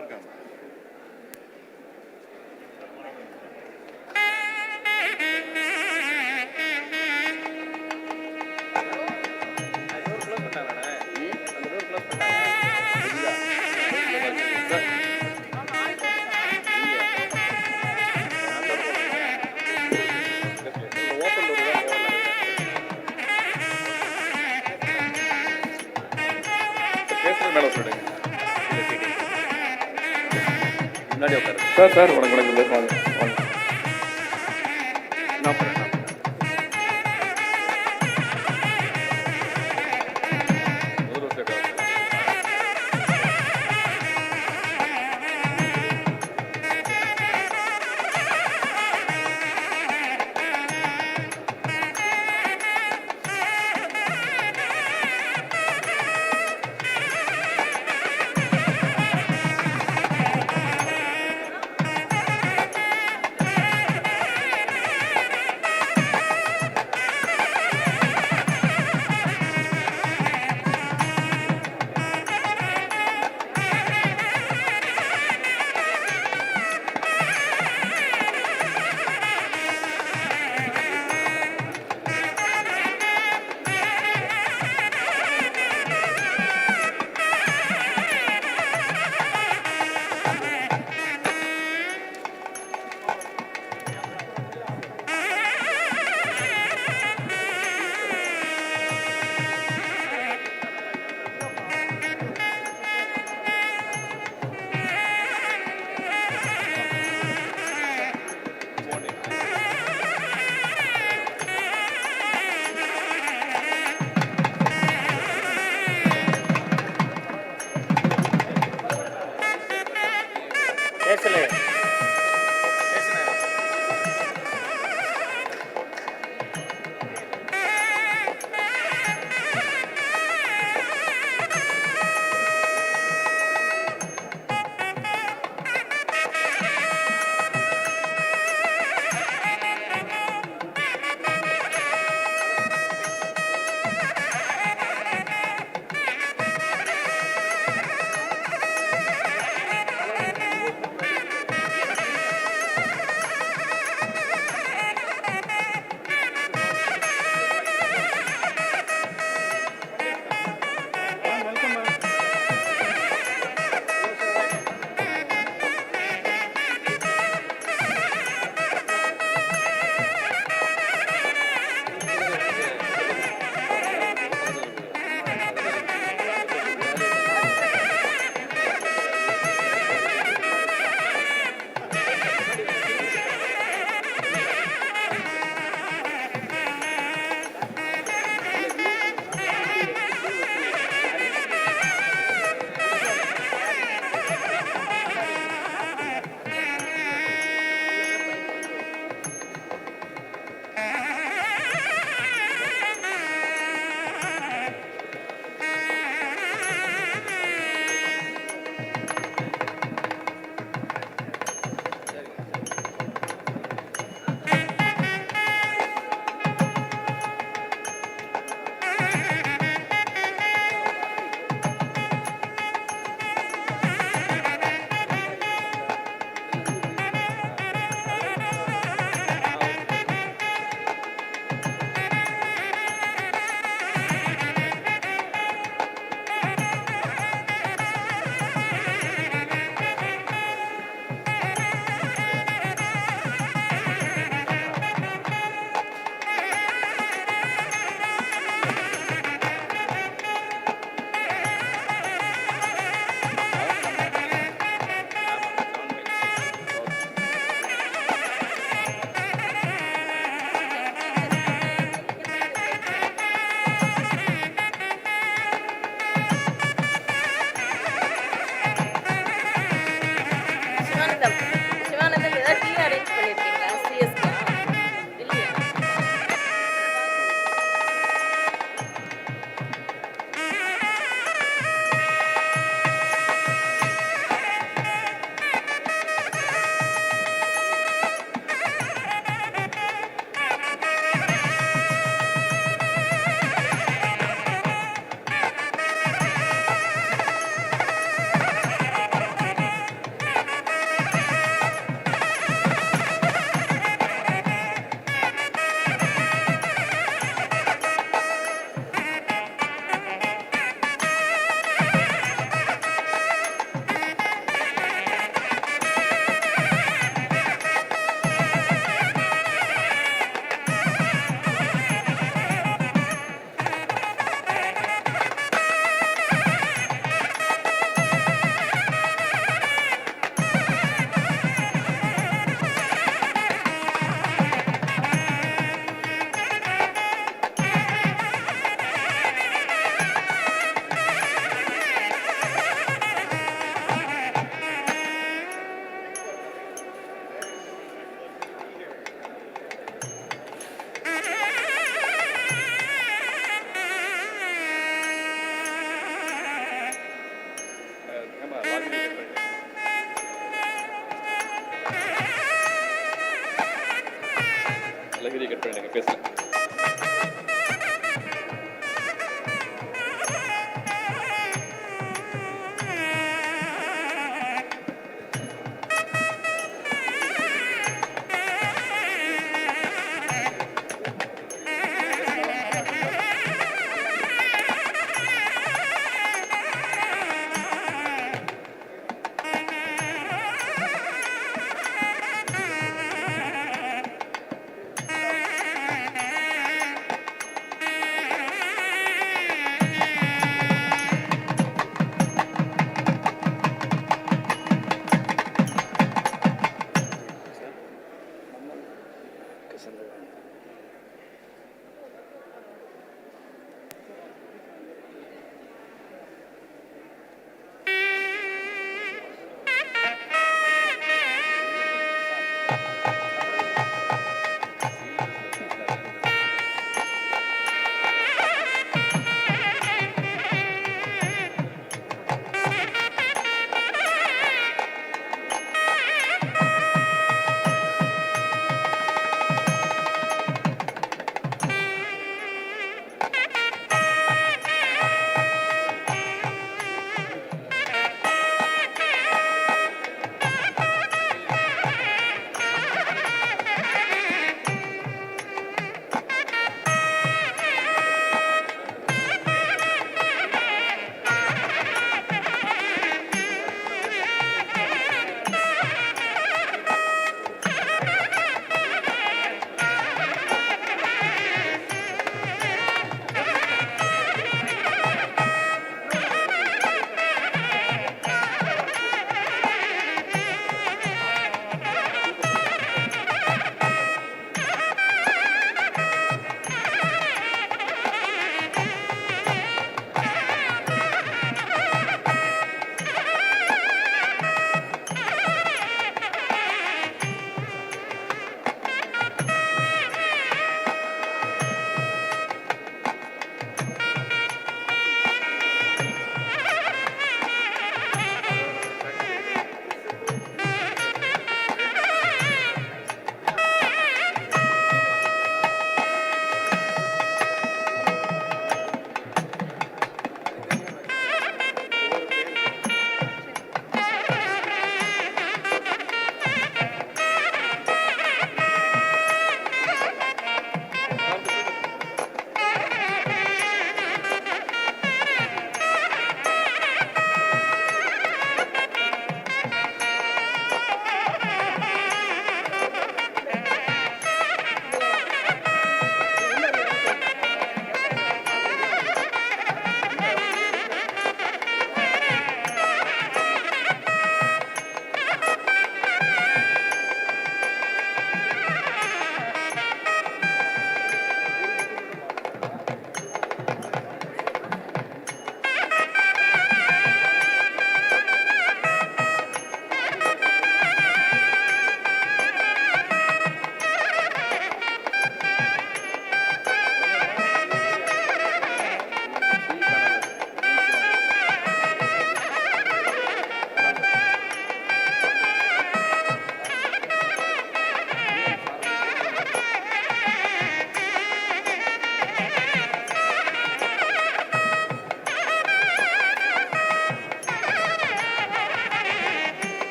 இருக்காங்க. முன்னாடி உட்காரு சார். சார் வணக்கம் வணக்கம் வாங்க வாங்க. நான் போகிறேன்.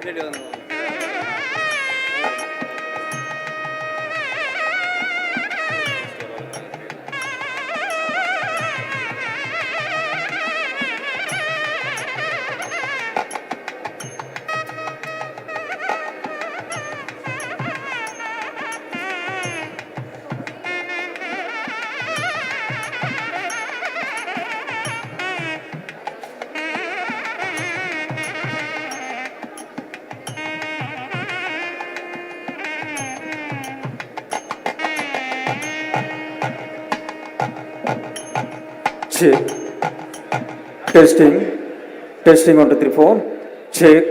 சைடு வந்து Check. Testing. Testing 1 2 3 4. Check.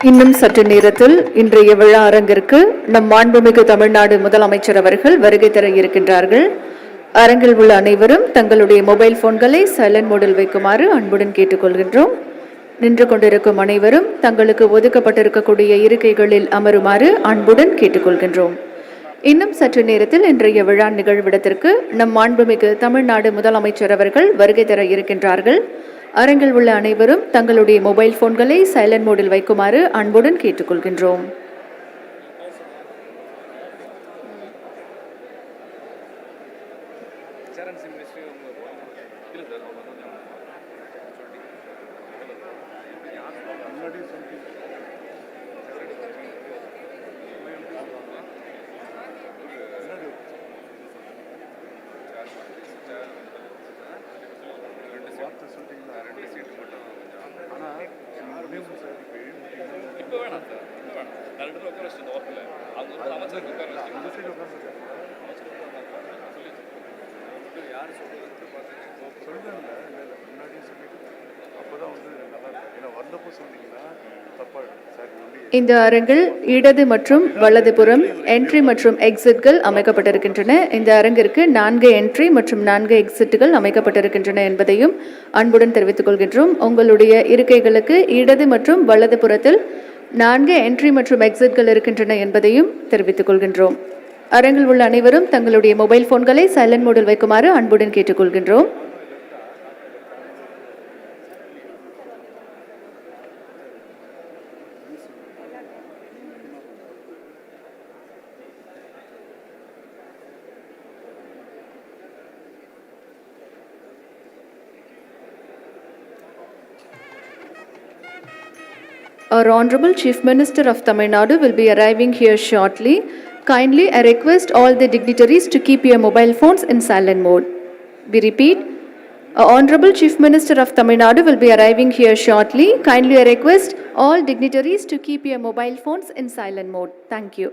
இன்னும் சற்று நேரத்தில் இன்றைய விழா அரங்கிற்கு நம் மாண்புமிகு தமிழ்நாடு முதலமைச்சர் அவர்கள் வருகை தர இருக்கின்றார்கள். அரங்கில் உள்ள அனைவரும் தங்களுடைய மொபைல் போன்களை சைலண்ட் மோடில் வைக்குமாறு அன்புடன் கேட்டுக்கொள்கின்றோம். நின்று கொண்டிருக்கும் அனைவரும் தங்களுக்கு ஒதுக்கப்பட்டிருக்கக்கூடிய இருக்கைகளில் அமருமாறு அன்புடன் கேட்டுக்கொள்கின்றோம். இன்னும் சற்று நேரத்தில் இன்றைய விழா நிகழ்விடத்திற்கு நம் மாண்புமிகு தமிழ்நாடு முதலமைச்சர் அவர்கள் வருகை தர இருக்கின்றார்கள். அரங்கில் உள்ள அனைவரும் தங்களுடைய மொபைல் போன்களை சைலண்ட் மோடில் வைக்குமாறு அன்புடன் கேட்டுக்கொள்கின்றோம். இந்த அரங்கில் இடது மற்றும் வலதுபுறம் என்ட்ரி மற்றும் எக்ஸிட்கள் அமைக்கப்பட்டிருக்கின்றன. இந்த அரங்கிற்கு 4 என்ட்ரி மற்றும் 4 எக்ஸிட்டுகள் அமைக்கப்பட்டிருக்கின்றன என்பதையும் அன்புடன் தெரிவித்துக் கொள்கின்றோம். உங்களுடைய இருக்கைகளுக்கு இடது மற்றும் வலதுபுறத்தில் 4 என்ட்ரி மற்றும் எக்ஸிட்கள் இருக்கின்றன என்பதையும் தெரிவித்துக் கொள்கின்றோம். அரங்கில் உள்ள அனைவரும் தங்களுடைய மொபைல் போன்களை சைலண்ட் மோடில் வைக்குமாறு அன்புடன் கேட்டுக்கொள்கின்றோம். Our Honorable Chief Minister of Tamil Nadu will be arriving here shortly. Kindly, I request all the dignitaries to keep your mobile phones in silent mode. We repeat, our Honorable Chief Minister of Tamil Nadu will be arriving here shortly. Kindly, I request all dignitaries to keep your mobile phones in silent mode. Thank you.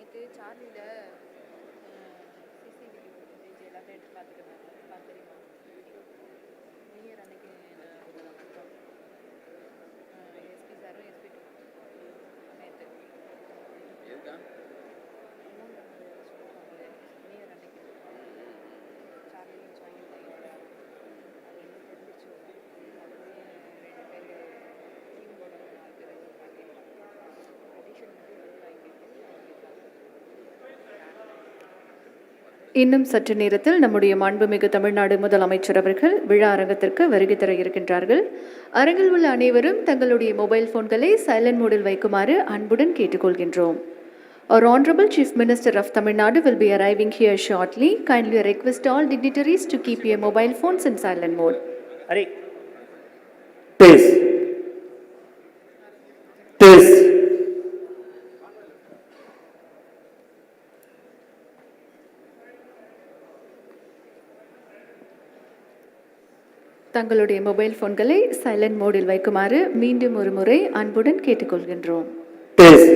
நேற்று சார்லியில் CCTV footage எல்லாத்தையும் எடுத்து பார்த்துருந்தேன். பார்த்துருமா new year அன்னைக்கு SP சாரும் SP two நேற்று எதுக்கா new year அன்னைக்கு சார்லியில் வச்சு வாங்கியிருந்தாங்க. அது என்ன தெரிஞ்சிச்சு அதுலேயே 2 பேர் டீம் போட அடிஷன் இன்னும் சற்று நேரத்தில் நம்முடைய மாண்புமிகு தமிழ்நாடு முதலமைச்சர் அவர்கள் விழா அரங்கத்திற்கு வருகை தர இருக்கின்றார்கள். அரங்கில் உள்ள அனைவரும் தங்களுடைய மொபைல் போன்களை சைலண்ட் மோடில் வைக்குமாறு அன்புடன் கேட்டுக்கொள்கின்றோம். Our Honorable Chief Minister of Tamil Nadu will be arriving here shortly. Kindly request all dignitaries to keep your mobile phones in silent mode. Hari. Taste. Taste. தங்களுடைய மொபைல் போன்களை சைலண்ட் மோடில் வைக்குமாறு மீண்டும் ஒரு முறை அன்புடன் கேட்டுக்கொள்கின்றோம். Taste.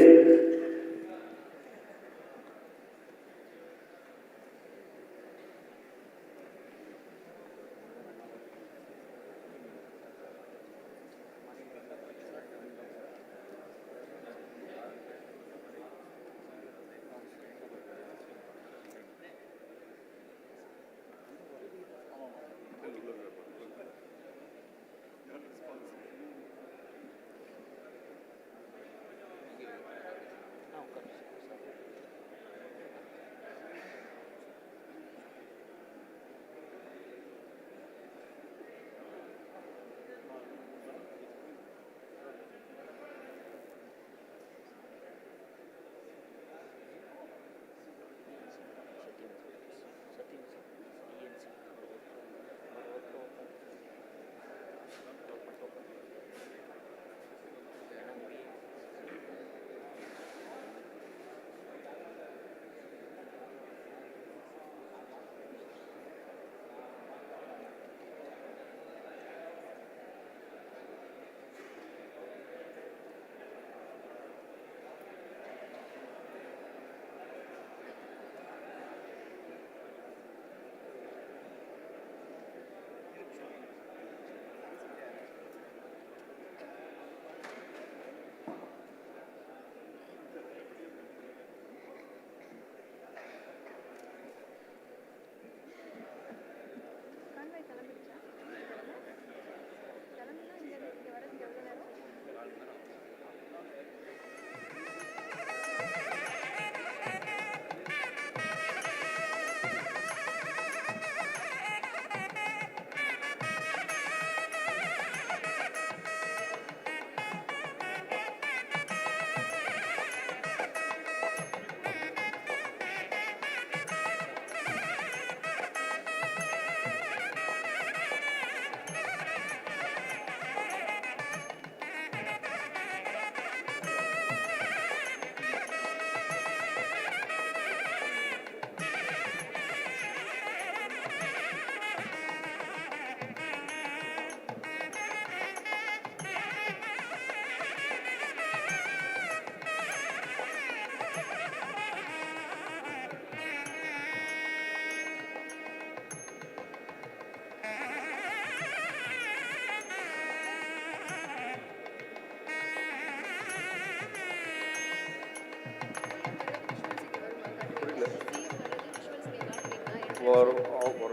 வரும் வரும்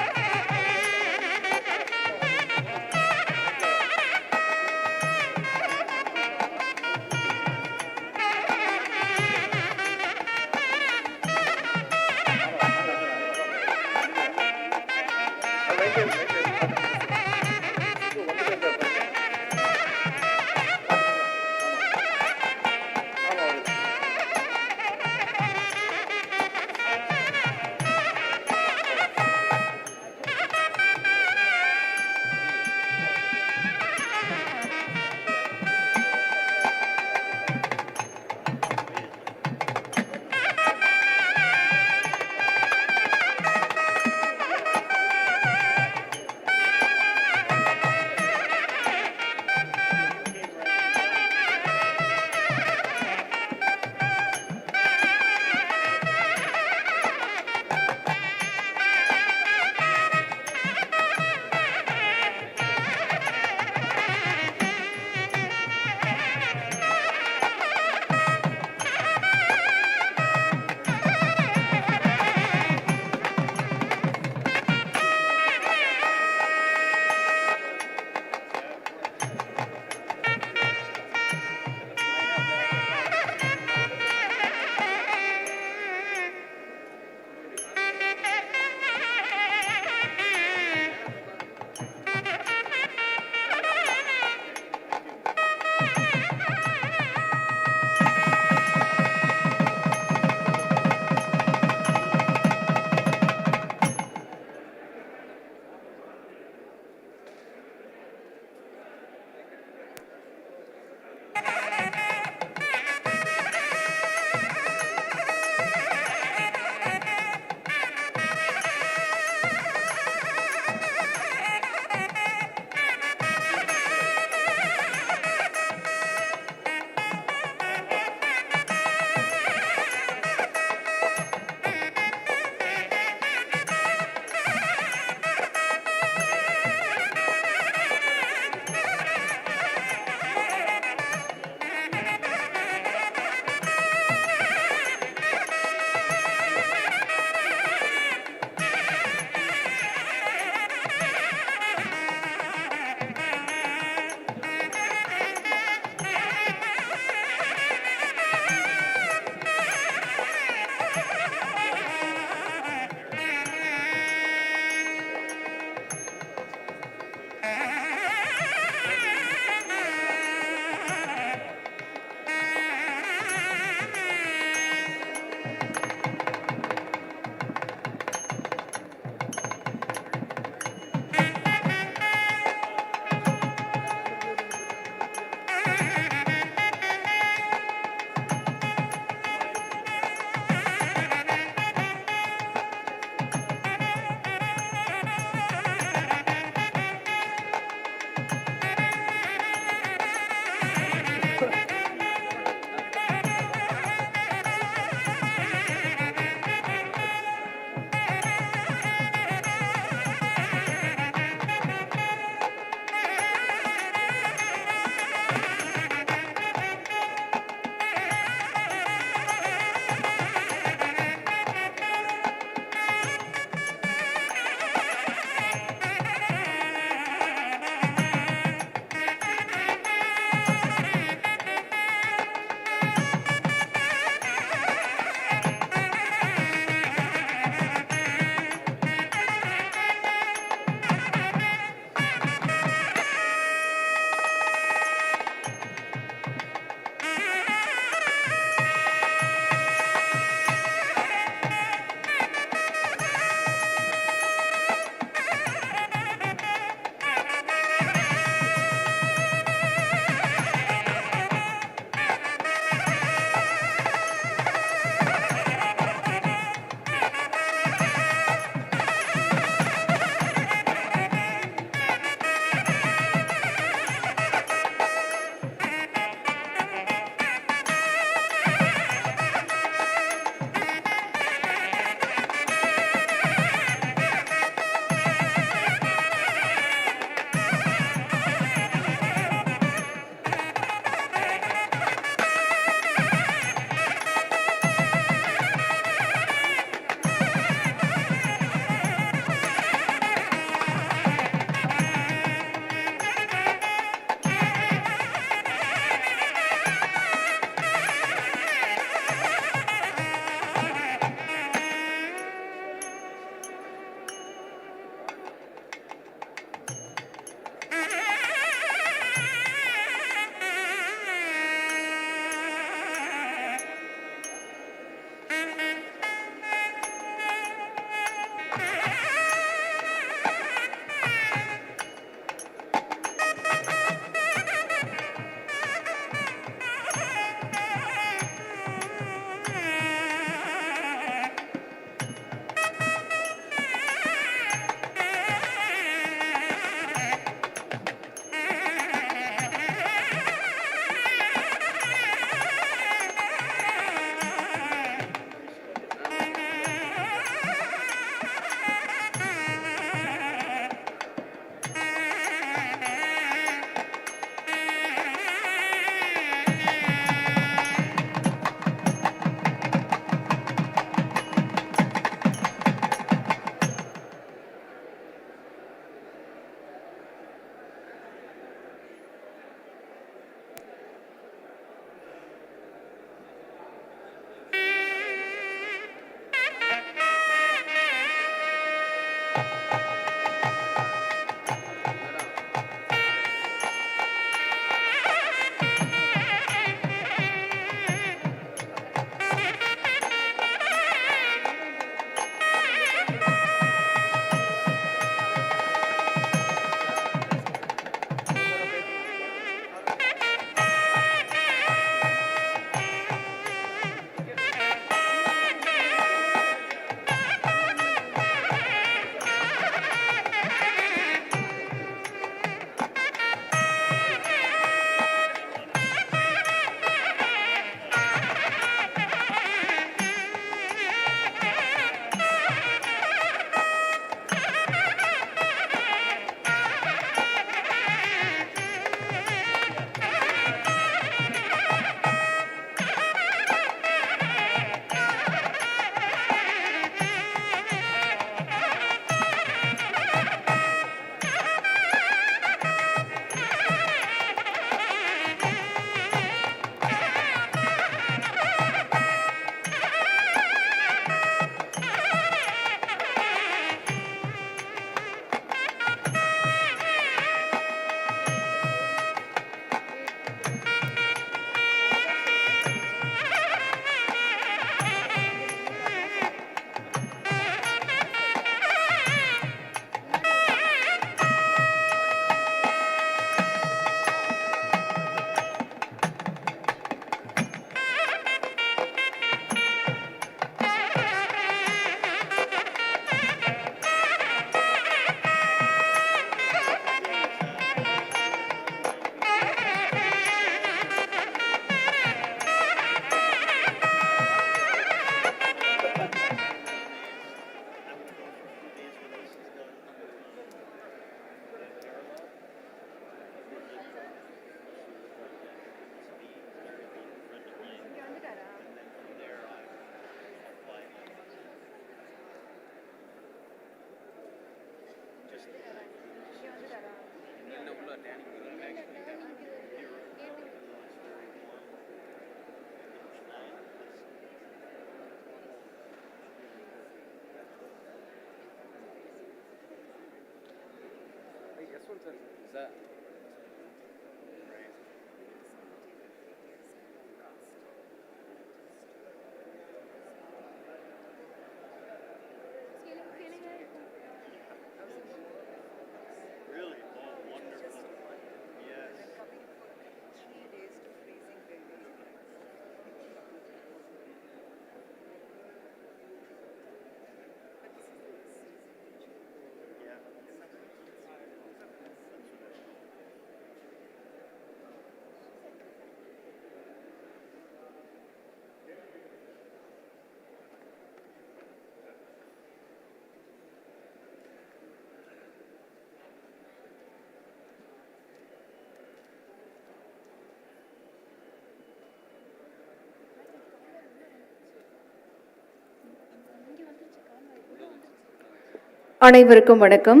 அனைவருக்கும் வணக்கம்.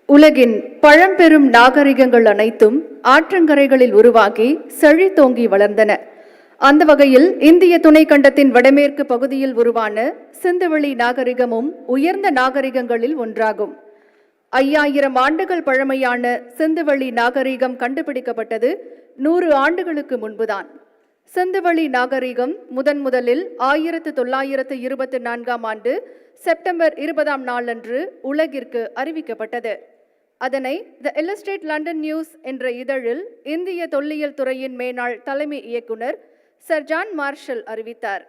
உலகின் பழம்பெரும் நாகரிகங்கள் அனைத்தும் ஆற்றங்கரைகளில் உருவாகி செழித்தோங்கி வளர்ந்தன. அந்த வகையில் இந்திய துணைக்கண்டத்தின் வடமேற்கு பகுதியில் உருவான சிந்துவெளி நாகரிகமும் உயர்ந்த நாகரிகங்களில் ஒன்றாகும். 5000 ஆண்டுகள் பழமையான சிந்துவெளி நாகரிகம் கண்டுபிடிக்கப்பட்டது 100 ஆண்டுகளுக்கு முன்புதான். சிந்துவெளி நாகரிகம் முதலில் 1924ஆம் ஆண்டு செப்டம்பர் 20ஆம் நாளன்று உலகிற்கு அறிவிக்கப்பட்டது. அதனை தி இல்லஸ்ட்ரேட் லண்டன் நியூஸ் என்ற இதழில் இந்திய தொல்லியல் துறையின் மேனாள் தலைமை இயக்குனர் சர் ஜான் மார்ஷல் அறிவித்தார்.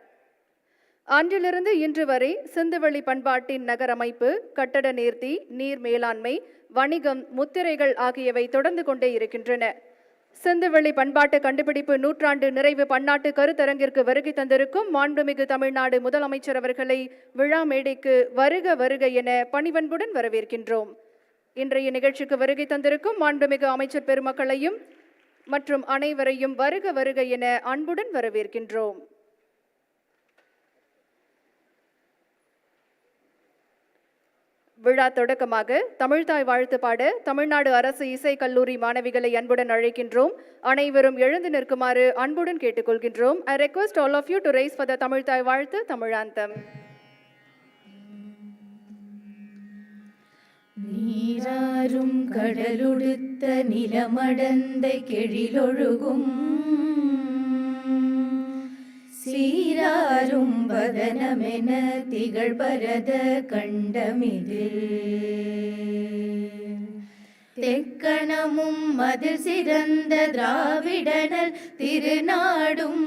அன்றிலிருந்து இன்று வரை சிந்துவெளி பண்பாட்டின் நகரமைப்பு, கட்டட நேர்த்தி, நீர் மேலாண்மை, வணிகம், முத்திரைகள் ஆகியவை தொடர்ந்து கொண்டே இருக்கின்றன. சிந்துவெளி பண்பாட்டு கண்டுபிடிப்பு நூற்றாண்டு நிறைவு பன்னாட்டு கருத்தரங்கிற்கு வருகை தந்திருக்கும் மாண்புமிகு தமிழ்நாடு முதலமைச்சர் அவர்களை விழா மேடைக்கு வருக வருக என பணிவன்புடன் வரவேற்கின்றோம். இன்றைய நிகழ்ச்சிக்கு வருகை தந்திருக்கும் மாண்புமிகு அமைச்சர் பெருமக்களையும் மற்றும் அனைவரையும் வருக வருக என அன்புடன் வரவேற்கின்றோம். விழா தொடக்கமாக தமிழ்தாய் வாழ்த்து பாட தமிழ்நாடு அரசு இசை கல்லூரி மாணவிகளை அன்புடன் அழைக்கின்றோம். அனைவரும் எழுந்து நிற்குமாறு அன்புடன் கேட்டுக்கொள்கின்றோம். I request all of you to raise for the தமிழ்தாய் வாழ்த்து தமிழ் anthem. நீராறும் கடலுடுத்த நிலமடந்தை கெழிலொழுகும் சீராரும் வதனமென திகழ் பரத கண்டமிதில் தெக்கணமும் மதில் சிறந்த திராவிடனல் திருநாடும்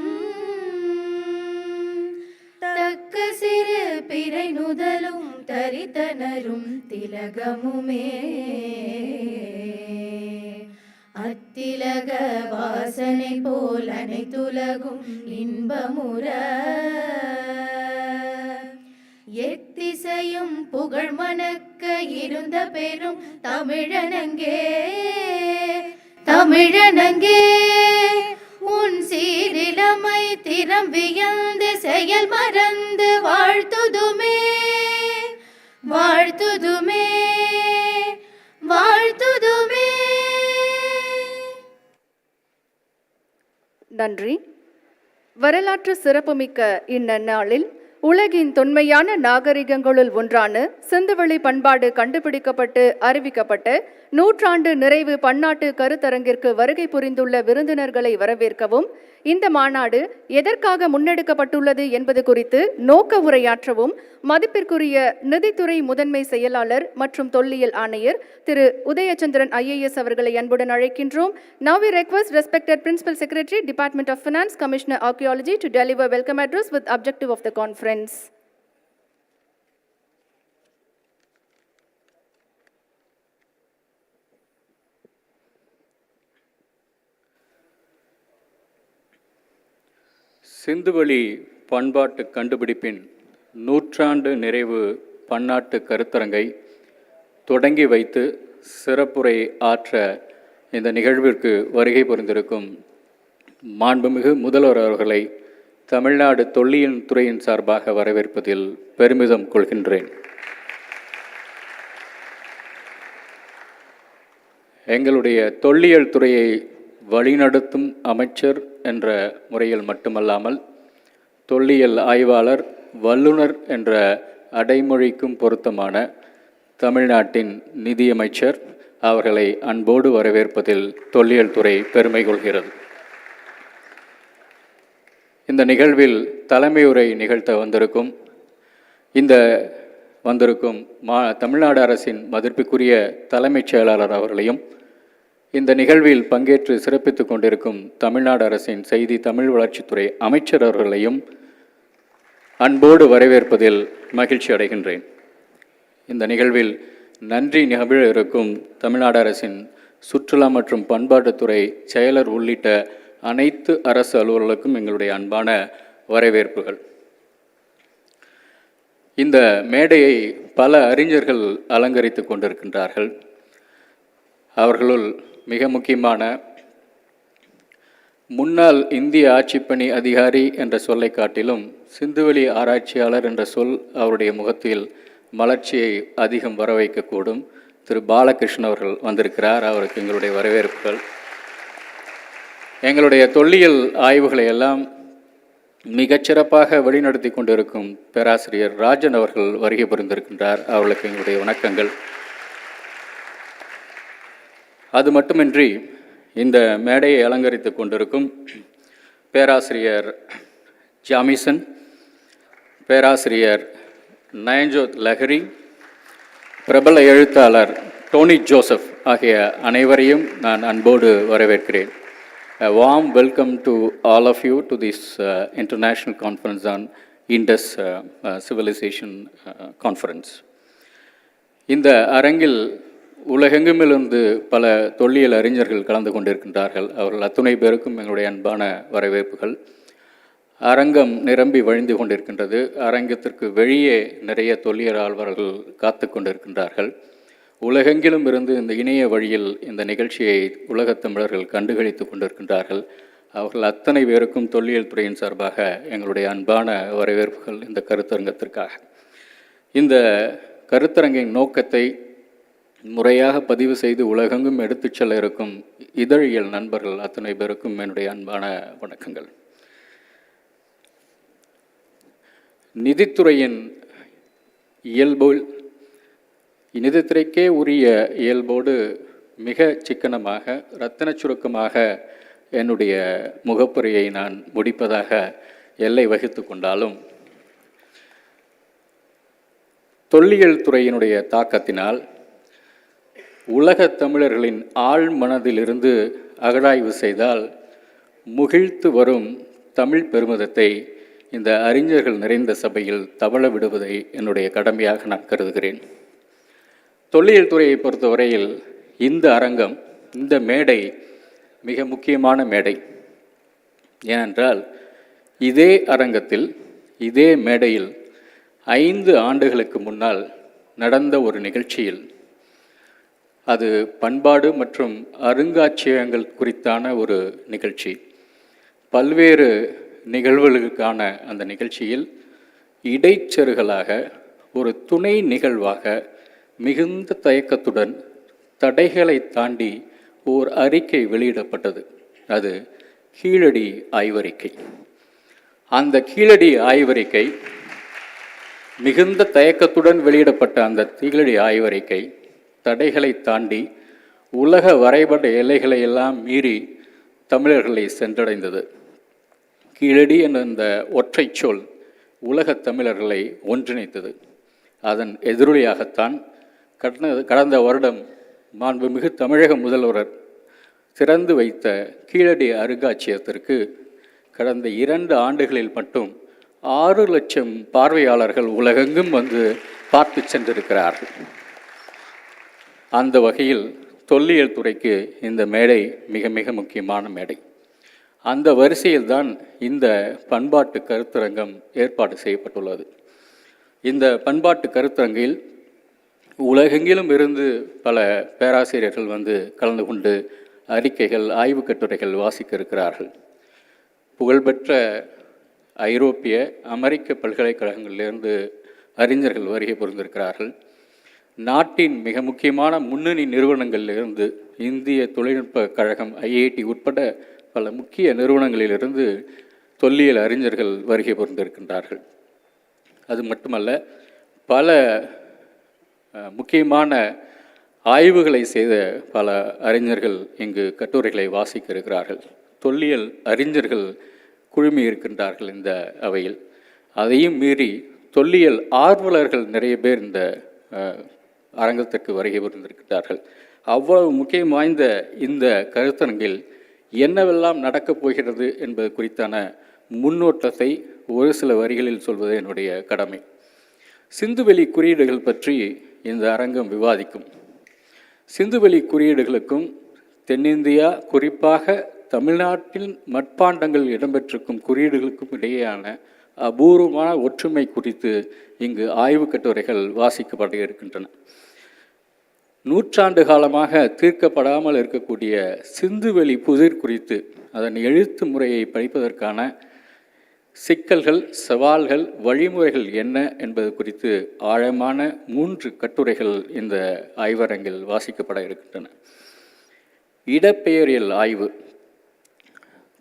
தக்க சிறு பிறை நுதலும் தரித்தனரும் திலகமுமே அத்திலக வாசனை போல் அனைத்துலகும் இன்பமுற எத்திசையும் புகழ் மணக்க இருந்த பெரும் தமிழனங்கே தமிழனங்கே உன் சீரிலமை திறம் வியந்து செயல் மறந்து வாழ்த்துதுமே வாழ்த்துதுமே வாழ்த்துதுமே. நன்றி. வரலாற்று சிறப்புமிக்க இந்நன்னாளில் உலகின் தொன்மையான நாகரிகங்களுள் ஒன்றான சிந்துவெளி பண்பாடு கண்டுபிடிக்கப்பட்டு அறிவிக்கப்பட்ட நூற்றாண்டு நிறைவு பன்னாட்டு கருத்தரங்கிற்கு வருகை புரிந்துள்ள விருந்தினர்களை வரவேற்கவும், இந்த மாநாடு எதற்காக முன்னெடுக்கப்பட்டுள்ளது என்பது குறித்து நோக்க உரையாற்றவும் மதிப்பிற்குரிய நிதித்துறை முதன்மை செயலாளர் மற்றும் தொல்லியல் ஆணையர் திரு உதயச்சந்திரன் IAS அவர்களை அன்புடன் அழைக்கின்றோம். Now we request respected Principal Secretary, Department of Finance, Commissioner Archaeology to deliver welcome address with objective of the conference. சிந்துவெளி பண்பாட்டு கண்டுபிடிப்பின் நூற்றாண்டு நிறைவு பன்னாட்டு கருத்தரங்கை தொடங்கி வைத்து சிறப்புரை ஆற்ற இந்த நிகழ்விற்கு வருகை புரிந்திருக்கும் மாண்புமிகு முதல்வர் அவர்களை தமிழ்நாடு தொல்லியல் துறையின் சார்பாக வரவேற்பதில் பெருமிதம் கொள்கின்றேன். எங்களுடைய தொல்லியல் துறையை வழிநடத்தும் அமைச்சர் என்ற முறையில் மட்டுமல்லாமல் தொல்லியல் ஆய்வாளர், வல்லுனர் என்ற அடைமொழிக்கும் பொருத்தமான தமிழ்நாட்டின் நிதியமைச்சர் அவர்களை அன்போடு வரவேற்பதில் தொல்லியல் துறை பெருமை கொள்கிறது. இந்த நிகழ்வில் தலைமையுரை நிகழ்த்த வந்திருக்கும் தமிழ்நாடு அரசின் மதிப்பிற்குரிய தலைமைச் செயலாளர் அவர்களையும், இந்த நிகழ்வில் பங்கேற்று சிறப்பித்துக் கொண்டிருக்கும் தமிழ்நாடு அரசின் செய்தி தமிழ் வளர்ச்சித்துறை அமைச்சர் அவர்களையும் அன்போடு வரவேற்பதில் மகிழ்ச்சி அடைகின்றேன். இந்த நிகழ்வில் நன்றி நிகழ இருக்கும் தமிழ்நாடு அரசின் சுற்றுலா மற்றும் பண்பாட்டுத்துறை செயலர் உள்ளிட்ட அனைத்து அரசு அலுவலர்களுக்கும் எங்களுடைய அன்பான வரவேற்புகள். இந்த மேடையை பல அறிஞர்கள் அலங்கரித்து கொண்டிருக்கின்றார்கள். அவர்களுள் மிக முக்கியமான முன்னாள் இந்திய ஆட்சிப்பணி அதிகாரி என்ற சொல்லை காட்டிலும் சிந்துவெளி ஆராய்ச்சியாளர் என்ற சொல் அவருடைய முகத்தில் மலர்ச்சியை அதிகம் வர வைக்கக்கூடும் திரு பாலகிருஷ்ணன் அவர்கள் வந்திருக்கிறார். அவருக்கு எங்களுடைய வரவேற்புகள். எங்களுடைய தொல்லியல் ஆய்வுகளை எல்லாம் மிகச்சிறப்பாக வழிநடத்தி கொண்டிருக்கும் பேராசிரியர் ராஜன் அவர்கள் வருகை புரிந்திருக்கின்றார். அவர்களுக்கு எங்களுடைய வணக்கங்கள். அது மட்டுமின்றி இந்த மேடையை அலங்கரித்து கொண்டிருக்கும் பேராசிரியர் ஜாமிசன், பேராசிரியர் நயன்ஜோத் லஹரி, பிரபல எழுத்தாளர் டோனி ஜோசப் ஆகிய அனைவரையும் நான் அன்போடு வரவேற்கிறேன். A warm welcome to all of you to this International Conference on Indus Civilization Conference. இந்த அரங்கில் உலகெங்குமிருந்து பல தொல்லியல் அறிஞர்கள் கலந்து கொண்டிருக்கின்றார்கள். அவர்கள் அத்துணை பேருக்கும் எங்களுடைய அன்பான வரவேற்புகள். அரங்கம் நிரம்பி வழிந்து கொண்டிருக்கின்றது. அரங்கத்திற்கு வெளியே நிறைய தொல்லியல் ஆழ்வர்கள் காத்து கொண்டிருக்கின்றார்கள். உலகெங்கிலும் இருந்து இந்த இணைய வழியில் இந்த நிகழ்ச்சியை உலகத் தமிழர்கள் கண்டுகளித்து கொண்டிருக்கின்றார்கள். அவர்கள் அத்தனை பேருக்கும் தொல்லியல் துறையின் சார்பாக எங்களுடைய அன்பான வரவேற்புகள் இந்த கருத்தரங்கத்திற்காக. இந்த கருத்தரங்கின் நோக்கத்தை முறையாக பதிவு செய்து உலகெங்கும் எடுத்துச் செல்ல இருக்கும் இதழியல் நண்பர்கள் அத்தனை பேருக்கும் என்னுடைய அன்பான வணக்கங்கள். நிதித்துறையின் நிதித்துறைக்கே உரிய இயல்போடு மிக சிக்கனமாக இரத்தின சுருக்கமாக என்னுடைய முகப்புரையை நான் முடிப்பதாக எல்லை வகித்து கொண்டாலும், தொல்லியல் துறையினுடைய தாக்கத்தினால் உலகத் தமிழர்களின் ஆழ் மனதிலிருந்து அகழாய்வு செய்தால் முகிழ்த்து வரும் தமிழ் பெருமிதத்தை இந்த அறிஞர்கள் நிறைந்த சபையில் தவழ விடுவதை என்னுடைய கடமையாக நான் கருதுகிறேன். தொல்லியல் துறையை பொறுத்தவரையில் இந்த அரங்கம், இந்த மேடை மிக முக்கியமான மேடை. ஏனென்றால் இதே அரங்கத்தில், இதே மேடையில் 5 ஆண்டுகளுக்கு முன்னால் நடந்த ஒரு நிகழ்ச்சியில், அது பண்பாடு மற்றும் அருங்காட்சியகங்கள் குறித்தான ஒரு நிகழ்ச்சி, பல்வேறு நிகழ்வுகளுக்கான அந்த நிகழ்ச்சியில் இடைச்செருகலாக ஒரு துணை நிகழ்வாக மிகுந்த தயக்கத்துடன் தடைகளை தாண்டி ஓர் அறிக்கை வெளியிடப்பட்டது. அது கீழடி ஆய்வறிக்கை. அந்த கீழடி ஆய்வறிக்கை, மிகுந்த தயக்கத்துடன் வெளியிடப்பட்ட அந்த கீழடி ஆய்வறிக்கை தடைகளை தாண்டி உலக வரைபட எல்லைகளை எல்லாம் மீறி தமிழர்களை சென்றடைந்தது. கீழடி என்ற இந்த ஒற்றை சொல் உலகத் தமிழர்களை ஒன்றிணைத்தது. அதன் எதிரொலியாகத்தான் கடந்த வருடம் மாண்புமிகு தமிழக முதல்வர் திறந்து வைத்த கீழடி அருங்காட்சியகத்திற்கு கடந்த 2 ஆண்டுகளில் மட்டும் 6 லட்சம் பார்வையாளர்கள் உலகெங்கும் வந்து பார்த்து சென்றிருக்கிறார்கள். அந்த வகையில் தொல்லியல் துறைக்கு இந்த மேடை மிக மிக முக்கியமான மேடை. அந்த வரிசையில்தான் இந்த பண்பாட்டு கருத்தரங்கம் ஏற்பாடு செய்யப்பட்டுள்ளது. இந்த பண்பாட்டு கருத்தரங்கில் உலகெங்கிலும் இருந்து பல பேராசிரியர்கள் வந்து கலந்து கொண்டு அறிக்கைகள், ஆய்வு கட்டுரைகள் வாசிக்க இருக்கிறார்கள். புகழ்பெற்ற ஐரோப்பிய, அமெரிக்க பல்கலைக்கழகங்களிலிருந்து அறிஞர்கள் வருகை புரிந்திருக்கிறார்கள். நாட்டின் மிக முக்கியமான முன்னணி நிறுவனங்களிலிருந்து, இந்திய தொழில்நுட்ப கழகம் IIT உட்பட பல முக்கிய நிறுவனங்களிலிருந்து தொல்லியல் அறிஞர்கள் வருகை புரிந்திருக்கின்றார்கள். அது மட்டுமல்ல, பல முக்கியமான ஆய்வுகளை செய்த பல அறிஞர்கள் இங்கு கட்டுரைகளை வாசிக்க இருக்கிறார்கள். தொல்லியல் அறிஞர்கள் குழுமி இருக்கின்றார்கள் இந்த அவையில். அதையும் மீறி தொல்லியல் ஆர்வலர்கள் நிறைய பேர் இந்த அரங்கத்திற்கு வருகை புரிந்திருக்கிறார்கள். அவ்வளவு முக்கியம் வாய்ந்த இந்த கருத்தரங்கில் என்னவெல்லாம் நடக்கப் போகிறது என்பது குறித்தான முன்னோட்டத்தை ஒரு சில வரிகளில் சொல்வது என்னுடைய கடமை. சிந்துவெளி குறியீடுகள் பற்றி இந்த அரங்கம் விவாதிக்கும். சிந்துவெளி குறியீடுகளுக்கும் தென்னிந்தியா, குறிப்பாக தமிழ்நாட்டில் மட்பாண்டங்கள் இடம்பெற்றிருக்கும் குறியீடுகளுக்கும் இடையேயான அபூர்வமான ஒற்றுமை குறித்து இங்கு ஆய்வு கட்டுரைகள் வாசிக்கப்பட இருக்கின்றன. நூற்றாண்டு காலமாக தீர்க்கப்படாமல் இருக்கக்கூடிய சிந்துவெளி புதிர் குறித்து, அதன் எழுத்து முறையை படிப்பதற்கான சிக்கல்கள், சவால்கள், வழிமுறைகள் என்ன என்பது குறித்து ஆழமான 3 கட்டுரைகள் இந்த ஆய்வரங்கில் வாசிக்கப்பட இருக்கின்றன. இடப்பெயரியல் ஆய்வு.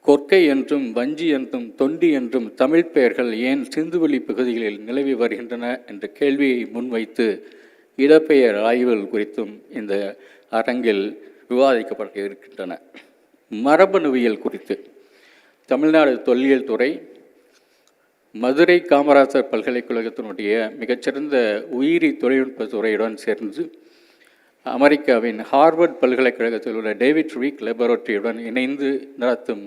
கொற்கை என்றும் வஞ்சி என்றும் தொண்டி என்றும் தமிழ் பெயர்கள் ஏன் சிந்துவெளி பகுதிகளில் நிலவி வருகின்றன என்ற கேள்வியை முன்வைத்து இடப்பெயர் ஆய்வுகள் குறித்தும் இந்த அரங்கில் விவாதிக்கப்பட இருக்கின்றன. மரபணுவியல் குறித்து தமிழ்நாடு தொல்லியல் துறை மதுரை காமராசர் பல்கலைக்கழகத்தினுடைய மிகச்சிறந்த உயிரி தொழில்நுட்ப துறையுடன் சேர்ந்து அமெரிக்காவின் ஹார்வர்ட் பல்கலைக்கழகத்தில் உள்ள டேவிட் ரீக் லேபரட்டரியுடன் இணைந்து நடத்தும்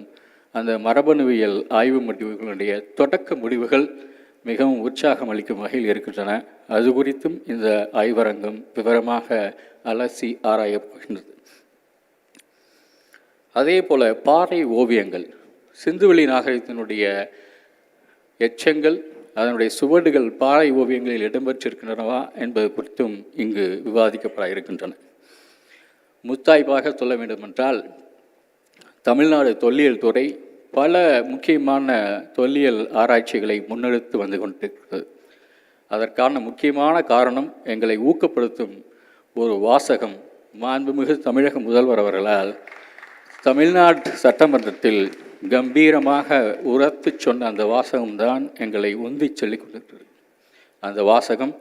அந்த மரபணுவியல் ஆய்வு முடிவுகளுடைய தொடக்க முடிவுகள் மிகவும் உற்சாகம் அளிக்கும் வகையில் இருக்கின்றன. அது குறித்தும் இந்த ஆய்வரங்கம் விவரமாக அலசி ஆராயப்படுகின்றது. அதே போல பாறை ஓவியங்கள், சிந்துவெளி நாகரிகத்தினுடைய எச்சங்கள், அதனுடைய சுவடுகள் பாறை ஓவியங்களில் இடம்பெற்றிருக்கின்றனவா என்பது குறித்தும் இங்கு விவாதிக்கப்பட இருக்கின்றன. முத்தாய்ப்பாக சொல்ல வேண்டுமென்றால், தமிழ்நாடு தொல்லியல் துறை பல முக்கியமான தொல்லியல் ஆராய்ச்சிகளை முன்னெடுத்து வந்து கொண்டிருக்கிறது. அதற்கான முக்கியமான காரணம் எங்களை ஊக்கப்படுத்தும் ஒரு வாசகம் மாண்புமிகு தமிழக முதல்வர் அவர்களால் தமிழ்நாடு சட்டமன்றத்தில் கம்பீரமாக உரத்து சொன்ன அந்த வாசகம்தான் எங்களை உந்தி சொல்லிக் கொண்டிருக்கிறது. அந்த வாசகம்,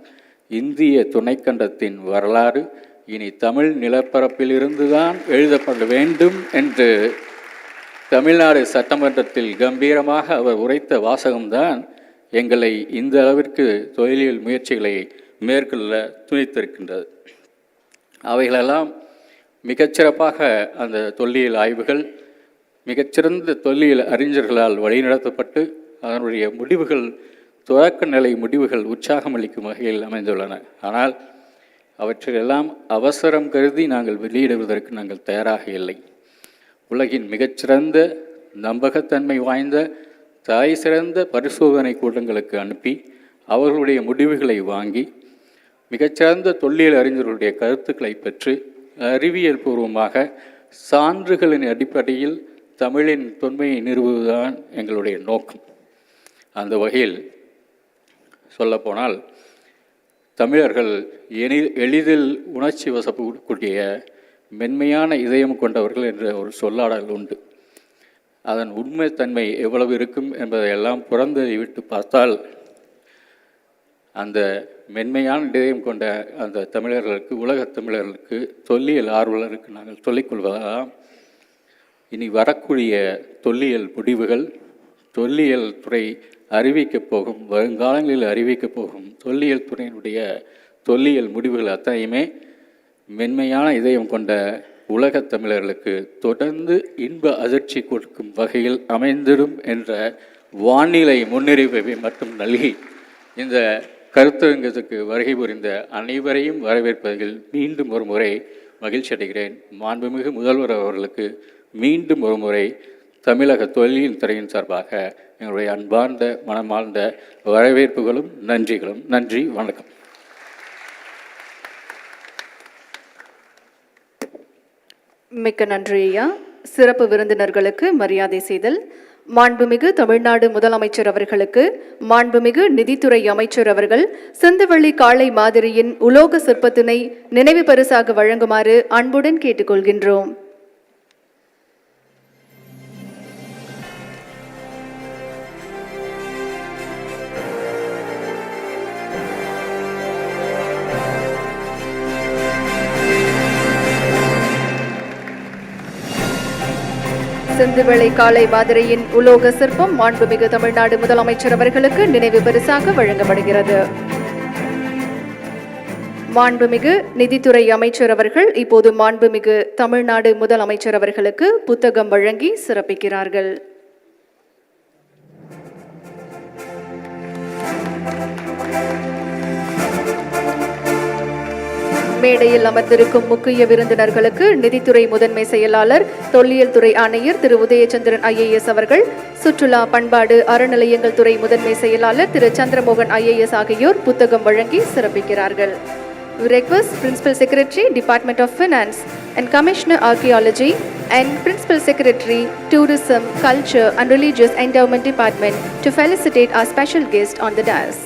இந்திய துணைக்கண்டத்தின் வரலாறு இனி தமிழ் நிலப்பரப்பிலிருந்து தான் எழுதப்பட வேண்டும் என்று தமிழ்நாடு சட்டமன்றத்தில் கம்பீரமாக அவர் உரைத்த வாசகம்தான் எங்களை இந்த அளவிற்கு தொழிலியல் முயற்சிகளை மேற்கொள்ள துணித்திருக்கின்றது. அவைகளெல்லாம் மிகச்சிறப்பாக அந்த தொல்லியல் ஆய்வுகள் மிகச்சிறந்த தொல்லியல் அறிஞர்களால் வழிநடத்தப்பட்டு அதனுடைய முடிவுகள், தொடக்க நிலை முடிவுகள் உற்சாகம் அளிக்கும் வகையில் அமைந்துள்ளன. ஆனால் அவற்றையெல்லாம் அவசரம் கருதி நாங்கள் வெளியிடுவதற்கு நாங்கள் தயாராக இல்லை. உலகின் மிகச்சிறந்த நம்பகத்தன்மை வாய்ந்த தாய் சிறந்த பரிசோதனை கூட்டங்களுக்கு அனுப்பி அவர்களுடைய முடிவுகளை வாங்கி மிகச்சிறந்த தொல்லியல் அறிஞர்களுடைய கருத்துக்களை பெற்று அறிவியல் பூர்வமாக சான்றுகளின் அடிப்படையில் தமிழின் தொன்மையை நிறுவுவதுதான் எங்களுடைய நோக்கம். அந்த வகையில் சொல்லப்போனால், தமிழர்கள் எளிதில் உணர்ச்சி வசப்படக்கூடிய மென்மையான இதயம் கொண்டவர்கள் என்ற ஒரு சொல்லாடல் உண்டு. அதன் உண்மைத்தன்மை எவ்வளவு இருக்கும் என்பதையெல்லாம் புறந்தறிவிட்டு பார்த்தால், அந்த மென்மையான இதயம் கொண்ட அந்த தமிழர்களுக்கு, உலகத் தமிழர்களுக்கு, தொல்லியல் ஆர்வலருக்கு நாங்கள் சொல்லிக்கொள்வதாம், இனி வரக்கூடிய தொல்லியல் முடிவுகள், தொல்லியல் துறை அறிவிக்கப் போகும், வருங்காலங்களில் அறிவிக்கப் போகும் தொல்லியல் துறையினுடைய தொல்லியல் முடிவுகள் அத்தனையுமே மென்மையான இதயம் கொண்ட உலகத் தமிழர்களுக்கு தொடர்ந்து இன்ப அதிர்ச்சி கொடுக்கும் வகையில் அமைந்திடும் என்ற வானிலை முன்னறிவிப்பை மட்டும் நல்கி இந்த கருத்தரங்கத்துக்கு வருகை புரிந்த அனைவரையும் வரவேற்பதில் மீண்டும் ஒரு முறை மகிழ்ச்சி அடைகிறேன். மாண்புமிகு முதல்வர் அவர்களுக்கு மீண்டும் ஒரு முறை தமிழக தொல்லியல் துறையின் சார்பாக எங்களுடைய அன்பார்ந்த மனமார்ந்த வரவேற்புகளும் நன்றிகளும். நன்றி, வணக்கம். மிக்க நன்றி ஐயா. சிறப்பு விருந்தினர்களுக்கு மரியாதை செய்தல். மாண்புமிகு தமிழ்நாடு முதலமைச்சர் அவர்களுக்கு மாண்புமிகு நிதித்துறை அமைச்சர் அவர்கள் சிந்துவெளி காளை மாதிரியின் உலோக சிற்பத்தினை நினைவு பரிசாக வழங்குமாறு அன்புடன் கேட்டுக்கொள்கின்றோம். சிந்துவெளி காளை மாதிரியின் உலோக சிற்பம் மாண்புமிகு தமிழ்நாடு முதலமைச்சர் அவர்களுக்கு நினைவு பரிசாக வழங்கப்படுகிறது. மாண்புமிகு நிதித்துறை அமைச்சர் அவர்கள் இப்போது மாண்புமிகு தமிழ்நாடு முதலமைச்சர் அவர்களுக்கு புத்தகம் வழங்கி சிறப்பிக்கிறார்கள். மேடையில் அமர்ந்திருக்கும் முக்கிய விருந்தினர்களுக்கு நிதித்துறை முதன்மை செயலாளர், தொல்லியல் துறை ஆணையர் திரு உதயச்சந்திரன் IAS அவர்கள், சுற்றுலா பண்பாடு அறநிலையங்கள் துறை முதன்மை செயலாளர் திரு சந்திரமோகன் IAS ஆகியோர் புத்தகம் வழங்கி சிறப்பிக்கிறார்கள். We request Principal Secretary, Department of Finance and Commissioner Archaeology and Principal Secretary, Tourism, Culture and Religious Endowment Department to felicitate our special guest on the dais.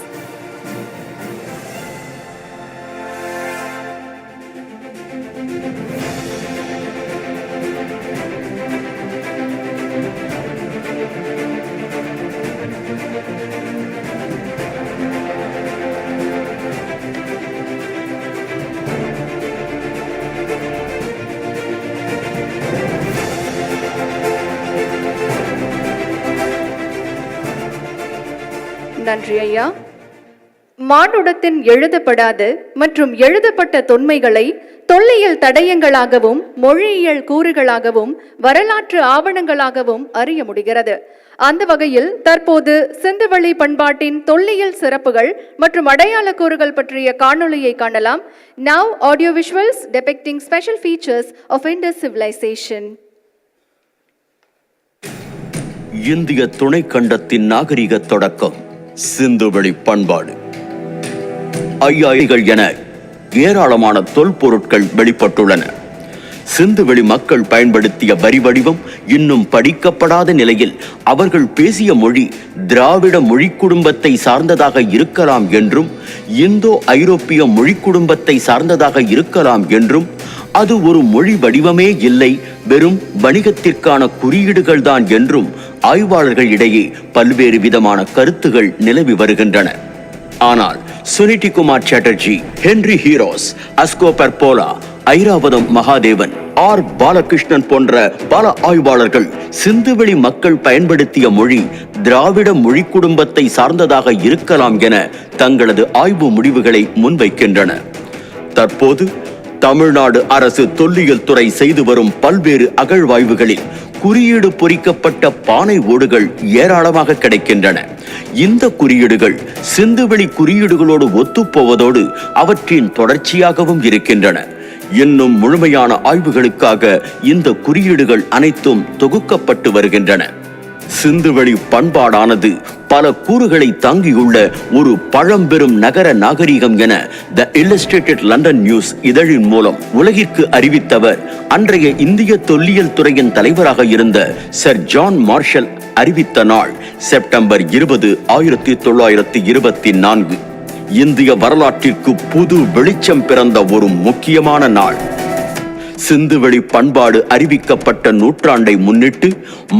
நன்றி ஐயா. மானுடத்தின் எழுதப்படாத மற்றும் எழுதப்பட்ட தொன்மைகளை தொல்லியல் தடயங்களாகவும் மொழியியல் கூறுகளாகவும் வரலாற்று ஆவணங்களாகவும் அறிய முடிகிறது. அந்த வகையில் தற்போது சிந்துவெளி பண்பாட்டின் தொல்லியல் சிறப்புகள் மற்றும் அடையாள கூறுகள் பற்றிய காணொளியை காணலாம். Now audio visuals depicting special features of Indus civilization. இந்திய துணைக்கண்டத்தின் நாகரிக தொடக்கம் சிந்துவெளி பண்பாடு. ஐயாயிகள் என ஏராளமான தொல்பொருட்கள் வெளிப்பட்டுள்ளன. சிந்துவெளி மக்கள் பயன்படுத்திய வரி வடிவம் இன்னும் படிக்கப்படாத நிலையில் அவர்கள் பேசிய மொழி திராவிட மொழி குடும்பத்தை சார்ந்ததாக இருக்கலாம் என்றும் இந்தோ ஐரோப்பிய மொழி குடும்பத்தை சார்ந்ததாக இருக்கலாம் என்றும் அது ஒரு மொழி வடிவமே இல்லை, வெறும் வணிகத்திற்கான குறியீடுகள் தான் என்றும் ஆய்வாளர்கள் இடையே பல்வேறு விதமான கருத்துகள் நிலவி வருகின்றன. ஆனால் Suniti Kumar Chatterjee, Henry Heras, Asko Parpola, Iravatham Mahadevan, R Balakrishnan போன்ற பல ஆய்வாளர்கள் சிந்துவெளி மக்கள் பயன்படுத்திய மொழி திராவிட மொழி குடும்பத்தை சார்ந்ததாக இருக்கலாம் என தங்களது ஆய்வு முடிவுகளை முன்வைக்கின்றனர். தற்போது தமிழ்நாடு அரசு தொல்லியல் துறை செய்து வரும் பல்வேறு அகழ்வாய்வுகளில் குறியீடு பொறிக்கப்பட்ட பானை ஓடுகள் ஏராளமாக கிடைக்கின்றன. இந்த குறியீடுகள் சிந்துவெளி குறியீடுகளோடு ஒத்துப்போவதோடு அவற்றின் தொடர்ச்சியாகவும் இருக்கின்றன. இன்னும் முழுமையான ஆய்வுகளுக்காக இந்த குறியீடுகள் அனைத்தும் தொகுக்கப்பட்டு வருகின்றன. சிந்துவெளி பண்பாடானது பல கூறுகளை தாங்கியுள்ள ஒரு பழம்பெரும் நகர நாகரிகம் என தி இல்லஸ்ட்ரேட்டட் லண்டன் நியூஸ் இதழின் மூலம் உலகிற்கு அறிவித்தவர் அன்றைய இந்திய தொல்லியல் துறையின் தலைவராக இருந்த சர் ஜான் மார்ஷல் அறிவித்த நாள் செப்டம்பர் 20, 1924. இந்திய வரலாற்றிற்கு புது வெளிச்சம் பிறந்த ஒரு முக்கியமான நாள். சிந்துவெளி பண்பாடு அறிவிக்கப்பட்ட நூற்றாண்டை முன்னிட்டு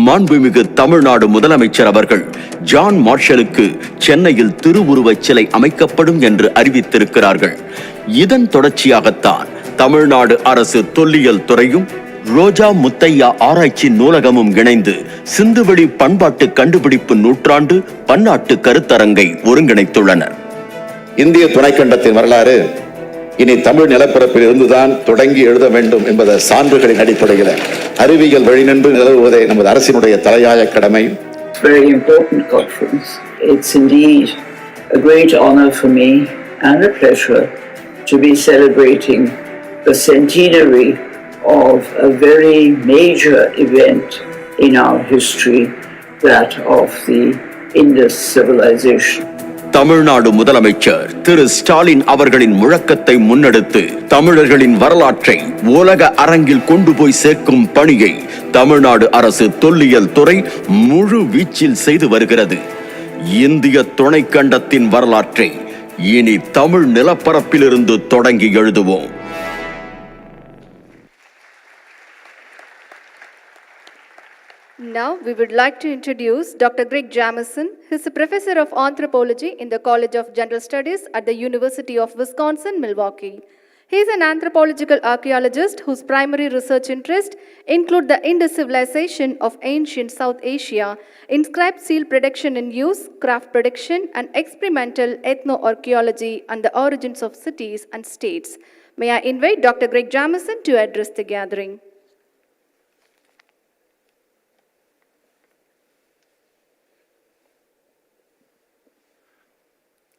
மாண்புமிகு தமிழ்நாடு முதலமைச்சர் அவர்கள் ஜான் மார்ஷலுக்கு சென்னையில் திருவுருவச் சிலை அமைக்கப்படும் என்று அறிவித்திருக்கிறார்கள். இதன் தொடர்ச்சியாகத்தான் தமிழ்நாடு அரசு தொல்லியல் துறையும் ரோஜா முத்தையா ஆராய்ச்சி நூலகமும் இணைந்து சிந்துவெளி பண்பாட்டு கண்டுபிடிப்பு நூற்றாண்டு பன்னாட்டு கருத்தரங்கை ஒருங்கிணைத்துள்ளனர். இந்திய துணைக்கண்டத்தின் வரலாறு இனி தமிழ் நிலப்பரப்பில் இருந்துதான் தொடங்கி எழுத வேண்டும் என்பத சான்றுகளின் அடிப்படையில் அறிவியல் வழிநின்று நிலவுவதே நமது அரசினுடைய தலையாய கடமை. Very important conference. It's indeed a great honor for me and a pleasure to be celebrating the centenary of a very major event in our history, that of the Indus civilization. Tamil Nadu முதலமைச்சர் திரு ஸ்டாலின் அவர்களின் முழக்கத்தை முன்னெடுத்து தமிழர்களின் வரலாற்றை உலக அரங்கில் கொண்டு போய் சேர்க்கும் பணியை தமிழ்நாடு அரசு தொல்லியல் துறை முழு வீச்சில் செய்து வருகிறது. இந்திய துணைக்கண்டத்தின் வரலாற்றை இனி தமிழ் நிலப்பரப்பிலிருந்து தொடங்கி எழுதுவோம். Now we would like to introduce Dr. Greg Jamison. He is a professor of anthropology in the College of General Studies at the University of Wisconsin-Milwaukee. He is an anthropological archaeologist whose primary research interests include the Indus civilization of ancient South Asia, inscribed seal production in use, craft production, and experimental ethno-archaeology, and the origins of cities and states. May I invite Dr. Greg Jamison to address the gathering.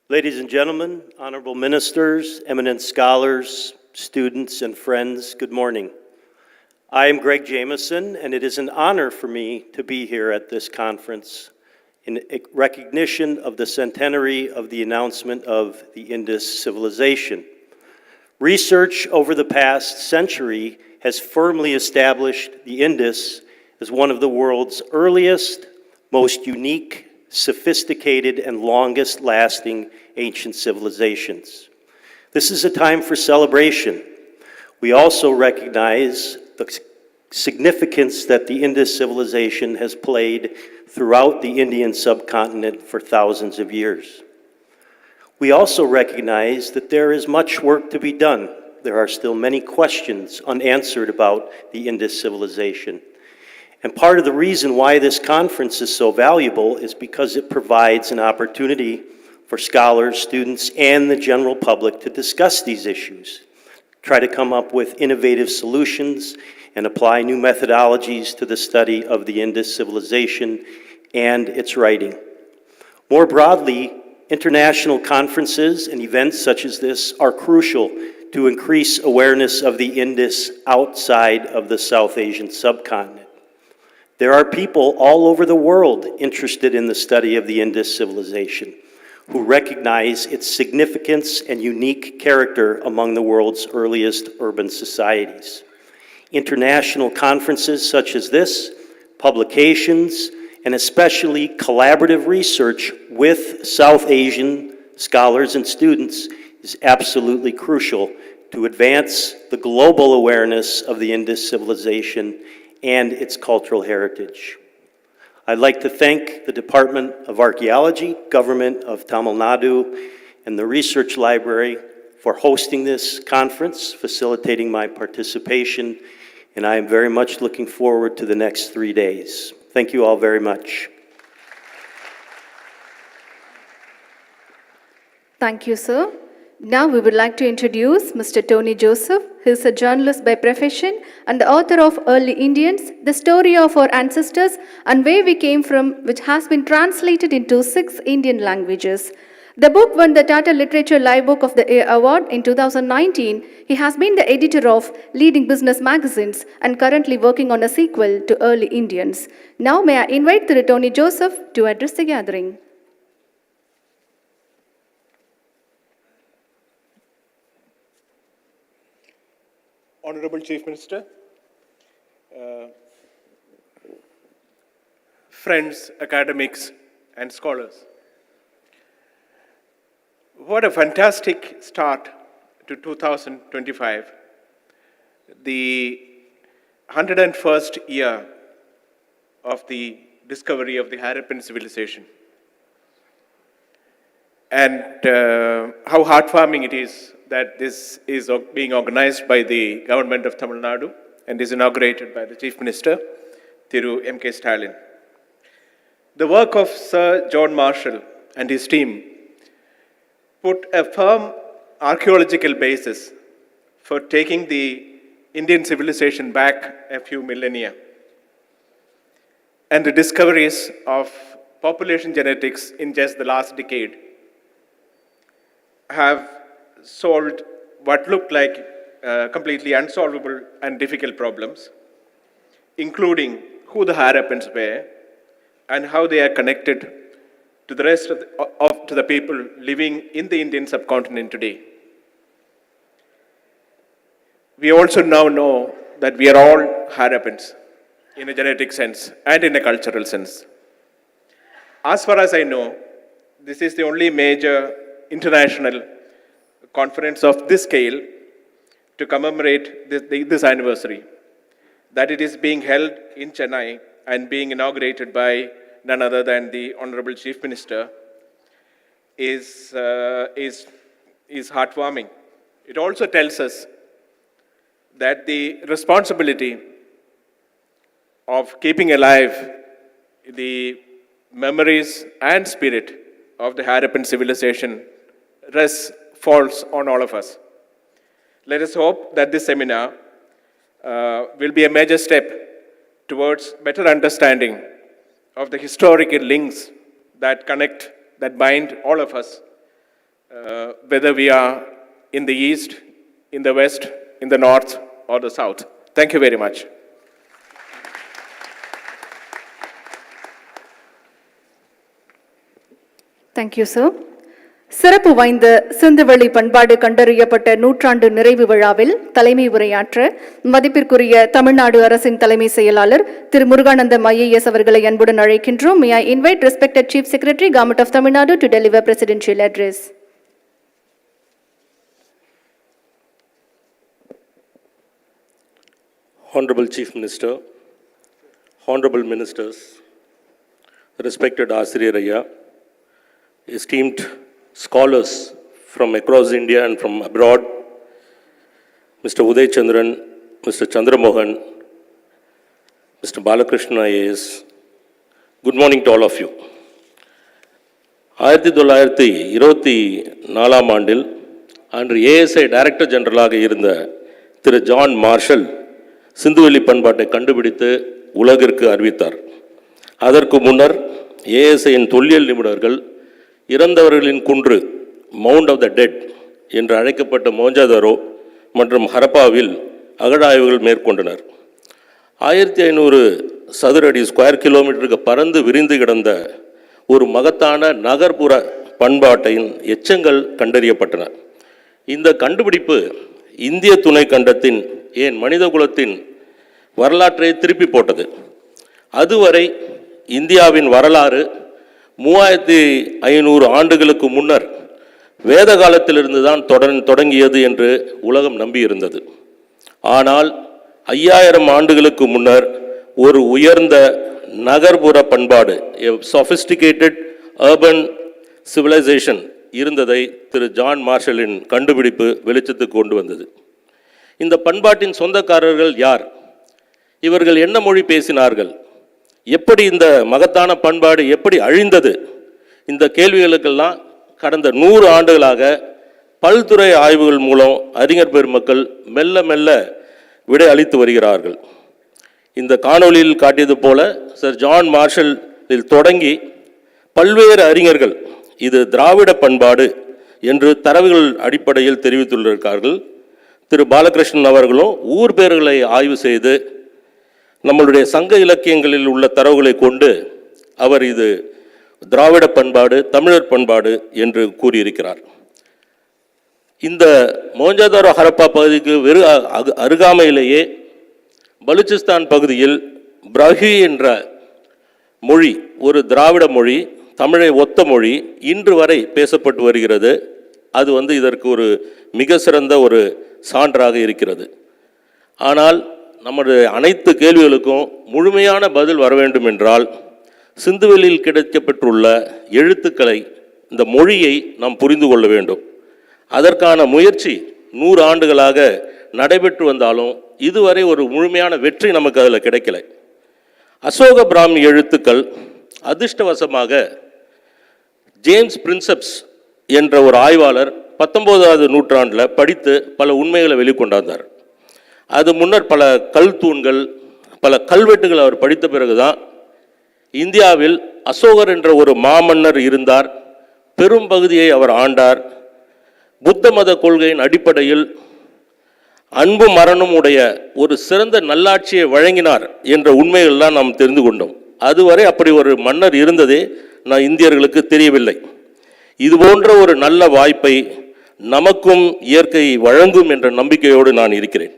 Ladies and gentlemen, honorable ministers, eminent scholars, students, and friends, good morning. I am Greg Jamison, and it is an honor for me to be here at this conference in recognition of the centenary of the announcement of the Indus civilization. Research over the past century has firmly established the Indus as one of the world's earliest, most unique, sophisticated, and longest-lasting ancient civilizations. This is a time for celebration. We also recognize the significance that the Indus civilization has played throughout the Indian subcontinent for thousands of years. We also recognize that there is much work to be done. There are still many questions unanswered about the Indus civilization. And part of the reason why this conference is so valuable is because it provides an opportunity for scholars, students, and the general public to discuss these issues, try to come up with innovative solutions, and apply new methodologies to the study of the Indus civilization and its writing. More broadly, international conferences and events such as this are crucial to increase awareness of the Indus outside of the South Asian subcontinent. There are people all over the world interested in the study of the Indus civilization who recognize its significance and unique character among the world's earliest urban societies. International conferences such as this, publications, and especially collaborative research with South Asian scholars and students is absolutely crucial to advance the global awareness of the Indus civilization and its cultural heritage. I'd like to thank the Department of Archaeology, Government of Tamil Nadu, and the Research Library for hosting this conference, facilitating my participation, and I am very much looking forward to the next 3 days. Thank you all very much. Thank you, sir. Now we would like to introduce Mr. Tony Joseph. He is a journalist by profession and the author of Early Indians, The Story of Our Ancestors and Where We Came From, which has been translated into 6 Indian languages. The book won the Tata Literature Live Book of the Year Award in 2019. He has been the editor of leading business magazines and currently working on a sequel to Early Indians. Now may I invite Thiru Tony Joseph to address the gathering. Honorable Chief Minister, friends, academics, and scholars. What a fantastic start to 2025, the 101st year of the discovery of the Harappan civilization. And how heartwarming it is that this is being organized by the government of Tamil Nadu and is inaugurated by the Chief Minister, Thiru M.K. Stalin. The work of Sir John Marshall and his team put a firm archaeological basis for taking the Indian civilization back a few millennia. And the discoveries of population genetics in just the last decade have solved what looked like completely unsolvable and difficult problems, including who the Harappans were and how they are connected to the rest of the people living in the Indian subcontinent today. We also now know that we are all Harappans in a genetic sense and in a cultural sense. As far as I know, this is the only major international conference of this scale to commemorate this anniversary, that it is being held in Chennai and being inaugurated by none other than the Honorable Chief Minister is heartwarming. It also tells us that the responsibility of keeping alive the memories and spirit of the Harappan civilization falls on all of us. Let us hope that this seminar will be a major step towards better understanding of the historical links that connect, that bind all of us, whether we are in the East, in the West, in the North, or the South. Thank you very much. Thank you, sir. சிறப்பு வாய்ந்த சிந்துவெளி பண்பாடு கண்டறியப்பட்ட நூற்றாண்டு நிறைவு விழாவில் தலைமை உரையாற்ற மதிப்பிற்குரிய தமிழ்நாடு அரசின் தலைமை செயலாளர் திரு முருகானந்தம் IAS அவர்களை அன்புடன் அழைக்கின்றோம். May I invite respected Chief Secretary, Government of Tamil Nadu to deliver presidential address. Honorable Chief Minister, Honorable Ministers, respected Asiriyar Ayya, esteemed scholars from across India and from abroad, Mr. Uday Chandran, Mr. Chandramohan, Mr. Balakrishna IAS, good morning to all of you. 1924 ஆண்டில் அன்று ASI director ஜெனரலாக இருந்த திரு John Marshall சிந்துவெளி பண்பாட்டை கண்டுபிடித்து உலகிற்கு அறிவித்தார். அதற்கு முன்னர் ஏஎஸ்ஐயின் தொல்லியல் நிபுணர்கள் இறந்தவர்களின் குன்று மவுண்ட் ஆஃப் த டெட் என்று அழைக்கப்பட்ட மோஞ்சதாரோ மற்றும் ஹரப்பாவில் அகழாய்வுகள் மேற்கொண்டனர். 1500 சதுர அடி ஸ்கொயர் கிலோமீட்டருக்கு பறந்து விரிந்து கிடந்த ஒரு மகத்தான நகர்ப்புற பண்பாட்டின் எச்சங்கள் கண்டறியப்பட்டன. இந்த கண்டுபிடிப்பு இந்திய துணை கண்டத்தின் ஏன் மனித குலத்தின் வரலாற்றை திருப்பி போட்டது. அதுவரை இந்தியாவின் வரலாறு 3500 ஆண்டுகளுக்கு முன்னர் வேத காலத்திலிருந்து தான் தொடங்கியது என்று உலகம் நம்பியிருந்தது. ஆனால் 5000 ஆண்டுகளுக்கு முன்னர் ஒரு உயர்ந்த நகர்ப்புற பண்பாடு, சொஃபிஸ்டிகேட்டட் அர்பன் சிவிலைசேஷன் இருந்ததை திரு ஜான் மார்ஷலின் கண்டுபிடிப்பு வெளிச்சத்துக்கு கொண்டு வந்தது. இந்த பண்பாட்டின் சொந்தக்காரர்கள் யார்? இவர்கள் என்ன மொழி பேசினார்கள்? எப்படி இந்த மகத்தான பண்பாடு எப்படி அழிந்தது? இந்த கேள்விகளுக்கெல்லாம் கடந்த 100 ஆண்டுகளாக பல்துறை ஆய்வுகள் மூலம் அறிஞர் பெருமக்கள் மெல்ல மெல்ல விடை அளித்து வருகிறார்கள். இந்த காணொலியில் காட்டியது போல சர் ஜான் மார்ஷலில் தொடங்கி பல்வேறு அறிஞர்கள் இது திராவிட பண்பாடு என்று தரவுகள் அடிப்படையில் தெரிவித்துள்ளார்கள். திரு பாலகிருஷ்ணன் அவர்களும் ஊர் பேர்களை ஆய்வு செய்து நம்மளுடைய சங்க இலக்கியங்களில் உள்ள தரவுகளை கொண்டு அவர் இது திராவிட பண்பாடு, தமிழர் பண்பாடு என்று கூறியிருக்கிறார். இந்த மோஞ்சதாரோ ஹரப்பா பகுதிக்கு அருகாமையிலேயே பலுச்சிஸ்தான் பகுதியில் பிரஹி என்ற மொழி, ஒரு திராவிட மொழி, தமிழை ஒத்த மொழி இன்று வரை பேசப்பட்டு வருகிறது. அது இதற்கு ஒரு மிக சிறந்த ஒரு சான்றாக இருக்கிறது. ஆனால் நம்முடைய அனைத்து கேள்விகளுக்கும் முழுமையான பதில் வர வேண்டும் என்றால் சிந்துவெளியில் கிடைக்கப்பெற்றுள்ள எழுத்துக்களை, இந்த மொழியை நாம் புரிந்து கொள்ள வேண்டும். அதற்கான முயற்சி 100 ஆண்டுகளாக நடைபெற்று வந்தாலும் இதுவரை ஒரு முழுமையான வெற்றி நமக்கு அதில் கிடைக்கல. அசோக பிராமி எழுத்துக்கள் அதிர்ஷ்டவசமாக ஜேம்ஸ் பிரின்சப்ஸ் என்ற ஒரு ஆய்வாளர் 19வது நூற்றாண்டில் படித்து பல உண்மைகளை வெளிக்கொண்டாந்தார். அது முன்னர் பல கல் தூண்கள், பல கல்வெட்டுகள் அவர் படித்த பிறகுதான் இந்தியாவில் அசோகர் என்ற ஒரு மாமன்னர் இருந்தார், பெரும் பகுதியை அவர் ஆண்டார், புத்த மத கொள்கையின் அடிப்படையில் அன்பு மரணம் உடைய ஒரு சிறந்த நல்லாட்சியை வழங்கினார் என்ற உண்மைகள்லாம் நாம் தெரிந்து கொண்டோம். அதுவரை அப்படி ஒரு மன்னர் இருந்ததே இந்தியர்களுக்கு தெரியவில்லை. இது போன்ற ஒரு நல்ல வாய்ப்பை நமக்கும் இயற்கை வழங்கும் என்ற நம்பிக்கையோடு நான் இருக்கிறேன்.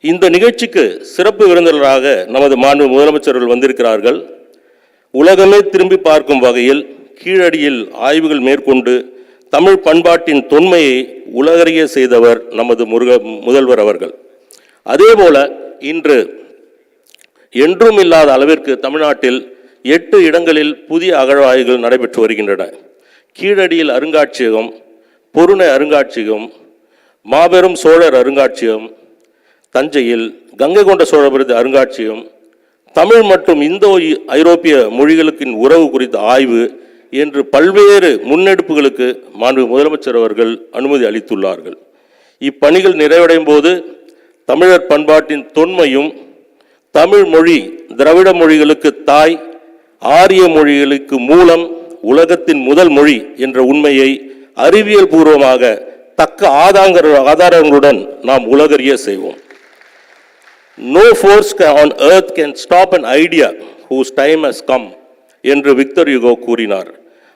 இந்த நிகழ்ச்சிக்கு சிறப்பு விருந்தினராக நமது மாண்பு முதலமைச்சர்கள் வந்திருக்கிறார்கள். உலகமே திரும்பி பார்க்கும் வகையில் கீழடியில் ஆய்வுகள் மேற்கொண்டு தமிழ் பண்பாட்டின் தொன்மையை உலகறிய செய்தவர் நமது முதல்வர் அவர்கள். அதேபோல இன்று என்றும் இல்லாத அளவிற்கு தமிழ்நாட்டில் 8 இடங்களில் புதிய அகழ்வாய்வுகள் நடைபெற்று வருகின்றன. கீழடியில் அருங்காட்சியகம், பொருணை அருங்காட்சியகம், மாபெரும் சோழர் அருங்காட்சியகம், தஞ்சையில் கங்கை கொண்ட சோழபுரத்து அருங்காட்சியகம், தமிழ் மற்றும் இந்தோ ஐரோப்பிய மொழிகளுக்கு உறவு குறித்த ஆய்வு என்று பல்வேறு முன்னெடுப்புகளுக்கு மாண்பு முதலமைச்சர் அவர்கள் அனுமதி அளித்துள்ளார்கள். இப்பணிகள் நிறைவடையும் போது தமிழர் பண்பாட்டின் தொன்மையும் தமிழ் மொழி திராவிட மொழிகளுக்கு தாய், ஆரிய மொழிகளுக்கு மூலம், உலகத்தின் முதல் மொழி என்ற உண்மையை அறிவியல் பூர்வமாக தக்க ஆதாரங்களுடன் நாம் உலகறிய செய்வோம். No force on earth can stop an idea whose time has come என்று விக்டர் யுகோ கூறினார்.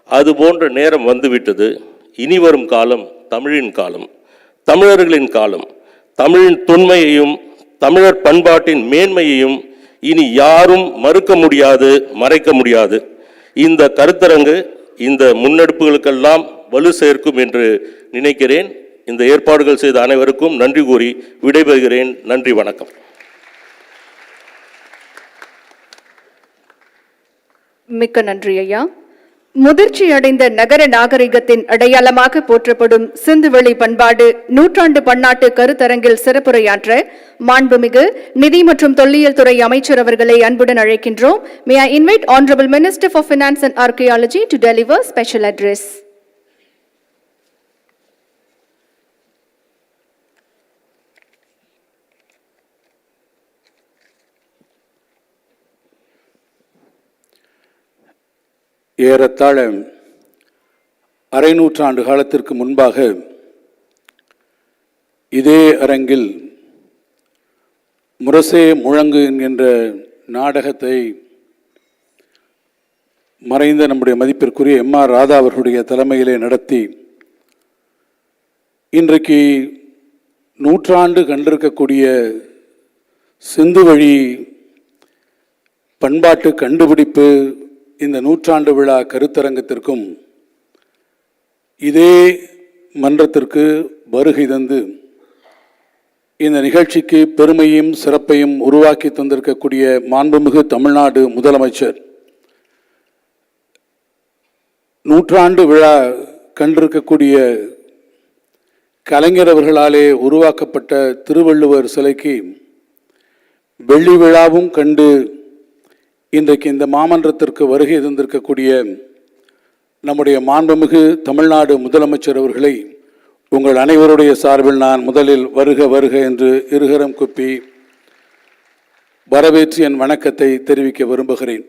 அதுபோன்ற நேரம் வந்துவிட்டது. இனி வரும் காலம் தமிழின் காலம், தமிழர்களின் காலம். தமிழின் தொன்மையையும் தமிழர் பண்பாட்டின் மேன்மையையும் இனி யாரும் மறுக்க முடியாது, மறைக்க முடியாது. இந்த கருத்தரங்கு இந்த முன்னெடுப்புகளுக்கெல்லாம் வலு சேர்க்கும் என்று நினைக்கிறேன். இந்த ஏற்பாடுகள் செய்த அனைவருக்கும் நன்றி கூறி விடைபெறுகிறேன். நன்றி, வணக்கம். மிக்க நன்றி ஐயா. முதிர்ச்சியடைந்த நகர நாகரிகத்தின் அடையாளமாக போற்றப்படும் சிந்துவெளி பண்பாடு நூற்றாண்டு பன்னாட்டு கருத்தரங்கில் சிறப்புரையாற்ற மாண்புமிகு நிதி மற்றும் தொல்லியல் துறை அமைச்சர் அவர்களை அன்புடன் அழைக்கின்றோம். May I invite Honorable Minister for Finance and Archaeology to deliver special address. ஏறத்தாழ அரை நூற்றாண்டு காலத்திற்கு முன்பாக இதே அரங்கில் முரசே முழங்கு என்கின்ற நாடகத்தை மறைந்த நம்முடைய மதிப்பிற்குரிய எம்.ஆர். ராதா அவர்களுடைய தலைமையிலே நடத்தி இன்றைக்கு நூற்றாண்டு கண்டிருக்கக்கூடிய சிந்துவெளி பண்பாட்டு கண்டுபிடிப்பு இந்த நூற்றாண்டு விழா கருத்தரங்கத்திற்கும் இதே மன்றத்திற்கு வருகை தந்து இந்த நிகழ்ச்சிக்கு பெருமையும் சிறப்பையும் உருவாக்கி தந்திருக்கக்கூடிய மாண்புமிகு தமிழ்நாடு முதலமைச்சர், நூற்றாண்டு விழா கண்டிருக்கக்கூடிய கலைஞர் அவர்களாலே உருவாக்கப்பட்ட திருவள்ளுவர் சிலைக்கு வெள்ளி விழாவும் கண்டு இன்றைக்கு இந்த மாமன்றத்திற்கு வருகை தந்திருக்கக்கூடிய நம்முடைய மாண்புமிகு தமிழ்நாடு முதலமைச்சர் அவர்களை உங்கள் அனைவருடைய சார்பில் நான் முதலில் வருக வருக என்று இருகரம் குப்பி வரவேற்று என் வணக்கத்தை தெரிவிக்க விரும்புகிறேன்.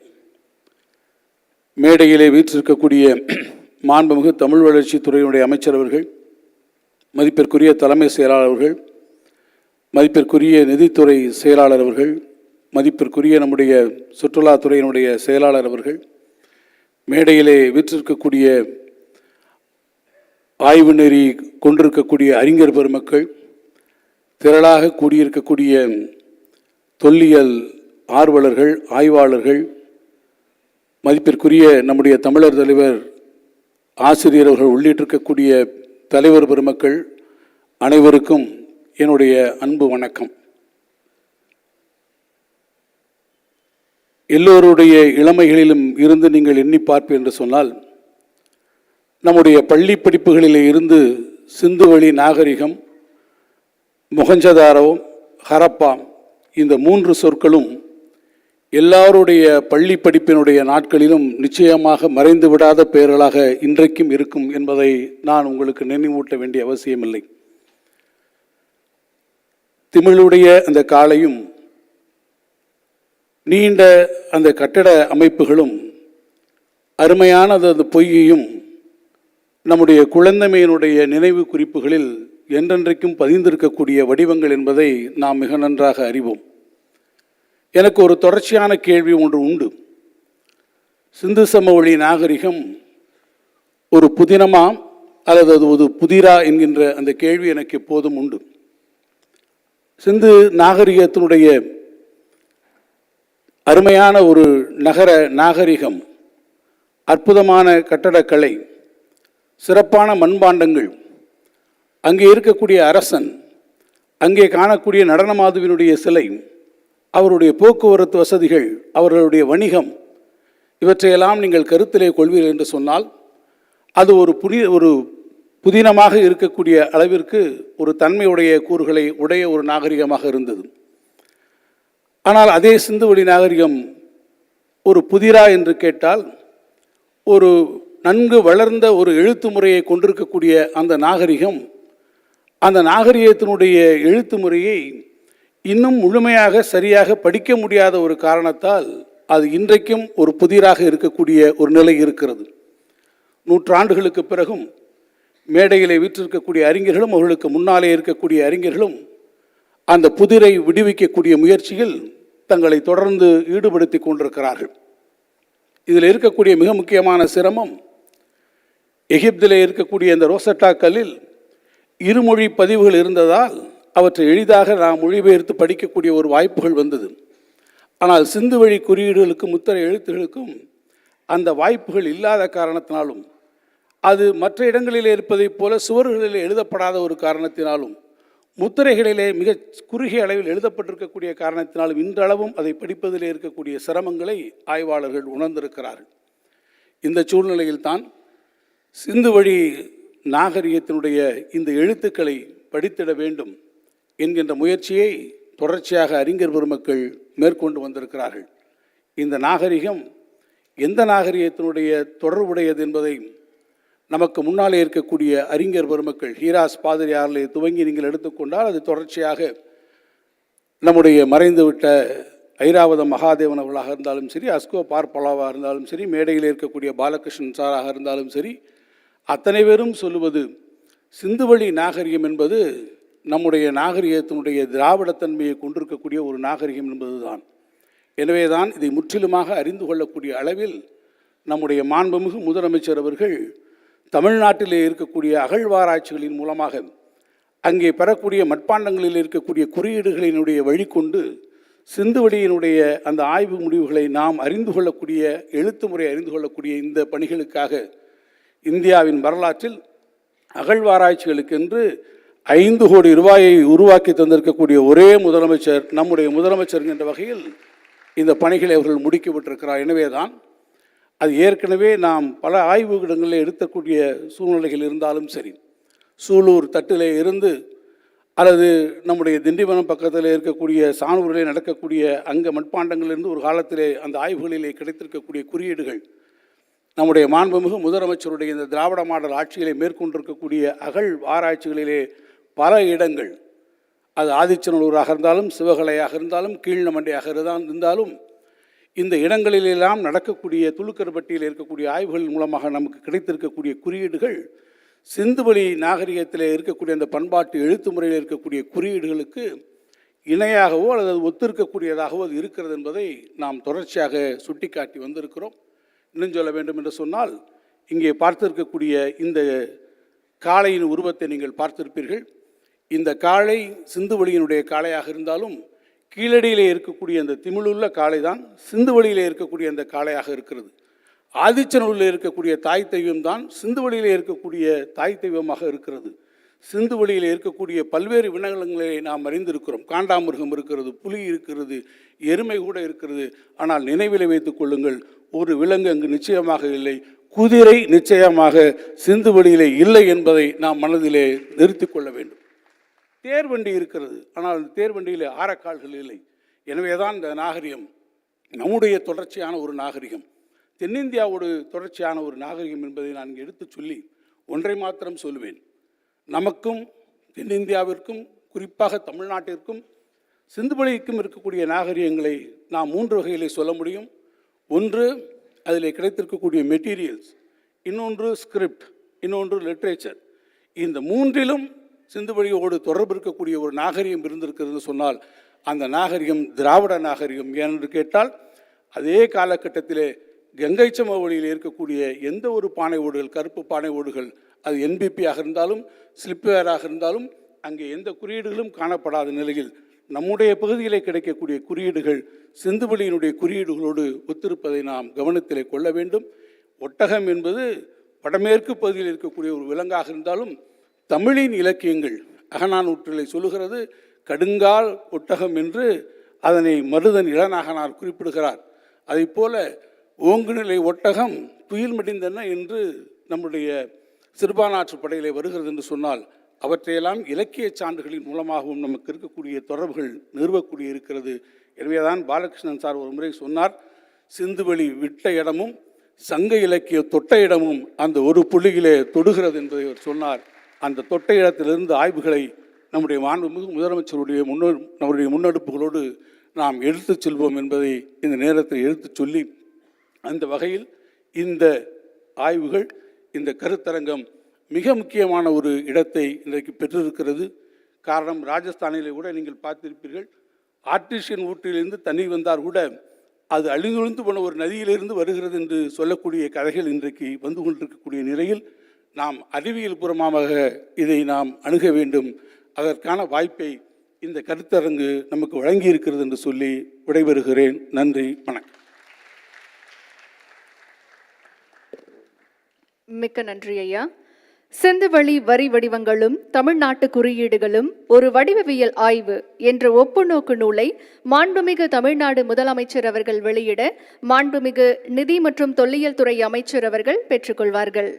மேடையிலே வீற்றிருக்கக்கூடிய மாண்புமிகு தமிழ் வளர்ச்சித்துறையினுடைய அமைச்சர் அவர்கள், மதிப்பிற்குரிய தலைமை செயலாளர் அவர்கள், மதிப்பிற்குரிய நிதித்துறை செயலாளர் அவர்கள், மதிப்பிற்குரிய நம்முடைய சுற்றுலாத்துறையினுடைய செயலாளர் அவர்கள், மேடையிலே வீற்றிருக்கக்கூடிய ஆய்வு நெறி கொண்டிருக்கக்கூடிய அறிஞர் பெருமக்கள், திரளாக கூடியிருக்கக்கூடிய தொல்லியல் ஆர்வலர்கள், ஆய்வாளர்கள், மதிப்பிற்குரிய நம்முடைய தமிழர் தலைவர் ஆசிரியர் அவர்கள் உள்ளிட்டிருக்கக்கூடிய தலைவர் பெருமக்கள் அனைவருக்கும் என்னுடைய அன்பு வணக்கம். எல்லோருடைய இளமைகளிலும் இருந்து நீங்கள் எண்ணி பார்ப்பீர்கள் என்று சொன்னால், நம்முடைய பள்ளி படிப்புகளிலே இருந்து சிந்துவெளி நாகரிகம், மொஹஞ்சதாரோ, ஹரப்பா இந்த 3 சொற்களும் எல்லாருடைய பள்ளி படிப்பினுடைய நாட்களிலும் நிச்சயமாக மறைந்து விடாத பெயர்களாக இன்றைக்கும் இருக்கும் என்பதை நான் உங்களுக்கு நினைவூட்ட வேண்டிய அவசியமில்லை. தமிழுடைய அந்த காலையும் நீண்ட அந்த கட்டட அமைப்புகளும் அருமையான அந்த பொய்யையும் நம்முடைய குழந்தைமையினுடைய நினைவு குறிப்புகளில் என்றென்றைக்கும் பதிந்திருக்கக்கூடிய வடிவங்கள் என்பதை நாம் மிக நன்றாக அறிவோம். எனக்கு ஒரு தொடர்ச்சியான கேள்வி ஒன்று உண்டு. சிந்து சமவெளி நாகரிகம் ஒரு புதினமா அல்லது அது ஒரு புதிரா என்கின்ற அந்த கேள்வி எனக்கு எப்போதும் உண்டு. சிந்து நாகரிகத்தினுடைய அருமையான ஒரு நகர நாகரிகம், அற்புதமான கட்டடக்கலை, சிறப்பான மண்பாண்டங்கள், அங்கே இருக்கக்கூடிய அரசன், அங்கே காணக்கூடிய நடனமாதுவினுடைய சிலை, அவருடைய போக்குவரத்து வசதிகள், அவர்களுடைய வணிகம், இவற்றையெல்லாம் நீங்கள் கருத்திலே கொள்வீர்கள் என்று சொன்னால் அது ஒரு புதினமாக இருக்கக்கூடிய அளவிற்கு ஒரு தன்மையுடைய கூறுகளை உடைய ஒரு நாகரிகமாக இருந்தது. ஆனால் அதே சிந்துவெளி நாகரிகம் ஒரு புதிரா என்று கேட்டால், ஒரு நன்கு வளர்ந்த ஒரு எழுத்து முறையை கொண்டிருக்கக்கூடிய அந்த நாகரிகம், அந்த நாகரிகத்தினுடைய எழுத்து முறையை இன்னும் முழுமையாக சரியாக படிக்க முடியாத ஒரு காரணத்தால் அது இன்றைக்கும் ஒரு புதிராக இருக்கக்கூடிய ஒரு நிலை இருக்கிறது. நூற்றாண்டுகளுக்கு பிறகும் மேடையிலே வீற்றிருக்கக்கூடிய அறிஞர்களும் அவர்களுக்கு முன்னாலே இருக்கக்கூடிய அறிஞர்களும் அந்த புதிரை விடுவிக்கக்கூடிய முயற்சியில் தங்களை தொடர்ந்து ஈடுபடுத்தி கொண்டிருக்கிறார்கள். இதில் இருக்கக்கூடிய மிக முக்கியமான சிரமம், எகிப்திலே இருக்கக்கூடிய இந்த ரோசட்டா கல்லில் இருமொழி பதிவுகள் இருந்ததால் அவற்றை எளிதாக நாம் மொழிபெயர்த்து படிக்கக்கூடிய ஒரு வாய்ப்புகள் வந்தது. ஆனால் சிந்துவெளி குறியீடுகளுக்கும் முத்திரை எழுத்துகளுக்கும் அந்த வாய்ப்புகள் இல்லாத காரணத்தினாலும், அது மற்ற இடங்களிலே இருப்பதைப் போல சுவர்களிலே எழுதப்படாத ஒரு காரணத்தினாலும், முத்திரைகளிலே மிக குறுகிய அளவில் எழுதப்பட்டிருக்கக்கூடிய காரணத்தினாலும் இன்றளவும் அதை படிப்பதிலே இருக்கக்கூடிய சிரமங்களை ஆய்வாளர்கள் உணர்ந்திருக்கிறார்கள். இந்த சூழ்நிலையில்தான் சிந்து வழி நாகரிகத்தினுடைய இந்த எழுத்துக்களை படித்திட வேண்டும் என்கின்ற முயற்சியை தொடர்ச்சியாக அறிஞர் பெருமக்கள் மேற்கொண்டு வந்திருக்கிறார்கள். இந்த நாகரிகம் எந்த நாகரிகத்தினுடைய தொடர்புடையது என்பதை நமக்கு முன்னாலே இருக்கக்கூடிய அறிஞர் பெருமக்கள் ஹீராஸ் பாதிரியாரிலே துவங்கி நீங்கள் எடுத்துக்கொண்டால் அது தொடர்ச்சியாக நம்முடைய மறைந்துவிட்ட ஐராவத மகாதேவன் அவர்களாக இருந்தாலும் சரி, அஸ்கோ பார்ப்பலாவாக இருந்தாலும் சரி, மேடையில் இருக்கக்கூடிய பாலகிருஷ்ணன் சாராக இருந்தாலும் சரி, அத்தனை பேரும் சொல்லுவது சிந்துவழி நாகரிகம் என்பது நம்முடைய நாகரிகத்தினுடைய திராவிடத்தன்மையை கொண்டிருக்கக்கூடிய ஒரு நாகரிகம் என்பதுதான். எனவே தான் இதை முற்றிலுமாக அறிந்து கொள்ளக்கூடிய அளவில் நம்முடைய மாண்புமிகு முதலமைச்சர் அவர்கள் தமிழ்நாட்டிலே இருக்கக்கூடிய அகழ்வாராய்ச்சிகளின் மூலமாக அங்கே பெறக்கூடிய மட்பாண்டங்களில் இருக்கக்கூடிய குறியீடுகளினுடைய வழிகொண்டு சிந்துவெளியினுடைய அந்த ஆய்வு முடிவுகளை நாம் அறிந்து கொள்ளக்கூடிய, எழுத்து முறை அறிந்து கொள்ளக்கூடிய இந்த பணிகளுக்காக இந்தியாவின் வரலாற்றில் அகழ்வாராய்ச்சிகளுக்கென்று 5 கோடி ரூபாயை உருவாக்கி தந்திருக்கக்கூடிய ஒரே முதலமைச்சர் நம்முடைய முதலமைச்சர் என்ற வகையில் இந்த பணிகளை அவர்கள் முடுக்கிவிட்டிருக்கிறார். எனவே தான் அது ஏற்கனவே நாம் பல ஆய்வுகளில் எடுக்கக்கூடிய சூழ்நிலைகள் இருந்தாலும் சரி, சூலூர் தட்டிலே இருந்து அல்லது நம்முடைய திண்டிவனம் பக்கத்தில் இருக்கக்கூடிய சானூரிலே நடக்கக்கூடிய அங்கே மட்பாண்டங்களிலிருந்து ஒரு காலத்திலே அந்த ஆய்வுகளிலே கிடைத்திருக்கக்கூடிய குறியீடுகள், நம்முடைய மாண்புமிகு முதலமைச்சருடைய இந்த திராவிட மாடல் ஆட்சிகளை மேற்கொண்டிருக்கக்கூடிய அகழ் ஆராய்ச்சிகளிலே பல இடங்கள், அது ஆதிச்சநல்லூராக இருந்தாலும், சிவகலையாக இருந்தாலும், கீழ்நமண்டையாக இருந்தாலும், இந்த இடங்களிலெல்லாம் நடக்கக்கூடிய துளுக்கர்பட்டியில் இருக்கக்கூடிய ஆய்வுகள் மூலமாக நமக்கு கிடைத்திருக்கக்கூடிய குறியீடுகள் சிந்துவெளி நாகரிகத்தில் இருக்கக்கூடிய அந்த பண்பாட்டு எழுத்து முறையில் இருக்கக்கூடிய குறியீடுகளுக்கு இணையாகவோ அல்லது ஒத்திருக்கக்கூடியதாகவோ அது இருக்கிறது என்பதை நாம் தொடர்ச்சியாக சுட்டிக்காட்டி வந்திருக்கிறோம். இன்னும் சொல்ல வேண்டும் என்று சொன்னால், இங்கே பார்த்திருக்கக்கூடிய இந்த காளையின் உருவத்தை நீங்கள் பார்த்திருப்பீர்கள். இந்த காளை சிந்துவெளியினுடைய காளையாக இருந்தாலும் கீழடியிலே இருக்கக்கூடிய அந்த திமிழுள்ள காளை தான் சிந்துவெளியிலே இருக்கக்கூடிய அந்த காளையாக இருக்கிறது. ஆதிச்சநல்லூரில் இருக்கக்கூடிய தாய் தெய்வம் தான் சிந்துவெளியிலே இருக்கக்கூடிய தாய் தெய்வமாக இருக்கிறது. சிந்துவெளியில் இருக்கக்கூடிய பல்வேறு விலங்குகளை நாம் அறிந்திருக்கிறோம். காண்டாமிருகம் இருக்கிறது, புலி இருக்கிறது, எருமை கூட இருக்கிறது. ஆனால் நினைவில் வைத்துக் கொள்ளுங்கள், ஒரு விலங்கு அங்கு நிச்சயமாக இல்லை. குதிரை நிச்சயமாக சிந்துவெளியிலே இல்லை என்பதை நாம் மனதிலே நிறுத்தி கொள்ள வேண்டும். தேர்வண்டி இருக்கிறது, ஆனால் அந்த தேர்வண்டியில் ஆரக்கால்கள் இல்லை. எனவேதான் இந்த நாகரிகம் நம்முடைய தொடர்ச்சியான ஒரு நாகரிகம், தென்னிந்தியாவோடு தொடர்ச்சியான ஒரு நாகரிகம் என்பதை நான் எடுத்து சொல்லி ஒன்றை மாத்திரம் சொல்லுவேன். நமக்கும் தென்னிந்தியாவிற்கும், குறிப்பாக தமிழ்நாட்டிற்கும் சிந்துவெளிக்கும் இருக்கக்கூடிய நாகரிகங்களை நாம் 3 வகையிலே சொல்ல முடியும். ஒன்று, அதில் கிடைத்திருக்கக்கூடிய மெட்டீரியல்ஸ், இன்னொன்று ஸ்கிரிப்ட், இன்னொன்று லிட்ரேச்சர். இந்த 3லும் சிந்துவெளியோடு தொடர்பு இருக்கக்கூடிய ஒரு நாகரிகம் இருந்திருக்கிறது சொன்னால் அந்த நாகரிகம் திராவிட நாகரிகம். ஏனென்று கேட்டால், அதே காலகட்டத்திலே கங்கை சமவெளியில் இருக்கக்கூடிய எந்த ஒரு பானை ஓடுகள், கருப்பு பானை ஓடுகள், அது என்பிபியாக இருந்தாலும் ஸ்லிப்வேராக இருந்தாலும் அங்கே எந்த குறியீடுகளும் காணப்படாத நிலையில் நம்முடைய பகுதியிலே கிடைக்கக்கூடிய குறியீடுகள் சிந்துவெளியினுடைய குறியீடுகளோடு ஒத்திருப்பதை நாம் கவனத்திலே கொள்ள வேண்டும். ஒட்டகம் என்பது வடமேற்கு பகுதியில் இருக்கக்கூடிய ஒரு விலங்காக இருந்தாலும் தமிழின் இலக்கியங்கள் அகநானூற்றிலே சொல்லுகிறது கடுங்கால் ஒட்டகம் என்று அதனை மருதன் இளநாகனார் குறிப்பிடுகிறார். அதைப்போல ஓங்குநிலை ஒட்டகம் துயில் மடிந்தன என்று நம்முடைய சிறுபானாற்று படையிலே வருகிறது என்று சொன்னால் அவற்றையெல்லாம் இலக்கிய சான்றுகளின் மூலமாகவும் நமக்கு இருக்கக்கூடிய தொடர்புகள் நிறுவக்கூடிய இருக்கிறது. எனவேதான் பாலகிருஷ்ணன் சார் ஒரு முறை சொன்னார், சிந்துவெளி விட்ட இடமும் சங்க இலக்கிய தொட்ட இடமும் அந்த ஒரு புள்ளியிலே தொடுகிறது என்பதை அவர் சொன்னார். அந்த தொட்ட இடத்திலிருந்து ஆய்வுகளை நம்முடைய மாண்புமிகு முதலமைச்சருடைய முன்னெடுப்புகளோடு நாம் எடுத்துச் செல்வோம் என்பதை இந்த நேரத்தில் எடுத்துச் சொல்லி, அந்த வகையில் இந்த ஆய்வுகள், இந்த கருத்தரங்கம் மிக முக்கியமான ஒரு இடத்தை இன்றைக்கு பெற்றிருக்கிறது. காரணம், ராஜஸ்தானிலே கூட நீங்கள் பார்த்திருப்பீர்கள், ஆர்டிஷியன் ஊற்றிலிருந்து தண்ணீர் வந்தால் கூட அது அழிந்தொழிந்து போன ஒரு நதியிலிருந்து வருகிறது என்று சொல்லக்கூடிய கதைகள் இன்றைக்கு வந்து கொண்டிருக்கக்கூடிய நிலையில் நாம் அறிவியல் பூர்வமாக இதை நாம் அணுக வேண்டும். அதற்கான வாய்ப்பை இந்த கருத்தரங்கு நமக்கு வழங்கி இருக்கிறது என்று சொல்லி விடைபெறுகிறேன். நன்றி, வணக்கம். மிக்க நன்றி ஐயா. சிந்துவெளி வரி வடிவங்களும் தமிழ்நாட்டு குறியீடுகளும் ஒரு வடிவவியல் ஆய்வு என்ற ஒப்புநோக்கு நூலை மாண்புமிகு தமிழ்நாடு முதலமைச்சர் அவர்கள் வெளியிட மாண்புமிகு நிதி மற்றும் தொல்லியல் துறை அமைச்சர் அவர்கள் பெற்றுக்கொள்வார்கள்.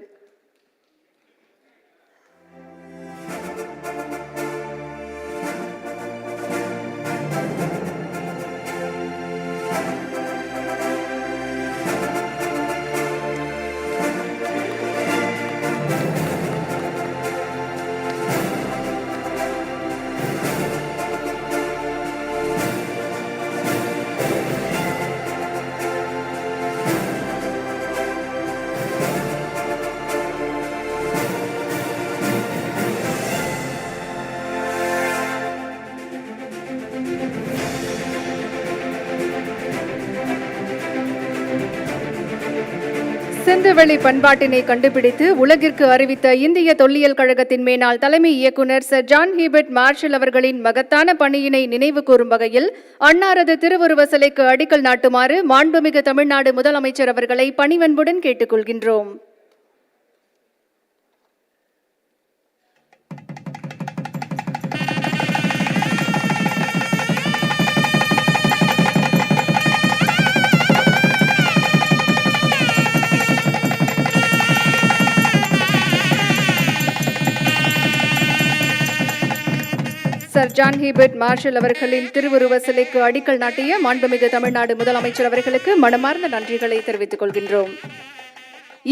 சிந்துவெளி பண்பாட்டினை கண்டுபிடித்து உலகிற்கு அறிவித்த இந்திய தொல்லியல் கழகத்தின் மேனாள் தலைமை இயக்குநர் சர் ஜான் ஹீபர்ட் மார்ஷல் அவர்களின் மகத்தான பணியினை நினைவு கூறும் வகையில் அன்னாரது திருவுருவ சிலைக்கு அடிக்கல் நாட்டுமாறு மாண்புமிகு தமிழ்நாடு முதலமைச்சர் அவர்களை பணிவன்புடன் கேட்டுக்கொள்கின்றோம். சர் ஜான் ஹீபர்ட் மார்ஷல் அவர்களின் திருவுருவ சிலைக்கு அடிக்கல் நாட்டிய மாண்புமிகு தமிழ்நாடு முதலமைச்சர் அவர்களுக்கு மனமார்ந்த நன்றிகளை தெரிவித்துக் கொள்கின்றோம்.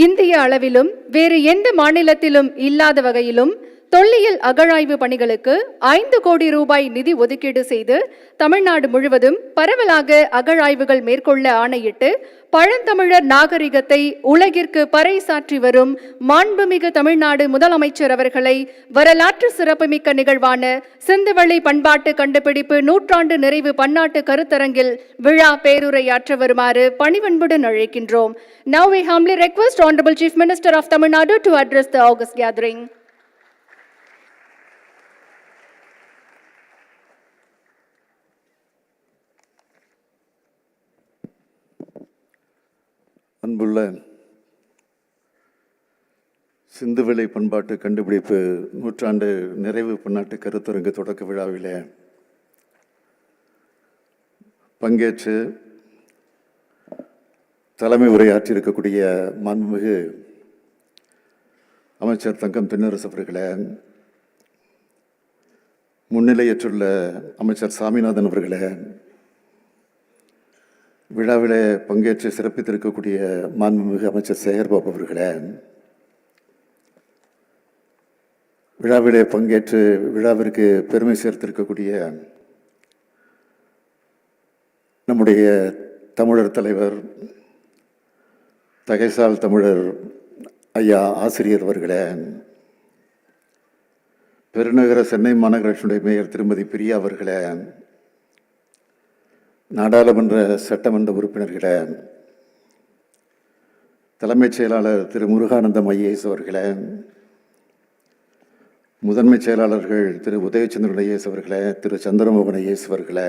இந்திய அளவிலும் வேறு எந்த மாநிலத்திலும் இல்லாத வகையிலும் தொல்லியல் அகழாய்வு பணிகளுக்கு 5 கோடி ரூபாய் நிதி ஒதுக்கீடு செய்து தமிழ்நாடு முழுவதும் பரவலாக அகழாய்வுகள் மேற்கொள்ள ஆணையிட்டு பழந்தமிழர் நாகரிகத்தை உலகிற்கு பறைசாற்றி வரும் மாண்புமிகு தமிழ்நாடு முதலமைச்சர் அவர்களை வரலாற்று சிறப்புமிக்க நிகழ்வான சிந்துவெளி பண்பாட்டு கண்டுபிடிப்பு நூற்றாண்டு நிறைவு பன்னாட்டு கருத்தரங்கில் விழா பேருரையாற்ற வருமாறு பணிவன்புடன் அழைக்கின்றோம். Now we humbly request Honorable Chief Minister of Tamil Nadu to address the August gathering. அன்புள்ள சிந்துவெளி பண்பாட்டு கண்டுபிடிப்பு நூற்றாண்டு நிறைவு பன்னாட்டு கருத்தரங்கு தொடக்க விழாவிலே பங்கேற்று தலைமை உரையாற்றியிருக்கக்கூடிய மாண்புமிகு அமைச்சர் தங்கம் தென்னரசு அவர்களே, முன்னிலையேற்றுள்ள அமைச்சர் சாமிநாதன் அவர்களே, விழாவிலே பங்கேற்று சிறப்பித்திருக்கக்கூடிய மாண்புமிகு அமைச்சர் சேகர்பாபு அவர்களே, விழாவிலே பங்கேற்று விழாவிற்கு பெருமை சேர்த்திருக்கக்கூடிய நம்முடைய தமிழர் தலைவர் தகைசால் தமிழர் ஐயா ஆசிரியர் அவர்களே, பெருநகர சென்னை மாநகராட்சியுடைய மேயர் திருமதி பிரியா அவர்களே, நாடாளுமன்ற சட்டமன்ற உறுப்பினர்களே, தலைமைச் செயலாளர் திரு முருகானந்தம் ஐஏஎஸ் அவர்களே, முதன்மை செயலாளர்கள் திரு உதயச்சந்திரன் ஐஏஎஸ் அவர்களே, திரு சந்திரமோகன் ஐஏஎஸ் அவர்களே,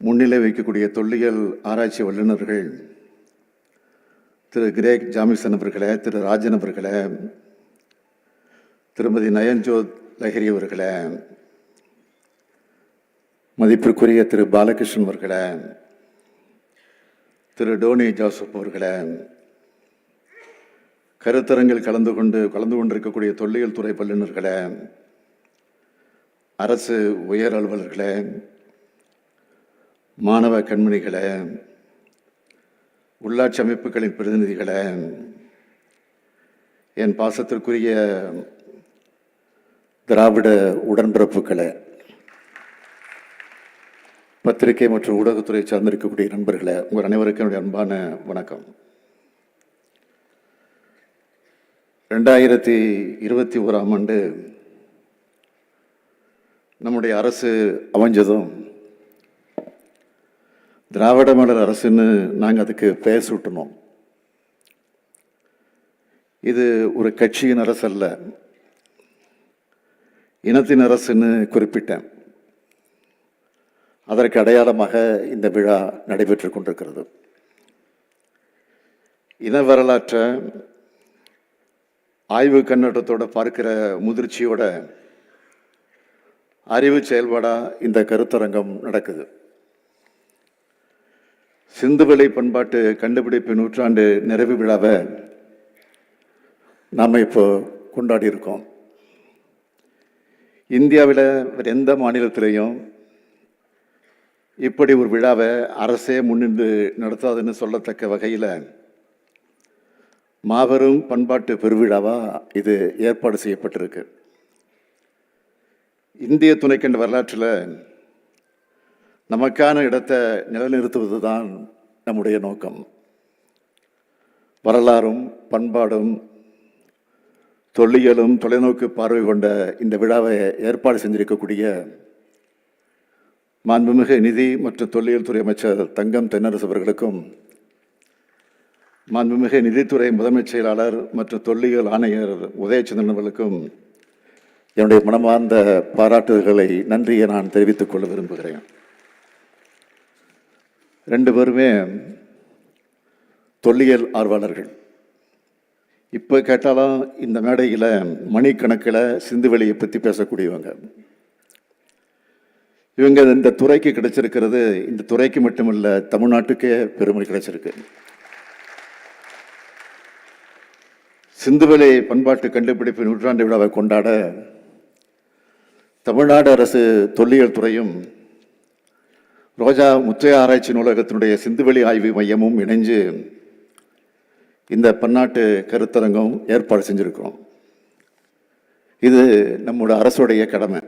முன்னிலை வைக்கக்கூடிய தொல்லியல் ஆராய்ச்சி வல்லுநர்கள் திரு கிரேக் ஜாமிசன் அவர்களே, திரு ராஜன் அவர்களே, திருமதி நயன்ஜோத் லஹரி அவர்களே, மதிப்பிற்குரிய திரு பாலகிருஷ்ணன் அவர்களே, திரு டோனி ஜோசப் அவர்களே, கருத்தரங்கில் கலந்து கொண்டிருக்கக்கூடிய தொல்லியல் துறை வல்லுநர்களே, அரசு உயர் அலுவலர்களே, மாணவ கண்மணிகளே, உள்ளாட்சி அமைப்புகளின் பிரதிநிதிகளே, என் பாசத்திற்குரிய திராவிட உடன்பிறப்புகளே, பத்திரிகை மற்றும் ஊடகத்துறை சார்ந்திருக்கக்கூடிய நண்பர்களே, உங்கள் அனைவருக்கும் என்னுடைய அன்பான வணக்கம். 2021ஆம் ஆண்டு நம்முடைய அரசு அமைஞ்சதும் திராவிட மாடல் அரசுன்னு நாங்கள் அதுக்கு பெயர் சூட்டணும். இது ஒரு கட்சியின் அரசு அல்ல, இனத்தின் அரசுன்னு குறிப்பிட்டேன். அதற்கு அடையாளமாக இந்த விழா நடைபெற்று கொண்டிருக்கிறது. இன வரலாற்றை ஆய்வு கண்ணோட்டத்தோட பார்க்கிற முதிர்ச்சியோட அறிவு செயல்பாடாக இந்த கருத்தரங்கம் நடக்குது. சிந்துவெளி பண்பாட்டு கண்டுபிடிப்பு நூற்றாண்டு நிறைவு விழாவை நாம் இப்போ கொண்டாடி இருக்கோம். இந்தியாவில் வேறு எந்த மாநிலத்திலையும் இப்படி ஒரு விழாவை அரசே முன்னின்று நடத்தாதுன்னு சொல்லத்தக்க வகையில் மாபெரும் பண்பாட்டு பெருவிழாவாக இது ஏற்பாடு செய்யப்பட்டிருக்கு. இந்திய துணைக்கண்ட வரலாற்றில் நமக்கான இடத்தை நிலைநிறுத்துவது தான் நம்முடைய நோக்கம். வரலாறும் பண்பாடும் தொல்லியலும் தொலைநோக்கு பார்வை கொண்ட இந்த விழாவை ஏற்பாடு செஞ்சிருக்கக்கூடிய மாண்புமிகு நிதி மற்றும் தொல்லியல் துறை அமைச்சர் தங்கம் தென்னரசு அவர்களுக்கும், மாண்புமிகு நிதித்துறை முதன்மைச் செயலாளர் மற்றும் தொல்லியல் ஆணையர் உதயச்சந்திரன் அவர்களுக்கும் என்னுடைய மனமார்ந்த பாராட்டுதல்களை நன்றியை நான் தெரிவித்துக் கொள்ள விரும்புகிறேன். ரெண்டு பேருமே தொல்லியல் ஆர்வலர்கள். இப்போ கேட்டாலும் இந்த மேடையில் மணிக்கணக்கில் சிந்துவெளியை பற்றி பேசக்கூடியவங்க. இவங்க இந்த துறைக்கு கிடைச்சிருக்கிறது இந்த துறைக்கு மட்டுமல்ல, தமிழ்நாட்டுக்கே பெருமை கிடைச்சிருக்கு. சிந்துவெளி பண்பாட்டு கண்டுபிடிப்பு நூற்றாண்டு விழாவை கொண்டாட தமிழ்நாடு அரசு தொல்லியல் துறையும் ரோஜா முத்தையா ஆராய்ச்சி நூலகத்தினுடைய சிந்துவெளி ஆய்வு மையமும் இணைஞ்சு இந்த பன்னாட்டு கருத்தரங்கம் ஏற்பாடு செஞ்சுருக்கிறோம். இது நம்முடைய அரசுடைய கடமை.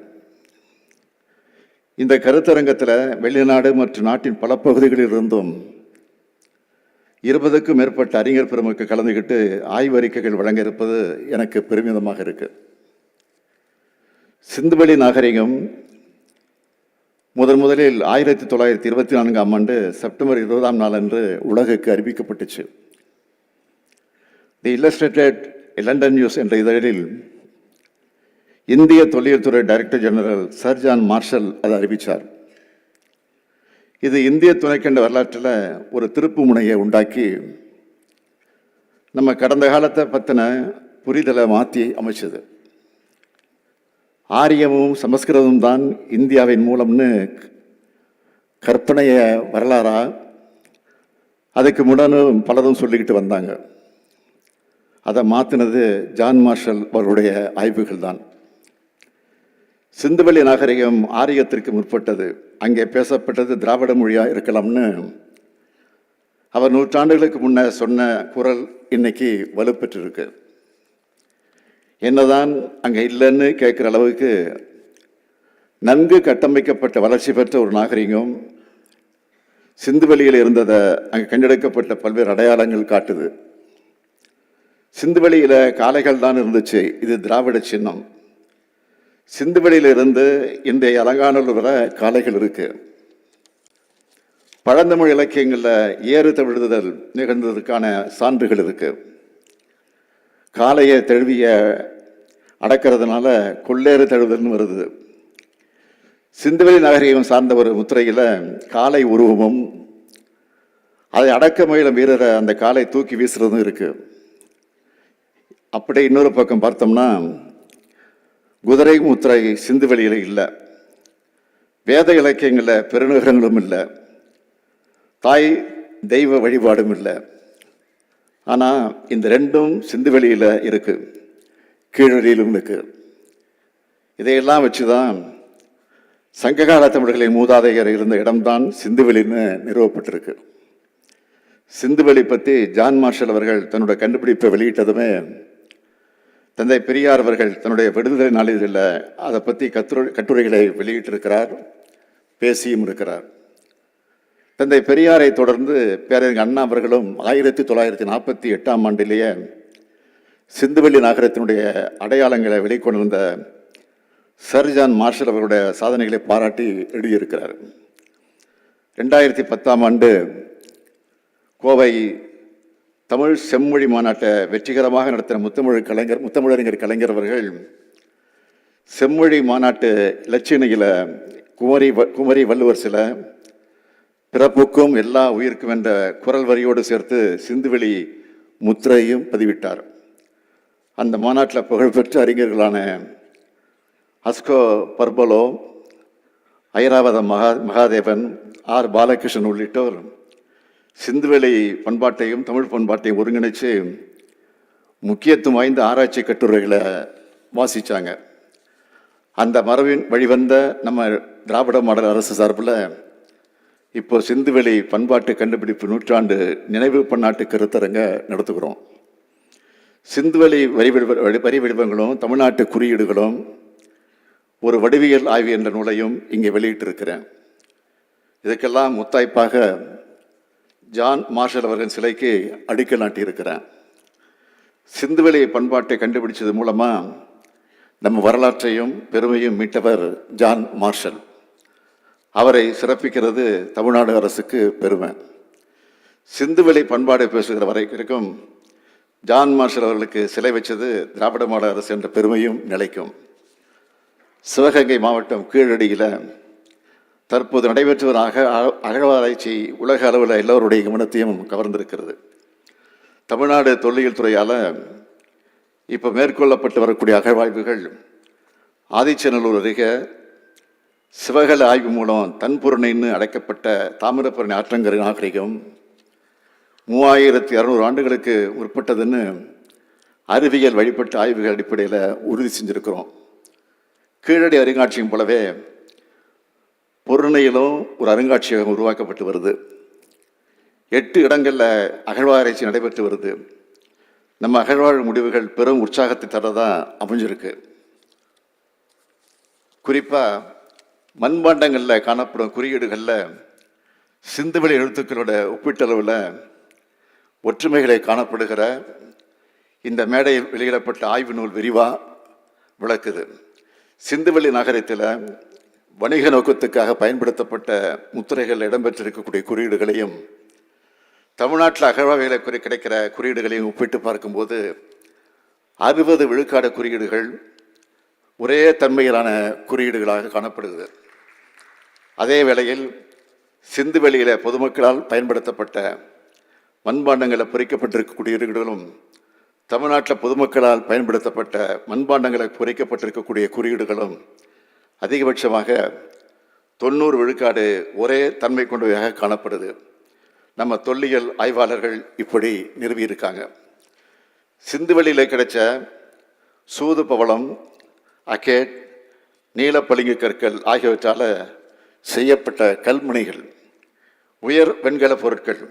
இந்த கருத்தரங்கத்தில் வெளிநாடு மற்றும் நாட்டின் பல பகுதிகளில் இருந்தும் 20க்கும் மேற்பட்ட அறிஞர் பெருமக்கள் கலந்துக்கிட்டு ஆய்வறிக்கைகள் வழங்க இருப்பது எனக்கு பெருமிதமாக இருக்கு. சிந்துவெளி நாகரிகம் முதலில் 1924ஆம் ஆண்டு செப்டம்பர் 20ஆம் நாள் அன்று உலகுக்கு அறிவிக்கப்பட்டுச்சு. தி இல்லஸ்ட்ரேட்டட் லண்டன் நியூஸ் என்ற இதழில் இந்திய தொல்லியல் துறை director general sir John Marshall அதை அறிவித்தார். இது இந்திய துணைக்கண்ட வரலாற்றில் ஒரு திருப்பு முனையை உண்டாக்கி நம்ம கடந்த காலத்தை பற்றின புரிதலை மாற்றி அமைச்சது. ஆரியமும் சமஸ்கிருதமும் தான் இந்தியாவின் மூலம்னு கற்பனைய வரலாறா அதுக்கு முடனும் பலரும் சொல்லிக்கிட்டு வந்தாங்க. அதை மாற்றினது ஜான் மார்ஷல் அவருடைய ஆய்வுகள் தான். சிந்துவெளி நாகரிகம் ஆரியத்திற்கு முற்பட்டது, அங்கே பேசப்பட்டது திராவிட மொழியாக இருக்கலாம்னு அவர் நூற்றாண்டுகளுக்கு முன்ன சொன்ன குரல் இன்னைக்கு வலுப்பெற்றிருக்கு. என்னதான் அங்கே இல்லைன்னு கேட்குற அளவுக்கு நன்கு கட்டமைக்கப்பட்ட வளர்ச்சி பெற்ற ஒரு நாகரிகம் சிந்துவெளியில் இருந்ததை அங்கே கண்டெடுக்கப்பட்ட பல்வேறு அடையாளங்கள் காட்டுது. சிந்துவெளியில் காளைகள் தான் இருந்துச்சு, இது திராவிட சின்னம். சிந்துவெளியில் இருந்து இன்றைய அலங்காநல்லூர் வரை காளைகள் இருக்கு. பழந்தமிழ் இலக்கியங்களில் ஏறு தழுவுதல் நிகழ்ந்ததற்கான சான்றுகள் இருக்கு. காளையை தழுவிய அடக்கிறதுனால கொள்ளேறு தழுவுதல்னு வருது. சிந்துவெளி நாகரிகம் சார்ந்த ஒரு முத்திரையில் காளை உருவமும் அதை அடக்க முயலும் வீரரை அந்த காளை தூக்கி வீசுறதும் இருக்கு. அப்படி இன்னொரு பக்கம் பார்த்தோம்னா குதிரை முத்திரை சிந்துவெளியில் இல்லை, வேத இலக்கியங்களில் பெருநகரங்களும் இல்லை, தாய் தெய்வ வழிபாடும் இல்லை. ஆனால் இந்த ரெண்டும் சிந்துவெளியில் இருக்கு, கீழடியிலும் இருக்கு. இதையெல்லாம் வச்சு தான் சங்ககால தமிழர்களின் மூதாதையர் இருந்த இடம்தான் சிந்துவெளின்னு நிறுவப்பட்டிருக்கு. சிந்துவெளி பற்றி ஜான் மார்ஷல் அவர்கள் தன்னோட கண்டுபிடிப்பை வெளியிட்டதுமே தந்தை பெரியார் அவர்கள் தன்னுடைய விடுதலை நாளிதழில் அதை பற்றி கட்டுரைகளை வெளியிட்டிருக்கிறார், பேசியும் இருக்கிறார். தந்தை பெரியாரை தொடர்ந்து பேரறிஞர் அண்ணா அவர்களும் 1948ஆம் ஆண்டிலேயே சிந்துவெளி நகரத்தினுடைய அடையாளங்களை வெளிக்கொண்டு வந்த சர் ஜான் மார்ஷல் அவர்களுடைய சாதனைகளை பாராட்டி எழுதியிருக்கிறார். 2010ஆம் ஆண்டு கோவை தமிழ் செம்மொழி மாநாட்டை வெற்றிகரமாக நடத்தின முத்தமிழறிஞர் கலைஞர் அவர்கள் செம்மொழி மாநாட்டு இலச்சினையில் குமரி வள்ளுவர் சில பிறப்புக்கும் எல்லா உயிருக்கும் என்ற குரல் வரியோடு சேர்த்து சிந்துவெளி முத்திரையும் பதிவிட்டார். அந்த மாநாட்டில் புகழ்பெற்ற அறிஞர்களான அஸ்கோ பர்பலோ, ஐராவத மகாதேவன், ஆர் பாலகிருஷ்ணன் உள்ளிட்டோர் சிந்துவெளி பண்பாட்டையும் தமிழ் பண்பாட்டையும் ஒருங்கிணைச்சு முக்கியத்துவம் வாய்ந்த ஆராய்ச்சி கட்டுரைகளை வாசித்தாங்க. அந்த மரபின் வழிவந்த நம்ம திராவிட மாடல் அரசு சார்பில் இப்போ சிந்துவெளி பண்பாட்டு கண்டுபிடிப்பு நூற்றாண்டு நினைவு பன்னாட்டு கருத்தரங்க நடத்துகிறோம். சிந்துவெளி வரி வடிவங்களும் தமிழ்நாட்டு குறியீடுகளும் ஒரு வடிவியல் ஆய்வு என்ற நூலையும் இங்கே வெளியிட்டிருக்கிறேன். இதுக்கெல்லாம் முத்தாய்ப்பாக ஜான் மார்ஷல் அவர்களின் சிலைக்கு அடிக்கல் நாட்டியிருக்கிறேன். சிந்துவெளி பண்பாட்டை கண்டுபிடிச்சது மூலமாக நம்ம வரலாற்றையும் பெருமையும் மீட்டவர் ஜான் மார்ஷல். அவரை சிறப்பிக்கிறது தமிழ்நாடு அரசுக்கு பெருமை. சிந்துவெளி பண்பாடை பேசுகிற வரைக்கும் ஜான் மார்ஷல் அவர்களுக்கு சிலை வச்சது திராவிட மாடல் அரசு என்ற பெருமையும் நிலைக்கும். சிவகங்கை மாவட்டம் கீழடியில் தற்போது நடைபெற்று வரும் அகழ்வாராய்ச்சி உலக அளவில் எல்லோருடைய கவனத்தையும் கவர்ந்திருக்கிறது. தமிழ்நாடு தொல்லியல் துறையால் இப்போ மேற்கொள்ளப்பட்டு வரக்கூடிய அகழ்வாய்வுகள் ஆதிச்சநல்லூர் அருகே சிவகலை ஆய்வு மூலம் தன்புரணைன்னு அழைக்கப்பட்ட தாமிரபரணி ஆற்றங்கரை நாகரிகம் 3600 ஆண்டுகளுக்கு முற்பட்டதுன்னு அறிவியல் வழிபட்ட ஆய்வுகள் அடிப்படையில் உறுதி செஞ்சுருக்கிறோம். கீழடி அருங்காட்சியகம் போலவே பொருணையிலும் ஒரு அருங்காட்சியகம் உருவாக்கப்பட்டு வருது. 8 இடங்களில் அகழ்வாராய்ச்சி நடைபெற்று வருது. நம்ம அகழ்வாழ் முடிவுகள் பெரும் உற்சாகத்தை தரதான் அமைஞ்சிருக்கு. குறிப்பாக மண்பாண்டங்களில் காணப்படும் குறியீடுகளில் சிந்துவெளி எழுத்துக்களோட ஒப்பீட்டளவில் ஒற்றுமைகளை காணப்படுகிற இந்த மேடையில் வெளியிடப்பட்ட ஆய்வு நூல் விரிவாக விளக்குது. சிந்துவெளி நகரத்தில் வணிக நோக்கத்துக்காக பயன்படுத்தப்பட்ட முத்திரைகள் இடம்பெற்றிருக்கக்கூடிய குறியீடுகளையும் தமிழ்நாட்டில் அகழ்வாய்வுகளை கிடைக்கிற குறியீடுகளையும் ஒப்பிட்டு பார்க்கும்போது 60 விழுக்காடு குறியீடுகள் ஒரே தன்மையிலான குறியீடுகளாக காணப்படுகிறது. அதே வேளையில் சிந்துவெளியில் பொதுமக்களால் பயன்படுத்தப்பட்ட மண்பாண்டங்களில் பொறிக்கப்பட்டிருக்கக்கூடிய குறியீடுகளும் தமிழ்நாட்டில் பொதுமக்களால் பயன்படுத்தப்பட்ட மண்பாண்டங்களில் பொறிக்கப்பட்டிருக்கக்கூடிய குறியீடுகளும் அதிகபட்சமாக 90 விழுக்காடு ஒரே தன்மை கொண்டவையாக காணப்படுது. நம்ம தொல்லியல் ஆய்வாளர்கள் இப்படி நிறுவியிருக்காங்க. சிந்துவெளியில் கிடைச்ச சூது பவளம், அகேட், நீலப்பளிங்கு கற்கள் ஆகியவற்றால் செய்யப்பட்ட கல்முனைகள், உயர் வெண்கல பொருட்கள்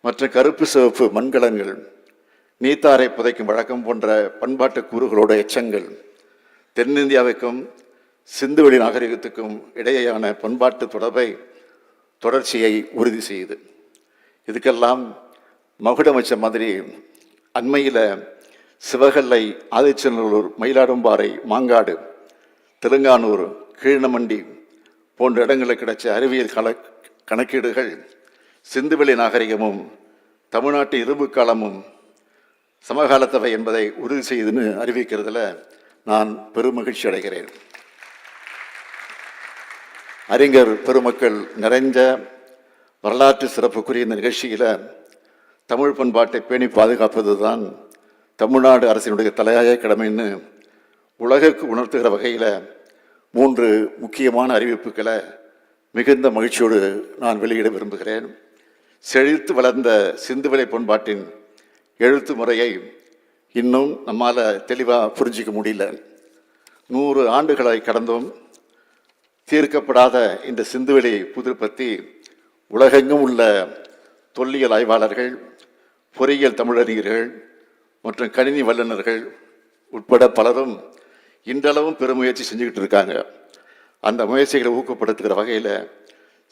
மற்றும் கருப்பு சிவப்பு மண்கலங்கள், நீத்தாரை புதைக்கும் வழக்கம் போன்ற பண்பாட்டு கூறுகளோட எச்சங்கள் தென்னிந்தியாவுக்கும் சிந்துவெளி நாகரிகத்துக்கும் இடையேயான பண்பாட்டு தொடர்ச்சியை உறுதி செய்யுது. இதுக்கெல்லாம் மகுடம் வச்ச மாதிரி அண்மையில் சிவகல்லை, ஆதிச்சநல்லூர், மயிலாடும்பாறை, மாங்காடு, தெலுங்கானூர், கீழ்நமண்டி போன்ற இடங்களில் கிடைச்ச அறிவியல் கணக்கீடுகள் சிந்துவெளி நாகரிகமும் தமிழ்நாட்டு இரும்பு காலமும் சமகாலத்தவை என்பதை உறுதி செய்துன்னு அறிவிக்கிறதுல நான் பெருமகிழ்ச்சி அடைகிறேன். அறிஞர் பெருமக்கள் நிறைஞ்ச வரலாற்று சிறப்புக்குரிய இந்த நிகழ்ச்சியில் தமிழ் பண்பாட்டை பேணி பாதுகாப்பது தான் தமிழ்நாடு அரசினுடைய தலையாய கடமைன்னு உலகுக்கு உணர்த்துகிற வகையில் 3 முக்கியமான அறிவிப்புகளை மிகுந்த மகிழ்ச்சியோடு நான் வெளியிட விரும்புகிறேன். செழித்து வளர்ந்த சிந்துவெளி பண்பாட்டின் எழுத்து முறையை இன்னும் நம்மால் தெளிவாக புரிஞ்சிக்க முடியல. 100 ஆண்டுகளாய் கடந்தும் தீர்க்கப்படாத இந்த சிந்துவெளி புதிர் பற்றி உலகெங்கும் உள்ள தொல்லியல் ஆய்வாளர்கள், பொறியியல் தமிழறிஞர்கள் மற்றும் கணினி வல்லுநர்கள் உட்பட பலரும் இன்றளவும் பெருமுயற்சி செஞ்சுக்கிட்டு இருக்காங்க. அந்த முயற்சிகளை ஊக்கப்படுத்துகிற வகையில்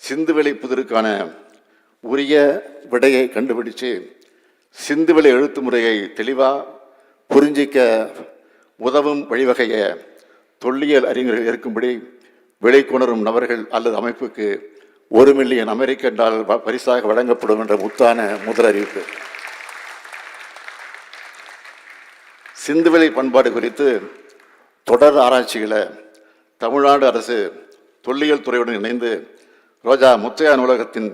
சிந்துவெளி புதிருக்கான உரிய விடையை கண்டுபிடிச்சு சிந்துவெளி எழுத்து முறையை தெளிவாக புரிஞ்சிக்க உதவும் வழிவகையை தொல்லியல் அறிஞர்கள் இருக்கும்படி வெளிக்கொணரும் நபர்கள் அல்லது அமைப்புக்கு $1 மில்லியன் அமெரிக்கன் டாலர் பரிசாக வழங்கப்படும் என்ற முத்தான முதல் அறிவிப்பு. சிந்துவெளி பண்பாடு குறித்து தொடர் ஆராய்ச்சிகளை தமிழ்நாடு அரசு தொல்லியல் துறையுடன் இணைந்து ரோஜா முத்தையா நூலகத்தின்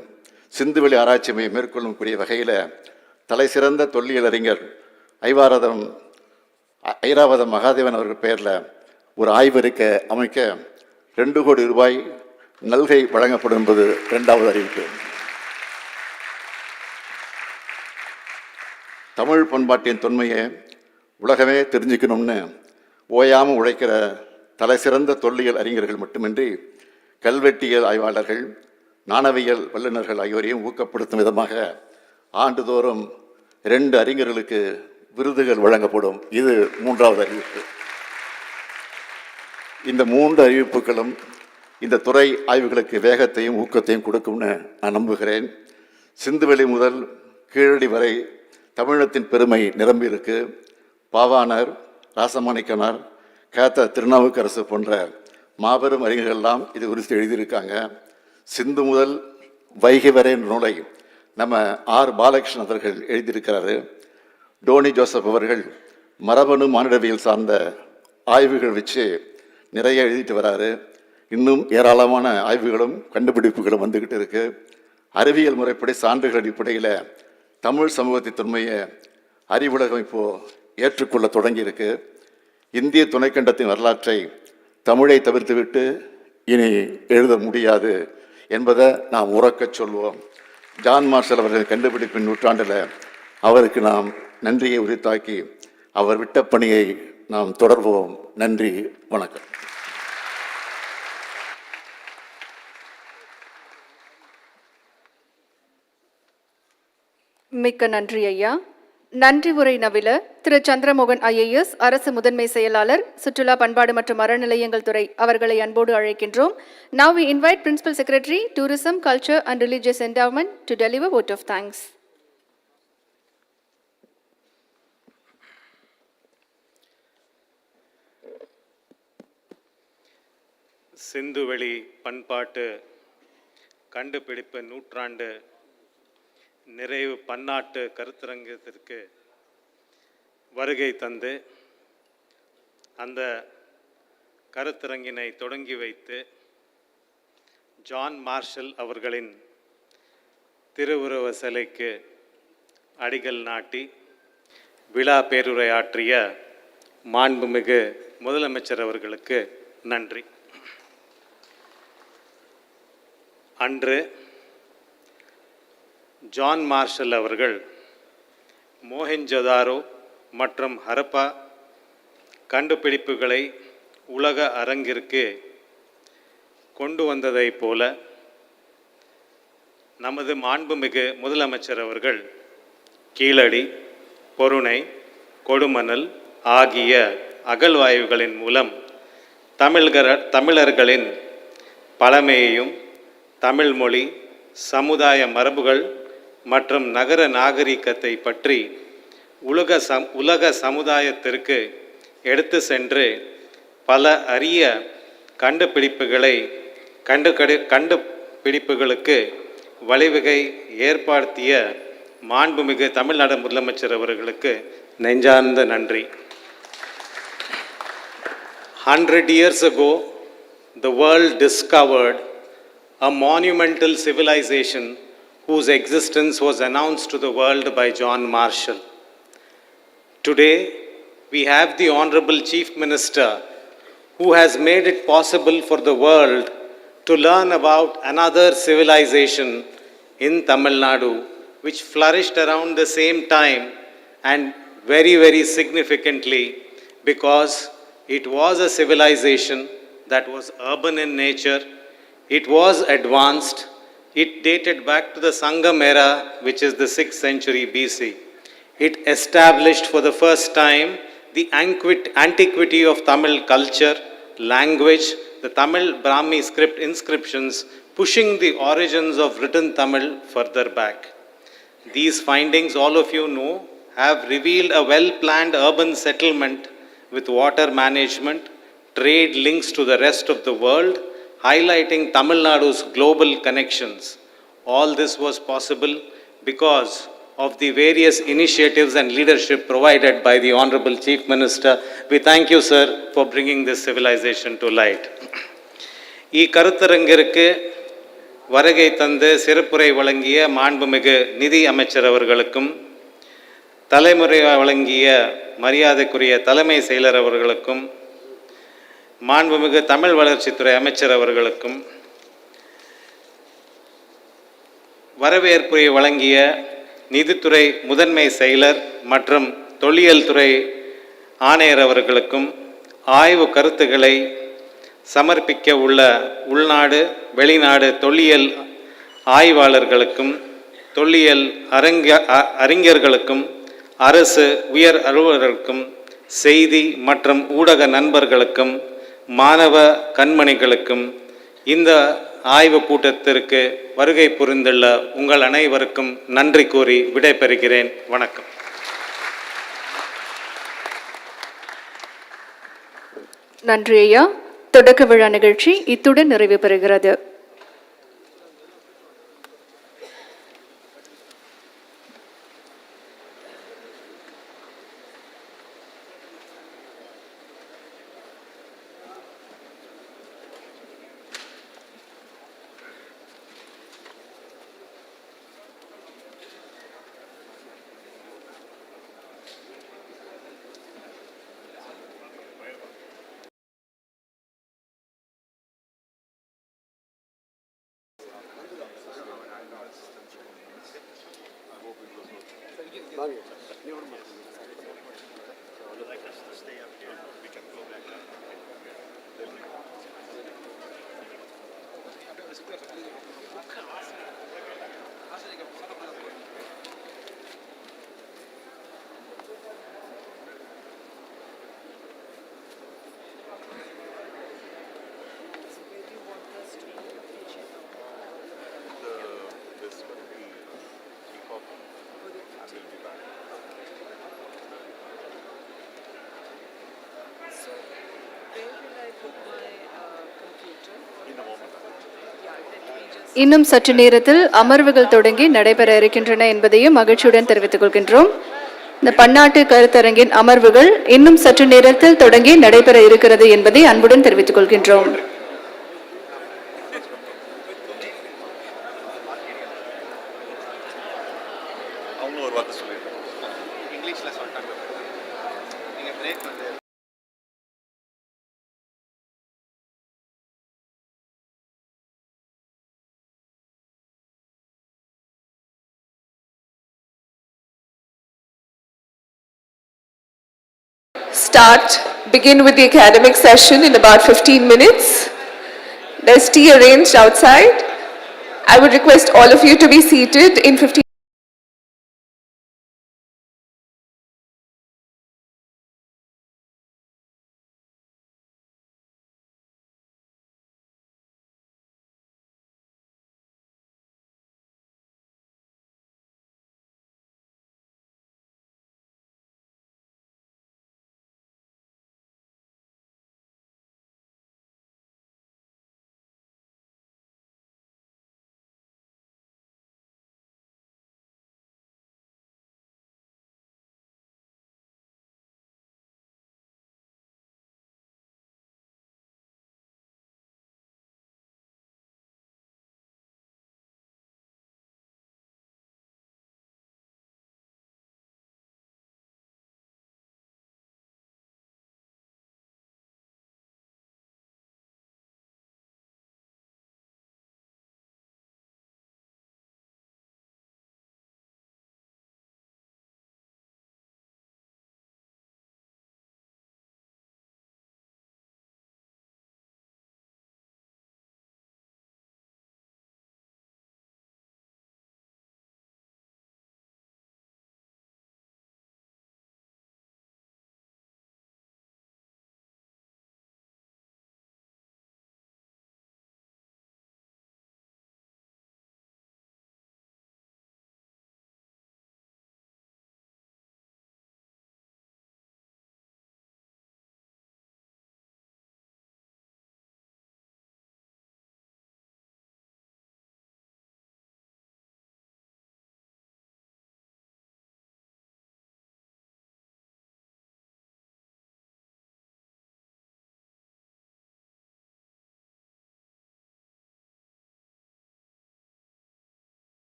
சிந்துவெளி ஆராய்ச்சி மையம் மேற்கொள்ளக்கூடிய வகையில் தலை சிறந்த தொல்லியல் அறிஞர் ஐராவதம் மகாதேவன் அவர்கள் பெயரில் ஒரு ஆய்வறிக்கை அமைக்க 2 கோடி ரூபாய் நல்கை வழங்கப்படும் என்பது 2வது அறிவிப்பு. தமிழ் பண்பாட்டின் தொன்மையை உலகமே தெரிஞ்சுக்கணும்னு ஓயாமல் உழைக்கிற தலை சிறந்த தொல்லியல் அறிஞர்கள் மட்டுமின்றி கல்வெட்டியல் ஆய்வாளர்கள், நாணயவியல் வல்லுநர்கள் ஆகியோரையும் ஊக்கப்படுத்தும் விதமாக ஆண்டுதோறும் 2 அறிஞர்களுக்கு விருதுகள் வழங்கப்படும். இது 3வது அறிவிப்பு. இந்த 3 அறிவிப்புகளும் இந்த துறை ஆய்வுகளுக்கு வேகத்தையும் ஊக்கத்தையும் கொடுக்கும்னு நான் நம்புகிறேன். சிந்துவெளி முதல் கீழடி வரை தமிழகத்தின் பெருமை நிரம்பி இருக்கு. பாவாணர், ராசமாணிக்கனார், கேத்த திருநாவுக்கரசு போன்ற மாபெரும் அறிஞர்கள்லாம் இது குறித்து எழுதியிருக்காங்க. சிந்து முதல் வைகை வரை நூலை நம்ம பாலகிருஷ்ணன் அவர்கள் எழுதியிருக்கிறாரு. டோனி ஜோசப் அவர்கள் மரபணு மானிடவியல் சார்ந்த ஆய்வுகள் வச்சு நிறைய எழுதிட்டு வராரு. இன்னும் ஏராளமான ஆய்வுகளும் கண்டுபிடிப்புகளும் வந்துக்கிட்டு இருக்கு. அறிவியல் முறைப்படி சான்றுகள் அடிப்படையில் தமிழ் சமூகத்தின் தொன்மையை அறிவுலகம் இப்போது ஏற்றுக்கொள்ள தொடங்கியிருக்கு. இந்திய துணைக்கண்டத்தின் வரலாற்றை தமிழை தவிர்த்துவிட்டு இனி எழுத முடியாது என்பதை நாம் உறக்கச் சொல்வோம். ஜான் மார்ஷல் அவர்கள் கண்டுபிடிப்பின் நூற்றாண்டில் அவருக்கு நாம் நன்றியை உரித்தாக்கி அவர் விட்ட பணியை நாம் தொடர்வோம். நன்றி, வணக்கம். மிக்க நன்றி ஐயா. நன்றி உரை நவில திரு சந்திரமோகன் IAS, அரசு முதன்மை செயலாளர், சுற்றுலா பண்பாடு மற்றும் அறநிலையங்கள் துறை அவர்களை அன்போடு அழைக்கின்றோம். Now we invite Principal Secretary, Tourism, Culture and Religious Endowment to deliver vote of thanks. சிந்துவெளி பண்பாட்டு கண்டுபிடிப்பு நூற்றாண்டு நிறைவு பன்னாட்டு கருத்தரங்கத்திற்கு வருகை தந்து அந்த கருத்தரங்கினை தொடங்கி வைத்து ஜான் மார்ஷல் அவர்களின் திருவுருவ சிலைக்கு அடிக்கல் நாட்டி விழா பேருரையாற்றிய மாண்புமிகு முதலமைச்சர் அவர்களுக்கு நன்றி. அன்று ஜான் மார்ஷல் அவர்கள் மோஹெஞ்சதாரோ மற்றும் ஹரப்பா கண்டுபிடிப்புகளை உலக அரங்கிற்கு கொண்டு வந்ததைப் போல நமது மாண்புமிகு முதலமைச்சர் அவர்கள் கீழடி, பொருணை, கொடுமணல் ஆகிய அகழ்வாய்வுகளின் மூலம் தமிழர்களின் பழமையையும் தமிழ் மொழி, சமுதாய மரபுகள் மற்றும் நகர நாகரிகத்தை பற்றி உலக சமுதாயத்திற்கு எடுத்து சென்று பல அரிய கண்டுபிடிப்புகளுக்கு வழிவகை ஏற்படுத்திய மாண்புமிகு தமிழ்நாடு முதலமைச்சர் அவர்களுக்கு நெஞ்சார்ந்த நன்றி. 100 years ago, the world discovered a monumental civilization whose existence was announced to the world by John Marshall. Today, we have the Honorable Chief Minister who has made it possible for the world to learn about another civilization in Tamil Nadu, which flourished around the same time and very, very significantly because it was a civilization that was urban in nature. It was advanced. It dated back to the Sangam era, which is the 6th century BC. It established for the first time the antiquity of Tamil culture, language, the Tamil Brahmi script inscriptions, pushing the origins of written Tamil further back. These findings, all of you know, have revealed a well-planned urban settlement with water management, trade links to the rest of the world, highlighting Tamil Nadu's global connections. All this was possible because of the various initiatives and leadership provided by the Honorable Chief Minister. We thank you, sir, for bringing this civilization to light. கருத்தரங்கிற்கு வருகை தந்து சிறப்புரை வழங்கிய மாண்புமிகு நிதி அமைச்சர் அவர்களுக்கும் தலைமுறை வழங்கிய மரியாதைக்குரிய தலைமை செயலர் அவர்களுக்கும், மாண்புமிகு தமிழ் வளர்ச்சித்துறை அமைச்சர் அவர்களுக்கும், வரவேற்புரை வழங்கிய நிதித்துறை முதன்மை செயலர் மற்றும் தொல்லியல் துறை ஆணையர் அவர்களுக்கும், ஆய்வு கருத்துக்களை சமர்ப்பிக்க உள்ள உள்நாடு வெளிநாடு தொல்லியல் ஆய்வாளர்களுக்கும், தொல்லியல் அறிஞர்களுக்கும், அரசு உயர் அலுவலர்களுக்கும், செய்தி மற்றும் ஊடக நண்பர்களுக்கும், மாணவ கண்மணிகளுக்கும், இந்த ஆய்வு கூட்டத்திற்கு வருகை புரிந்துள்ள உங்கள் அனைவருக்கும் நன்றி கூறி விடைபெறுகிறேன். வணக்கம். நன்றி ஐயா. தொடக்க விழா நிகழ்ச்சி இத்துடன் நிறைவு பெறுகிறது. இன்னும் சற்று நேரத்தில் அமர்வுகள் தொடங்கி நடைபெற இருக்கின்றன என்பதையும் மகிழ்ச்சியுடன் தெரிவித்துக் கொள்கின்றோம். இந்த பன்னாட்டு கருத்தரங்கின் அமர்வுகள் இன்னும் சற்று நேரத்தில் தொடங்கி நடைபெற இருக்கிறது என்பதை அன்புடன் தெரிவித்துக் கொள்கின்றோம். Begin with the academic session in about 15 minutes. There's tea arranged outside. I would request all of you to be seated in 15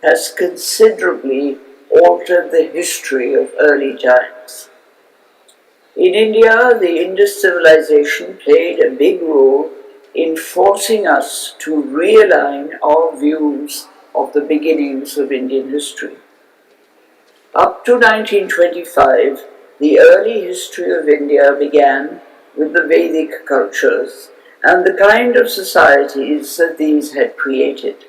has considerably altered the history of early times. In India, the Indus civilization played a big role in forcing us to realign our views of the beginnings of Indian history. Up to 1925, the early history of India began with the Vedic cultures and the kind of societies that these had created.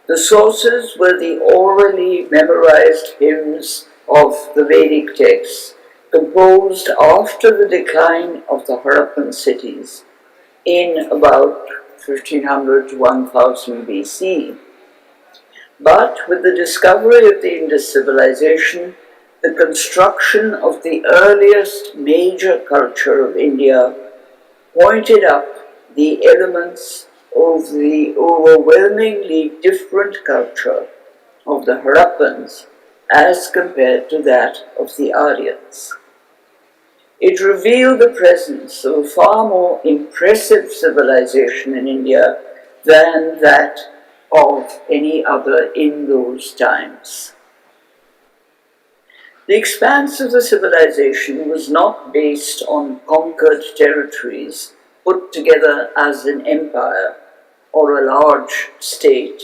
The sources were the orally memorized hymns of the Vedic texts, composed after the decline of the Harappan cities in about 1500 to 1000 BC. But with the discovery of the Indus civilization, the construction of the earliest major culture of India pointed up the elements of the overwhelmingly different culture of the Harappans as compared to that of the Aryans. It revealed the presence of a far more impressive civilization in India than that of any other in those times. The expanse of the civilization was not based on conquered territories put together as an empire or a large state,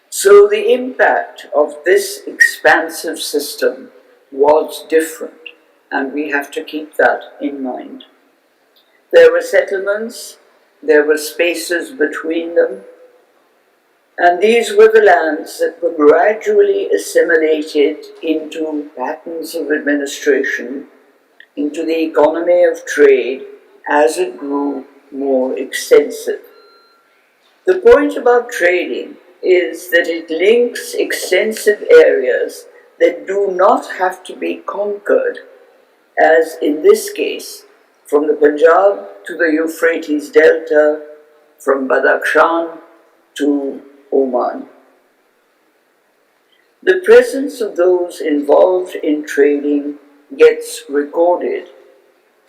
so the impact of this expansive system was different, and we have to keep that in mind. There were settlements, there were spaces between them, and these were the lands that were gradually assimilated into patterns of administration, into the economy of trade as it grew more extensive. The point about trading is that it links extensive areas that do not have to be conquered, as in this case, from the Punjab to the Euphrates Delta, from Badakhshan to Oman. The presence of those involved in trading gets recorded,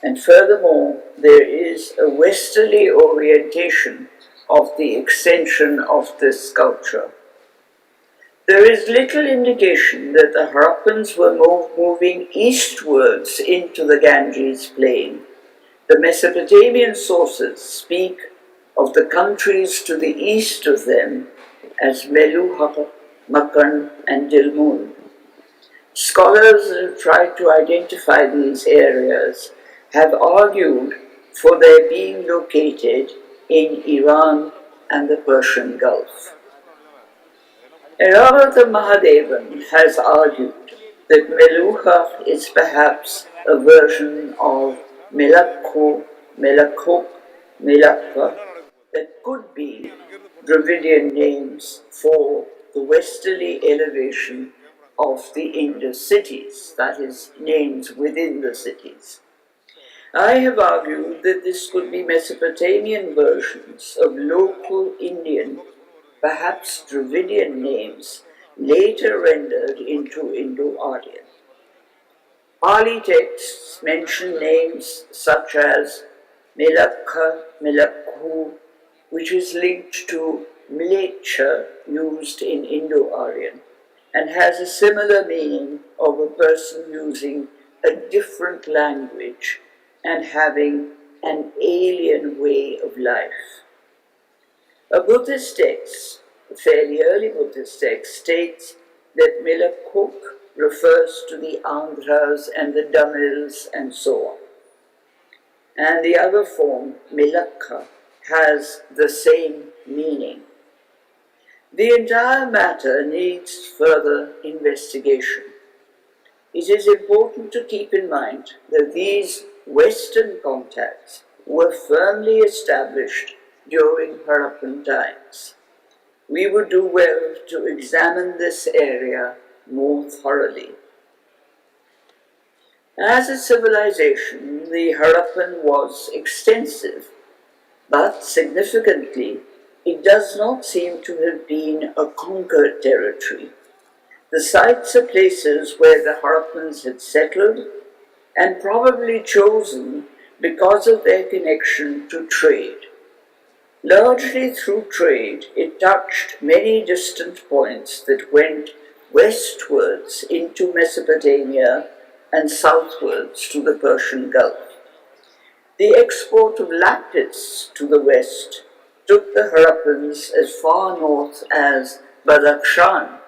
and furthermore, there is a westerly orientation of the extension of this culture. There is little indication that the Harappans were moving eastwards into the Ganges plain. The Mesopotamian sources speak of the countries to the east of them as Meluhha, Makkan, and Dilmun. Scholars who have tried to identify these areas have argued for their being located in Iran and the Persian Gulf. Eravatha Mahadevan has argued that Meluhha is perhaps a version of Melakho, Melakhop, Melakha that could be Dravidian names for the westerly elevation of the Indus cities, that is, names within the cities. I have argued that this could be Mesopotamian versions of local Indian, perhaps Dravidian names, later rendered into Indo-Aryan. Pali texts mention names such as Melakha, Melakhu, which is linked to Mlecha, used in Indo-Aryan, and has a similar meaning of a person using a different language and having an alien way of life. A Buddhist text, a fairly early Buddhist text, states that Milakhok refers to the Andhras and the Tamils and so on. And the other form, Milakha, has the same meaning. The entire matter needs further investigation. It is important to keep in mind that these Western contacts were firmly established during Harappan times. We would do well to examine this area more thoroughly. As a civilization, the Harappan was extensive, but significantly, it does not seem to have been a conquered territory. The sites are places where the Harappans had settled and probably chosen because of their connection to trade. Largely through trade, it touched many distant points that went westwards into Mesopotamia and southwards to the Persian Gulf. The export of lapis to the west took the Harappans as far north as Badakhshan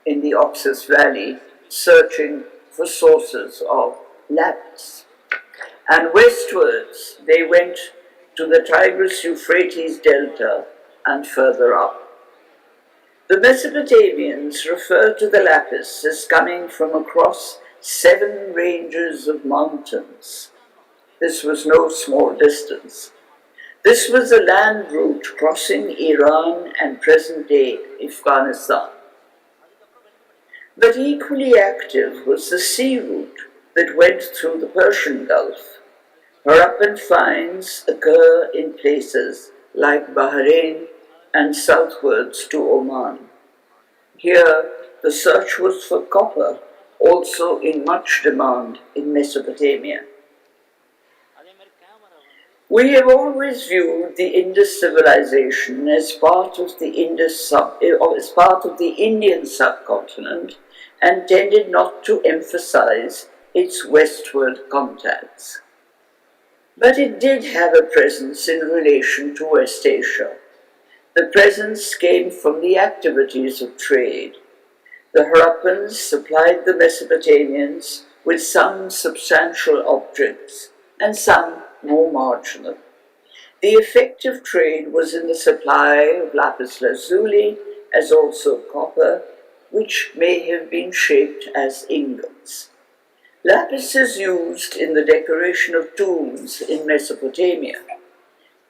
in the Oxus Valley, searching for sources of lapis. And westwards they went to the Tigris-Euphrates delta and further up. The Mesopotamians refer to the lapis as coming from across 7 ranges of mountains. This was no small distance. This was a land route crossing Iran and present-day Afghanistan. But equally active was the sea route that went through the Persian Gulf. Harappan finds occur in places like Bahrain and southwards to Oman. Here, the search was for copper, also in much demand in Mesopotamia. We have always viewed the Indus civilization as part of the Indian subcontinent and tended not to emphasize its westward contacts. But it did have a presence in relation to West Asia. The presence came from the activities of trade. The Harappans supplied the Mesopotamians with some substantial objects and some more marginal. The effective trade was in the supply of lapis lazuli, as also copper, which may have been shaped as ingots. Lapis is used in the decoration of tombs in Mesopotamia,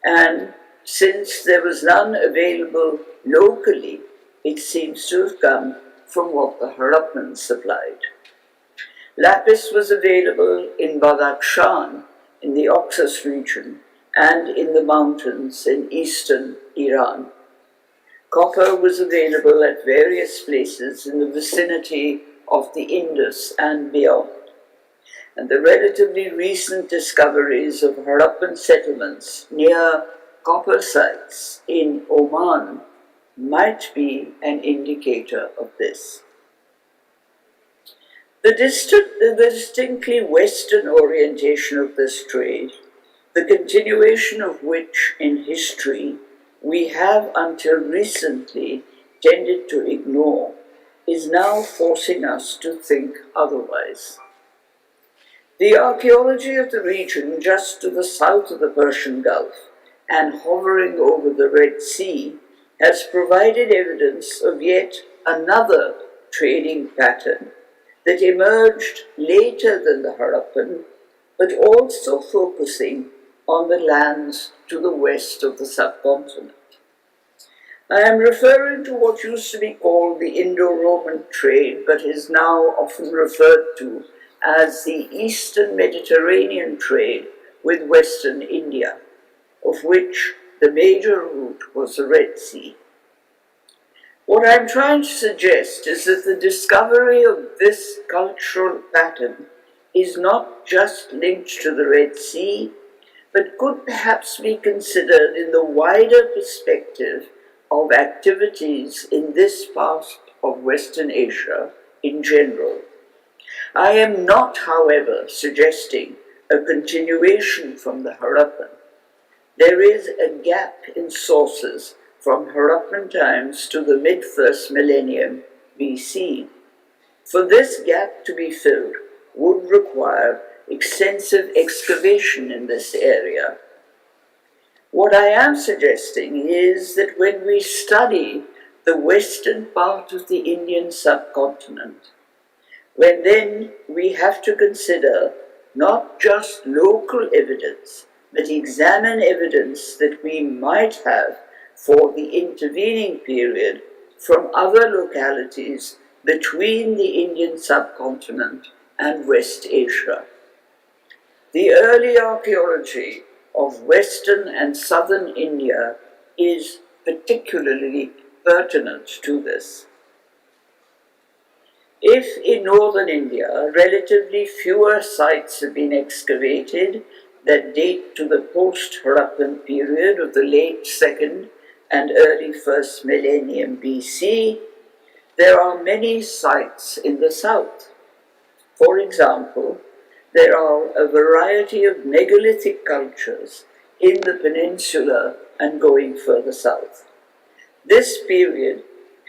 and since there was none available locally, it seems to have come from what the Harappans supplied. Lapis was available in Badakhshan, in the Oxus region, and in the mountains in eastern Iran. Copper was available at various places in the vicinity of the Indus and beyond. And the relatively recent discoveries of Harappan settlements near copper sites in Oman might be an indicator of this. The distinctly Western orientation of this trade, the continuation of which in history we have until recently tended to ignore, is now forcing us to think otherwise. The archaeology of the region just to the south of the Persian Gulf and hovering over the Red Sea has provided evidence of yet another trading pattern that emerged later than the Harappan, but also focusing on the lands to the west of the subcontinent. I am referring to what used to be called the Indo-Roman trade, but is now often referred to as the Eastern Mediterranean trade with Western India, of which the major route was the Red Sea. What I'm trying to suggest is that the discovery of this cultural pattern is not just linked to the Red Sea, but could perhaps be considered in the wider perspective of activities in this part of Western Asia in general. I am not, however, suggesting a continuation from the Harappan. There is a gap in sources from Harappan times to the mid-first millennium BC. For this gap to be filled would require extensive excavation in this area. What I am suggesting is that when we study the western part of the Indian subcontinent, when then we have to consider not just local evidence, but examine evidence that we might have for the intervening period from other localities between the Indian subcontinent and West Asia. The early archaeology of Western and Southern India is particularly pertinent to this. If in northern India relatively fewer sites have been excavated that date to the post-Harappan period of the late 2nd and early 1st millennium BC, there are many sites in the south. For example, there are a variety of megalithic cultures in the peninsula and going further south. This period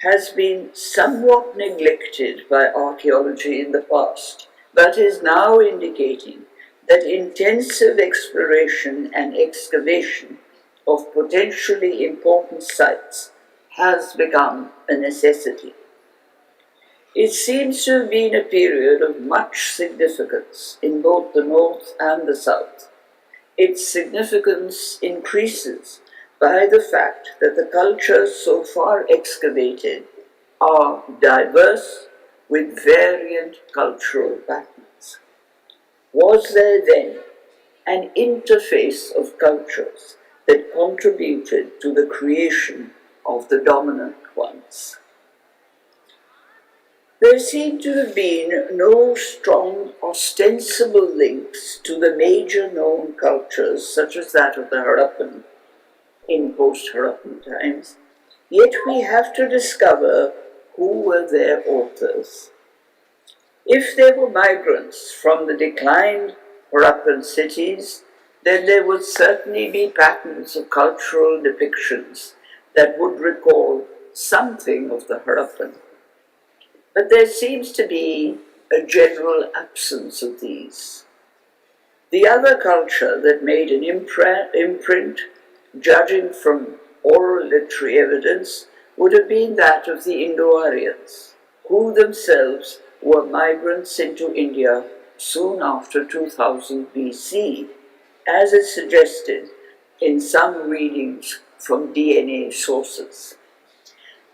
has been somewhat neglected by archaeology in the past, but is now indicating that intensive exploration and excavation of potentially important sites has become a necessity. It seems to have been a period of much significance in both the north and the south. Its significance increases by the fact that the cultures so far excavated are diverse with variant cultural patterns. Was there then an interface of cultures that contributed to the creation of the dominant ones? There seem to have been no strong ostensible links to the major known cultures such as that of the Harappan in post-Harappan times, yet we have to discover who were their authors. If they were migrants from the declined Harappan cities, then there would certainly be patterns of cultural depictions that would recall something of the Harappan. But there seems to be a general absence of these. The other culture that made an imprint, judging from oral literary evidence, would have been that of the Indo-Aryans, who themselves were migrants into India soon after 2000 BC, as is suggested in some readings from DNA sources.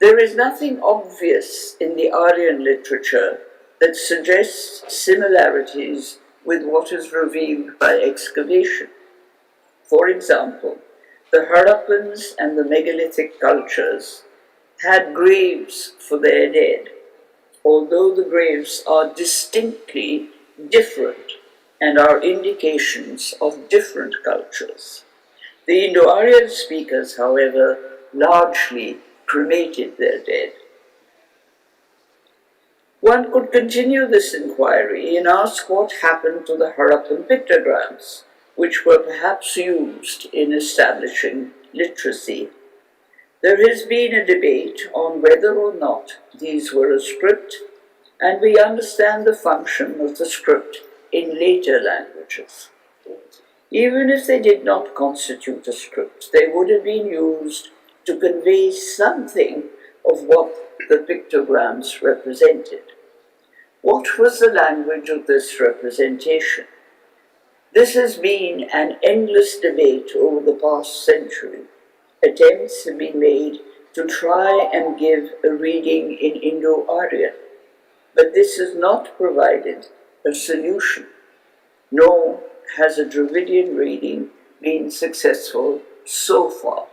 There is nothing obvious in the Aryan literature that suggests similarities with what is revealed by excavation. For example, the Harappans and the megalithic cultures had graves for their dead, although the graves are distinctly different and are indications of different cultures. The Indo-Aryan speakers, however, largely cremated their dead. One could continue this inquiry and ask what happened to the Harappan pictograms, which were perhaps used in establishing literacy. There has been a debate on whether or not these were a script, and we understand the function of the script in later languages. Even if they did not constitute a script, they would have been used to convey something of what the pictograms represented. What was the language of this representation? This has been an endless debate over the past century. Attempts have been made to try and give a reading in Indo-Aryan, but this has not provided a solution, nor has a Dravidian reading been successful so far.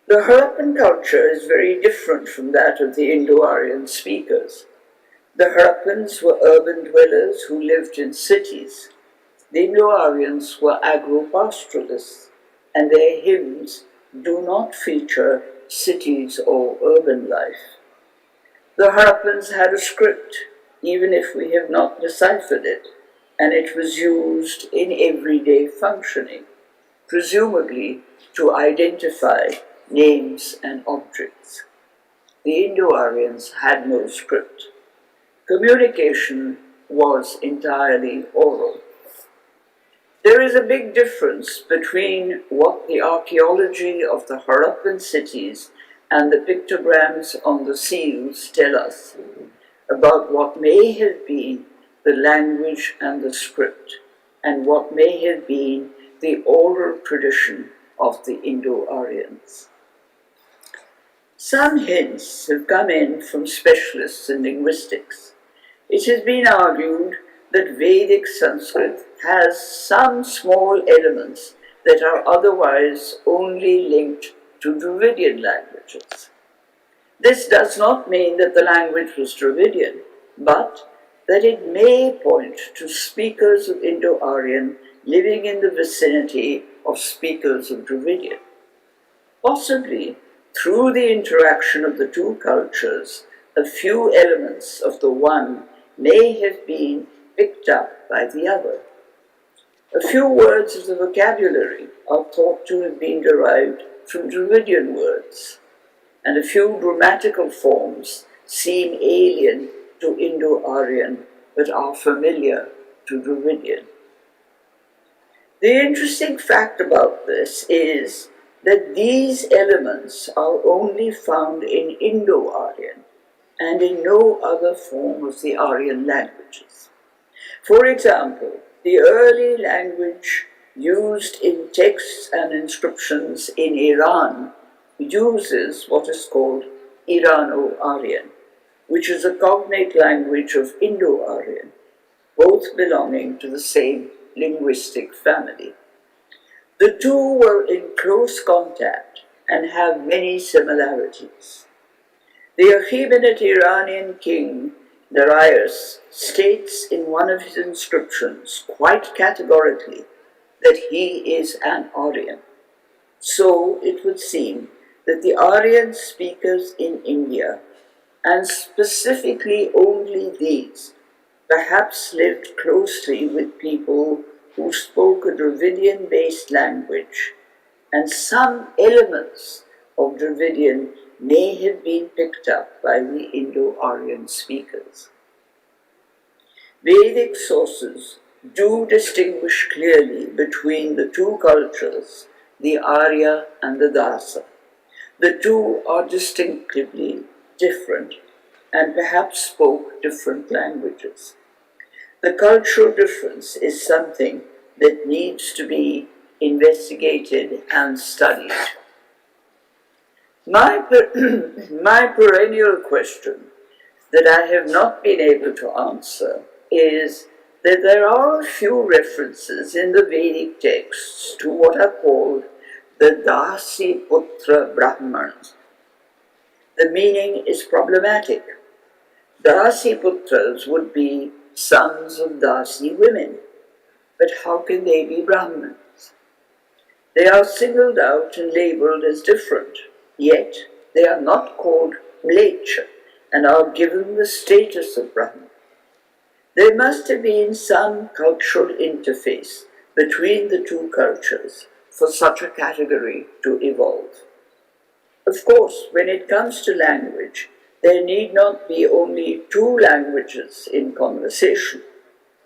The Harappan culture is very different from that of the Indo-Aryan speakers. The Harappans were urban dwellers who lived in cities. The Indo-Aryans were agro-pastoralists, and their hymns do not feature cities or urban life. The Harappans had a script, even if we have not deciphered it, and it was used in everyday functioning, presumably to identify names and objects. The Indo-Aryans had no script. Communication was entirely oral. There is a big difference between what the archaeology of the Harappan cities and the pictograms on the seals tell us about what may have been the language and the script, and what may have been the oral tradition of the Indo-Aryans. Some hints have come in from specialists in linguistics. It has been argued that Vedic Sanskrit has some small elements that are otherwise only linked to Dravidian languages. This does not mean that the language was Dravidian, but that it may point to speakers of Indo-Aryan living in the vicinity of speakers of Dravidian. Possibly, through the interaction of the two cultures, a few elements of the one may have been picked up by the other. A few words of the vocabulary are thought to have been derived from Dravidian words, and a few grammatical forms seem alien to Indo-Aryan but are familiar to Dravidian. The interesting fact about this is that these elements are only found in Indo-Aryan and in no other form of the Aryan languages. For example, the early language used in texts and inscriptions in Iran uses what is called Irano-Aryan, which is a cognate language of Indo-Aryan, both belonging to the same linguistic family. The two were in close contact and have many similarities. The Achaemenid Iranian king Darius states in one of his inscriptions quite categorically that he is an Aryan. So it would seem that the Aryan speakers in India, and specifically only these, perhaps lived closely with people who spoke a Dravidian-based language, and some elements of Dravidian may have been picked up by the Indo-Aryan speakers. Vedic sources do distinguish clearly between the two cultures, the Arya and the Dasa. The two are distinctively different and perhaps spoke different languages. The cultural difference is something that needs to be investigated and studied. My perennial question that I have not been able to answer is that there are a few references in the Vedic texts to what are called the Dasi Putra Brahmans. The meaning is problematic. Dasi Putras would be sons of Dasi women, but how can they be Brahmins? They are singled out and labeled as different, yet they are not called Mlecha and are given the status of Brahman. There must have been some cultural interface between the two cultures for such a category to evolve. Of course, when it comes to language, there need not be only two languages in conversation,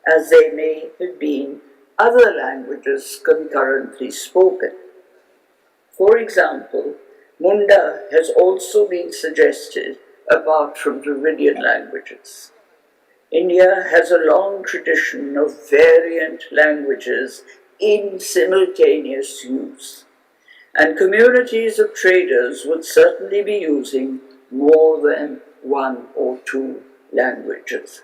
as there may have been other languages concurrently spoken. For example, Munda has also been suggested apart from Dravidian languages. India has a long tradition of variant languages in simultaneous use, and communities of traders would certainly be using more than one or two languages.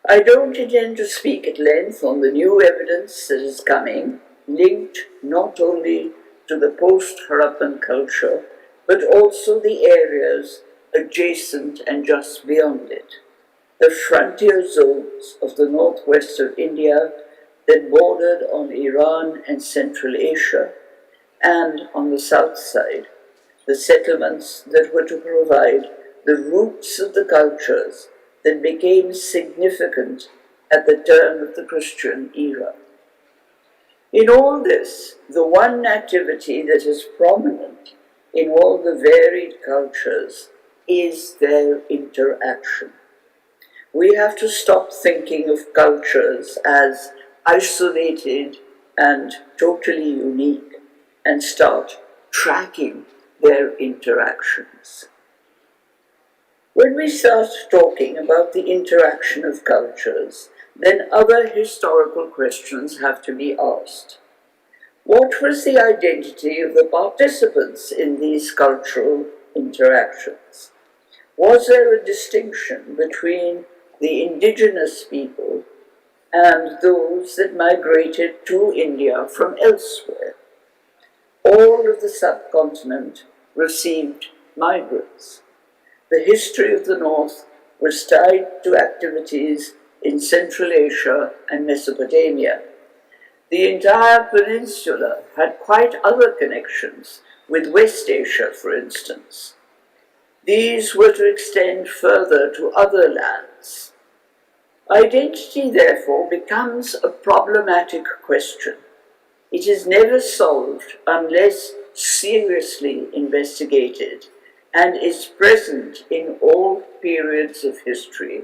I don't intend to speak at length on the new evidence that is coming, linked not only to the post-Harappan culture, but also the areas adjacent and just beyond it, the frontier zones of the northwest of India that bordered on Iran and Central Asia, and on the south side, the settlements that were to provide the roots of the cultures that became significant at the turn of the Christian era. In all this, the one activity that is prominent in all the varied cultures is their interaction. We have to stop thinking of cultures as isolated and totally unique and start tracking their interactions. When we start talking about the interaction of cultures, then other historical questions have to be asked. What was the identity of the participants in these cultural interactions? Was there a distinction between the indigenous people and those that migrated to India from elsewhere? All of the subcontinent received migrants. The history of the North was tied to activities in Central Asia and Mesopotamia. The entire peninsula had quite other connections with West Asia, for instance. These were to extend further to other lands. Identity, therefore, becomes a problematic question. It is never solved unless seriously investigated and is present in all periods of history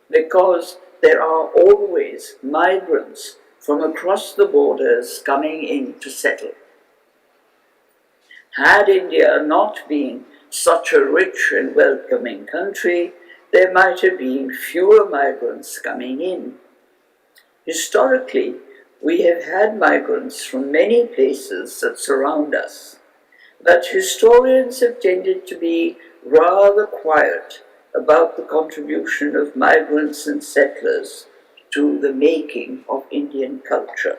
because there are always migrants from across the borders coming in to settle. Had India not been such a rich and welcoming country, there might have been fewer migrants coming in. Historically, we have had migrants from many places that surround us, but historians have tended to be rather quiet about the contribution of migrants and settlers to the making of Indian culture.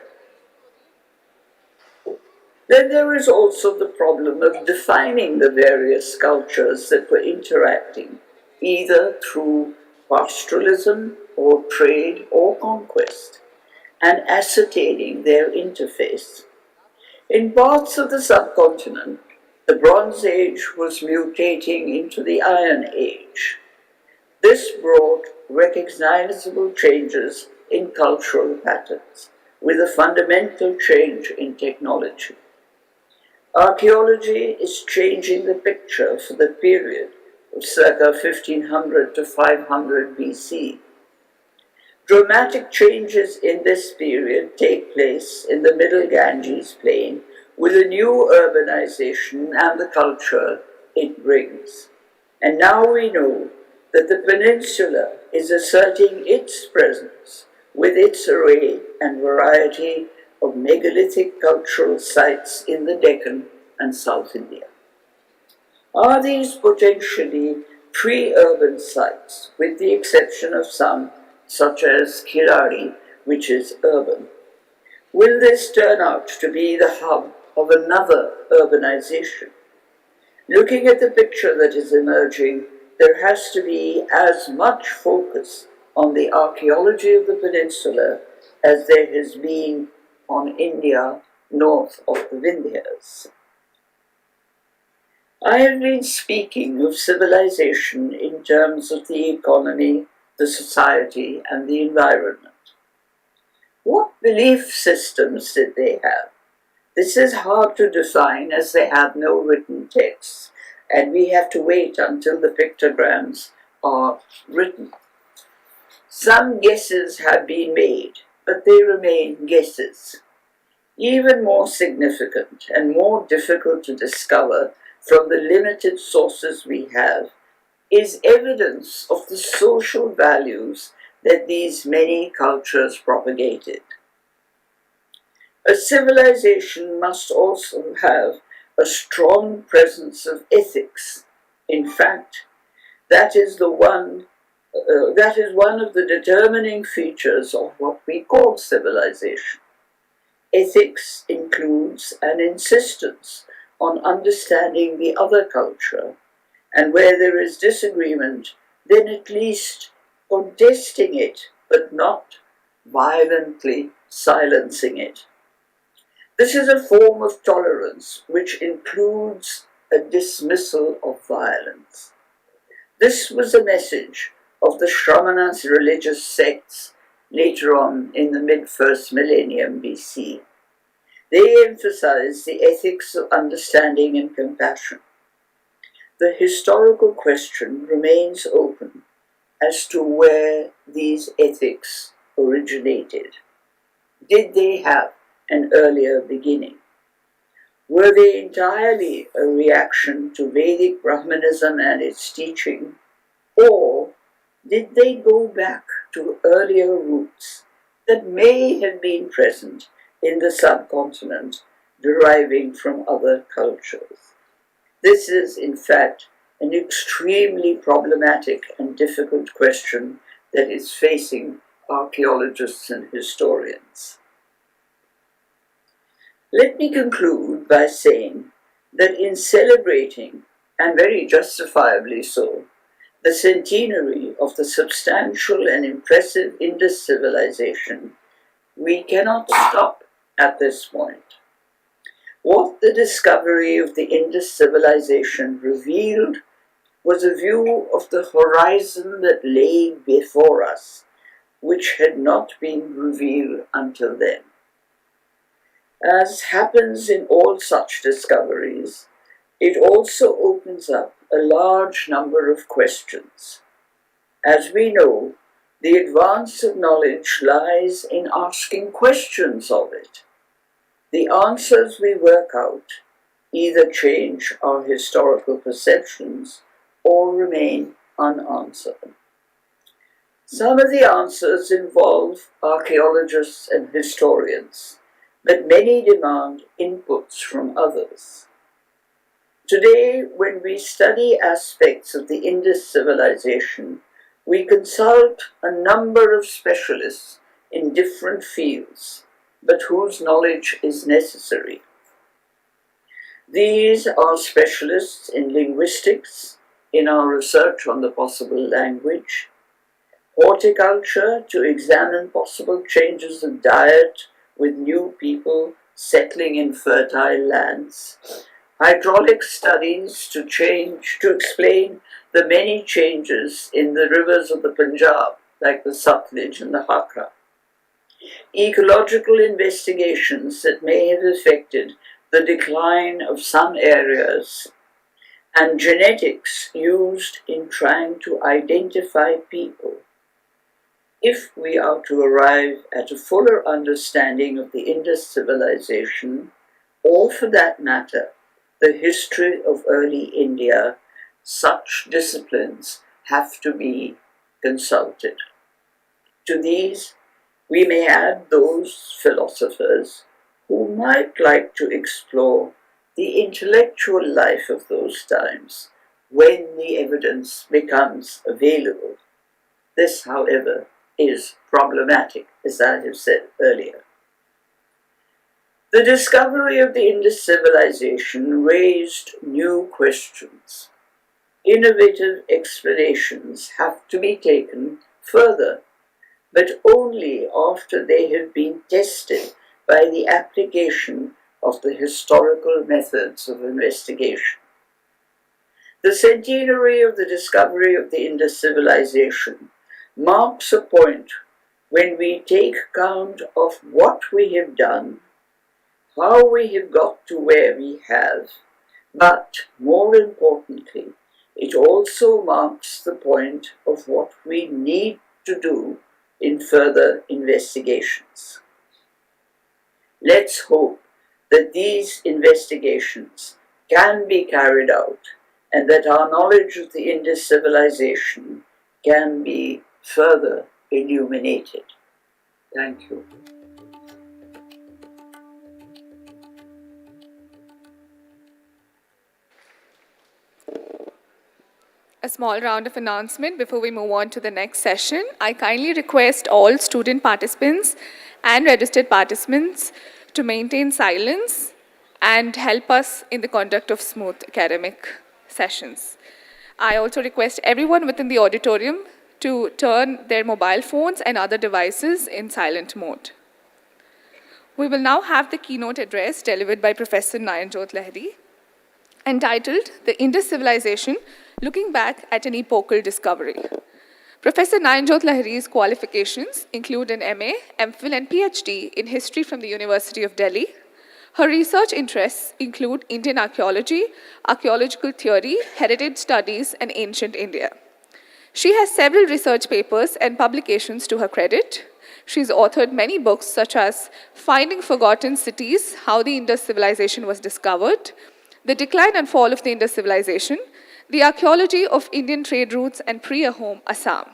Then there is also the problem of defining the various cultures that were interacting, either through pastoralism or trade or conquest, and ascertaining their interface. In parts of the subcontinent, the Bronze Age was mutating into the Iron Age. This brought recognizable changes in cultural patterns, with a fundamental change in technology. Archaeology is changing the picture for the period of circa 1500 to 500 BC. Dramatic changes in this period take place in the Middle Ganges plain with a new urbanization and the culture it brings. And now we know that the peninsula is asserting its presence with its array and variety of megalithic cultural sites in the Deccan and South India. Are these potentially pre-urban sites, with the exception of some, such as Kirari, which is urban? Will this turn out to be the hub of another urbanization? Looking at the picture that is emerging, there has to be as much focus on the archaeology of the peninsula as there has been on India north of the Vindhyas. I have been speaking of civilization in terms of the economy, the society, and the environment. What belief systems did they have? This is hard to define as they have no written texts, and we have to wait until the pictograms are written. Some guesses have been made, but they remain guesses. Even more significant and more difficult to discover from the limited sources we have is evidence of the social values that these many cultures propagated. A civilization must also have a strong presence of ethics. In fact, that is one of the determining features of what we call civilization. Ethics includes an insistence on understanding the other culture, and where there is disagreement, then at least contesting it, but not violently silencing it. This is a form of tolerance which includes a dismissal of violence. This was a message of the Shramana religious sects later on in the mid-first millennium BC. They emphasize the ethics of understanding and compassion. The historical question remains open as to where these ethics originated. Did they have an earlier beginning? Were they entirely a reaction to Vedic Brahmanism and its teaching, or did they go back to earlier roots that may have been present in the subcontinent, deriving from other cultures? This is, in fact, an extremely problematic and difficult question that is facing archaeologists and historians. Let me conclude by saying that in celebrating, and very justifiably so, the centenary of the substantial and impressive Indus civilization, we cannot stop at this point. What the discovery of the Indus civilization revealed was a view of the horizon that lay before us, which had not been revealed until then. As happens in all such discoveries, it also opens up a large number of questions. As we know, the advance of knowledge lies in asking questions of it. The answers we work out either change our historical perceptions or remain unanswered. Some of the answers involve archaeologists and historians, but many demand inputs from others. Today, when we study aspects of the Indus civilization, we consult a number of specialists in different fields, but whose knowledge is necessary. These are specialists in linguistics, in our research on the possible language, horticulture to examine possible changes of diet with new people settling in fertile lands, hydraulic studies to explain the many changes in the rivers of the Punjab, like the Satluj and the Hakra, ecological investigations that may have affected the decline of some areas, and genetics used in trying to identify people. If we are to arrive at a fuller understanding of the Indus civilization, or for that matter, the history of early India, such disciplines have to be consulted. To these, we may add those philosophers who might like to explore the intellectual life of those times when the evidence becomes available. This, however, is problematic, as I have said earlier. The discovery of the Indus civilization raised new questions. Innovative explanations have to be taken further, but only after they have been tested by the application of the historical methods of investigation. The centenary of the discovery of the Indus civilization marks a point when we take count of what we have done, how we have got to where we have, but more importantly, it also marks the point of what we need to do in further investigations. Let's hope that these investigations can be carried out and that our knowledge of the Indus civilization can be further illuminated. Thank you. A small round of announcement before we move on to the next session. I kindly request all student participants and registered participants to maintain silence and help us in the conduct of smooth academic sessions. I also request everyone within the auditorium to turn their mobile phones and other devices in silent mode. We will now have the keynote address delivered by Professor Nayanjot Lahiri, entitled The Indus Civilization, Looking Back at an Epochal Discovery. Professor Nayanjot Lahiri's qualifications include an MA, MPhil and PhD in history from the University of Delhi. Her research interests include Indian archaeology, archaeological theory, heritage studies, and ancient India. She has several research papers and publications to her credit. She's authored many books such as Finding Forgotten Cities, How the Indus Civilization Was Discovered, The Decline and Fall of the Indus Civilization, The Archaeology of Indian Trade Routes and Pre-Ahom, Assam.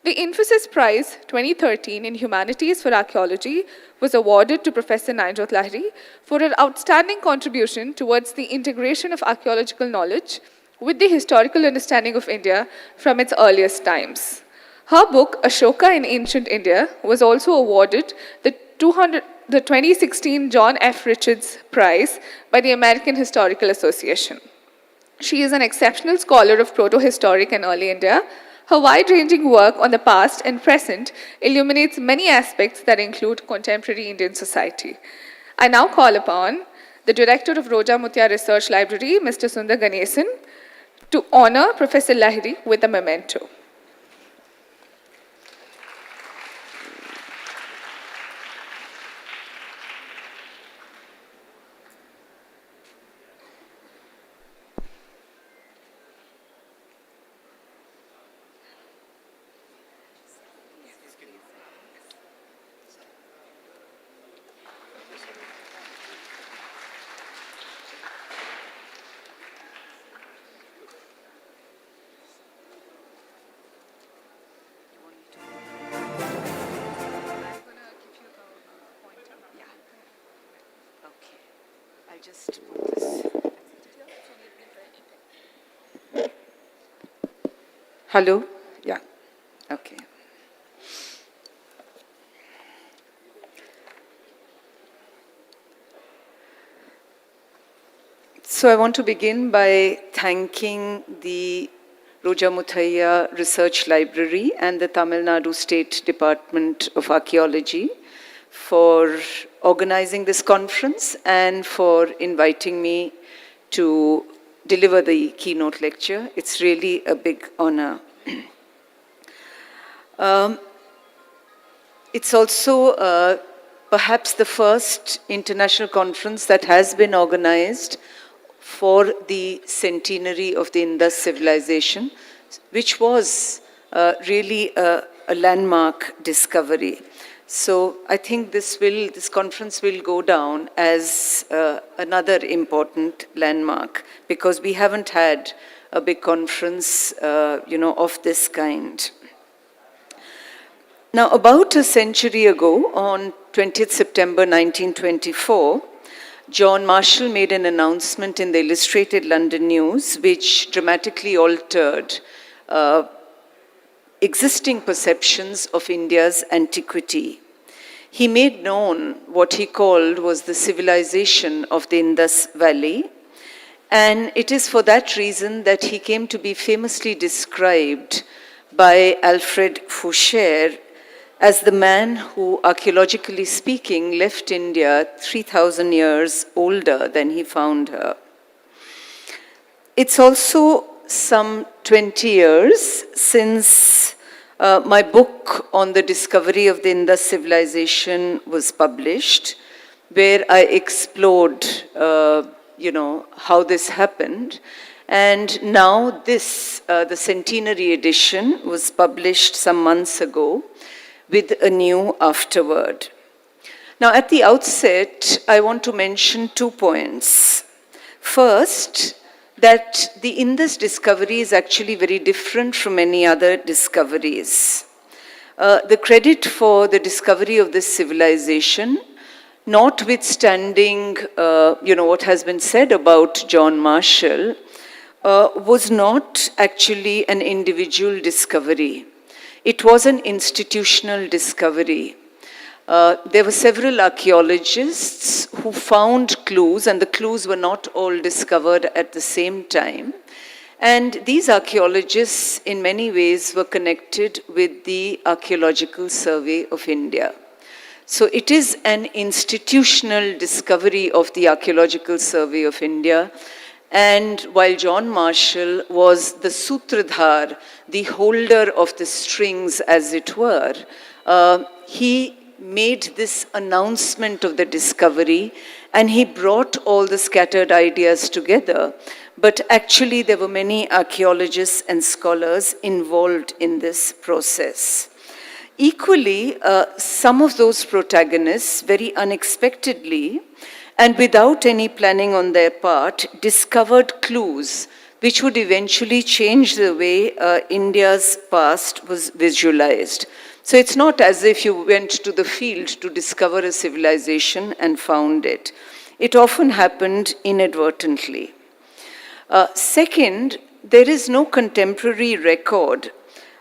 The Infosys Prize 2013 in Humanities for Archaeology was awarded to Professor Nayanjot Lahiri for her outstanding contribution towards the integration of archaeological knowledge with the historical understanding of India from its earliest times. Her book, Ashoka in Ancient India, was also awarded the 2016 John F. Richards Prize by the American Historical Association. She is an exceptional scholar of proto-historic and early India. Her wide-ranging work on the past and present illuminates many aspects that include contemporary Indian society. I now call upon the Director of Roja Mutya Research Library, Mr. Sundar Ganesan, to honor Professor Lahiri with a memento. Just put this. Hello? Yeah. Okay. So I want to begin by thanking the Roja Muthiah Research Library and the Tamil Nadu State Department of Archaeology for organizing this conference and for inviting me to deliver the keynote lecture. It's really a big honor. It's also perhaps the first international conference that has been organized for the centenary of the Indus civilization, which was really a landmark discovery. So I think this conference will go down as another important landmark because we haven't had a big conference, of this kind. Now, about a century ago, on 20th September 1924, John Marshall made an announcement in the Illustrated London News, which dramatically altered existing perceptions of India's antiquity. He made known what he called was the civilization of the Indus Valley, and it is for that reason that he came to be famously described by Alfred Foucher as the man who, archaeologically speaking, left India 3,000 years older than he found her. It's also some 20 years since my book on the discovery of the Indus civilization was published, where I explored, how this happened. And now this, the centenary edition, was published some months ago with a new afterword. Now, at the outset, I want to mention 2 points. First, that the Indus discovery is actually very different from any other discoveries. The credit for the discovery of this civilization, notwithstanding what has been said about John Marshall, was not actually an individual discovery. It was an institutional discovery. There were several archaeologists who found clues, and the clues were not all discovered at the same time. And these archaeologists, in many ways, were connected with the Archaeological Survey of India. So it is an institutional discovery of the Archaeological Survey of India. And while John Marshall was the Sutradhar, the holder of the strings, as it were, he made this announcement of the discovery, and he brought all the scattered ideas together. But actually, there were many archaeologists and scholars involved in this process. Equally, some of those protagonists, very unexpectedly, and without any planning on their part, discovered clues which would eventually change the way India's past was visualized. So it's not as if you went to the field to discover a civilization and found it. It often happened inadvertently. Second, there is no contemporary record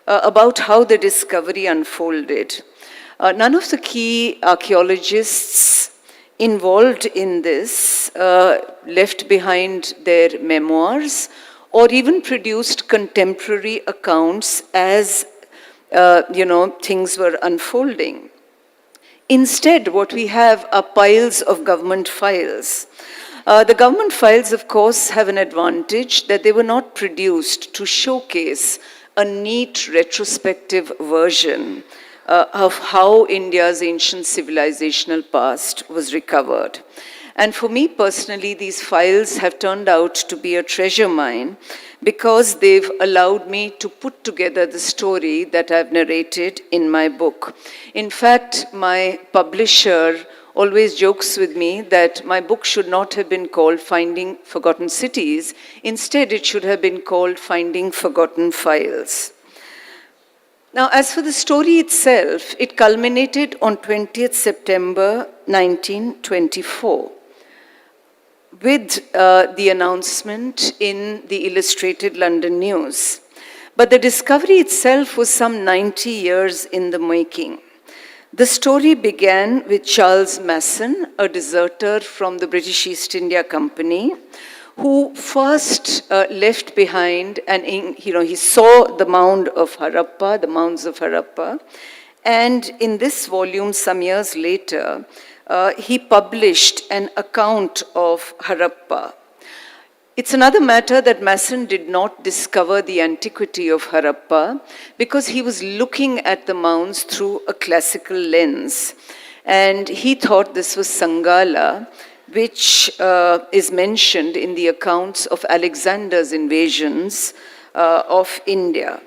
about how the discovery unfolded. None of the key archaeologists involved in this left behind their memoirs or even produced contemporary accounts as, things were unfolding. Instead, what we have are piles of government files. The government files, of course, have an advantage that they were not produced to showcase a neat retrospective version of how India's ancient civilizational past was recovered. And for me personally, these files have turned out to be a treasure mine because they've allowed me to put together the story that I've narrated in my book. In fact, my publisher always jokes with me that my book should not have been called Finding Forgotten Cities. Instead, it should have been called Finding Forgotten Files. Now, as for the story itself, it culminated on 20th September 1924 with the announcement in the Illustrated London News. But the discovery itself was some 90 years in the making. The story began with Charles Masson, a deserter from the British East India Company, who first left behind, and he saw the mounds of Harappa, and in this volume, some years later, he published an account of Harappa. It's another matter that Masson did not discover the antiquity of Harappa because he was looking at the mounds through a classical lens, and he thought this was Sangala, which is mentioned in the accounts of Alexander's invasions of India.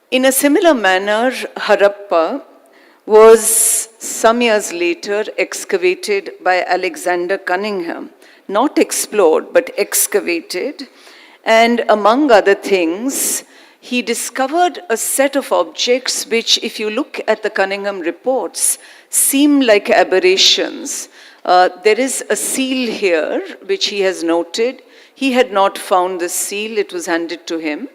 In a similar manner, Harappa was some years later excavated by Alexander Cunningham, not explored but excavated, and among other things, he discovered a set of objects which, if you look at the Cunningham reports, seem like aberrations. There is a seal here, which he has noted. He had not found the seal, it was handed to him,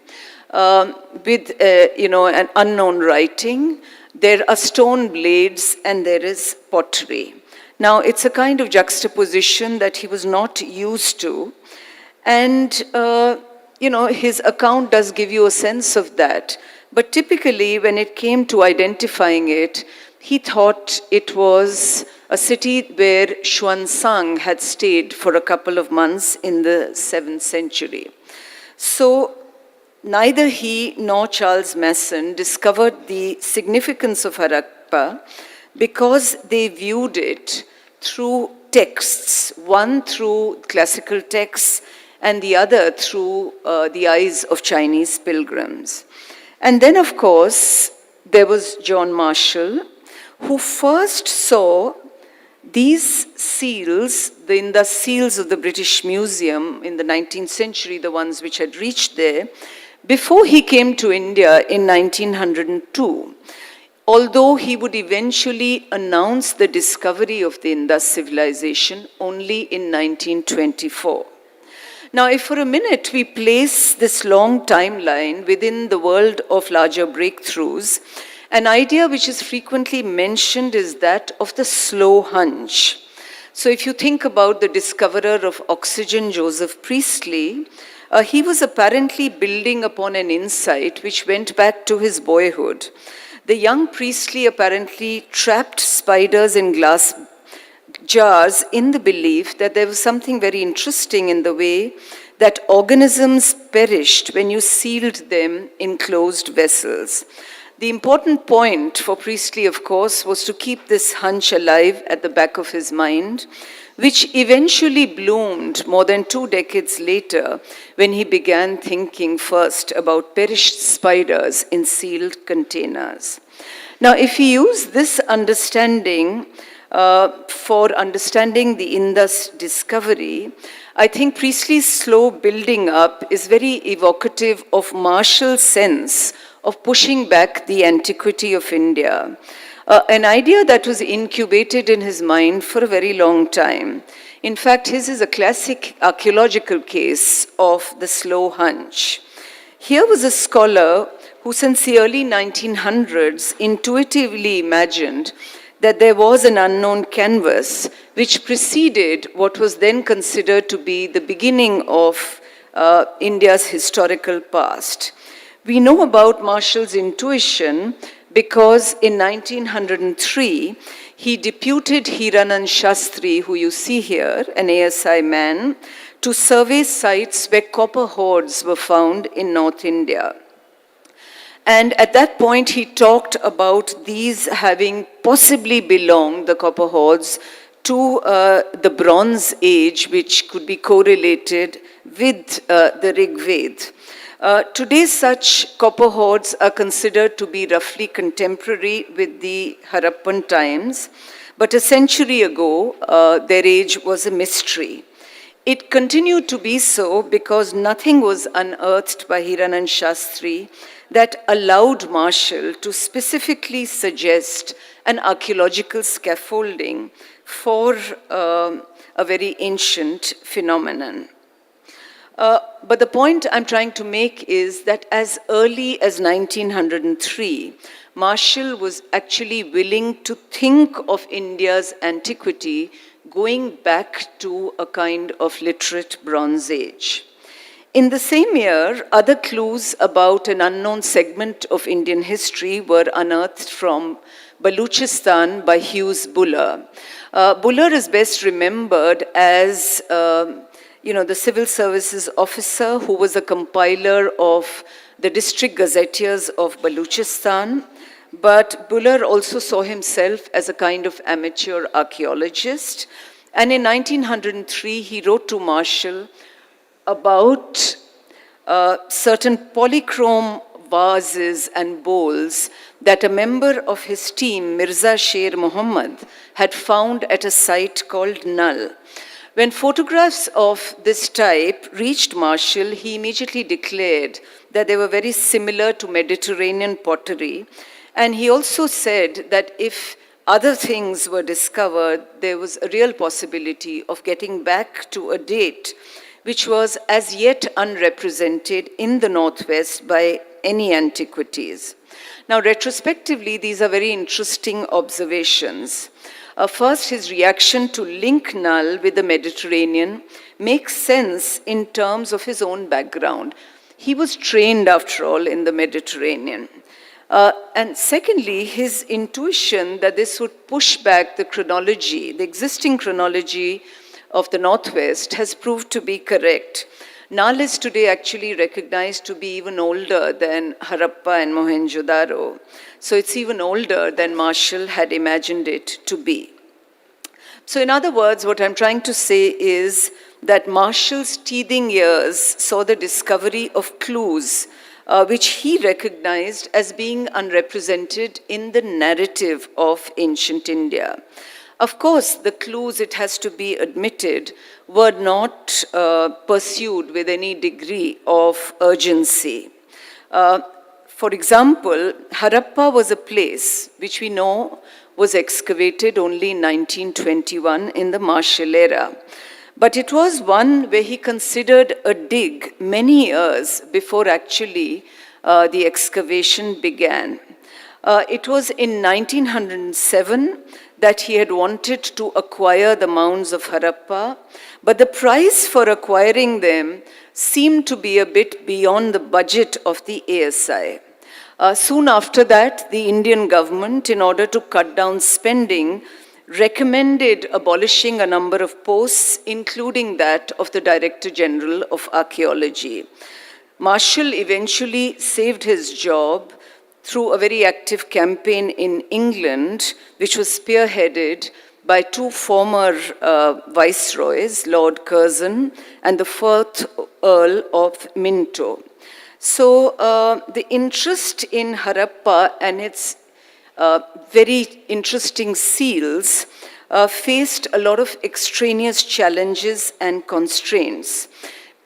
with an unknown writing. There are stone blades and there is pottery. Now, it's a kind of juxtaposition that he was not used to. And, his account does give you a sense of that. But typically, when it came to identifying it, he thought it was a city where Xuanzang had stayed for a couple of months in the 7th century. So, neither he nor Charles Masson discovered the significance of Harappa because they viewed it through texts, one through classical texts and the other through the eyes of Chinese pilgrims. And then, of course, there was John Marshall, who first saw these seals, the seals of the British Museum in the 19th century, the ones which had reached there, before he came to India in 1902, although he would eventually announce the discovery of the Indus civilization only in 1924. Now, if for a minute we place this long timeline within the world of larger breakthroughs, an idea which is frequently mentioned is that of the slow hunch. So if you think about the discoverer of oxygen, Joseph Priestley, he was apparently building upon an insight which went back to his boyhood. The young Priestley apparently trapped spiders in glass jars in the belief that there was something very interesting in the way that organisms perished when you sealed them in closed vessels. The important point for Priestley, of course, was to keep this hunch alive at the back of his mind, which eventually bloomed more than 2 decades later when he began thinking first about perished spiders in sealed containers. Now, if we use this understanding for understanding the Indus discovery, I think Priestley's slow building up is very evocative of Marshall's sense of pushing back the antiquity of India, an idea that was incubated in his mind for a very long time. In fact, his is a classic archaeological case of the slow hunch. Here was a scholar who since the early 1900s intuitively imagined that there was an unknown canvas which preceded what was then considered to be the beginning of India's historical past. We know about Marshall's intuition because in 1903, he deputed Hiranand Shastri, who you see here, an ASI man, to survey sites where copper hoards were found in North India. And at that point, he talked about these having possibly belonged, the copper hoards, to the Bronze Age, which could be correlated with the Rig Veda. Today, such copper hoards are considered to be roughly contemporary with the Harappan times, but a century ago, their age was a mystery. It continued to be so because nothing was unearthed by Hiranand Shastri that allowed Marshall to specifically suggest an archaeological scaffolding for a very ancient phenomenon. But the point I'm trying to make is that as early as 1903, Marshall was actually willing to think of India's antiquity going back to a kind of literate Bronze Age. In the same year, other clues about an unknown segment of Indian history were unearthed from Baluchistan by Hughes Buller. Buller is best remembered as the civil services officer who was a compiler of the district gazetteers of Baluchistan. But Buller also saw himself as a kind of amateur archaeologist. And in 1903, he wrote to Marshall about certain polychrome vases and bowls that a member of his team, Mirza Sher Muhammad, had found at a site called Null. When photographs of this type reached Marshall, he immediately declared that they were very similar to Mediterranean pottery. And he also said that if other things were discovered, there was a real possibility of getting back to a date which was as yet unrepresented in the Northwest by any antiquities. Now, retrospectively, these are very interesting observations. First, his reaction to link Null with the Mediterranean makes sense in terms of his own background. He was trained, after all, in the Mediterranean. And secondly, his intuition that this would push back the chronology, the existing chronology of the Northwest, has proved to be correct. Null is today actually recognized to be even older than Harappa and Mohenjo-daro. So it's even older than Marshall had imagined it to be. So in other words, what I'm trying to say is that Marshall's teething years saw the discovery of clues which he recognized as being unrepresented in the narrative of ancient India. Of course, the clues, it has to be admitted, were not pursued with any degree of urgency. For example, Harappa was a place which we know was excavated only in 1921 in the Marshall era. But it was one where he considered a dig many years before actually the excavation began. It was in 1907 that he had wanted to acquire the mounds of Harappa, but the price for acquiring them seemed to be a bit beyond the budget of the ASI. Soon after that, the Indian government, in order to cut down spending, recommended abolishing a number of posts, including that of the Director General of Archaeology. Marshall eventually saved his job through a very active campaign in England, which was spearheaded by two former viceroys, Lord Curzon and the 4th Earl of Minto. So the interest in Harappa and its very interesting seals faced a lot of extraneous challenges and constraints.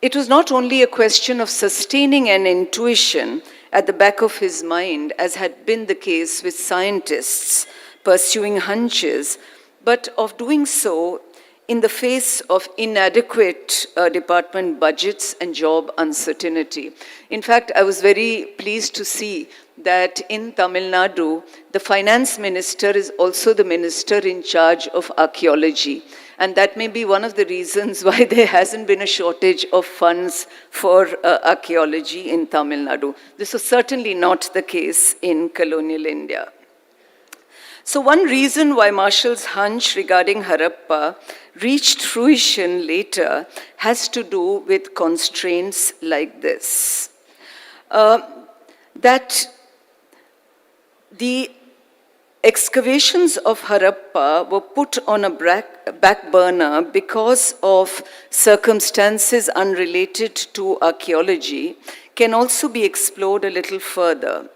It was not only a question of sustaining an intuition at the back of his mind, as had been the case with scientists pursuing hunches, but of doing so in the face of inadequate department budgets and job uncertainty. In fact, I was very pleased to see that in Tamil Nadu, the finance minister is also the minister in charge of archaeology. And that may be one of the reasons why there hasn't been a shortage of funds for archaeology in Tamil Nadu. This was certainly not the case in colonial India. So one reason why Marshall's hunch regarding Harappa reached fruition later has to do with constraints like this. That the excavations of Harappa were put on a back burner because of circumstances unrelated to archaeology can also be explored a little further.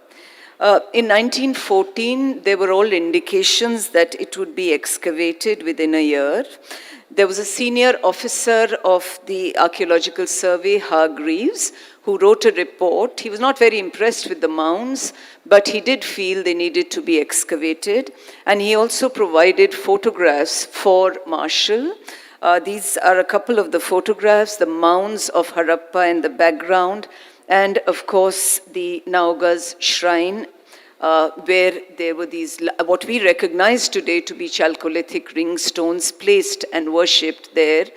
In 1914, there were all indications that it would be excavated within a year. There was a senior officer of the Archaeological Survey, Hargreaves, who wrote a report. He was not very impressed with the mounds, but he did feel they needed to be excavated. And he also provided photographs for Marshall. These are a couple of the photographs, the mounds of Harappa in the background, and of course the Nauga's shrine, where there were these, what we recognize today to be Chalcolithic ring stones placed and worshipped there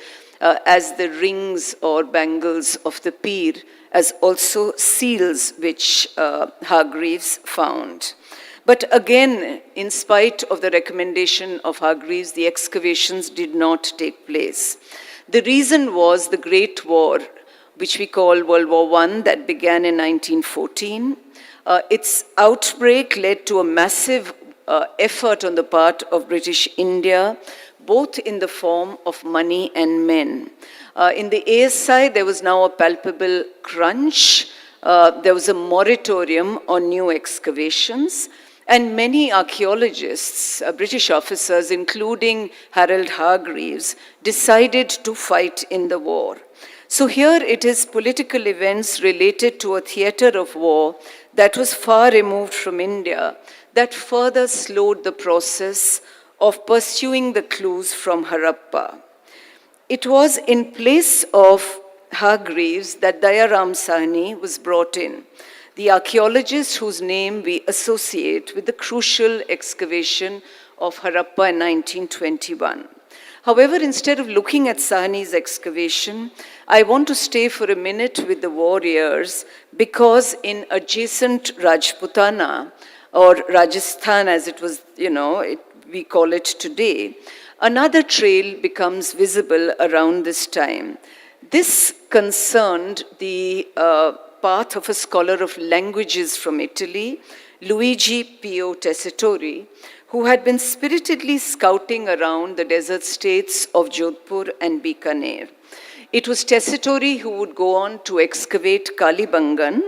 as the rings or bangles of the Pir, as also seals which Hargreaves found. But again, in spite of the recommendation of Hargreaves, the excavations did not take place. The reason was the Great War, which we call World War I, that began in 1914. Its outbreak led to a massive effort on the part of British India, both in the form of money and men. In the ASI, there was now a palpable crunch. There was a moratorium on new excavations. And many archaeologists, British officers, including Harold Hargreaves, decided to fight in the war. So here it is political events related to a theatre of war that was far removed from India that further slowed the process of pursuing the clues from Harappa. It was in place of Hargreaves that Dayaram Sahni was brought in, the archaeologist whose name we associate with the crucial excavation of Harappa in 1921. However, instead of looking at Sahni's excavation, I want to stay for a minute with the warriors because in adjacent Rajputana, or Rajasthan as it was, we call it today, another trail becomes visible around this time. This concerned the path of a scholar of languages from Italy, Luigi Pio Tessitori, who had been spiritedly scouting around the desert states of Jodhpur and Bikaner. It was Tessitori who would go on to excavate Kalibangan,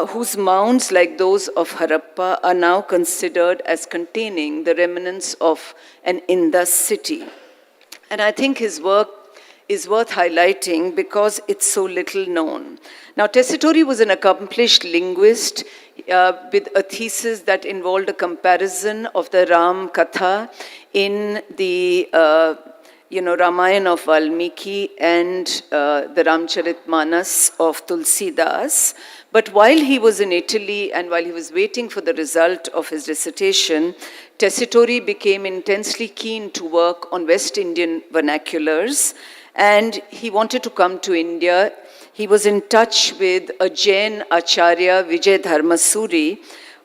whose mounds, like those of Harappa, are now considered as containing the remnants of an Indus city. And I think his work is worth highlighting because it's so little known. Now, Tessitori was an accomplished linguist with a thesis that involved a comparison of the Ram Katha in the Ramayana of Valmiki and the Ramcharitmanas of Tulsidas. But while he was in Italy and while he was waiting for the result of his dissertation, Tessitori became intensely keen to work on West Indian vernaculars, and he wanted to come to India. He was in touch with a Jain Acharya, Vijay Dharmasuri,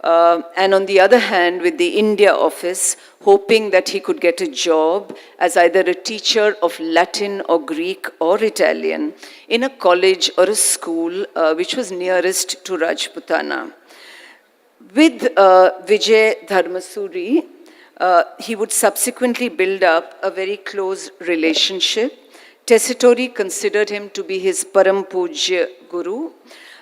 and on the other hand, with the India office, hoping that he could get a job as either a teacher of Latin or Greek or Italian in a college or a school which was nearest to Rajputana. With Vijay Dharmasuri, he would subsequently build up a very close relationship. Tessitori considered him to be his Param Pujya Guru,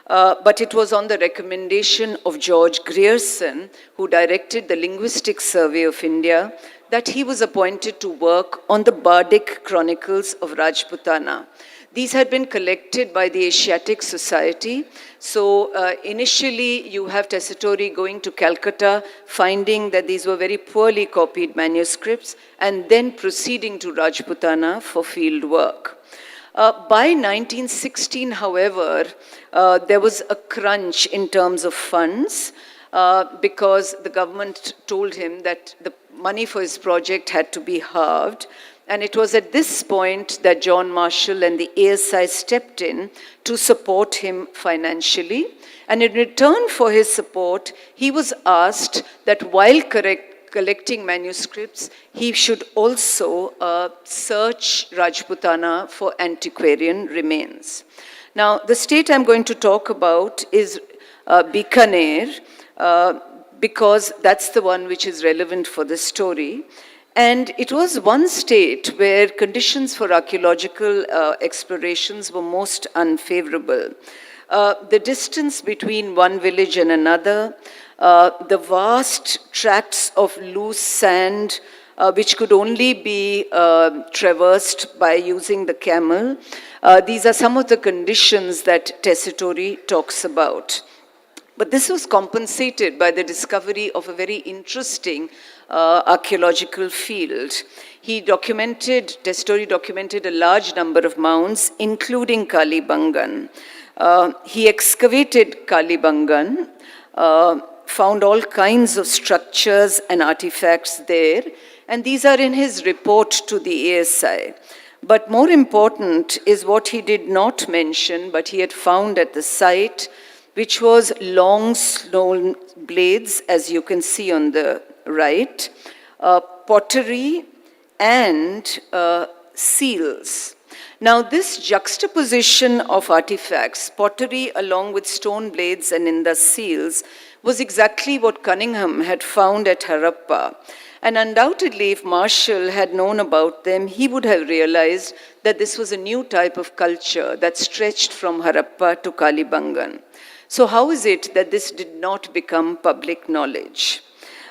but it was on the recommendation of George Grierson, who directed the Linguistic Survey of India, that he was appointed to work on the Bardic Chronicles of Rajputana. These had been collected by the Asiatic Society. So initially you have Tessitori going to Calcutta, finding that these were very poorly copied manuscripts, and then proceeding to Rajputana for field work. By 1916, however, there was a crunch in terms of funds because the government told him that the money for his project had to be halved. And it was at this point that John Marshall and the ASI stepped in to support him financially. And in return for his support, he was asked that while collecting manuscripts, he should also search Rajputana for antiquarian remains. Now, the state I'm going to talk about is Bikaner, because that's the one which is relevant for the story. And it was one state where conditions for archaeological explorations were most unfavorable. The distance between one village and another, the vast tracts of loose sand, which could only be traversed by using the camel. These are some of the conditions that Tessitore talks about. But this was compensated by the discovery of a very interesting archaeological field. Tessitore documented a large number of mounds, including Kalibangan. He excavated Kalibangan, found all kinds of structures and artifacts there, and these are in his report to the ASI. But more important is what he did not mention, but he had found at the site, which was long stone blades, as you can see on the right, pottery, and seals. Now, this juxtaposition of artifacts, pottery along with stone blades and in the seals, was exactly what Cunningham had found at Harappa. And undoubtedly, if Marshall had known about them, he would have realized that this was a new type of culture that stretched from Harappa to Kalibangan. So how is it that this did not become public knowledge?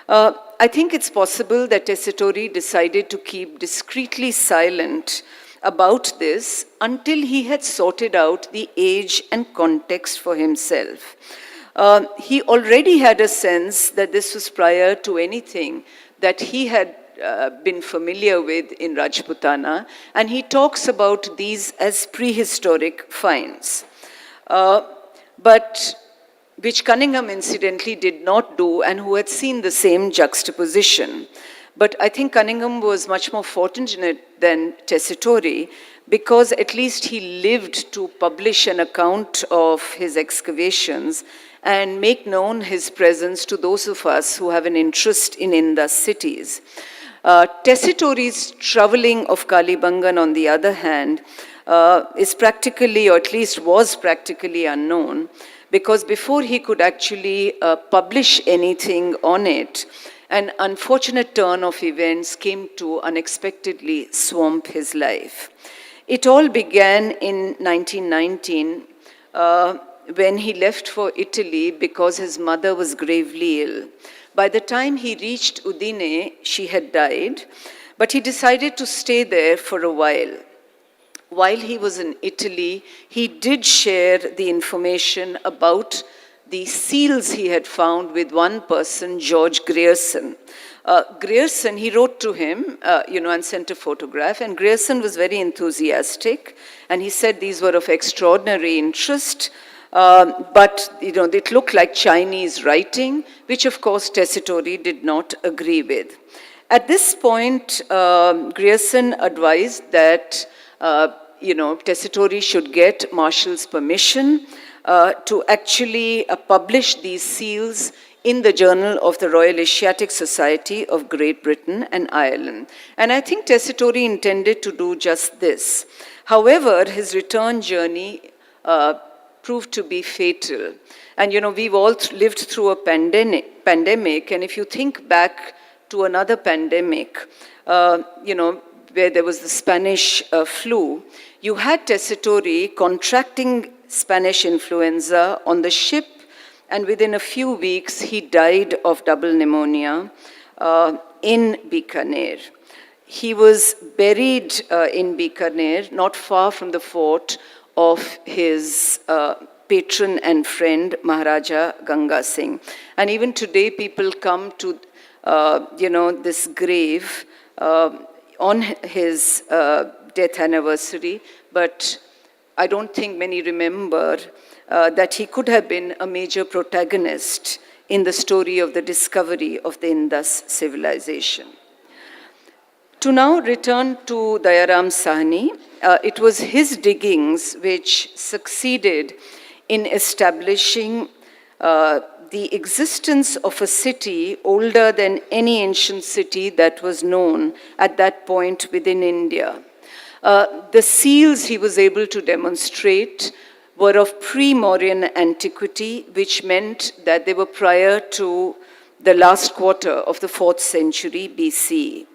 I think it's possible that Tessitore decided to keep discreetly silent about this until he had sorted out the age and context for himself. He already had a sense that this was prior to anything that he had been familiar with in Rajputana, and he talks about these as prehistoric finds. But which Cunningham incidentally did not do, and who had seen the same juxtaposition. But I think Cunningham was much more fortunate than Tessitore, because at least he lived to publish an account of his excavations and make known his presence to those of us who have an interest in Indus cities. Tessitore's traveling of Kalibangan, on the other hand, is practically, or at least was practically unknown, because before he could actually publish anything on it, an unfortunate turn of events came to unexpectedly swamp his life. It all began in 1919 when he left for Italy because his mother was gravely ill. By the time he reached Udine, she had died, but he decided to stay there for a while. While he was in Italy, he did share the information about the seals he had found with one person, George Grierson. Grierson, he wrote to him, and sent a photograph, and Grierson was very enthusiastic, and he said these were of extraordinary interest, but it looked like Chinese writing, which of course Tessitore did not agree with. At this point, Grierson advised that Tessitore should get Marshall's permission to actually publish these seals in the Journal of the Royal Asiatic Society of Great Britain and Ireland. And I think Tessitore intended to do just this. However, his return journey proved to be fatal. And we've all lived through a pandemic, and if you think back to another pandemic, where there was the Spanish flu, you had Tessitore contracting Spanish influenza on the ship, and within a few weeks, he died of double pneumonia in Bikaner. He was buried in Bikaner, not far from the fort of his patron and friend, Maharaja Ganga Singh. And even today, people come to, this grave on his death anniversary, but I don't think many remember that he could have been a major protagonist in the story of the discovery of the Indus civilization. To now return to Dayaram Sahni, it was his diggings which succeeded in establishing the existence of a city older than any ancient city that was known at that point within India. The seals he was able to demonstrate were of pre-Mauryan antiquity, which meant that they were prior to the last quarter of the 4th century BC.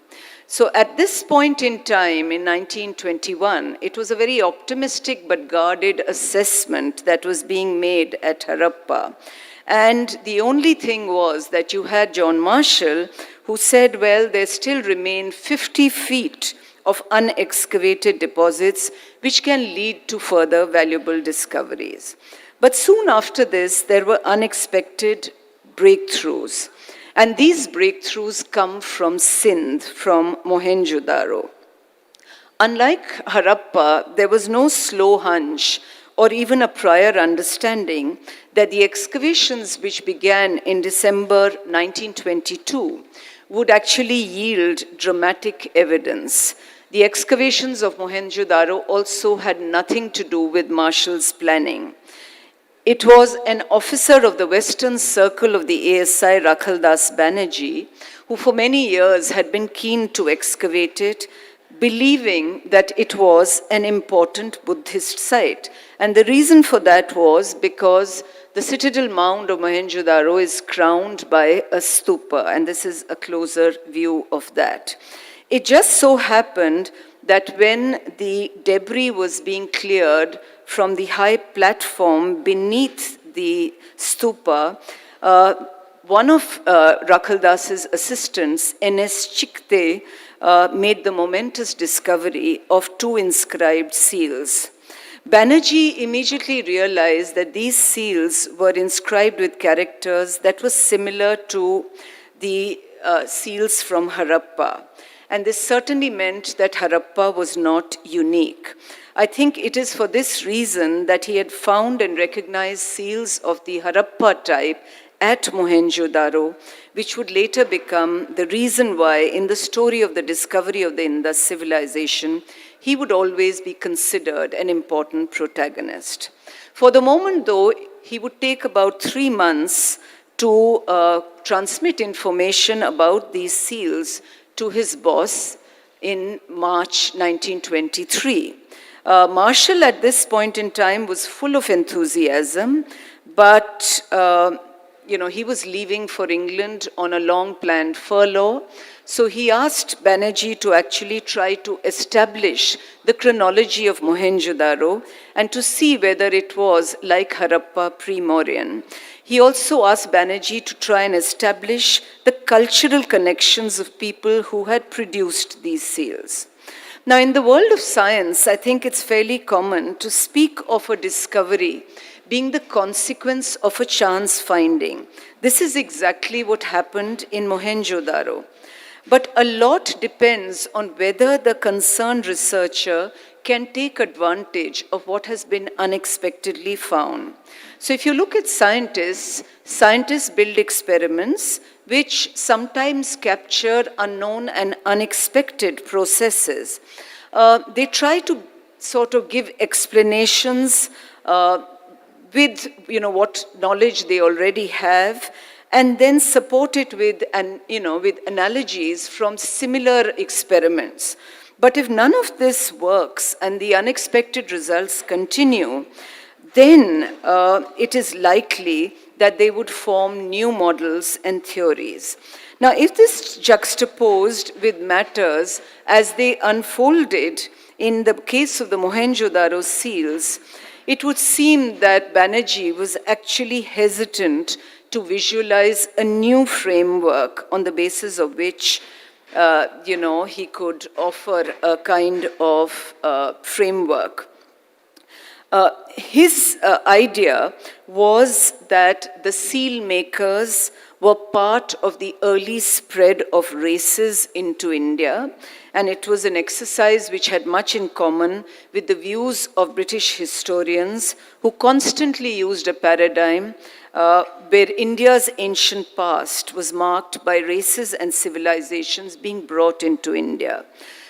So at this point in time, in 1921, it was a very optimistic but guarded assessment that was being made at Harappa. And the only thing was that you had John Marshall, who said, well, there still remain 50 feet of unexcavated deposits, which can lead to further valuable discoveries. But soon after this, there were unexpected breakthroughs. And these breakthroughs come from Sindh, from Mohenjo-daro. Unlike Harappa, there was no slow hunch or even a prior understanding that the excavations which began in December 1922 would actually yield dramatic evidence. The excavations of Mohenjo-daro also had nothing to do with Marshall's planning. It was an officer of the Western Circle of the ASI, Rakhaldas Banerjee, who for many years had been keen to excavate it, believing that it was an important Buddhist site. And the reason for that was because the citadel mound of Mohenjo-daro is crowned by a stupa, and this is a closer view of that. It just so happened that when the debris was being cleared from the high platform beneath the stupa, one of Rakhaldas's assistants, N.S. Chikte, made the momentous discovery of 2 inscribed seals. Banerjee immediately realized that these seals were inscribed with characters that were similar to the seals from Harappa. And this certainly meant that Harappa was not unique. I think it is for this reason that he had found and recognized seals of the Harappa type at Mohenjo-daro, which would later become the reason why, in the story of the discovery of the Indus civilization, he would always be considered an important protagonist. For the moment, though, he would take about 3 months to transmit information about these seals to his boss in March 1923. Marshall at this point in time was full of enthusiasm, but he was leaving for England on a long-planned furlough. So he asked Banerjee to actually try to establish the chronology of Mohenjo-daro and to see whether it was like Harappa pre-Mauryan. He also asked Banerjee to try and establish the cultural connections of people who had produced these seals. Now, in the world of science, I think it's fairly common to speak of a discovery being the consequence of a chance finding. This is exactly what happened in Mohenjo-daro. But a lot depends on whether the concerned researcher can take advantage of what has been unexpectedly found. So if you look at scientists build experiments which sometimes capture unknown and unexpected processes. They try to sort of give explanations with what knowledge they already have, and then support it with with analogies from similar experiments. But if none of this works and the unexpected results continue, then it is likely that they would form new models and theories. Now, if this juxtaposed with matters as they unfolded in the case of the Mohenjo-daro seals, it would seem that Banerjee was actually hesitant to visualize a new framework on the basis of which he could offer a kind of framework. His idea was that the seal makers were part of the early spread of races into India, and it was an exercise which had much in common with the views of British historians who constantly used a paradigm where India's ancient past was marked by races and civilizations being brought into India.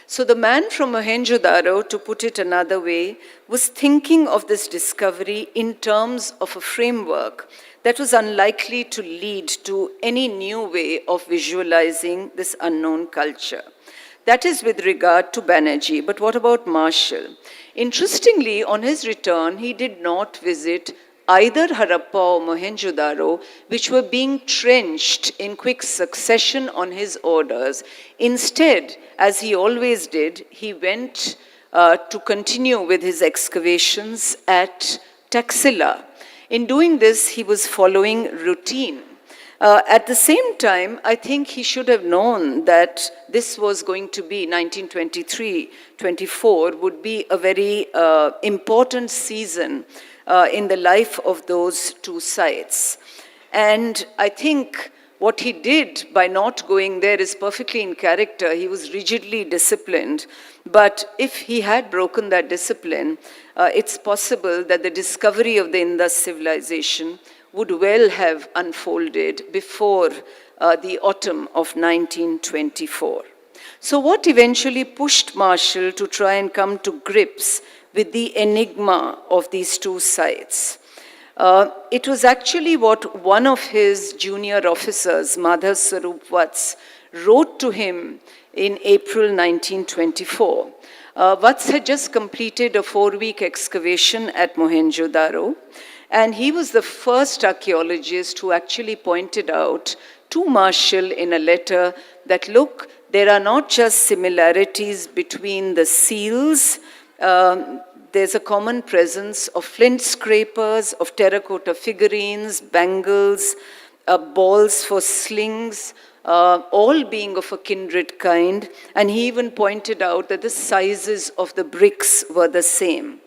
So the man from Mohenjo-daro, to put it another way, was thinking of this discovery in terms of a framework that was unlikely to lead to any new way of visualizing this unknown culture. That is with regard to Banerjee. But what about Marshall? Interestingly, on his return, he did not visit either Harappa or Mohenjo-daro, which were being trenched in quick succession on his orders. Instead, as he always did, he went to continue with his excavations at Taxila. In doing this, he was following routine. At the same time, I think he should have known that this was going to be 1923-24 would be a very important season in the life of those two sites. And I think what he did by not going there is perfectly in character. He was rigidly disciplined. But if he had broken that discipline, it's possible that the discovery of the Indus civilization would well have unfolded before the autumn of 1924. So what eventually pushed Marshall to try and come to grips with the enigma of these two sites? It was actually what one of his junior officers, Madhav Sarup Vats, wrote to him in April 1924. Vats had just completed a 4-week excavation at Mohenjo-daro, and he was the first archaeologist who actually pointed out to Marshall in a letter that, look, there are not just similarities between the seals, there's a common presence of flint scrapers, of terracotta figurines, bangles, balls for slings, all being of a kindred kind. And he even pointed out that the sizes of the bricks were the same.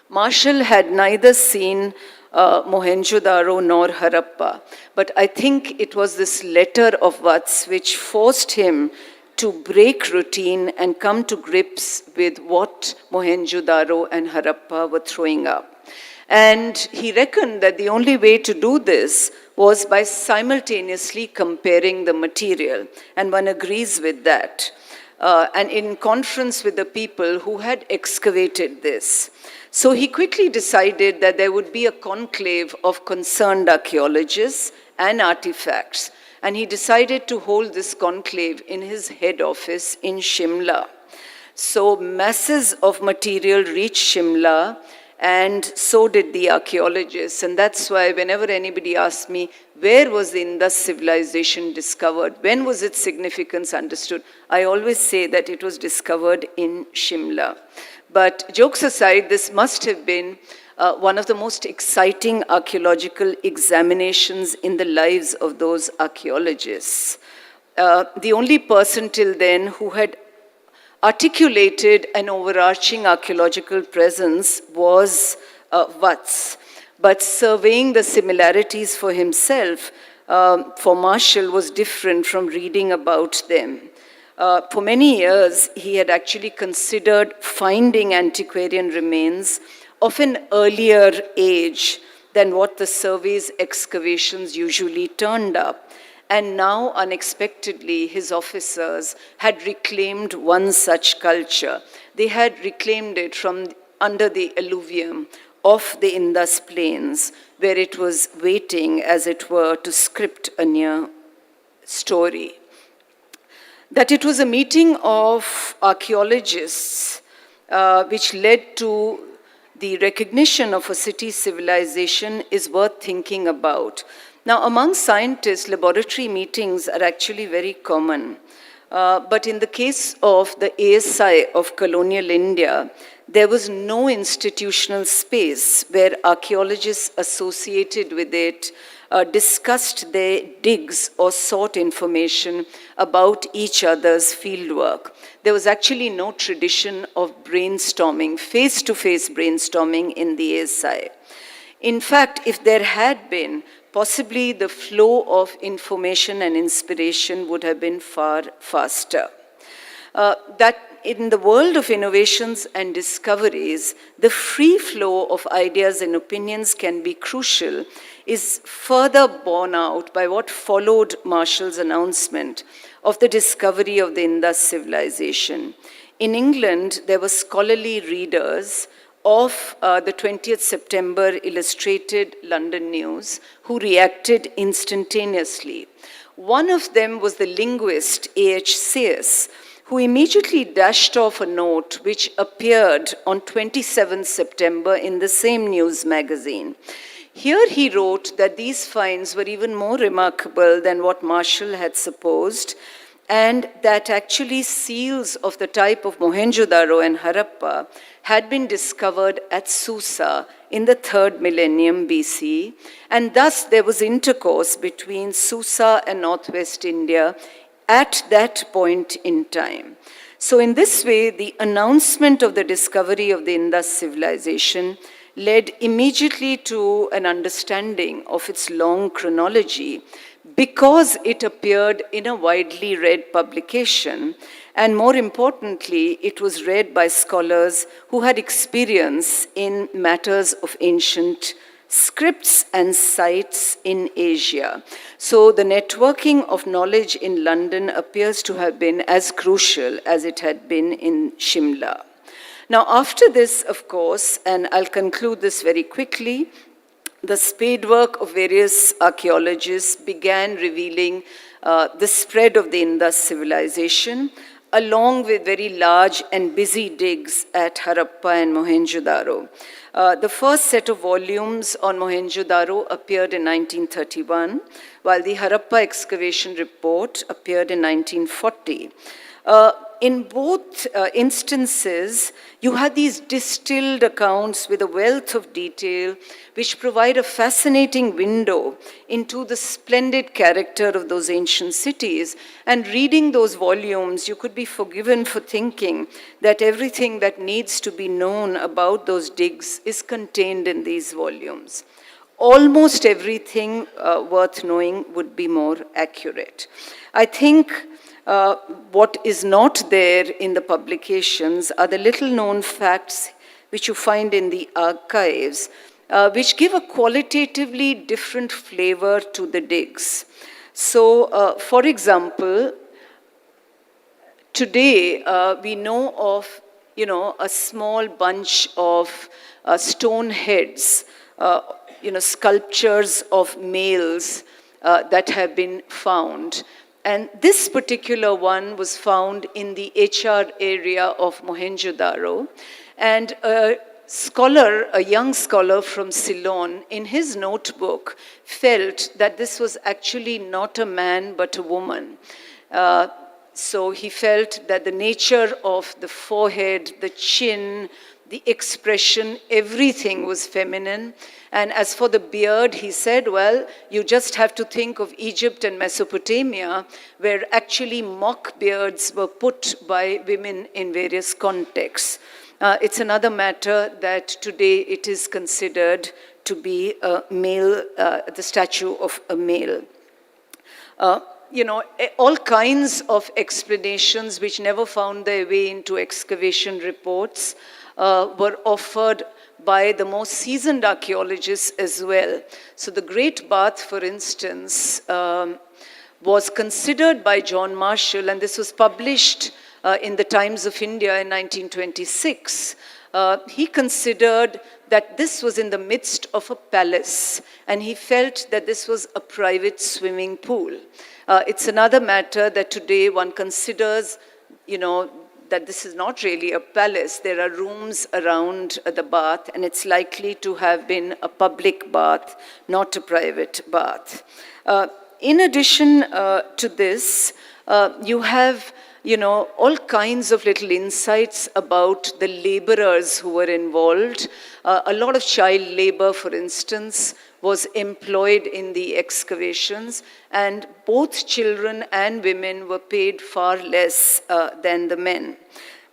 Marshall had neither seen Mohenjo-daro nor Harappa, but I think it was this letter of Vats which forced him to break routine and come to grips with what Mohenjo-daro and Harappa were throwing up. And he reckoned that the only way to do this was by simultaneously comparing the material, and one agrees with that. And in conference with the people who had excavated this. So he quickly decided that there would be a conclave of concerned archaeologists and artifacts. And he decided to hold this conclave in his head office in Shimla. So masses of material reached Shimla, and so did the archaeologists. And that's why whenever anybody asks me, where was the Indus civilization discovered? When was its significance understood? I always say that it was discovered in Shimla. But jokes aside, this must have been one of the most exciting archaeological examinations in the lives of those archaeologists. The only person till then who had articulated an overarching archaeological presence was Vats. But surveying the similarities for himself, for Marshall, was different from reading about them. For many years, he had actually considered finding antiquarian remains of an earlier age than what the survey's excavations usually turned up. And now, unexpectedly, his officers had reclaimed one such culture. They had reclaimed it from under the alluvium of the Indus plains, where it was waiting, as it were, to script a near story. That it was a meeting of archaeologists which led to the recognition of a city civilization is worth thinking about. Now, among scientists, laboratory meetings are actually very common. But in the case of the ASI of colonial India, there was no institutional space where archaeologists associated with it discussed their digs or sought information about each other's fieldwork. There was actually no tradition of brainstorming, face-to-face brainstorming in the ASI. In fact, if there had been, possibly the flow of information and inspiration would have been far faster. That in the world of innovations and discoveries, the free flow of ideas and opinions can be crucial, is further borne out by what followed Marshall's announcement of the discovery of the Indus civilization. In England, there were scholarly readers of the 20th September Illustrated London News who reacted instantaneously. One of them was the linguist A.H. Sayers, who immediately dashed off a note which appeared on 27 September in the same news magazine. Here he wrote that these finds were even more remarkable than what Marshall had supposed, and that actually seals of the type of Mohenjo-daro and Harappa had been discovered at Susa in the 3rd millennium BC, and thus there was intercourse between Susa and northwest India at that point in time. So in this way, the announcement of the discovery of the Indus civilization led immediately to an understanding of its long chronology, because it appeared in a widely read publication, and more importantly, it was read by scholars who had experience in matters of ancient scripts and sites in Asia. So the networking of knowledge in London appears to have been as crucial as it had been in Shimla. Now, after this, of course, and I'll conclude this very quickly, the spadework of various archaeologists began revealing the spread of the Indus civilization, along with very large and busy digs at Harappa and Mohenjo-daro. The first set of volumes on Mohenjo-daro appeared in 1931, while the Harappa excavation report appeared in 1940. In both instances, you had these distilled accounts with a wealth of detail which provide a fascinating window into the splendid character of those ancient cities. And reading those volumes, you could be forgiven for thinking that everything that needs to be known about those digs is contained in these volumes. Almost everything worth knowing would be more accurate. I think what is not there in the publications are the little-known facts which you find in the archives, which give a qualitatively different flavor to the digs. So, for example, today we know of, a small bunch of stone heads, sculptures of males that have been found. And this particular one was found in the HR area of Mohenjo-daro. And a young scholar from Ceylon, in his notebook, felt that this was actually not a man but a woman. So he felt that the nature of the forehead, the chin, the expression, everything was feminine. And as for the beard, he said, well, you just have to think of Egypt and Mesopotamia, where actually mock beards were put by women in various contexts. It's another matter that today it is considered to be a male, the statue of a male. All kinds of explanations which never found their way into excavation reports were offered by the most seasoned archaeologists as well. So the Great Bath, for instance, was considered by John Marshall, and this was published in the Times of India in 1926. He considered that this was in the midst of a palace, and he felt that this was a private swimming pool. It's another matter that today one considers, that this is not really a palace. There are rooms around the bath, and it's likely to have been a public bath, not a private bath. In addition to this, you have all kinds of little insights about the laborers who were involved. A lot of child labor, for instance, was employed in the excavations, and both children and women were paid far less than the men.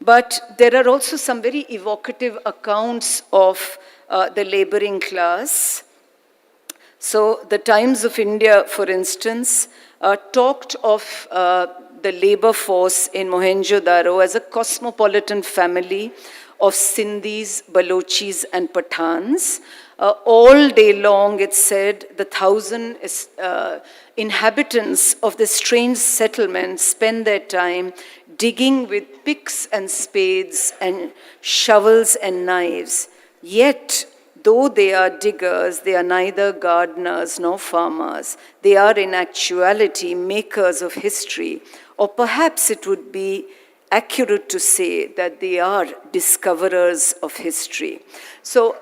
But there are also some very evocative accounts of the laboring class. So the Times of India, for instance, talked of the labor force in Mohenjo-daro as a cosmopolitan family of Sindhis, Balochis, and Pathans. All day long, it said, the 1,000 inhabitants of this strange settlement spend their time digging with picks and spades and shovels and knives. Yet, though they are diggers, they are neither gardeners nor farmers. They are in actuality makers of history, or perhaps it would be accurate to say that they are discoverers of history. So,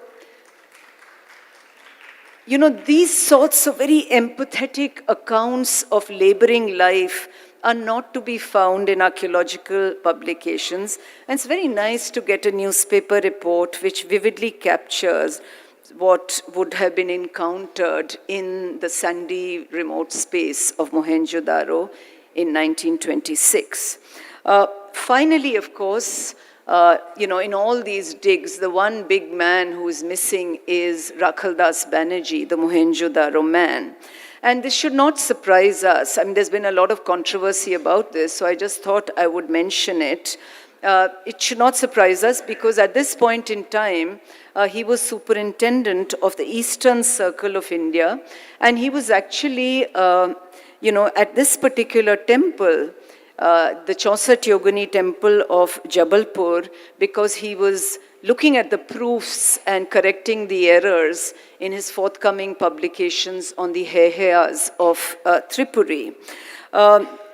you know, these sorts of very empathetic accounts of laboring life are not to be found in archaeological publications. And it's very nice to get a newspaper report which vividly captures what would have been encountered in the sandy remote space of Mohenjo-daro in 1926. Finally, of course, you know, in all these digs, the one big man who is missing is Rakhaldas Banerjee, the Mohenjo-daro man. And this should not surprise us. I mean, there's been a lot of controversy about this, so I just thought I would mention it. It should not surprise us because at this point in time, he was superintendent of the Eastern Circle of India, and he was actually, you know, at this particular temple, the Chaussat Yogini temple of Jabalpur, because he was looking at the proofs and correcting the errors in his forthcoming publications on the Heheyas of Tripuri.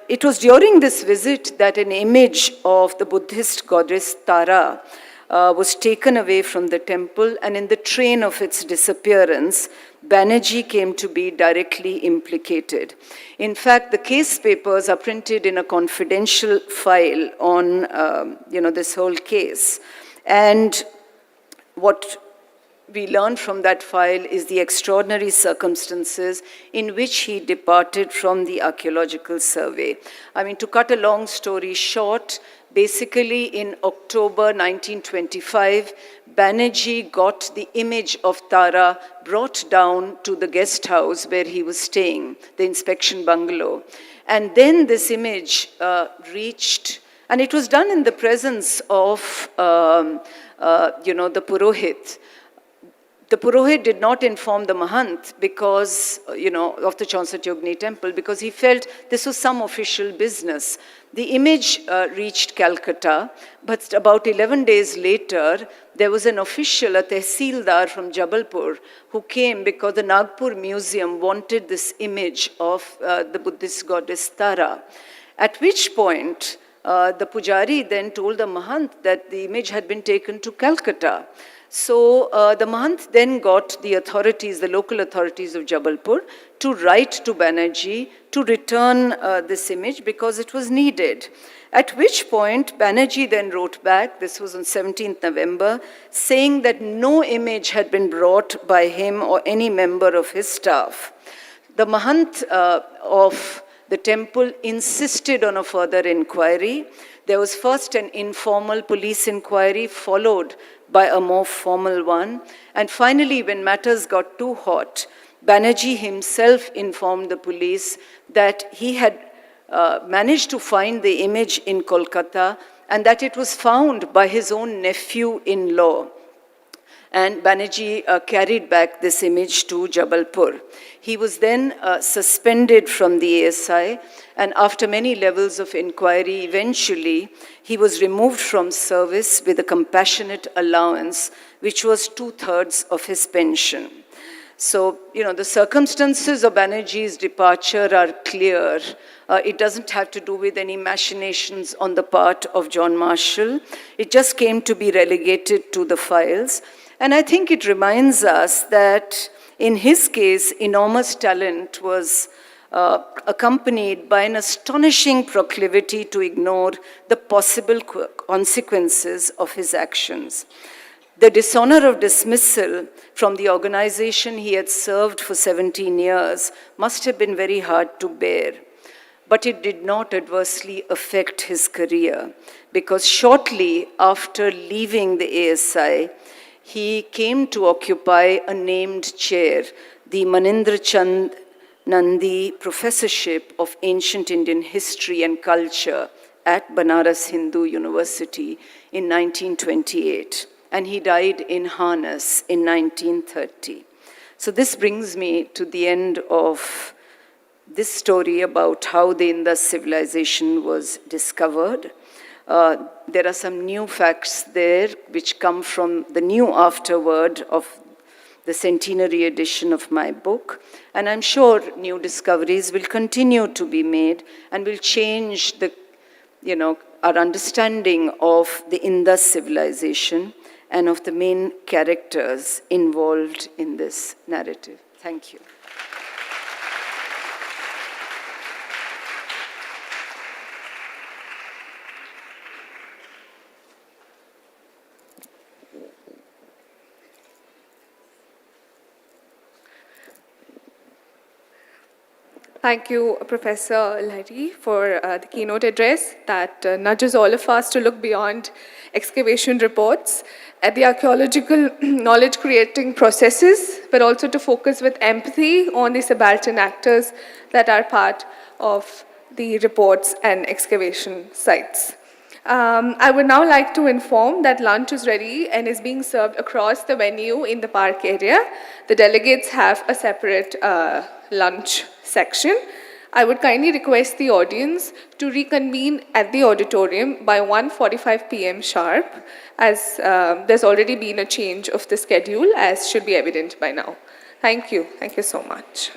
It was during this visit that an image of the Buddhist goddess Tara was taken away from the temple, and in the train of its disappearance, Banerjee came to be directly implicated. In fact, the case papers are printed in a confidential file on you know, this whole case. And what we learn from that file is the extraordinary circumstances in which he departed from the archaeological survey. I mean, to cut a long story short, basically in October 1925, Banerjee got the image of Tara brought down to the guest house where he was staying, the inspection bungalow. And then this image reached, and it was done in the presence of, you know, the Purohit. The Purohit did not inform the Mahant because, you know, of the Chaussat Yogini temple because he felt this was some official business. The image reached Calcutta, but about 11 days later, there was an official, a tehsildar from Jabalpur, who came because the Nagpur Museum wanted this image of the Buddhist goddess Tara. At which point, the Pujari then told the Mahant that the image had been taken to Calcutta. So the Mahant then got the authorities, the local authorities of Jabalpur, to write to Banerjee to return this image because it was needed. At which point Banerjee then wrote back, this was on 17th November, saying that no image had been brought by him or any member of his staff. The Mahant of the temple insisted on a further inquiry. There was first an informal police inquiry followed by a more formal one. And finally, when matters got too hot, Banerjee himself informed the police that he had managed to find the image in Kolkata and that it was found by his own nephew-in-law. And Banerjee carried back this image to Jabalpur. He was then suspended from the ASI, and after many levels of inquiry, eventually he was removed from service with a compassionate allowance, which was 2/3 of his pension. So, you know, the circumstances of Banerjee's departure are clear. It doesn't have to do with any machinations on the part of John Marshall. It just came to be relegated to the files. And I think it reminds us that in his case, enormous talent was accompanied by an astonishing proclivity to ignore the possible consequences of his actions. The dishonor of dismissal from the organization he had served for 17 years must have been very hard to bear. But it did not adversely affect his career, because shortly after leaving the ASI, he came to occupy a named chair, the Manindra Chand Nandi Professorship of Ancient Indian History and Culture at Banaras Hindu University in 1928, and he died in harness in 1930. So this brings me to the end of this story about how the Indus civilization was discovered. There are some new facts there which come from the new afterword of the centenary edition of my book, and I'm sure new discoveries will continue to be made and will change the, our understanding of the Indus civilization and of the main characters involved in this narrative. Thank you. Thank you, Professor Lahiri, for the keynote address that nudges all of us to look beyond excavation reports at the archaeological knowledge-creating processes, but also to focus with empathy on the subaltern actors that are part of the reports and excavation sites. I would now like to inform that lunch is ready and is being served across the venue in the park area. The delegates have a separate lunch section. I would kindly request the audience to reconvene at the auditorium by 1:45 p.m. sharp, as there's already been a change of the schedule, as should be evident by now. Thank you. Thank you so much.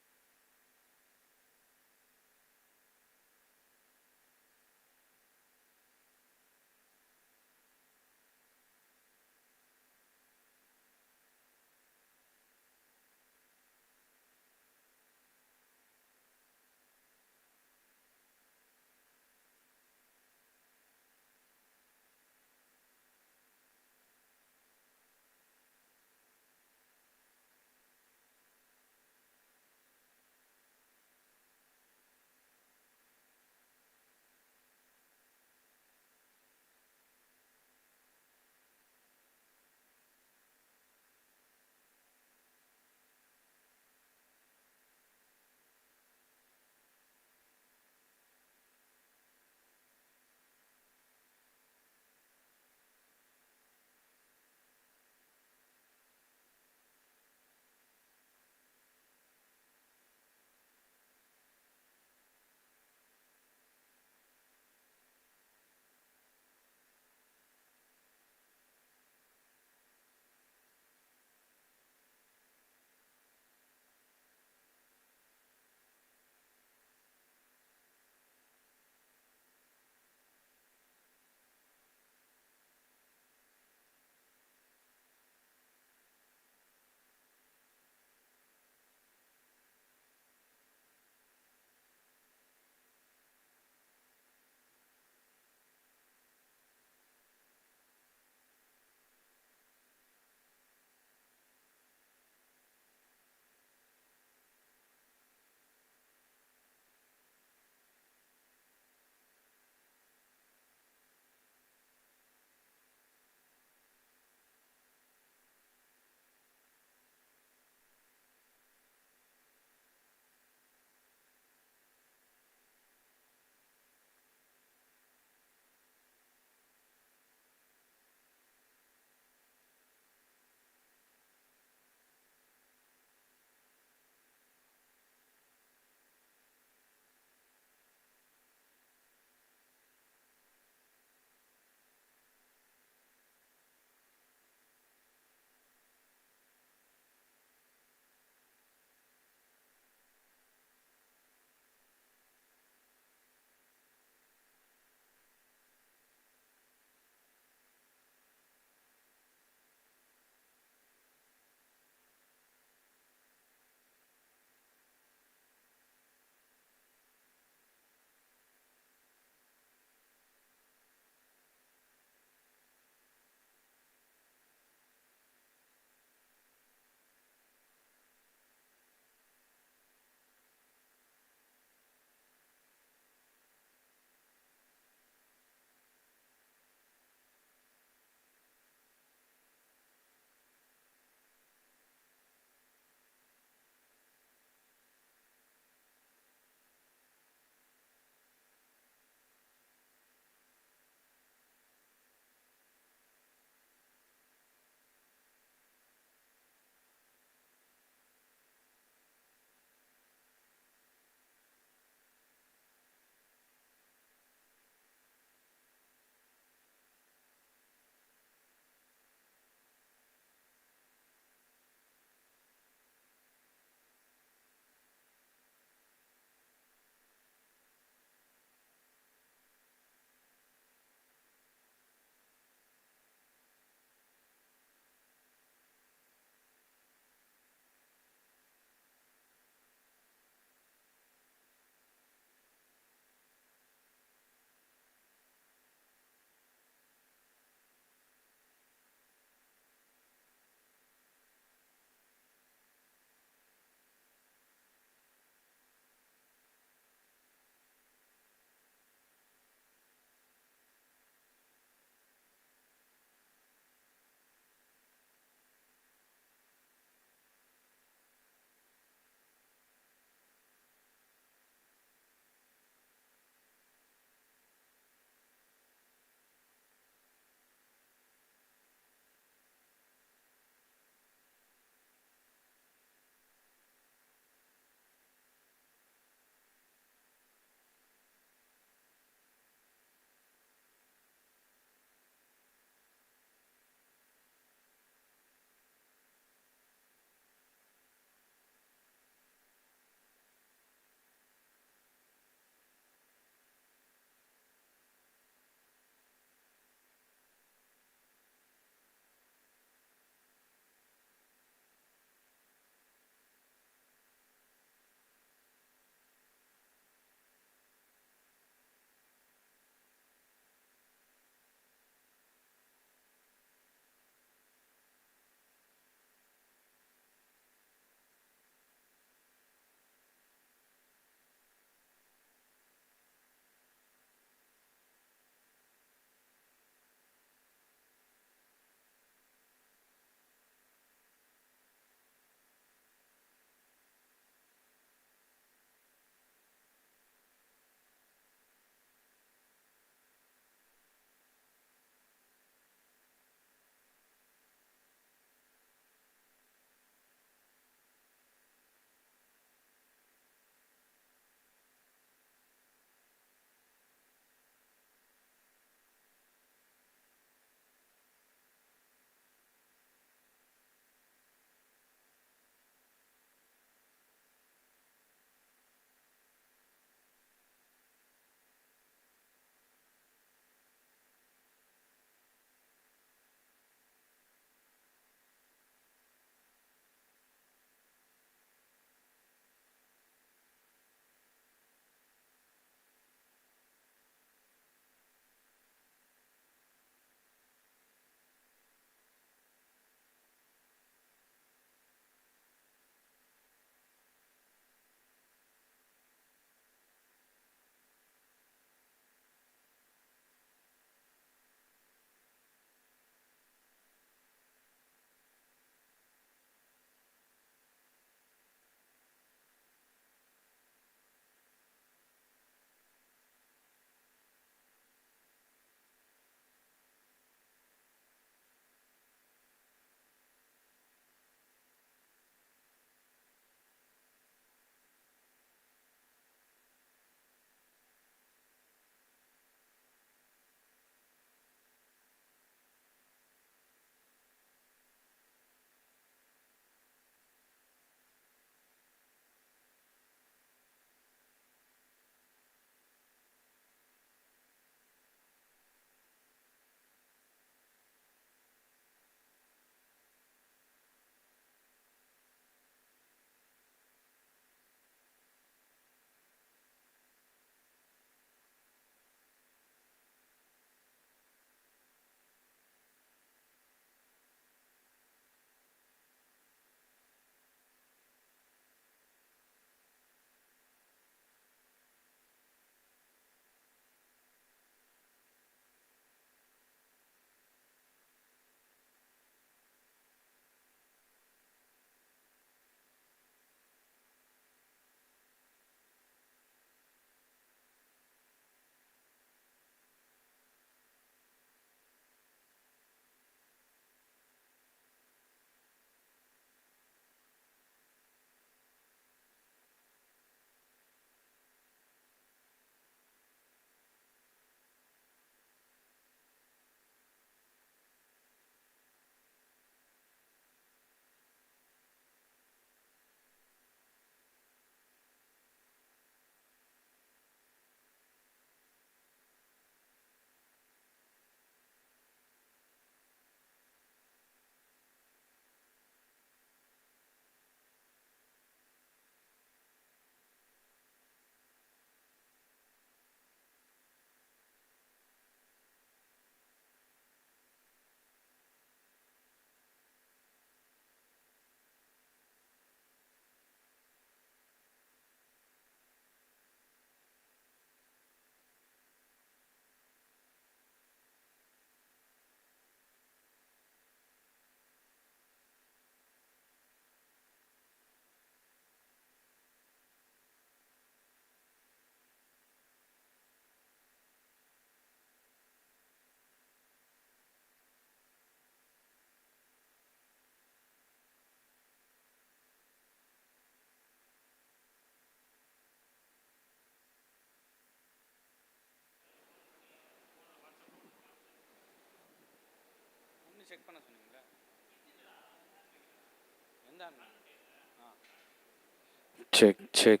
Check, check.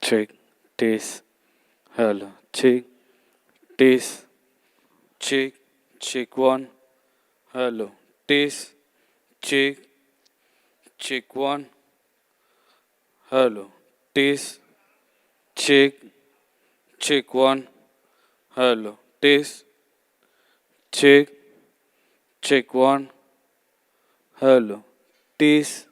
Check, taste. Hello, check, taste. Check, check one. Hello, taste. Check, check one. Hello, taste. Check, check one. Hello, taste. Check, check one. Hello, taste.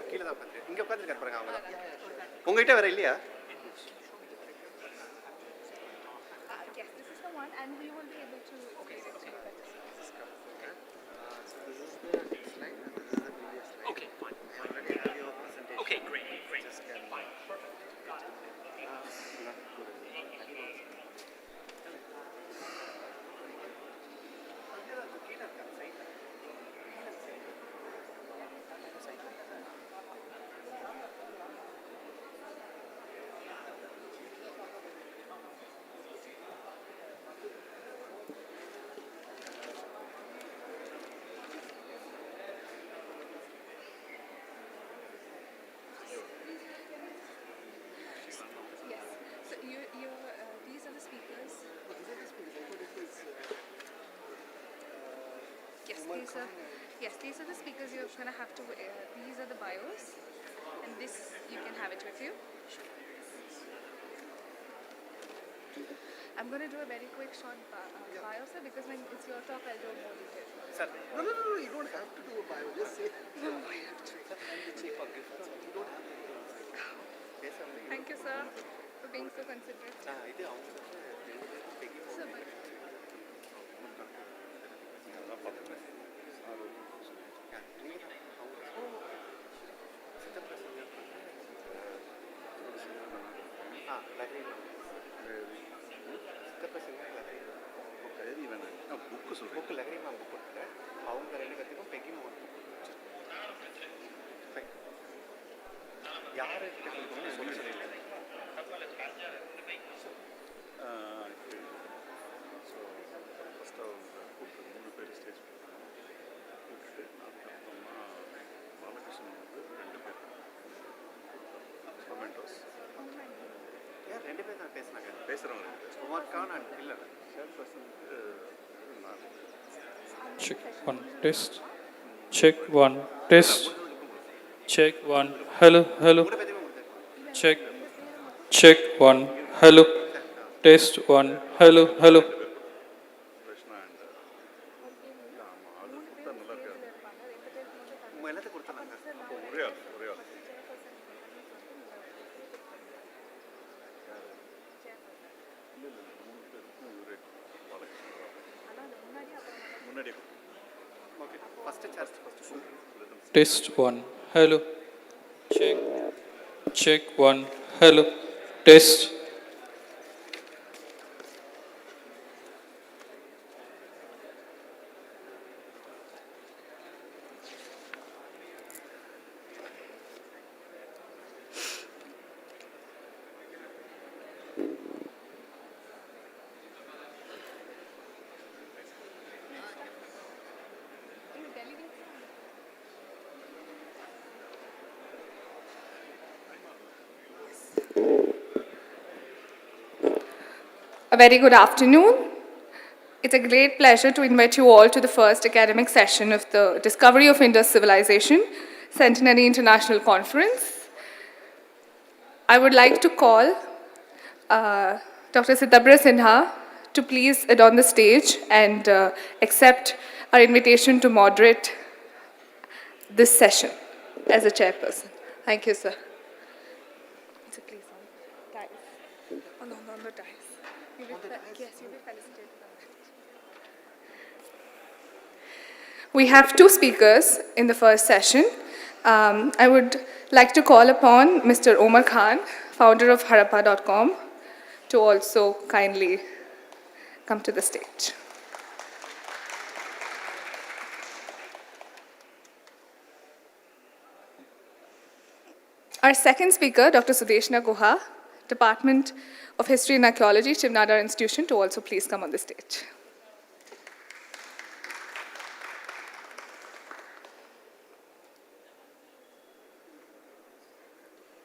கீழே தான் உட்காந்து இங்கே உட்காந்துருக்காரு பாருங்க அவங்க தான் உங்ககிட்ட வேற இல்லையா Yes, these are the speakers you're going to have to, these are the bios, and this, you can have it with you. I'm going to do a very quick short bio, sir, because when it's your talk, I'll do more detail. Sir, no, you don't have to do a bio, just say. No, I have to. I'm the chief of gift. You don't have to. Thank you, sir, for being so considerate. Sir, bye. Book லகரி ma'am book கொடுத்துருக்கேன் அவங்க ரெண்டு பேர்த்துக்கும் begging ஒரு book யாருக்கிட்ட கொடுக்கணும்னு சொல்லியிருக்கேன் ஏன் ரெண்டு பேர் தான் பேசுகிறவங்க உமர் கான் அண்ட் இல்லை Check one, test. Check one, test. Check one, hello, hello. Check. Check one, hello. Test one, hello, hello. எல்லாத்தையும் கொடுத்துருந்தாங்க Okay, first charge, first. Test one, hello. Check. Check one, hello. Test. A very good afternoon. It's a great pleasure to invite you all to the first academic session of the Discovery of Indus Civilization Centenary International Conference. I would like to call Dr. Sitabra Sinha to please adorn the stage and accept our invitation to moderate this session as a chairperson. Thank you, sir. So please, dice. Oh, no, dice. You will yes, you will felicitate them. We have two speakers in the first session. I would like to call upon Mr. Omar Khan, founder of Harappa.com, to also kindly come to the stage. Our second speaker, Dr. Sudeshna Guha, Department of History and Archaeology, Shiv Nadar Institution, to also please come on the stage.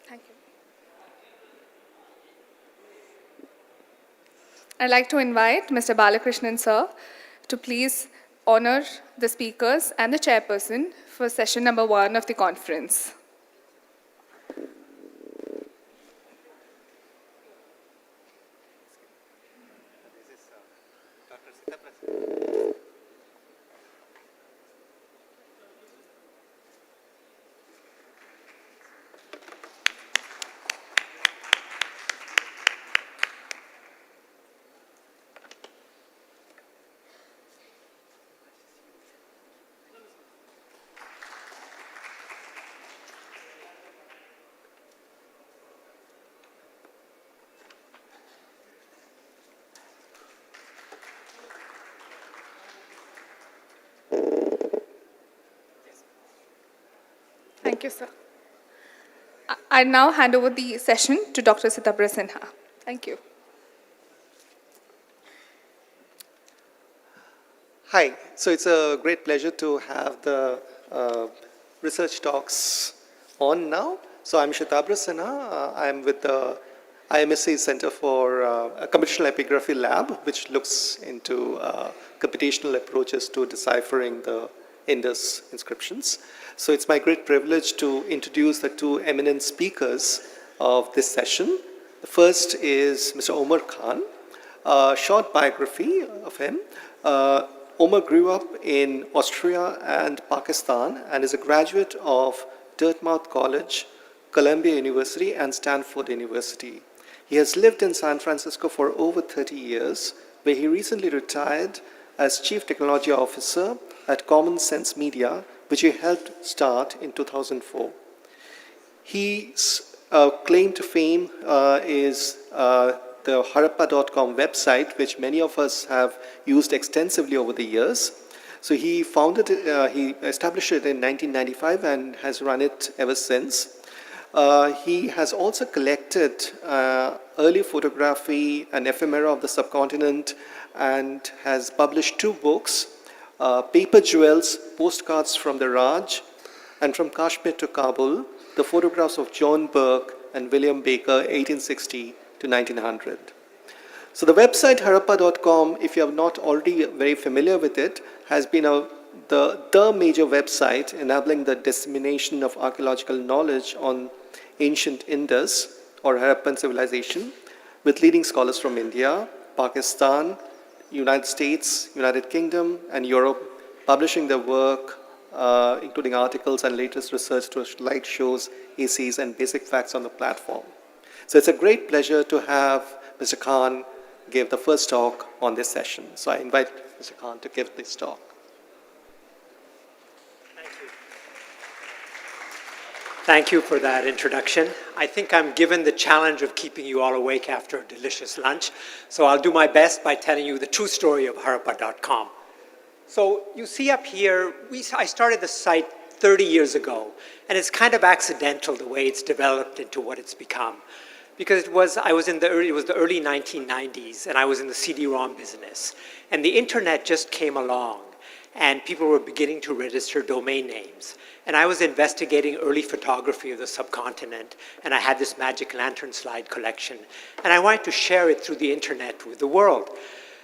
Thank you. I'd like to invite Mr. Balakrishnan, sir, to please honor the speakers and the chairperson for session number 1 of the conference. Thank you, sir. I now hand over the session to Dr. Sitabra Sinha. Thank you. Hi, so it's a great pleasure to have the research talks on now. So I'm Sitabra Sinha. I'm with the IMSC Center for a Computational Epigraphy Lab, which looks into computational approaches to deciphering the Indus inscriptions. So it's my great privilege to introduce the two eminent speakers of this session. The first is Mr. Omar Khan. A short biography of him. Omar grew up in Austria and Pakistan and is a graduate of Dartmouth College, Columbia University, and Stanford University. He has lived in San Francisco for over 30 years, where he recently retired as Chief Technology Officer at Common Sense Media, which he helped start in 2004. His claim to fame is the Harappa.com website, which many of us have used extensively over the years. So he founded it, he established it in 1995 and has run it ever since. He has also collected early photography and ephemera of the subcontinent and has published 2 books, Paper Jewels, Postcards from the Raj, and From Kashmir to Kabul, the photographs of John Burke and William Baker, 1860 to 1900. So the website Harappa.com, if you are not already very familiar with it, has been the major website enabling the dissemination of archaeological knowledge on ancient Indus or Harappan civilization, with leading scholars from India, Pakistan, United States, United Kingdom, and Europe publishing their work, including articles and latest research to slideshows, essays, and basic facts on the platform. So it's a great pleasure to have Mr. Khan give the first talk on this session. So I invite Mr. Khan to give this talk. Thank you for that introduction. I think I'm given the challenge of keeping you all awake after a delicious lunch, so I'll do my best by telling you the true story of Harappa.com. So you see up here, I started the site 30 years ago, and it's kind of accidental the way it's developed into what it's become. Because it was the early 1990s, and I was in the CD-ROM business, and the internet just came along, and people were beginning to register domain names. And I was investigating early photography of the subcontinent, and I had this Magic Lantern slide collection, and I wanted to share it through the internet with the world.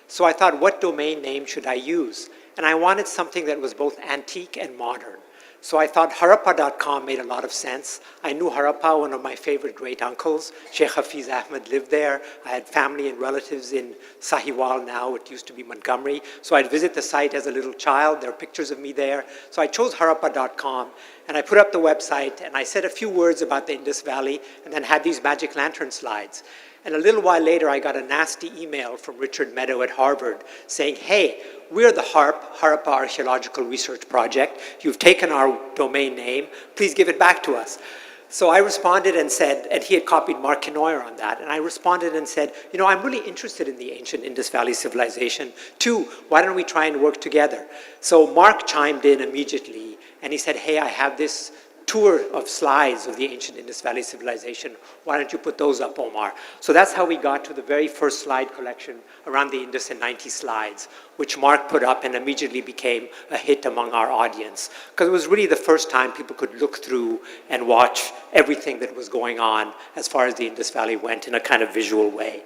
So I thought, what domain name should I use? And I wanted something that was both antique and modern. So I thought Harappa.com made a lot of sense. I knew Harappa, one of my favorite great uncles. Sheikh Hafiz Ahmed lived there. I had family and relatives in Sahiwal now. It used to be Montgomery. So I'd visit the site as a little child. There are pictures of me there. So I chose Harappa.com, and I put up the website, and I said a few words about the Indus Valley, and then had these magic lantern slides. And a little while later, I got a nasty email from Richard Meadow at Harvard saying, hey, we're the Harappa Archaeological Research Project. You've taken our domain name. Please give it back to us. So I responded and said, and he had copied Mark Kenoyer on that, and I responded and said, you know, I'm really interested in the ancient Indus Valley civilization too. Why don't we try and work together? So Mark chimed in immediately, and he said, hey, I have this tour of slides of the ancient Indus Valley civilization. Why don't you put those up, Omar? So that's how we got to the very first slide collection around the Indus in 90 slides, which Mark put up and immediately became a hit among our audience. Because it was really the first time people could look through and watch everything that was going on as far as the Indus Valley went in a kind of visual way.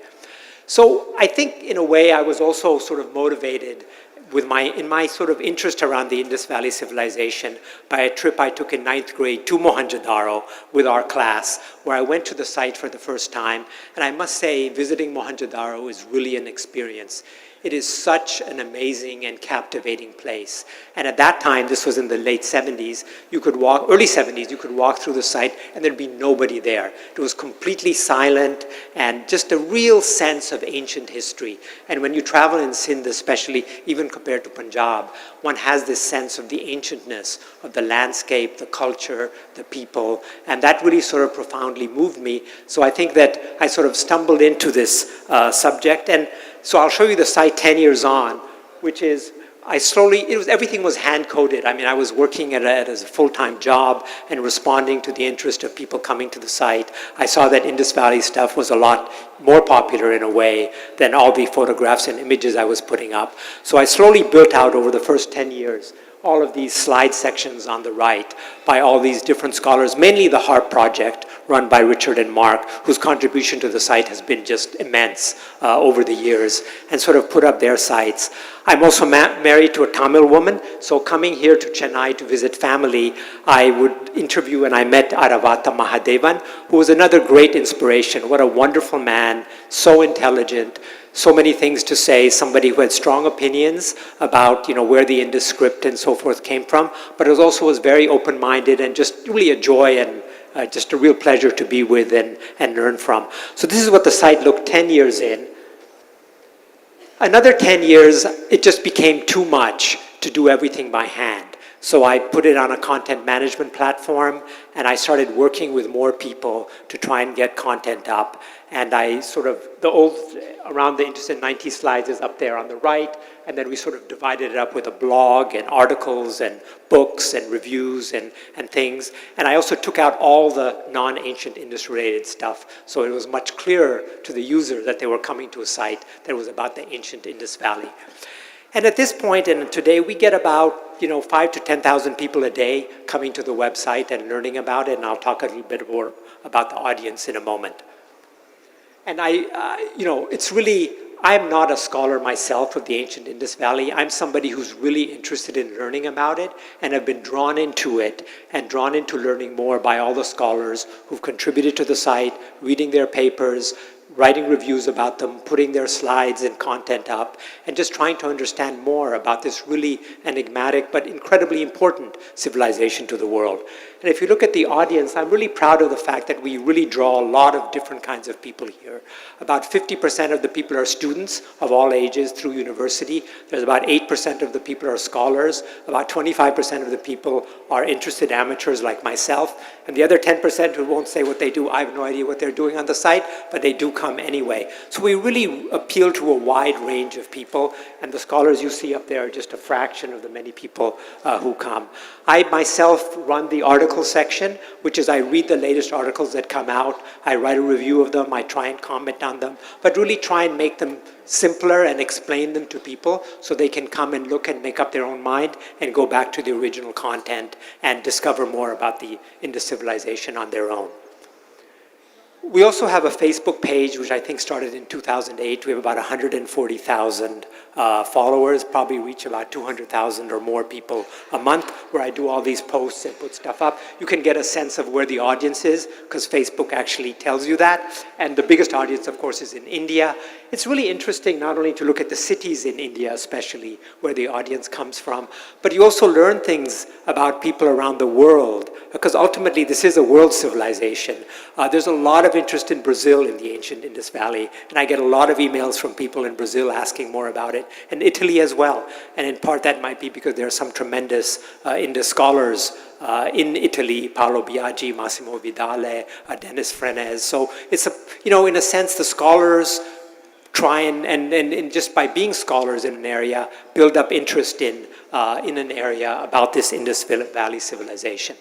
So I think in a way I was also sort of motivated in my sort of interest around the Indus Valley civilization by a trip I took in 9th grade to Mohenjo-Daro with our class, where I went to the site for the first time. And I must say, visiting Mohenjo-Daro is really an experience. It is such an amazing and captivating place. And at that time, this was in the late 70s, early 70s, you could walk through the site and there'd be nobody there. It was completely silent and just a real sense of ancient history. And when you travel in Sindh, especially, even compared to Punjab, one has this sense of the ancientness of the landscape, the culture, the people, and that really sort of profoundly moved me. So I think that I sort of stumbled into this subject. And so I'll show you the site 10 years on, which is, everything was hand-coded. I mean, I was working at it as a full-time job and responding to the interest of people coming to the site. I saw that Indus Valley stuff was a lot more popular in a way than all the photographs and images I was putting up. So I slowly built out over the first 10 years all of these slide sections on the right by all these different scholars, mainly the HARP project run by Richard and Mark, whose contribution to the site has been just immense over the years, and sort of put up their sites. I'm also married to a Tamil woman, so coming here to Chennai to visit family, I would interview, and I met Aravata Mahadevan, who was another great inspiration. What a wonderful man, so intelligent, so many things to say, somebody who had strong opinions about, you know, where the Indus script and so forth came from, but it also was very open-minded and just really a joy and just a real pleasure to be with and learn from. So this is what the site looked 10 years in. Another 10 years, it just became too much to do everything by hand. So I put it on a content management platform, and I started working with more people to try and get content up. And I sort of, around the Indus in 90 slides is up there on the right, and then we sort of divided it up with a blog and articles and books and reviews and things. And I also took out all the non-ancient Indus related stuff, so it was much clearer to the user that they were coming to a site that was about the ancient Indus Valley. And at this point, and today, we get about 5,000 to 10,000 people a day coming to the website and learning about it, and I'll talk a little bit more about the audience in a moment. And it's really, I'm not a scholar myself of the ancient Indus Valley. I'm somebody who's really interested in learning about it and have been drawn into it and drawn into learning more by all the scholars who've contributed to the site, reading their papers, writing reviews about them, putting their slides and content up, and just trying to understand more about this really enigmatic but incredibly important civilization to the world. And if you look at the audience, I'm really proud of the fact that we really draw a lot of different kinds of people here. About 50% of the people are students of all ages through university. There's about 8% of the people are scholars. About 25% of the people are interested amateurs like myself. And the other 10% who won't say what they do, I have no idea what they're doing on the site, but they do come anyway. So we really appeal to a wide range of people, and the scholars you see up there are just a fraction of the many people who come. I myself run the article section, which is I read the latest articles that come out, I write a review of them, I try and comment on them, but really try and make them simpler and explain them to people so they can come and look and make up their own mind and go back to the original content and discover more about the Indus civilization on their own. We also have a Facebook page, which I think started in 2008. We have about 140,000 followers, probably reach about 200,000 or more people a month, where I do all these posts and put stuff up. You can get a sense of where the audience is, because Facebook actually tells you that. And the biggest audience, of course, is in India. It's really interesting not only to look at the cities in India, especially, where the audience comes from, but you also learn things about people around the world, because ultimately this is a world civilization. There's a lot of interest in Brazil in the ancient Indus Valley, and I get a lot of emails from people in Brazil asking more about it, and Italy as well. And in part that might be because there are some tremendous Indus scholars in Italy, Paolo Biaggi, Massimo Vidale, Dennis Frenez. So it's in a sense, the scholars try and just by being scholars in an area, build up interest in an area about this Indus Valley civilization.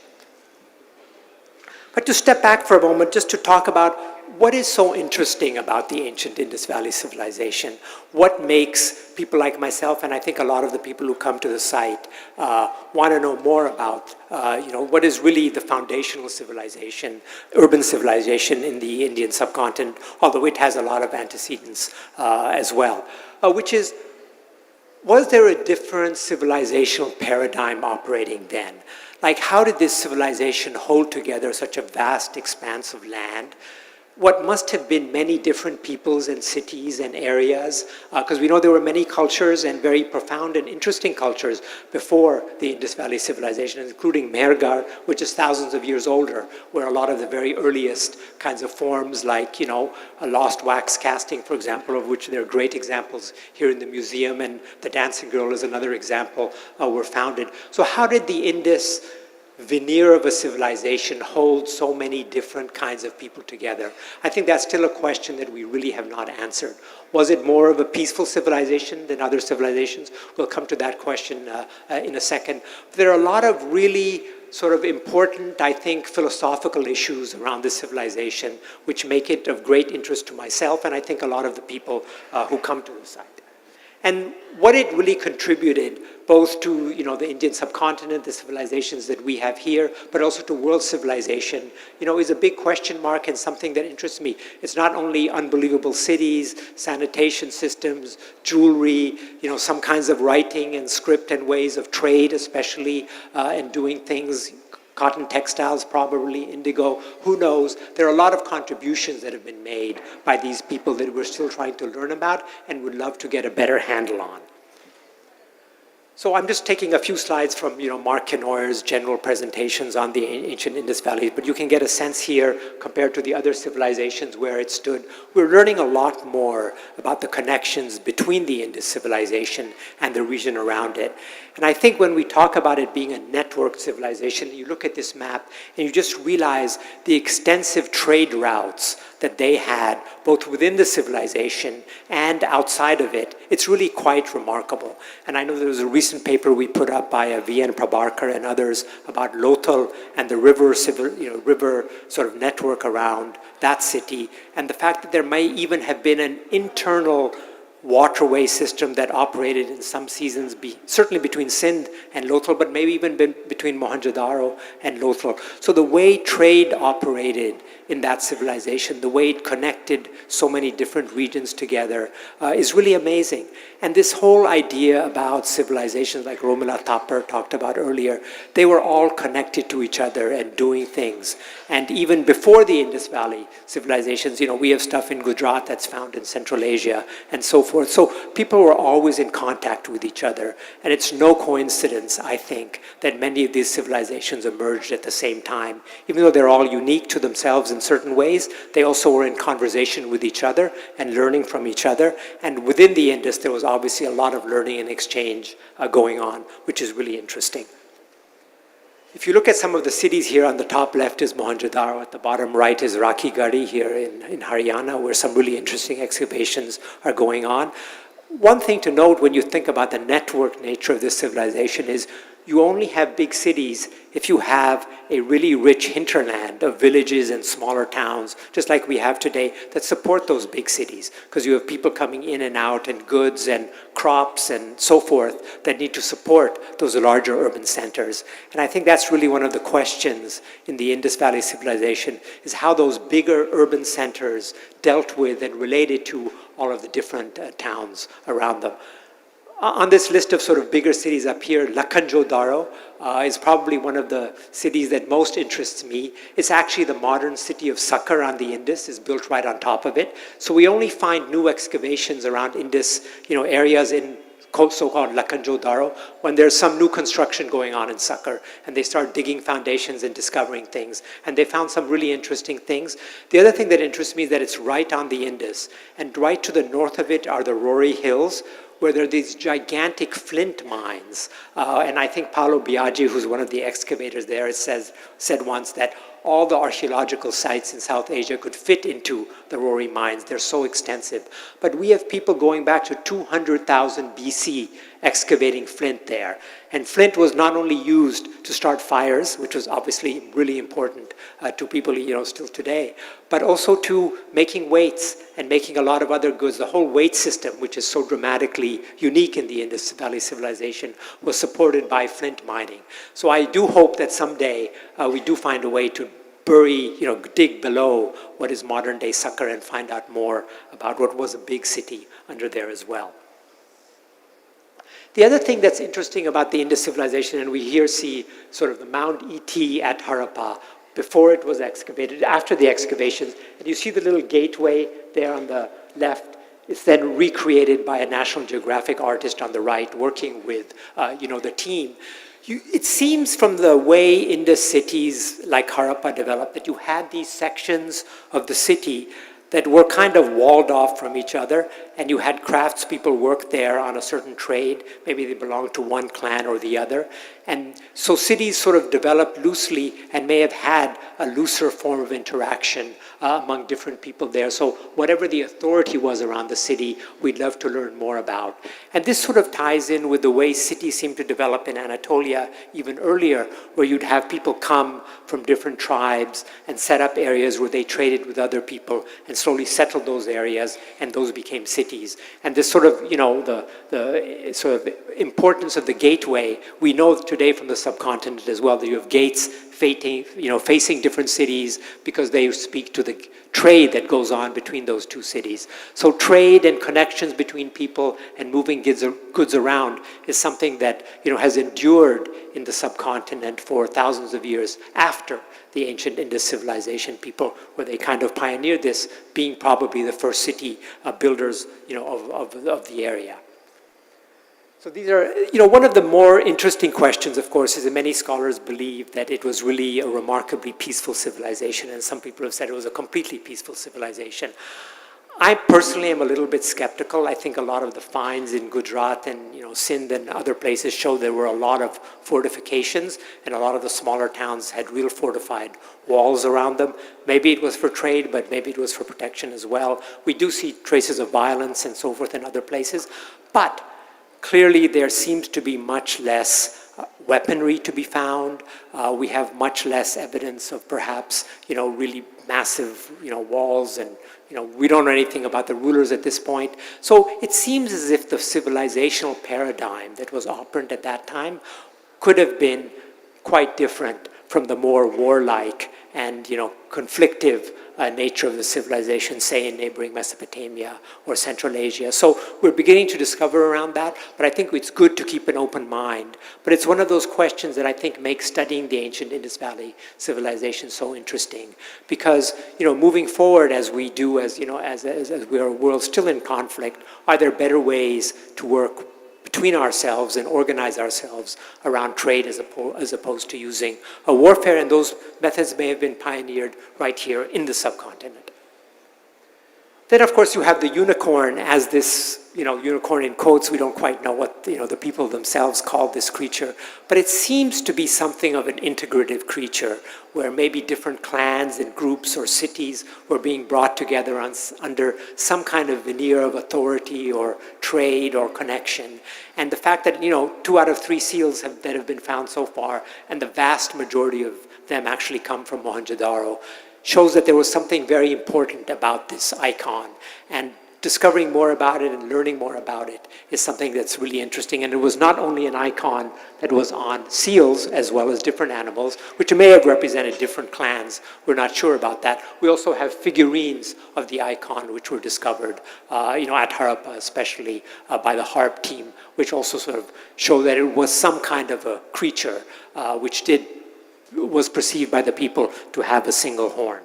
But to step back for a moment, just to talk about what is so interesting about the ancient Indus Valley civilization. What makes people like myself, and I think a lot of the people who come to the site, want to know more about, what is really the foundational civilization, urban civilization in the Indian subcontinent, although it has a lot of antecedents as well, which is, was there a different civilizational paradigm operating then? Like, how did this civilization hold together such a vast expanse of land? What must have been many different peoples and cities and areas, because we know there were many cultures and very profound and interesting cultures before the Indus Valley civilization, including Mehrgarh, which is thousands of years older, where a lot of the very earliest kinds of forms like, a lost wax casting, for example, of which there are great examples here in the museum, and the Dancing Girl is another example, were founded. So how did the Indus veneer of a civilization hold so many different kinds of people together? I think that's still a question that we really have not answered. Was it more of a peaceful civilization than other civilizations? We'll come to that question in a second. There are a lot of really sort of important, I think, philosophical issues around this civilization, which make it of great interest to myself, and I think a lot of the people who come to the site. And what it really contributed both to the Indian subcontinent, the civilizations that we have here, but also to world civilization, is a big question mark and something that interests me. It's not only unbelievable cities, sanitation systems, jewelry, some kinds of writing and script and ways of trade especially, and doing things, cotton textiles probably, indigo, who knows? There are a lot of contributions that have been made by these people that we're still trying to learn about and would love to get a better handle on. So I'm just taking a few slides from Mark Kenoyer's general presentations on the ancient Indus Valley, but you can get a sense here compared to the other civilizations where it stood. We're learning a lot more about the connections between the Indus civilization and the region around it. And I think when we talk about it being a networked civilization, you look at this map and you just realize the extensive trade routes that they had, both within the civilization and outside of it. It's really quite remarkable. And I know there was a recent paper we put up by V.N. Prabhakar and others about Lothal and the river sort of network around that city, and the fact that there may even have been an internal waterway system that operated in some seasons, certainly between Sindh and Lothal, but maybe even between Mohenjo-daro and Lothal. So the way trade operated in that civilization, the way it connected so many different regions together is really amazing. And this whole idea about civilizations like Romila Thapar talked about earlier, they were all connected to each other and doing things. And even before the Indus Valley civilizations, we have stuff in Gujarat that's found in Central Asia and so forth. So people were always in contact with each other. And it's no coincidence, I think, that many of these civilizations emerged at the same time. Even though they're all unique to themselves in certain ways, they also were in conversation with each other and learning from each other. And within the Indus, there was obviously a lot of learning and exchange going on, which is really interesting. If you look at some of the cities here, on the top left is Mohenjo-daro, at the bottom right is Rakhigarhi here in Haryana, where some really interesting excavations are going on. One thing to note when you think about the network nature of this civilization is You only have big cities if you have a really rich hinterland of villages and smaller towns, just like we have today, that support those big cities, because you have people coming in and out and goods and crops and so forth that need to support those larger urban centers. And I think that's really one of the questions in the Indus Valley civilization, is how those bigger urban centers dealt with and related to all of the different towns around them. On this list of sort of bigger cities up here, Mohenjo-daro is probably one of the cities that most interests me. It's actually the modern city of Sakkar on the Indus, is built right on top of it. So we only find new excavations around Indus, areas in so-called Mohenjo-daro when there's some new construction going on in Sakkar, and they start digging foundations and discovering things. And they found some really interesting things. The other thing that interests me is that it's right on the Indus, and right to the north of it are the Rory Hills, where there are these gigantic flint mines. And I think Paolo Biaggi, who's one of the excavators there, said once that all the archaeological sites in South Asia could fit into the Rory mines. They're so extensive. But we have people going back to 200,000 BC excavating flint there. And flint was not only used to start fires, which was obviously really important to people, still today, but also to making weights and making a lot of other goods. The whole weight system, which is so dramatically unique in the Indus Valley civilization, was supported by flint mining. So I do hope that someday we do find a way to bury, dig below what is modern day Sakkar and find out more about what was a big city under there as well. The other thing that's interesting about the Indus civilization, and we here see sort of the Mount Et at Harappa, before it was excavated, after the excavations, and you see the little gateway there on the left. It's then recreated by a National Geographic artist on the right, working with, the team. It seems from the way Indus cities like Harappa developed that you had these sections of the city that were kind of walled off from each other, and you had craftspeople work there on a certain trade. Maybe they belonged to one clan or the other. And so cities sort of developed loosely and may have had a looser form of interaction among different people there. So whatever the authority was around the city, we'd love to learn more about. And this sort of ties in with the way cities seem to develop in Anatolia even earlier, where you'd have people come from different tribes and set up areas where they traded with other people and slowly settled those areas, and those became cities. And this sort of, the sort of importance of the gateway, we know today from the subcontinent as well, that you have gates facing different cities because they speak to the trade that goes on between those two cities. So trade and connections between people and moving goods around is something that has endured in the subcontinent for thousands of years after the ancient Indus civilization people, where they kind of pioneered this, being probably the first city builders of the area. So these are, one of the more interesting questions, of course, is that many scholars believe that it was really a remarkably peaceful civilization, and some people have said it was a completely peaceful civilization. I personally am a little bit skeptical. I think a lot of the finds in Gujarat and Sindh and other places show there were a lot of fortifications, and a lot of the smaller towns had real fortified walls around them. Maybe it was for trade, but maybe it was for protection as well. We do see traces of violence and so forth in other places, but clearly there seems to be much less weaponry to be found. We have much less evidence of perhaps, really massive, walls, and, we don't know anything about the rulers at this point. So it seems as if the civilizational paradigm that was operant at that time could have been quite different from the more warlike and, conflictive nature of the civilization, say in neighboring Mesopotamia or Central Asia. So we're beginning to discover around that, but I think it's good to keep an open mind. But it's one of those questions that I think makes studying the ancient Indus Valley civilization so interesting, because moving forward as we do, as we are a world still in conflict, are there better ways to work between ourselves and organize ourselves around trade as opposed to using a warfare, and those methods may have been pioneered right here in the subcontinent. Then, of course, you have the unicorn as this, unicorn in quotes. We don't quite know what, the people themselves call this creature. But it seems to be something of an integrative creature, where maybe different clans and groups or cities were being brought together under some kind of veneer of authority or trade or connection. And the fact that, 2 out of 3 seals that have been found so far, and the vast majority of them actually come from Mohenjo-daro, shows that there was something very important about this icon. And discovering more about it and learning more about it is something that's really interesting. And it was not only an icon that was on seals as well as different animals, which may have represented different clans. We're not sure about that. We also have figurines of the icon which were discovered, at Harappa, especially by the HARP team, which also sort of show that it was some kind of a creature which was perceived by the people to have a single horn.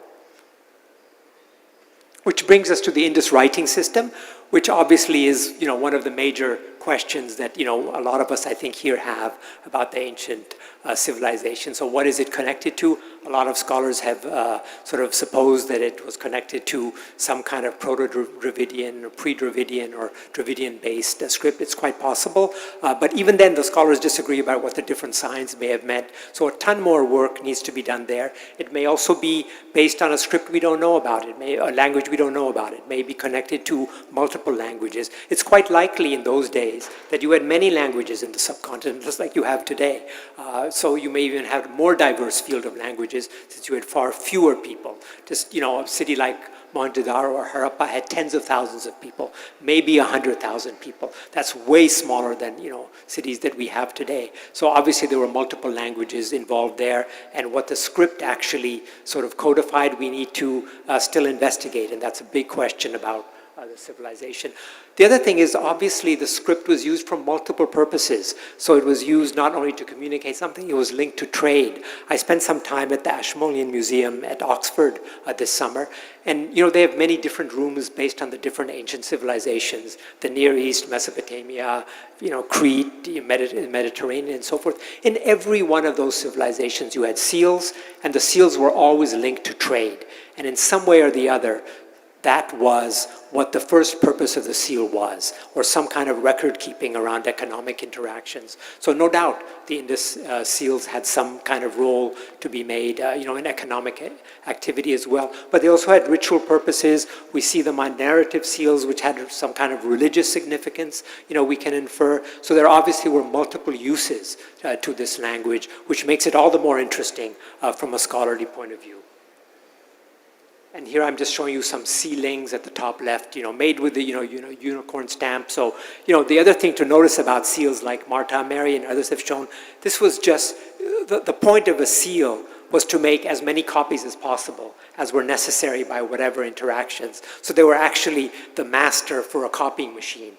Which brings us to the Indus writing system, which obviously is, one of the major questions that, a lot of us, I think, here have about the ancient civilization. So what is it connected to? A lot of scholars have sort of supposed that it was connected to some kind of Proto-Dravidian or Pre-Dravidian or Dravidian-based script. It's quite possible. But even then, the scholars disagree about what the different signs may have meant. So a ton more work needs to be done there. It may also be based on a script we don't know about. A language we don't know about. It may be connected to multiple languages. It's quite likely in those days that you had many languages in the subcontinent, just like you have today. So you may even have a more diverse field of languages since you had far fewer people. Just, a city like Mohenjo-daro or Harappa had tens of thousands of people, maybe 100,000 people. That's way smaller than, cities that we have today. So obviously there were multiple languages involved there, and what the script actually sort of codified, we need to still investigate, and that's a big question about the civilization. The other thing is, obviously, the script was used for multiple purposes. So it was used not only to communicate something, it was linked to trade. I spent some time at the Ashmolean Museum at Oxford this summer. And, they have many different rooms based on the different ancient civilizations, the Near East, Mesopotamia, Crete, Mediterranean, and so forth. In every one of those civilizations, you had seals, and the seals were always linked to trade. And in some way or the other, that was what the first purpose of the seal was, or some kind of record keeping around economic interactions. So no doubt the Indus seals had some kind of role to be made, in economic activity as well. But they also had ritual purposes. We see them on narrative seals, which had some kind of religious significance, we can infer. So there obviously were multiple uses to this language, which makes it all the more interesting from a scholarly point of view. And here I'm just showing you some sealings at the top left, made with the, unicorn stamp. So, the other thing to notice about seals like Martha Mary and others have shown, this was just, the point of a seal was to make as many copies as possible as were necessary by whatever interactions. So they were actually the master for a copying machine.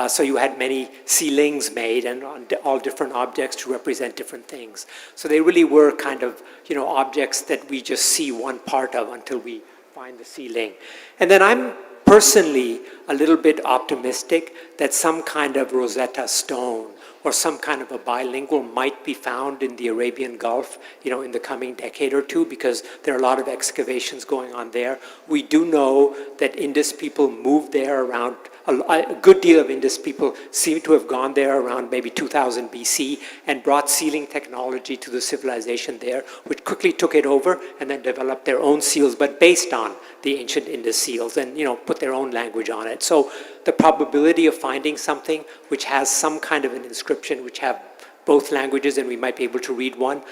So you had many sealings made and on all different objects to represent different things. So they really were kind of, objects that we just see one part of until we find the sealing. And then I'm personally a little bit optimistic that some kind of Rosetta Stone or some kind of a bilingual might be found in the Arabian Gulf, in the coming decade or two, because there are a lot of excavations going on there. We do know that Indus people moved there around, a good deal of Indus people seem to have gone there around maybe 2000 BC and brought sealing technology to the civilization there, which quickly took it over and then developed their own seals, but based on the ancient Indus seals and, put their own language on it. So the probability of finding something which has some kind of an inscription, which have both languages and we might be able to read one,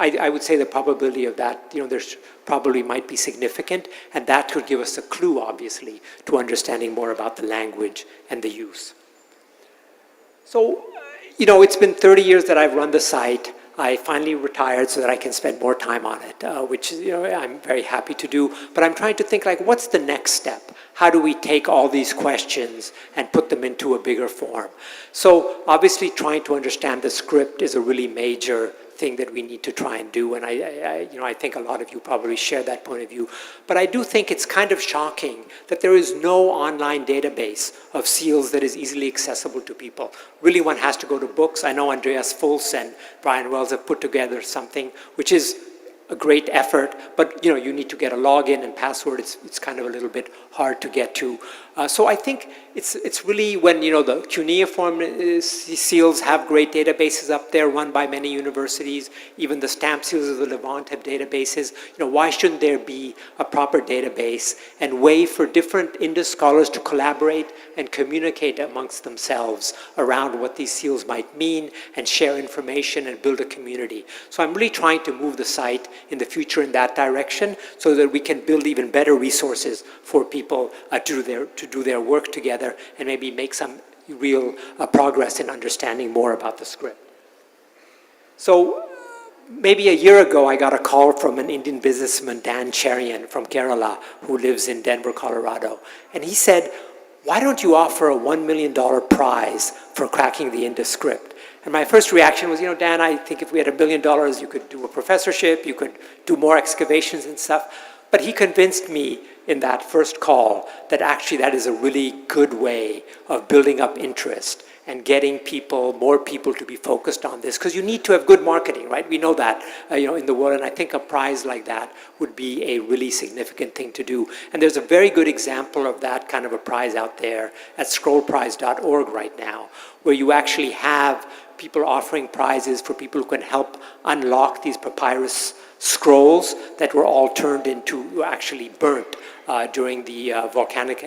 I would say the probability of that, there's probably might be significant, and that could give us a clue, obviously, to understanding more about the language and the use. So, it's been 30 years that I've run the site. I finally retired so that I can spend more time on it, which I'm very happy to do. But I'm trying to think, what's the next step? How do we take all these questions and put them into a bigger form? So obviously trying to understand the script is a really major thing that we need to try and do, and I think a lot of you probably share that point of view. But I do think it's kind of shocking that there is no online database of seals that is easily accessible to people. Really, one has to go to books. I know Andreas Fultz and Brian Wells have put together something which is a great effort, but you need to get a login and password. It's kind of a little bit hard to get to. So I think it's really when the cuneiform seals have great databases up there run by many universities. Even the stamp seals of the Levant have databases. Why shouldn't there be a proper database and way for different Indus scholars to collaborate and communicate amongst themselves around what these seals might mean and share information and build a community. So I'm really trying to move the site in the future in that direction so that we can build even better resources for people to do their work together and maybe make some real progress in understanding more about the script. So maybe a year ago, I got a call from an Indian businessman, Dan Cherian from Kerala, who lives in Denver, Colorado. And he said, why don't you offer a $1 million prize for cracking the Indus script? And my first reaction was, Dan, I think if we had $1 million, you could do a professorship, you could do more excavations and stuff. But he convinced me in that first call that actually that is a really good way of building up interest and getting more people to be focused on this, because you need to have good marketing, right? We know that, in the world, and I think a prize like that would be a really significant thing to do. And there's a very good example of that kind of a prize out there at scrollprize.org right now, where you actually have people offering prizes for people who can help unlock these papyrus scrolls that were all turned into, actually burnt during the volcanic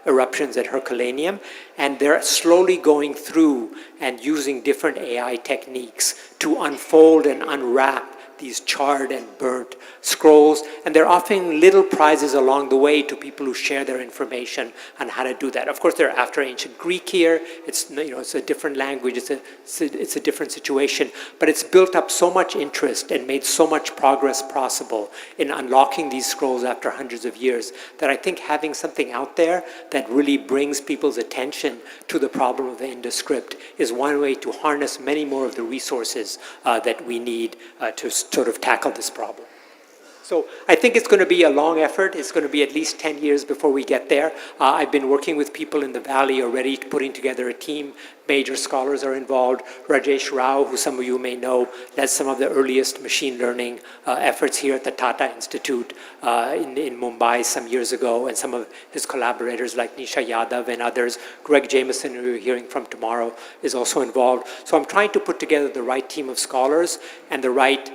eruptions at Herculaneum. And they're slowly going through and using different AI techniques to unfold and unwrap these charred and burnt scrolls, and they're offering little prizes along the way to people who share their information on how to do that. Of course, they're after ancient Greek here. It's it's a different language. It's a different situation, but it's built up so much interest and made so much progress possible in unlocking these scrolls after hundreds of years that I think having something out there that really brings people's attention to the problem of the Indus script is one way to harness many more of the resources that we need to sort of tackle this problem. So I think it's going to be a long effort. It's going to be at least 10 years before we get there. I've been working with people in the Valley already, putting together a team. Major scholars are involved. Rajesh Rao, who some of you may know, led some of the earliest machine learning efforts here at the Tata Institute in Mumbai some years ago, and some of his collaborators like Nisha Yadav and others. Greg Jameson, who you're hearing from tomorrow, is also involved. So I'm trying to put together the right team of scholars and the right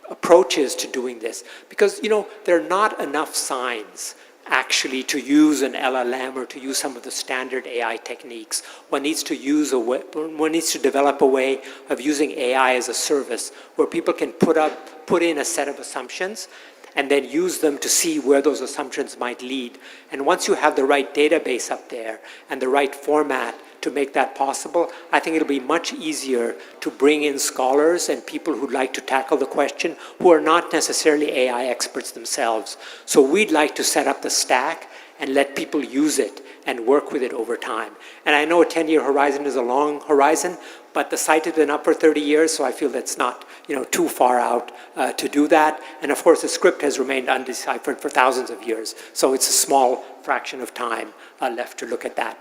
approaches to doing this, because there are not enough signs actually to use an LLM or to use some of the standard AI techniques. One needs to develop a way of using AI as a service where people can put in a set of assumptions and then use them to see where those assumptions might lead. And once you have the right database up there and the right format to make that possible, I think it'll be much easier to bring in scholars and people who'd like to tackle the question who are not necessarily AI experts themselves. So we'd like to set up the stack and let people use it and work with it over time. And I know a 10-year horizon is a long horizon, but the site has been up for 30 years, so I feel that's not too far out to do that. And of course, the script has remained undeciphered for thousands of years, so it's a small fraction of time left to look at that.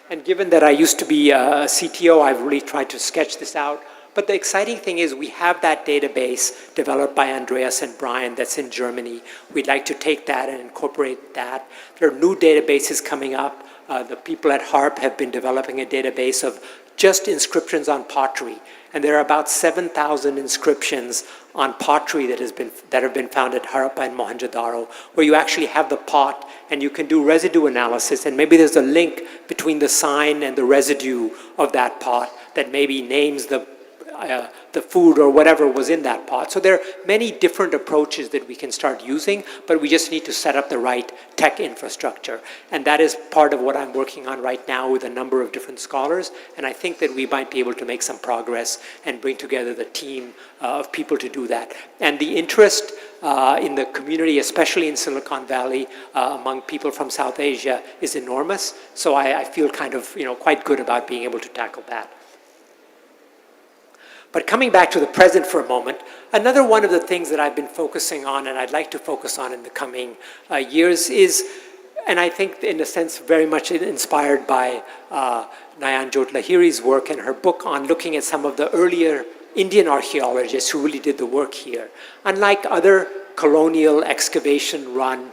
And given that I used to be a CTO, I've really tried to sketch this out. But the exciting thing is we have that database developed by Andreas and Brian that's in Germany. We'd like to take that and incorporate that. There are new databases coming up. The people at HARP have been developing a database of just inscriptions on pottery. And there are about 7,000 inscriptions on pottery that have been found at Harappa and Mohenjo-daro, where you actually have the pot and you can do residue analysis, and maybe there's a link between the sign and the residue of that pot that maybe names the food or whatever was in that pot. So there are many different approaches that we can start using, but we just need to set up the right tech infrastructure. And that is part of what I'm working on right now with a number of different scholars. And I think that we might be able to make some progress and bring together the team of people to do that. And the interest in the community, especially in Silicon Valley, among people from South Asia is enormous. So I feel kind of, quite good about being able to tackle that. But coming back to the present for a moment, another one of the things that I've been focusing on and I'd like to focus on in the coming years is, and I think in a sense very much inspired by Nayanjot Lahiri's work and her book on looking at some of the earlier Indian archaeologists who really did the work here. Unlike other colonial excavation run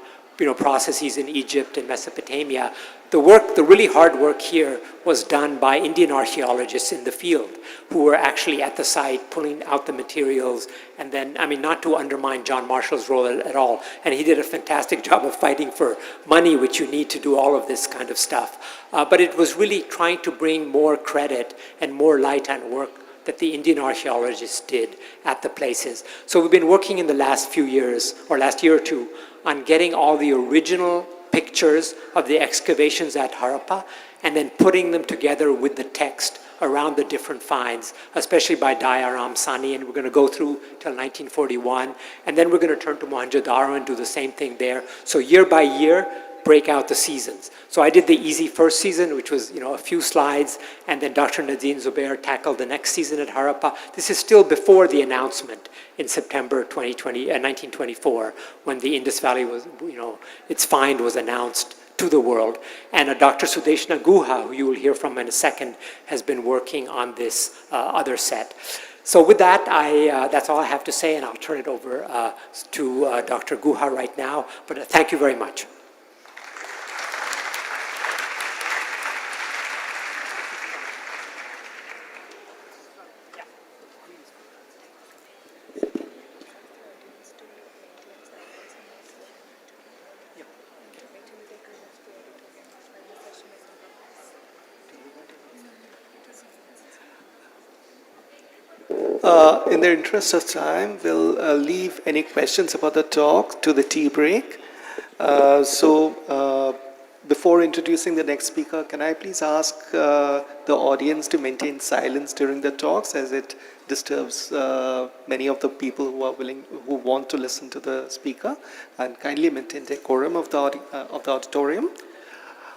processes in Egypt and Mesopotamia, the really hard work here was done by Indian archaeologists in the field who were actually at the site pulling out the materials. And then, not to undermine John Marshall's role at all, and he did a fantastic job of fighting for money, which you need to do all of this kind of stuff. But it was really trying to bring more credit and more light on work that the Indian archaeologists did at the places. So we've been working in the last few years, or last year or two, on getting all the original pictures of the excavations at Harappa and then putting them together with the text around the different finds, especially by Dayaram Sani, and we're going to go through till 1941, and then we're going to turn to Mohenjo-daro and do the same thing there. So year by year, break out the seasons. So I did the easy first season, which was a few slides, and then Dr. Nadine Zubair tackled the next season at Harappa. This is still before the announcement in September 1924, when the Indus Valley was, its find was announced to the world. And Dr. Sudeshna Guha, who you will hear from in a second, has been working on this other set. So with that, that's all I have to say, and I'll turn it over to Dr. Guha right now. But thank you very much. In the interest of time, we'll leave any questions about the talk to the tea break. Before introducing the next speaker, can I please ask the audience to maintain silence during the talks, as it disturbs many of the people who want to listen to the speaker, and kindly maintain decorum of the auditorium.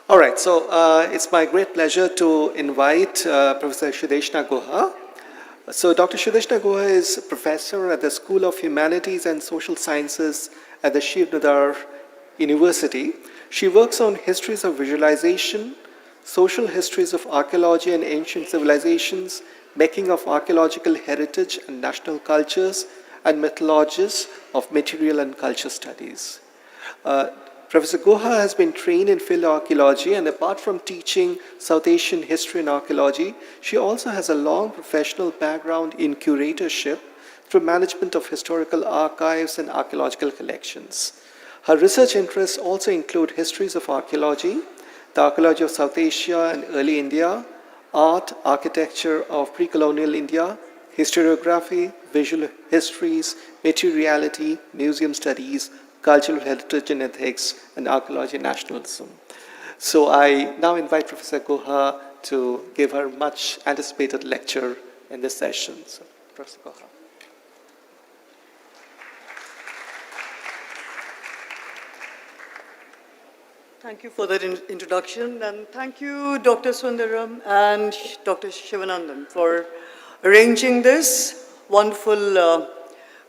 All right, so it's my great pleasure to invite Professor Sudeshna Guha. So Dr. Sudeshna Guha is professor at the School of Humanities and Social Sciences at the Shiv Nadar University. She works on histories of visualization, social histories of archaeology and ancient civilizations, making of archaeological heritage and national cultures, and methodologies of material and culture studies. Professor Guha has been trained in field archaeology, and apart from teaching South Asian history and archaeology, she also has a long professional background in curatorship through management of historical archives and archaeological collections. Her research interests also include histories of archaeology, the archaeology of South Asia and early India, art, architecture of pre-colonial India, historiography, visual histories, materiality, museum studies, cultural heritage and ethics, and archaeology nationalism. So I now invite Professor Guha to give her much anticipated lecture in this session. So, Professor Guha. Thank you for that introduction, and thank you, Dr. Sundaram and Dr. Shivanandan, for arranging this wonderful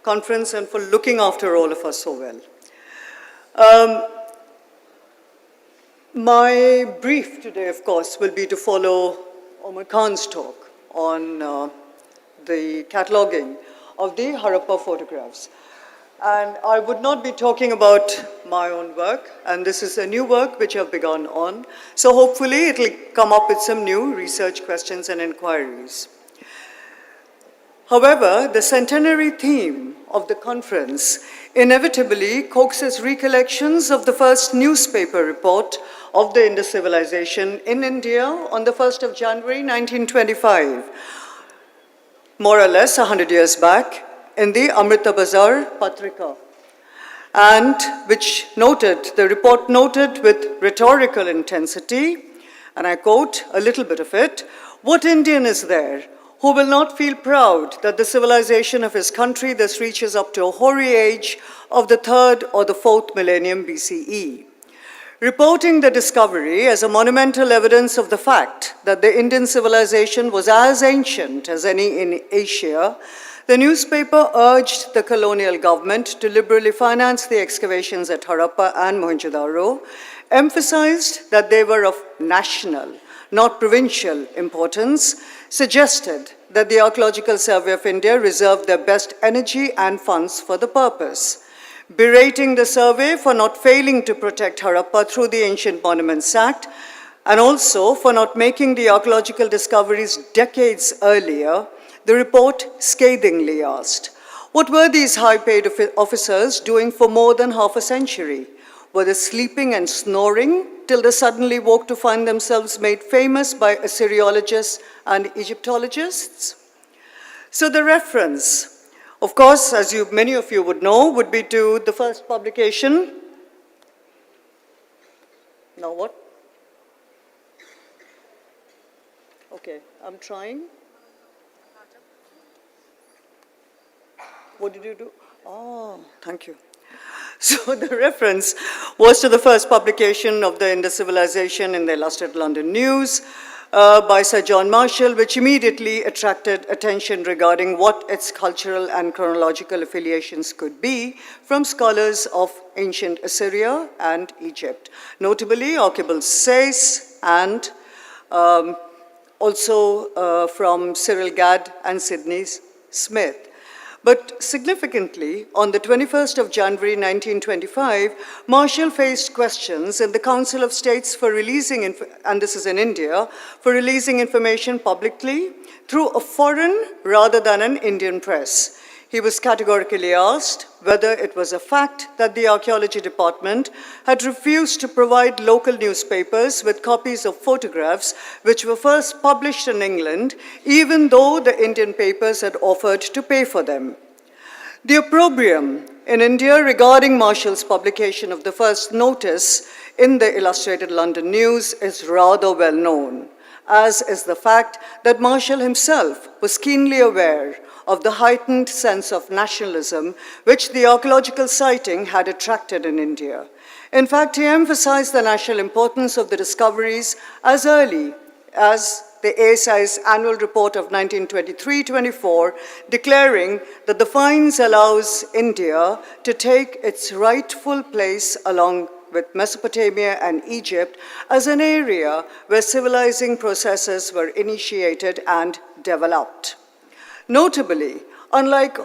conference and for looking after all of us so well. My brief today, of course, will be to follow Omar Khan's talk on the cataloging of the Harappa photographs. And I would not be talking about my own work, and this is a new work which I've begun on. So hopefully it'll come up with some new research questions and inquiries. However, the centenary theme of the conference inevitably coaxes recollections of the first newspaper report of the Indus civilization in India on the 1st of January 1925, more or less 100 years back, in the Amrita Bazar Patrika, and which the report noted with rhetorical intensity, and I quote a little bit of it, "What Indian is there who will not feel proud that the civilization of his country thus reaches up to a hoary age of the 3rd or the 4th millennium BCE? Reporting the discovery as a monumental evidence of the fact that the Indian civilization was as ancient as any in Asia, the newspaper urged the colonial government to liberally finance the excavations at Harappa and Mohenjo-daro, emphasized that they were of national, not provincial importance, suggested that the Archaeological Survey of India reserved their best energy and funds for the purpose, berating the survey for not failing to protect Harappa through the Ancient Monuments Act, and also for not making the archaeological discoveries decades earlier. The report scathingly asked, what were these high-paid officers doing for more than half a century? Were they sleeping and snoring till they suddenly woke to find themselves made famous by Assyriologists and Egyptologists? So the reference, of course, as many of you would know, would be to the first publication. Now what? Okay, I'm trying. What did you do? Oh, thank you. So the reference was to the first publication of the Indus Civilization in the Illustrated London News by Sir John Marshall, which immediately attracted attention regarding what its cultural and chronological affiliations could be from scholars of ancient Assyria and Egypt, notably Archibald Sayce and also from Cyril Gadd and Sidney Smith. But significantly, on the 21st of January 1925, Marshall faced questions in the Council of States for releasing, and this is in India, for releasing information publicly through a foreign rather than an Indian press. He was categorically asked whether it was a fact that the Archaeology Department had refused to provide local newspapers with copies of photographs which were first published in England, even though the Indian papers had offered to pay for them. The opprobrium in India regarding Marshall's publication of the first notice in the Illustrated London News is rather well known, as is the fact that Marshall himself was keenly aware of the heightened sense of nationalism which the archaeological sighting had attracted in India. In fact, he emphasized the national importance of the discoveries as early as the ASI's annual report of 1923-24, declaring that the finds allows India to take its rightful place along with Mesopotamia and Egypt as an area where civilizing processes were initiated and developed. Notably, unlike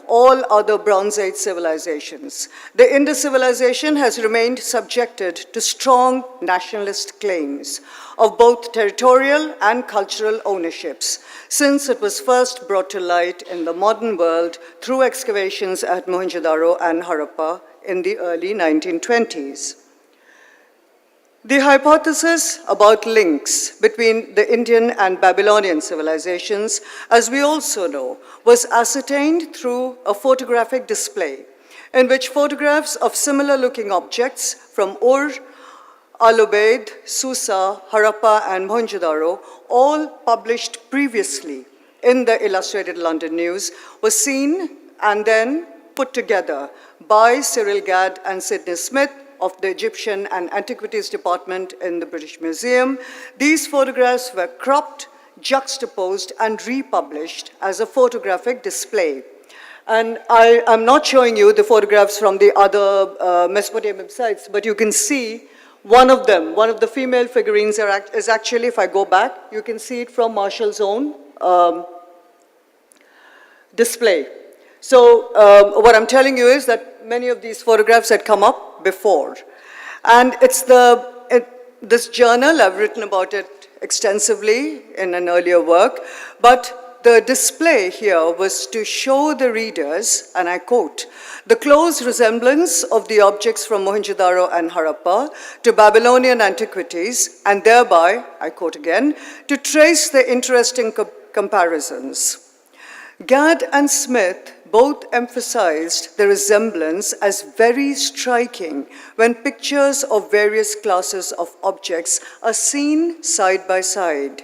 all other Bronze Age civilizations, the Indus civilization has remained subjected to strong nationalist claims of both territorial and cultural ownerships since it was first brought to light in the modern world through excavations at Mohenjo-daro and Harappa in the early 1920s. The hypothesis about links between the Indian and Babylonian civilizations, as we also know, was ascertained through a photographic display in which photographs of similar-looking objects from Ur, Al-Ubaid, Susa, Harappa, and Mohenjo-daro, all published previously in the Illustrated London News, were seen and then put together by Cyril Gadd and Sidney Smith of the Egyptian and Antiquities Department in the British Museum. These photographs were cropped, juxtaposed, and republished as a photographic display. And I am not showing you the photographs from the other Mesopotamian sites, but you can see one of them, one of the female figurines is actually, if I go back, you can see it from Marshall's own display. So what I'm telling you is that many of these photographs had come up before. And it's this journal, I've written about it extensively in an earlier work, but the display here was to show the readers, and I quote, the close resemblance of the objects from Mohenjo-daro and Harappa to Babylonian antiquities, and thereby, I quote again, to trace the interesting comparisons. Gadd and Smith both emphasized the resemblance as very striking when pictures of various classes of objects are seen side by side.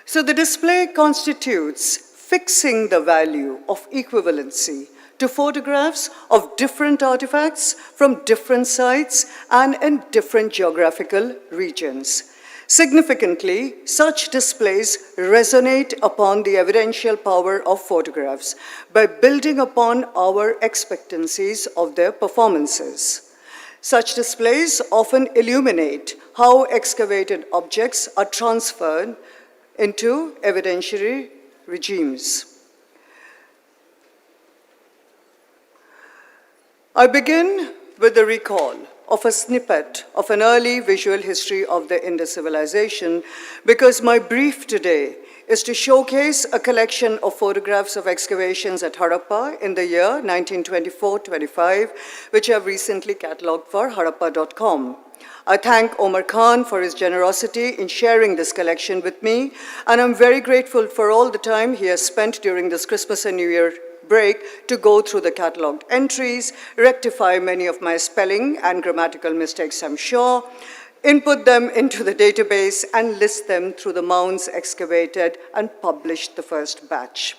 So the display constitutes fixing the value of equivalency to photographs of different artifacts from different sites and in different geographical regions. Significantly, such displays resonate upon the evidential power of photographs by building upon our expectancies of their performances. Such displays often illuminate how excavated objects are transferred into evidentiary regimes. I begin with the recall of a snippet of an early visual history of the Indus civilization because my brief today is to showcase a collection of photographs of excavations at Harappa in the year 1924-25, which I have recently catalogued for Harappa.com. I thank Omar Khan for his generosity in sharing this collection with me, and I'm very grateful for all the time he has spent during this Christmas and New Year break to go through the catalogued entries, rectify many of my spelling and grammatical mistakes, I'm sure, input them into the database, and list them through the mounds excavated and published the first batch.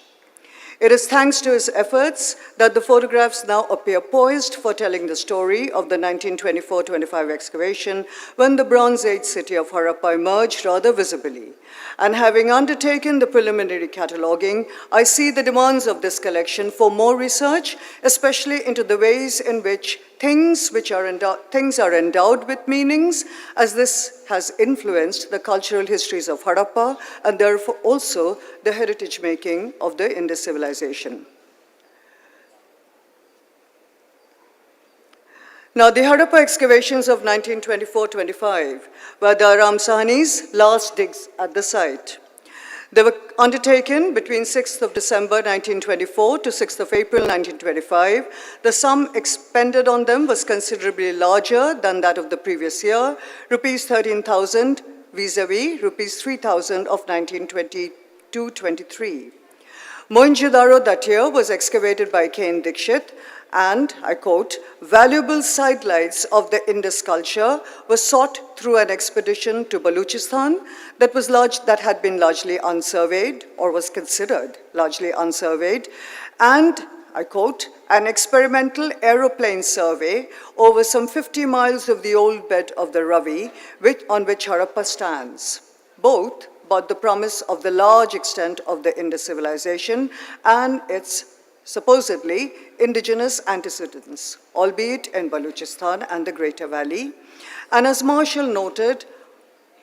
It is thanks to his efforts that the photographs now appear poised for telling the story of the 1924-25 excavation when the Bronze Age city of Harappa emerged rather visibly. And having undertaken the preliminary cataloguing, I see the demands of this collection for more research, especially into the ways in which things are endowed with meanings, as this has influenced the cultural histories of Harappa and therefore also the heritage making of the Indus civilization. Now, the Harappa excavations of 1924-25 were the Aram Sahni's last digs at the site. They were undertaken between 6th of December 1924 to 6th of April 1925. The sum expended on them was considerably larger than that of the previous year, rupees 13,000 vis-a-vis rupees 3,000 of 1922-23. Mohenjo-daro that year was excavated by K.N. Dixit, and, I quote, valuable sidelights of the Indus culture were sought through an expedition to Baluchistan that had been largely unsurveyed, or was considered largely unsurveyed, and, I quote, an experimental aeroplane survey over some 50 miles of the old bed of the Ravi, on which Harappa stands. Both brought the promise of the large extent of the Indus civilization and its supposedly indigenous antecedents, albeit in Baluchistan and the Greater Valley. And as Marshall noted,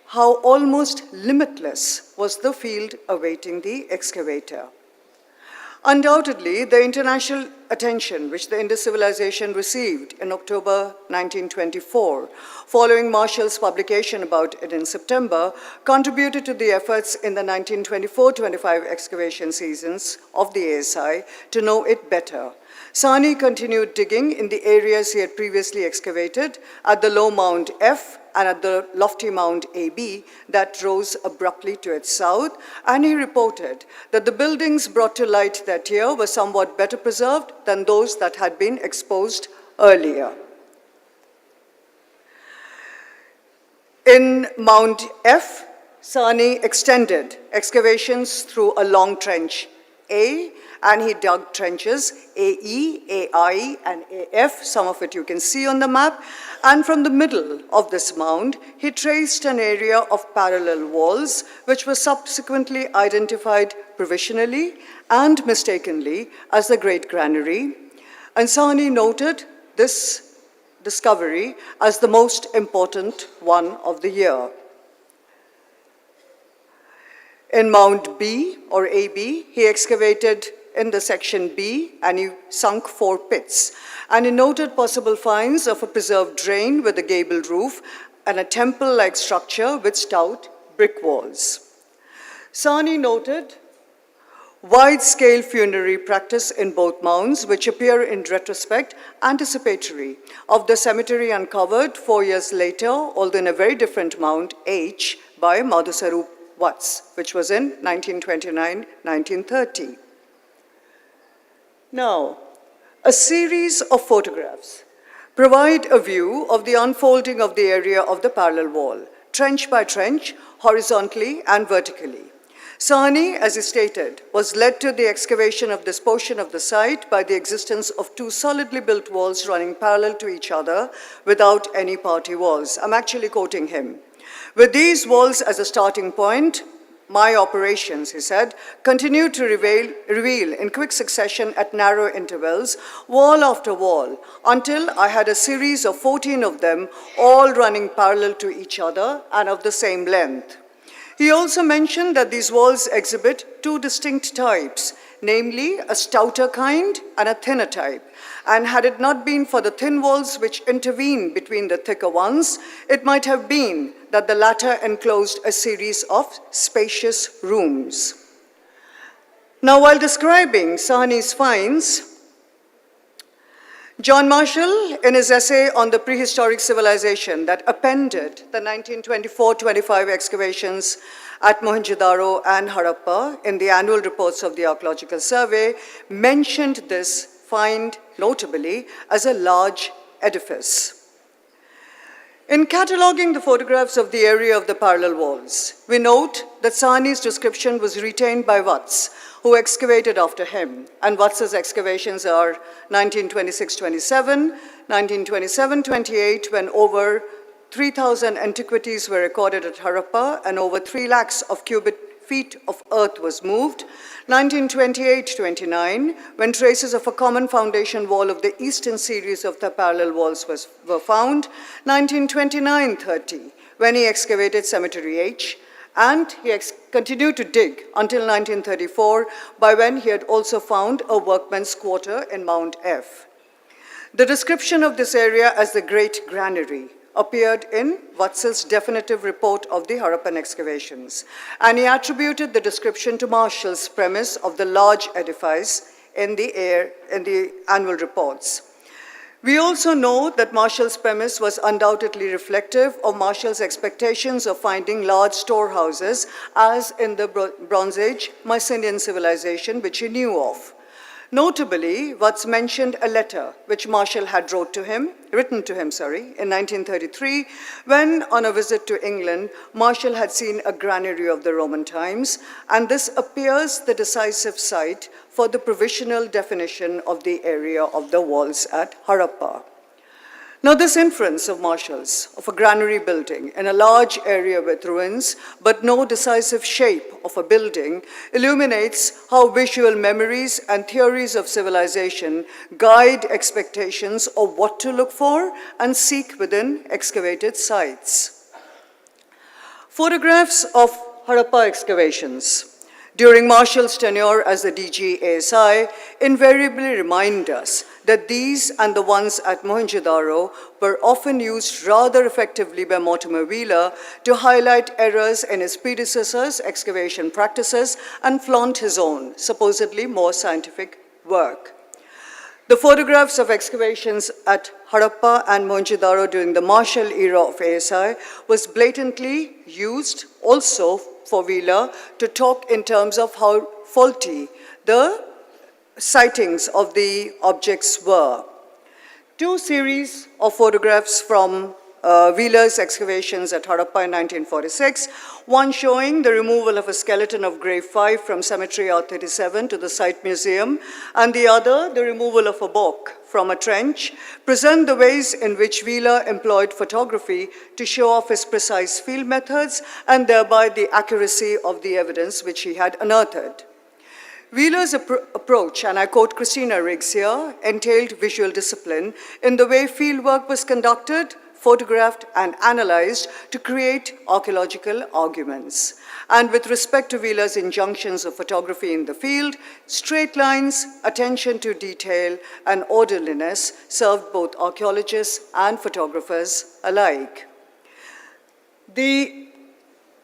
how almost limitless was the field awaiting the excavator. Undoubtedly, the international attention which the Indus civilization received in October 1924, following Marshall's publication about it in September, contributed to the efforts in the 1924-25 excavation seasons of the ASI to know it better. Sahni continued digging in the areas he had previously excavated at the low mound F and at the lofty mound AB that rose abruptly to its south, and he reported that the buildings brought to light that year were somewhat better preserved than those that had been exposed earlier. In Mound F, Sahni extended excavations through a long trench A, and he dug trenches AE, AI, and AF, some of it you can see on the map, and from the middle of this mound, he traced an area of parallel walls, which was subsequently identified provisionally and mistakenly as the Great Granary, and Sahni noted this discovery as the most important one of the year. In Mound B, or AB, he excavated in the section B, and he sunk 4 pits. And he noted possible finds of a preserved drain with a gabled roof and a temple-like structure with stout brick walls. Sahni noted wide-scale funerary practice in both mounds, which appear in retrospect anticipatory of the cemetery uncovered 4 years later, although in a very different mound, H, by Madhusarup Vats, which was in 1929-1930. Now, a series of photographs provide a view of the unfolding of the area of the parallel wall, trench by trench, horizontally and vertically. Sahni, as he stated, was led to the excavation of this portion of the site by the existence of 2 solidly built walls running parallel to each other without any party walls. I'm actually quoting him. With these walls as a starting point, my operations, he said, continued to reveal in quick succession at narrow intervals, wall after wall, until I had a series of 14 of them, all running parallel to each other and of the same length. He also mentioned that these walls exhibit two distinct types, namely a stouter kind and a thinner type. And had it not been for the thin walls which intervene between the thicker ones, it might have been that the latter enclosed a series of spacious rooms. Now, while describing Sahni's finds, John Marshall, in his essay on the prehistoric civilization that appended the 1924-25 excavations at Mohenjo-daro and Harappa in the annual reports of the Archaeological Survey, mentioned this find notably as a large edifice. In cataloguing the photographs of the area of the parallel walls, we note that Sahni's description was retained by Watts, who excavated after him. And Watts's excavations are 1926-27, 1927-28, when over 3,000 antiquities were recorded at Harappa and over 3 lakhs of cubic feet of earth was moved. 1928-29, when traces of a common foundation wall of the eastern series of the parallel walls were found. 1929-30, when he excavated Cemetery H, and he continued to dig until 1934, by when he had also found a workman's quarter in Mount F. The description of this area as the Great Granary appeared in Watts's definitive report of the Harappan excavations, and he attributed the description to Marshall's premise of the large edifice in the annual reports. We also know that Marshall's premise was undoubtedly reflective of Marshall's expectations of finding large storehouses, as in the Bronze Age Mycenaean civilization, which he knew of. Notably, Watts mentioned a letter which Marshall had written to him in 1933, when on a visit to England, Marshall had seen a granary of the Roman times, and this appears the decisive site for the provisional definition of the area of the walls at Harappa. Now, this inference of Marshall's of a granary building in a large area with ruins, but no decisive shape of a building, illuminates how visual memories and theories of civilization guide expectations of what to look for and seek within excavated sites. Photographs of Harappa excavations during Marshall's tenure as the DG ASI invariably remind us that these and the ones at Mohenjo-daro were often used rather effectively by Mortimer Wheeler to highlight errors in his predecessors' excavation practices and flaunt his own, supposedly more scientific work. The photographs of excavations at Harappa and Mohenjo-daro during the Marshall era of ASI was blatantly used also for Wheeler to talk in terms of how faulty the sightings of the objects were. Two series of photographs from Wheeler's excavations at Harappa in 1946, one showing the removal of a skeleton of grave 5 from Cemetery R37 to the site museum, and the other, the removal of a bok from a trench, present the ways in which Wheeler employed photography to show off his precise field methods and thereby the accuracy of the evidence which he had unearthed. Wheeler's approach, and I quote Christina Riggs here, entailed visual discipline in the way fieldwork was conducted, photographed, and analyzed to create archaeological arguments. And with respect to Wheeler's injunctions of photography in the field, straight lines, attention to detail, and orderliness served both archaeologists and photographers alike. The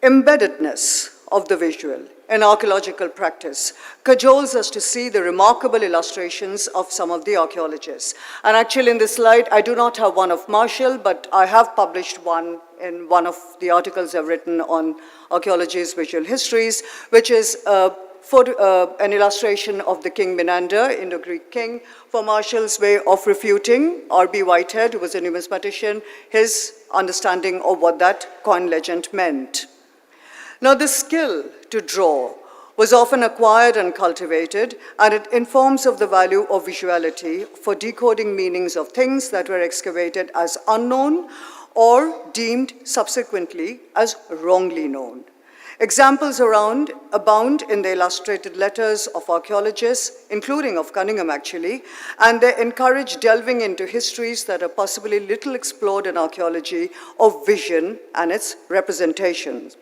embeddedness of the visual in archaeological practice cajoles us to see the remarkable illustrations of some of the archaeologists. And actually in this slide, I do not have one of Marshall, but I have published one in one of the articles I've written on archaeology's visual histories, which is an illustration of the King Menander, Indo-Greek king, for Marshall's way of refuting R.B. Whitehead, who was a numismatician, his understanding of what that coin legend meant. Now, the skill to draw was often acquired and cultivated, and it informs of the value of visuality for decoding meanings of things that were excavated as unknown or deemed subsequently as wrongly known. Examples abound in the illustrated letters of archaeologists, including of Cunningham actually, and they encourage delving into histories that are possibly little explored in archaeology of vision and its representations.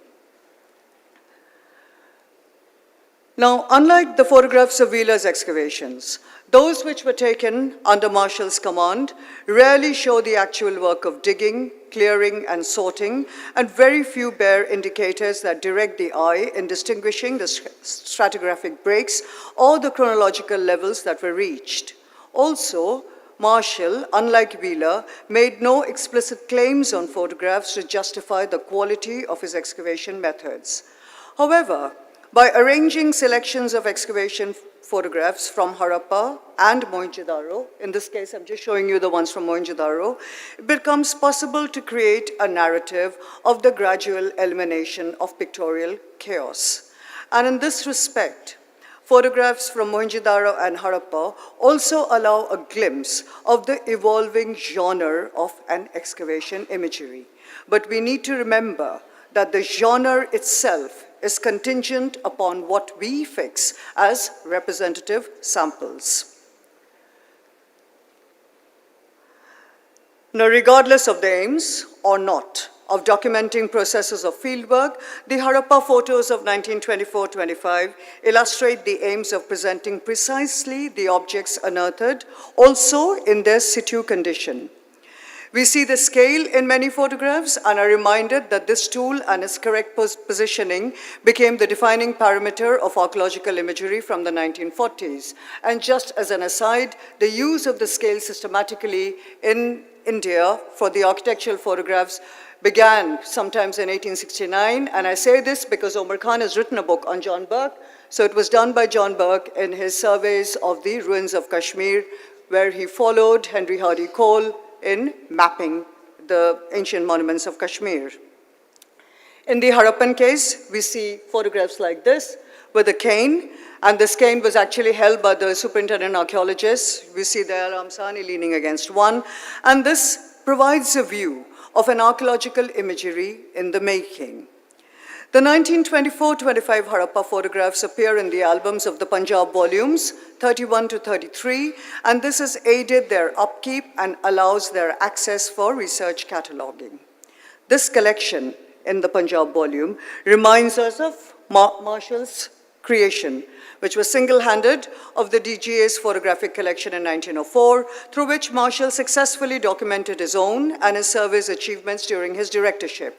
Now, unlike the photographs of Wheeler's excavations, those which were taken under Marshall's command rarely show the actual work of digging, clearing, and sorting, and very few bear indicators that direct the eye in distinguishing the stratigraphic breaks or the chronological levels that were reached. Also, Marshall, unlike Wheeler, made no explicit claims on photographs to justify the quality of his excavation methods. However, by arranging selections of excavation photographs from Harappa and Mohenjo-daro, in this case I'm just showing you the ones from Mohenjo-daro, it becomes possible to create a narrative of the gradual elimination of pictorial chaos. And in this respect, photographs from Mohenjo-daro and Harappa also allow a glimpse of the evolving genre of an excavation imagery. But we need to remember that the genre itself is contingent upon what we fix as representative samples. Now, regardless of the aims or not of documenting processes of fieldwork, the Harappa photos of 1924-25 illustrate the aims of presenting precisely the objects unearthed, also in their situ condition. We see the scale in many photographs and are reminded that this tool and its correct positioning became the defining parameter of archaeological imagery from the 1940s. And just as an aside, the use of the scale systematically in India for the architectural photographs began sometimes in 1869, and I say this because Omar Khan has written a book on John Burke. So it was done by John Burke in his surveys of the ruins of Kashmir, where he followed Henry Hardy Cole in mapping the ancient monuments of Kashmir. In the Harappan case, we see photographs like this with a cane, and this cane was actually held by the superintendent archaeologist. We see there Ramsani leaning against one, and this provides a view of an archaeological imagery in the making. The 1924-25 Harappa photographs appear in the albums of the Punjab volumes 31 to 33, and this has aided their upkeep and allows their access for research cataloging. This collection in the Punjab volume reminds us of Marshall's creation, which was single-handed of the DGA's photographic collection in 1904, through which Marshall successfully documented his own and his service achievements during his directorship.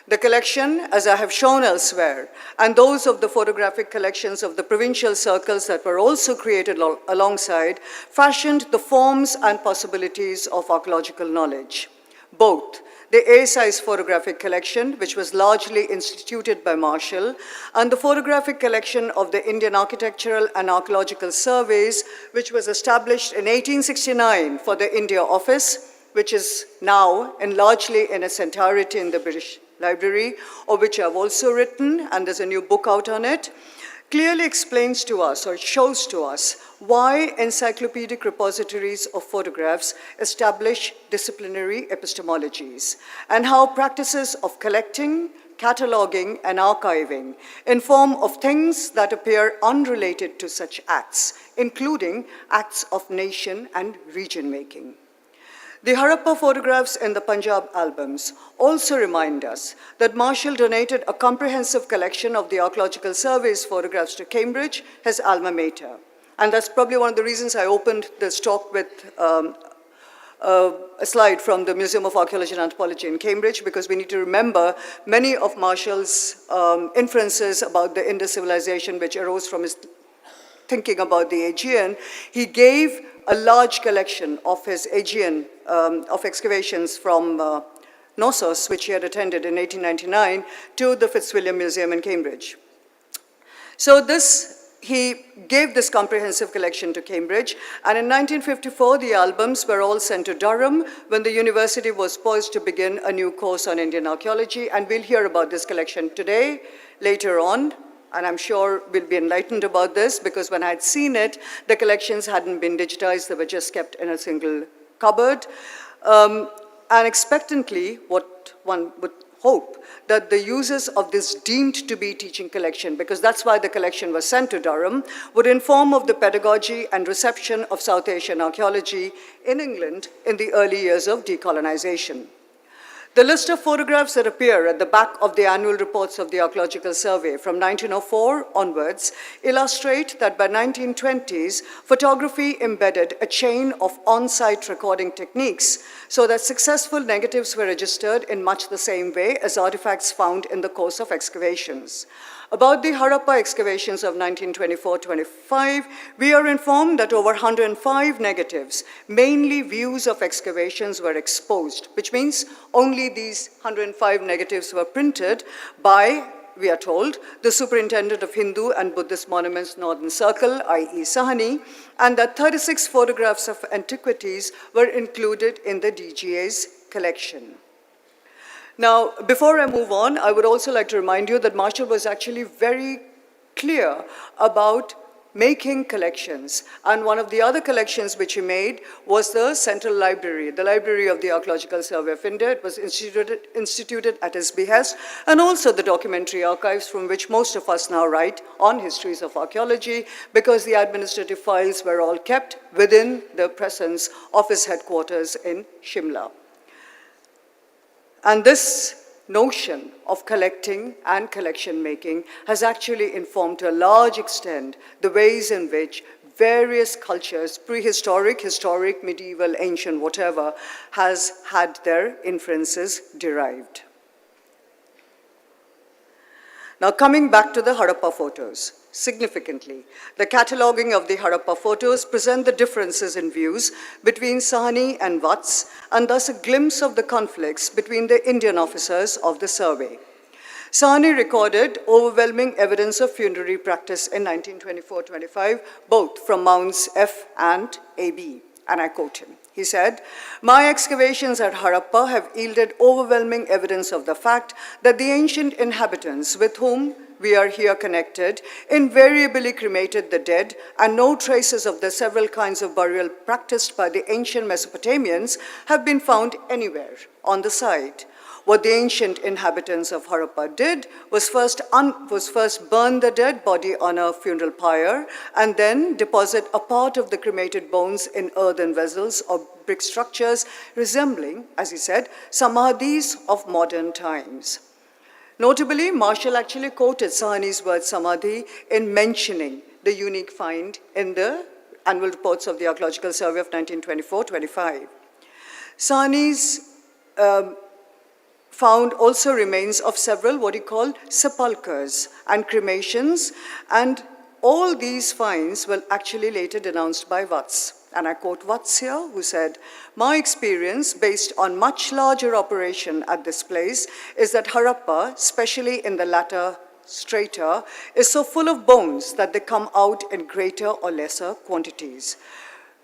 The collection, as I have shown elsewhere, and those of the photographic collections of the provincial circles that were also created alongside, fashioned the forms and possibilities of archaeological knowledge. Both the A-size photographic collection, which was largely instituted by Marshall, and the photographic collection of the Indian Architectural and Archaeological Surveys, which was established in 1869 for the India Office, which is now largely in its entirety in the British Library, of which I've also written, and there's a new book out on it, clearly explains to us, or shows to us, why encyclopedic repositories of photographs establish disciplinary epistemologies, and how practices of collecting, cataloging, and archiving inform of things that appear unrelated to such acts, including acts of nation and region making. The Harappa photographs in the Punjab albums also remind us that Marshall donated a comprehensive collection of the Archaeological Survey's photographs to Cambridge, his alma mater. And that's probably one of the reasons I opened this talk with a slide from the Museum of Archaeology and Anthropology in Cambridge, because we need to remember many of Marshall's inferences about the Indus civilization, which arose from his thinking about the Aegean. He gave a large collection of his Aegean, of excavations from Knossos, which he had attended in 1899, to the Fitzwilliam Museum in Cambridge. So he gave this comprehensive collection to Cambridge, and in 1954, the albums were all sent to Durham when the university was poised to begin a new course on Indian archaeology, and we'll hear about this collection today, later on. And I'm sure we'll be enlightened about this, because when I had seen it, the collections hadn't been digitized, they were just kept in a single cupboard. And expectantly, what one would hope, that the users of this deemed to be teaching collection, because that's why the collection was sent to Durham, would inform of the pedagogy and reception of South Asian archaeology in England in the early years of decolonization. The list of photographs that appear at the back of the annual reports of the Archaeological Survey from 1904 onwards illustrate that by 1920s, photography embedded a chain of on-site recording techniques so that successful negatives were registered in much the same way as artifacts found in the course of excavations. About the Harappa excavations of 1924-25, we are informed that over 105 negatives, mainly views of excavations, were exposed, which means only these 105 negatives were printed by, we are told, the Superintendent of Hindu and Buddhist Monuments Northern Circle, i.e. Sahani, and that 36 photographs of antiquities were included in the DGA's collection. Now, before I move on, I would also like to remind you that Marshall was actually very clear about making collections. And one of the other collections which he made was the Central Library, the Library of the Archaeological Survey of India. It was instituted at his behest, and also the documentary archives from which most of us now write on histories of archaeology, because the administrative files were all kept within the presence of his headquarters in Shimla. And this notion of collecting and collection making has actually informed to a large extent the ways in which various cultures, prehistoric, historic, medieval, ancient, whatever, has had their inferences derived. Now, coming back to the Harappa photos, significantly, the cataloguing of the Harappa photos present the differences in views between Sahani and Vats, and thus a glimpse of the conflicts between the Indian officers of the survey. Sahani recorded overwhelming evidence of funerary practice in 1924-25, both from mounds F and AB, and I quote him. He said, "My excavations at Harappa have yielded overwhelming evidence of the fact that the ancient inhabitants with whom we are here connected invariably cremated the dead, and no traces of the several kinds of burial practiced by the ancient Mesopotamians have been found anywhere on the site. What the ancient inhabitants of Harappa did was first burn the dead body on a funeral pyre and then deposit a part of the cremated bones in earthen vessels or brick structures resembling, as he said, samadhis of modern times." Notably, Marshall actually quoted Sahani's word samadhi in mentioning the unique find in the annual reports of the Archaeological Survey of 1924-25. Sahani's found also remains of several what he called sepulchres and cremations, and all these finds were actually later denounced by Vats. And I quote Vats here, who said, "My experience, based on much larger operation at this place, is that Harappa, especially in the latter strata, is so full of bones that they come out in greater or lesser quantities.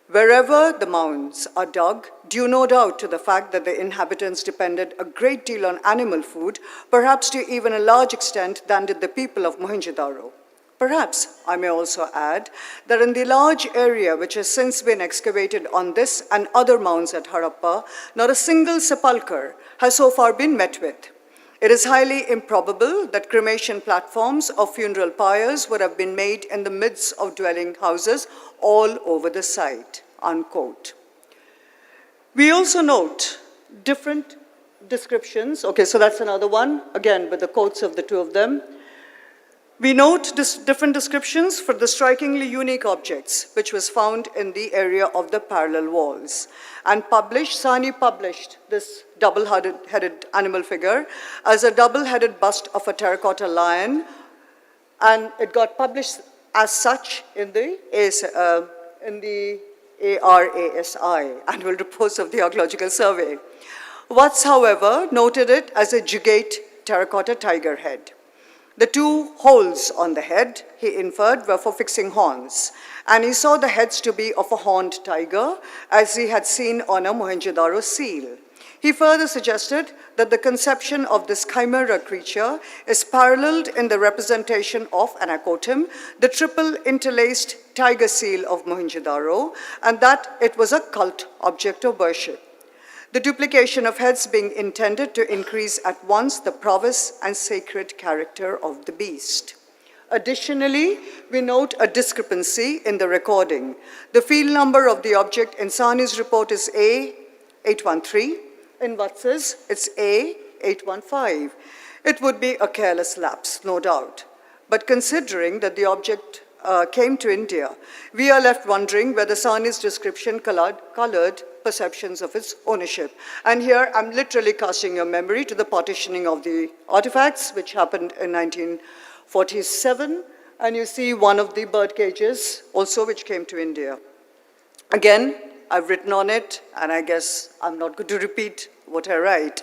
Wherever the mounds are dug, due no doubt to the fact that the inhabitants depended a great deal on animal food, perhaps to even a large extent than did the people of Mohenjo-daro. Perhaps I may also add that in the large area which has since been excavated on this and other mounds at Harappa, not a single sepulchre has so far been met with. It is highly improbable that cremation platforms or funeral pyres would have been made in the midst of dwelling houses all over the site," unquote. We also note different descriptions. Okay, so that's another one, again with the quotes of the two of them. We note different descriptions for the strikingly unique objects which was found in the area of the parallel walls. And Sahani published this double-headed animal figure as a double-headed bust of a terracotta lion, and it got published as such in the ARASI, Annual Reports of the Archaeological Survey. Watts, however, noted it as a jugate terracotta tiger head. The two holes on the head, he inferred, were for fixing horns, and he saw the heads to be of a horned tiger, as he had seen on a Mohenjo-daro seal. He further suggested that the conception of this chimera creature is paralleled in the representation of, and I quote him, "the triple interlaced tiger seal of Mohenjo-daro," and that it was a cult object of worship. The duplication of heads being intended to increase at once the prowess and sacred character of the beast. Additionally, we note a discrepancy in the recording. The field number of the object in Sahani's report is A813, in Vatsas, it's A815. It would be a careless lapse, no doubt. But considering that the object came to India, we are left wondering whether Sahni's description colored perceptions of its ownership. And here I'm literally casting your memory to the partitioning of the artifacts, which happened in 1947. And you see one of the bird cages also, which came to India. Again, I've written on it, and I guess I'm not going to repeat what I write.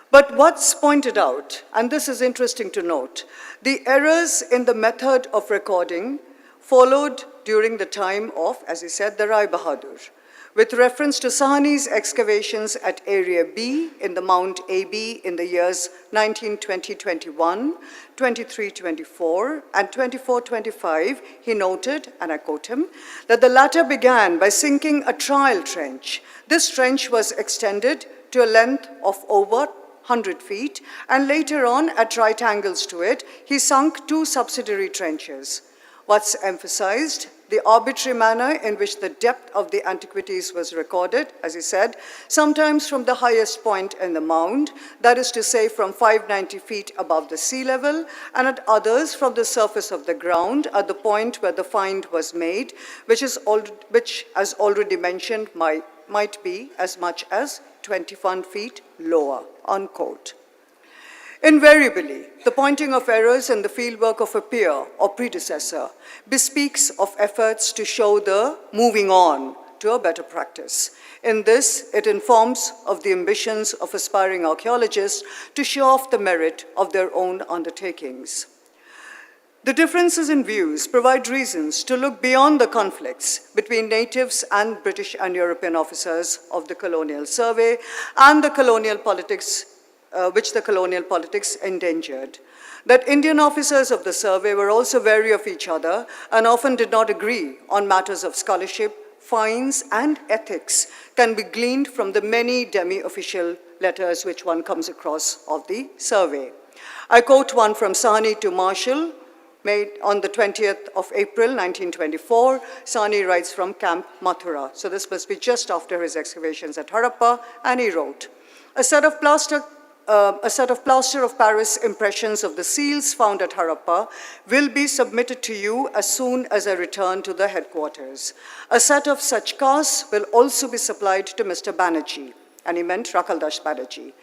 But what's pointed out, and this is interesting to note, the errors in the method of recording followed during the time of, as he said, the Rai Bahadur, with reference to Sahni's excavations at Area B in the Mount AB in the years 1920-21, 23-24, and 24-25, he noted, and I quote him, that the latter began by sinking a trial trench. This trench was extended to a length of over 100 feet, and later on, at right angles to it, he sunk 2 subsidiary trenches. What's emphasized? The arbitrary manner in which the depth of the antiquities was recorded, as he said, sometimes from the highest point in the mound, that is to say from 590 feet above the sea level, and at others from the surface of the ground at the point where the find was made, which, as already mentioned, might be as much as 21 feet lower, unquote. Invariably, the pointing of errors in the fieldwork of a peer or predecessor bespeaks of efforts to show the moving on to a better practice. In this, it informs of the ambitions of aspiring archaeologists to show off the merit of their own undertakings. The differences in views provide reasons to look beyond the conflicts between natives and British and European officers of the colonial survey and the colonial politics, which the colonial politics endangered. That Indian officers of the survey were also wary of each other and often did not agree on matters of scholarship, fines, and ethics can be gleaned from the many demi-official letters which one comes across of the survey. I quote one from Sahni to Marshall, made on the 20th of April, 1924. Sahni writes from Camp Mathura. So this must be just after his excavations at Harappa, and he wrote, a set of plaster of Paris impressions of the seals found at Harappa will be submitted to you as soon as I return to the headquarters. A set of such casts will also be supplied to Mr. Banerjee, and he meant Rakaldas Banerjee.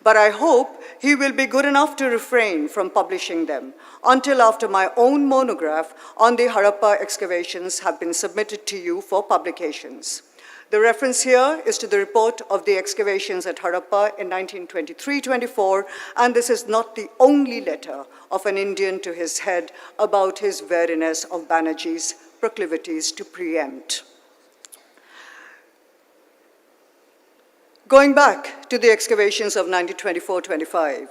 But I hope he will be good enough to refrain from publishing them until after my own monograph on the Harappa excavations have been submitted to you for publications. The reference here is to the report of the excavations at Harappa in 1923-24, and this is not the only letter of an Indian to his head about his wariness of Banerjee's proclivities to preempt. Going back to the excavations of 1924-25,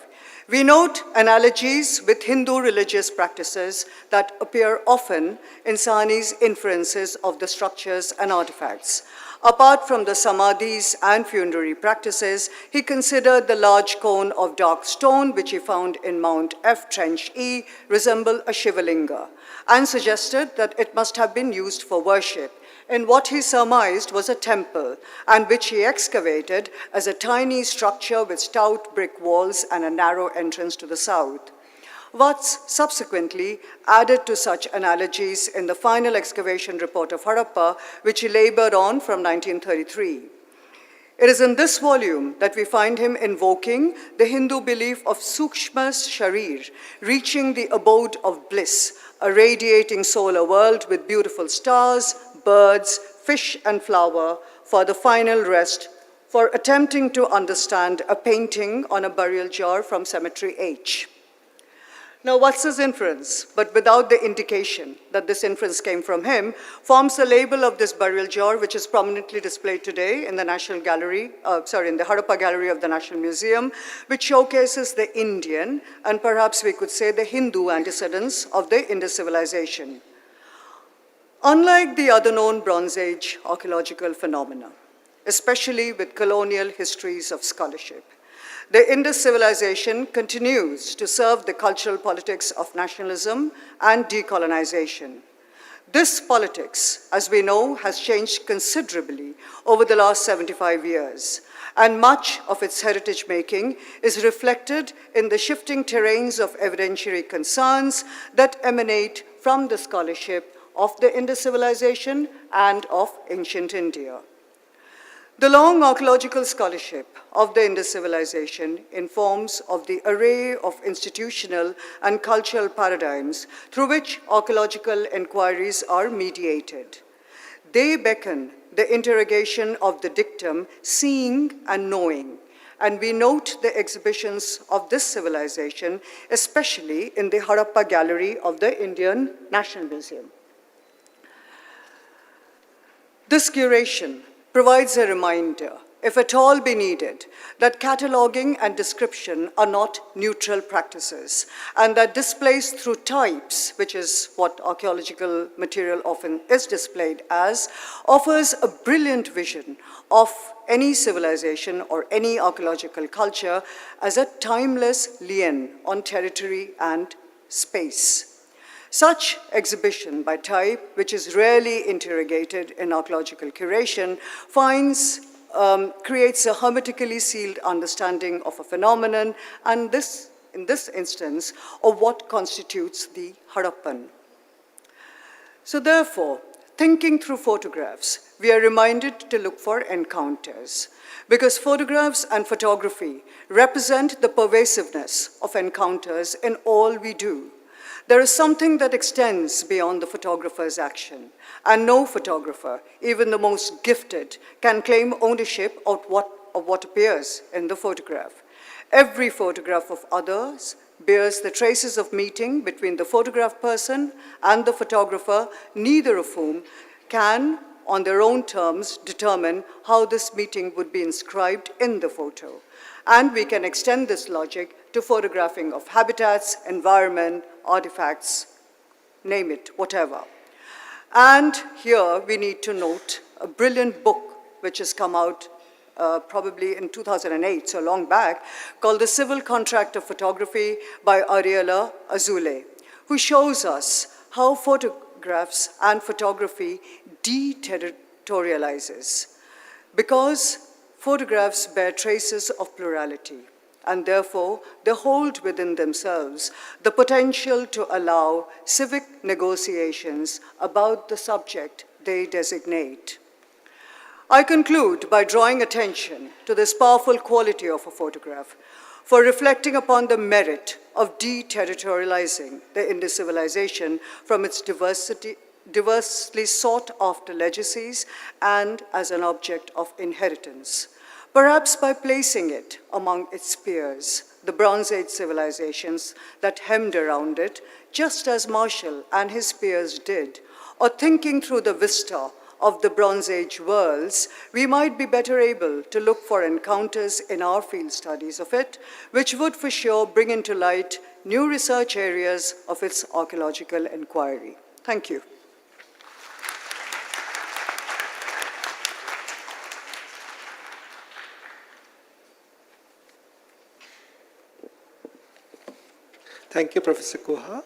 we note analogies with Hindu religious practices that appear often in Sahni's inferences of the structures and artifacts. Apart from the samadhis and funerary practices, he considered the large cone of dark stone which he found in Mount F, Trench E, resemble a Shivalinga, and suggested that it must have been used for worship in what he surmised was a temple, and which he excavated as a tiny structure with stout brick walls and a narrow entrance to the south. Watts subsequently added to such analogies in the final excavation report of Harappa, which he labored on from 1933. It is in this volume that we find him invoking the Hindu belief of Sukshma Sharir, reaching the abode of bliss, a radiating solar world with beautiful stars, birds, fish, and flower for the final rest, for attempting to understand a painting on a burial jar from Cemetery H. Now, what's his inference? But without the indication that this inference came from him, forms the label of this burial jar, which is prominently displayed today in the National Gallery, in the Harappa Gallery of the National Museum, which showcases the Indian, and perhaps we could say the Hindu antecedents of the Indus civilization. Unlike the other known Bronze Age archaeological phenomena, especially with colonial histories of scholarship, the Indus civilization continues to serve the cultural politics of nationalism and decolonization. This politics, as we know, has changed considerably over the last 75 years, and much of its heritage making is reflected in the shifting terrains of evidentiary concerns that emanate from the scholarship of the Indus civilization and of ancient India. The long archaeological scholarship of the Indus civilization informs of the array of institutional and cultural paradigms through which archaeological inquiries are mediated. They beckon the interrogation of the dictum seeing and knowing, and we note the exhibitions of this civilization, especially in the Harappa Gallery of the Indian National Museum. This curation provides a reminder, if at all be needed, that cataloging and description are not neutral practices, and that displays through types, which is what archaeological material often is displayed as, offers a brilliant vision of any civilization or any archaeological culture as a timeless lien on territory and space. Such exhibition by type, which is rarely interrogated in archaeological curation, creates a hermetically sealed understanding of a phenomenon, and in this instance, of what constitutes the Harappan. So therefore, thinking through photographs, we are reminded to look for encounters, because photographs and photography represent the pervasiveness of encounters in all we do. There is something that extends beyond the photographer's action, and no photographer, even the most gifted, can claim ownership of what appears in the photograph. Every photograph of others bears the traces of meeting between the photographed person and the photographer, neither of whom can, on their own terms, determine how this meeting would be inscribed in the photo. And we can extend this logic to photographing of habitats, environment, artifacts, name it, whatever. And here we need to note a brilliant book which has come out probably in 2008, so long back, called The Civil Contract of Photography by Ariella Azule, who shows us how photographs and photography deterritorializes, because photographs bear traces of plurality, and therefore they hold within themselves the potential to allow civic negotiations about the subject they designate. I conclude by drawing attention to this powerful quality of a photograph, for reflecting upon the merit of deterritorializing the Indus civilization from its diversely sought after legacies and as an object of inheritance. Perhaps by placing it among its peers, the Bronze Age civilizations that hemmed around it, just as Marshall and his peers did, or thinking through the vista of the Bronze Age worlds, we might be better able to look for encounters in our field studies of it, which would for sure bring into light new research areas of its archaeological inquiry. Thank you. Thank you, Professor Guha.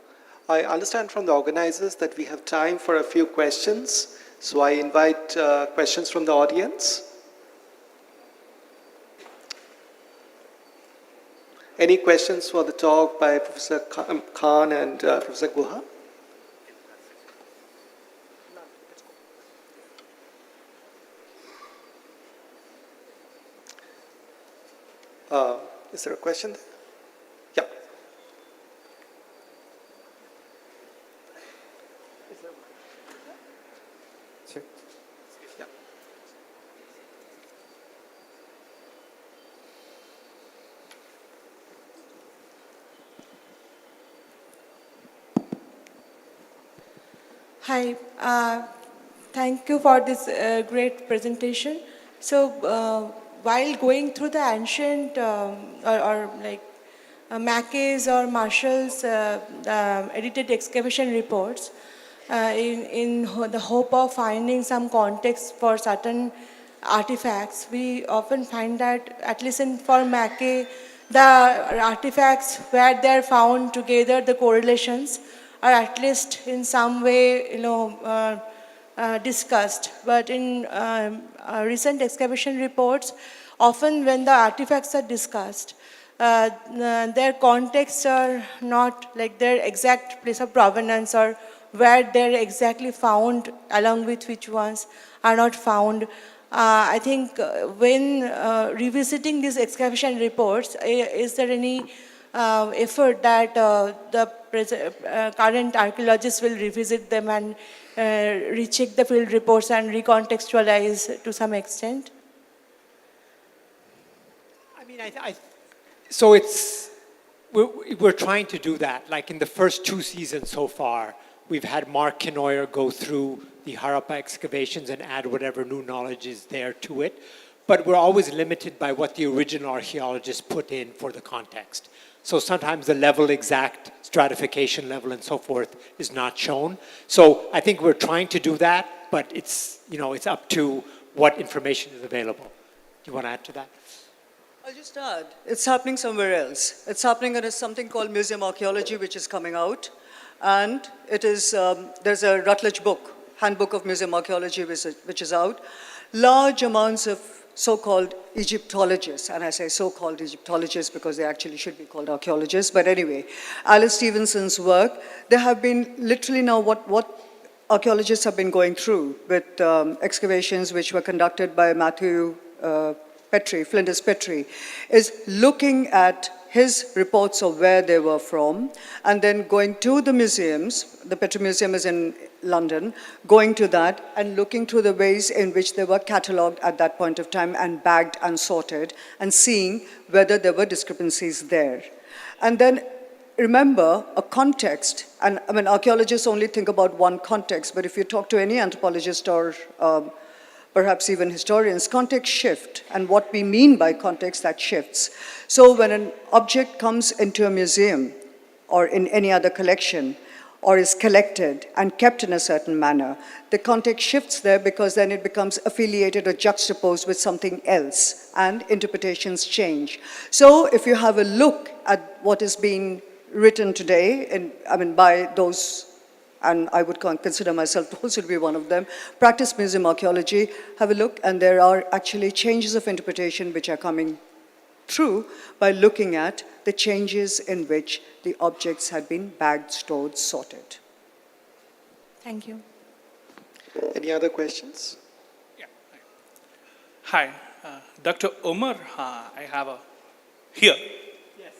I understand from the organizers that we have time for a few questions, so I invite questions from the audience. Any questions for the talk by Professor Khan and Professor Guha? Is there a question there? Yeah. Hi, thank you for this great presentation. So, while going through the ancient or like Mackay's or Marshall's edited excavation reports, in the hope of finding some context for certain artifacts, we often find that, at least for Mackay, the artifacts where they are found together, the correlations are at least in some way, discussed. But in recent excavation reports, often when the artifacts are discussed, their contexts are not like their exact place of provenance or where they're exactly found, along with which ones are not found. I think when revisiting these excavation reports, is there any effort that the current archaeologists will revisit them and recheck the field reports and recontextualize to some extent? I mean, so we're trying to do that. Like in the first 2 seasons so far, we've had Mark Kenoyer go through the Harappa excavations and add whatever new knowledge is there to it. But we're always limited by what the original archaeologists put in for the context. So sometimes the level, exact stratification level and so forth is not shown. So I think we're trying to do that, but it's, it's up to what information is available. Do you want to add to that? I'll just add, it's happening somewhere else. It's happening in something called Museum Archaeology, which is coming out. And it is, there's a Rutledge book, Handbook of Museum Archaeology, which is out. Large amounts of so-called Egyptologists, and I say so-called Egyptologists because they actually should be called archaeologists, but anyway, Alice Stevenson's work, there have been literally now what archaeologists have been going through with excavations which were conducted by Matthew Flinders Petrie, is looking at his reports of where they were from, and then going to the museums. The Petrie Museum is in London, going to that and looking through the ways in which they were catalogued at that point of time and bagged and sorted, and seeing whether there were discrepancies there. And then remember a context, and I mean, archaeologists only think about one context, but if you talk to any anthropologist or perhaps even historians, context shift, and what we mean by context, that shifts. So when an object comes into a museum or in any other collection, or is collected and kept in a certain manner, the context shifts there because then it becomes affiliated or juxtaposed with something else, and interpretations change. So if you have a look at what is being written today, by those, and I would consider myself also to be one of them, practice museum archaeology, have a look, and there are actually changes of interpretation which are coming through by looking at the changes in which the objects had been bagged, stored, sorted. Thank you. Any other questions? Yeah. Hi, Dr. Omar, I have a here. Yes.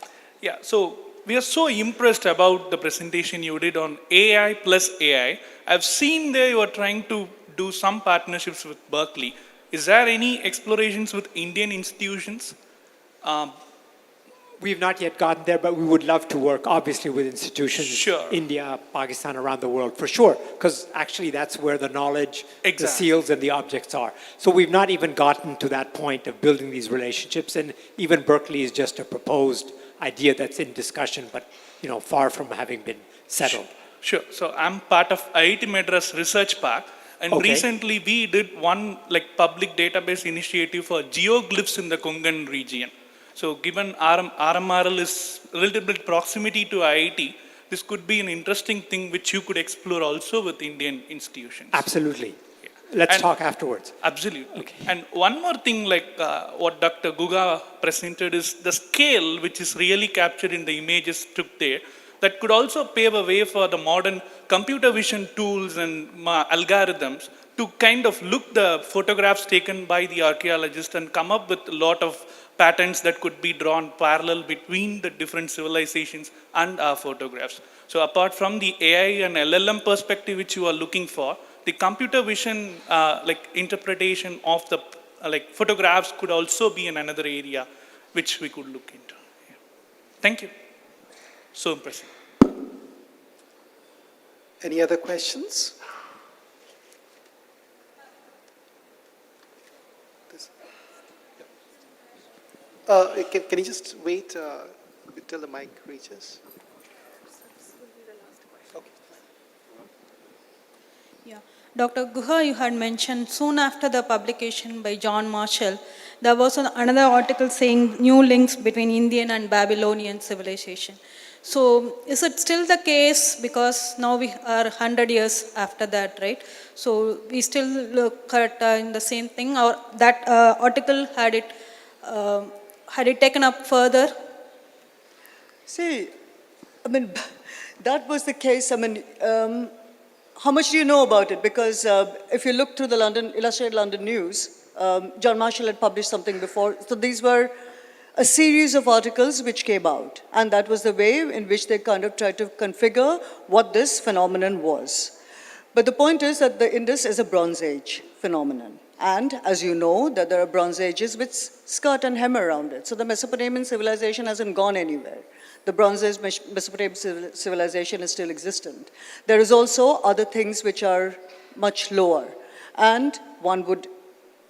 Yeah, so we are so impressed about the presentation you did on AI plus AI. I've seen there you are trying to do some partnerships with Berkeley. Is there any explorations with Indian institutions? We've not yet gotten there, but we would love to work, obviously, with institutions, sure. India, Pakistan, around the world, for sure, because actually that's where the knowledge, the seals, and the objects are. So we've not even gotten to that point of building these relationships, and even Berkeley is just a proposed idea that's in discussion, but far from having been settled. Sure. So I'm part of IIT Madras Research Park, and recently we did one public database initiative for geoglyphs in the Konkan region. So given RMRL is a little bit proximity to IIT, this could be an interesting thing which you could explore also with Indian institutions. Absolutely. Yeah. Let's talk afterwards. Absolutely. Okay. And one more thing what Dr. Guha presented is the scale which is really captured in the images took there. That could also pave a way for the modern computer vision tools and algorithms to kind of look the photographs taken by the archaeologist and come up with a lot of patterns that could be drawn parallel between the different civilizations and our photographs. So apart from the AI and LLM perspective which you are looking for, the computer vision interpretation of the photographs could also be in another area which we could look into. Yeah. Thank you. So impressive. Any other questions? Can you just wait till the mic reaches? Okay. Yeah. Dr. Guha, you had mentioned soon after the publication by John Marshall, there was another article saying new links between Indian and Babylonian civilization. So is it still the case, because now we are 100 years after that, right? So we still look at in the same thing, or that article had it taken up further? See, I mean, that was the case. I mean, how much do you know about it? Because if you look through the Illustrated London News, John Marshall had published something before. So these were a series of articles which came out. And that was the way in which they kind of tried to configure what this phenomenon was. But the point is that the Indus is a Bronze Age phenomenon. And as you know, that there are Bronze Ages with skirt and hem around it. So the Mesopotamian civilization hasn't gone anywhere. The Bronze Age Mesopotamian civilization is still existent. There is also other things which are much lower. And one would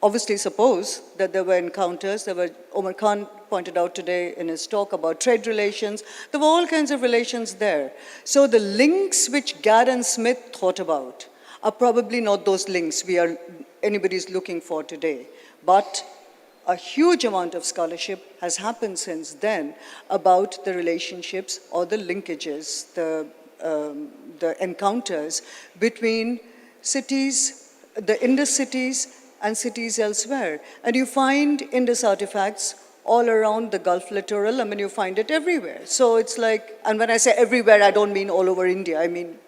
obviously suppose that there were encounters. Omar Khan pointed out today in his talk about trade relations. There were all kinds of relations there. So the links which Gadd and Smith thought about are probably not those links anybody's looking for today. But a huge amount of scholarship has happened since then about the relationships or the linkages, the encounters between cities, the Indus cities, and cities elsewhere. And you find Indus artifacts all around the Gulf littoral. I mean, you find it everywhere. So it's like, and when I say everywhere, I don't mean all over India, I mean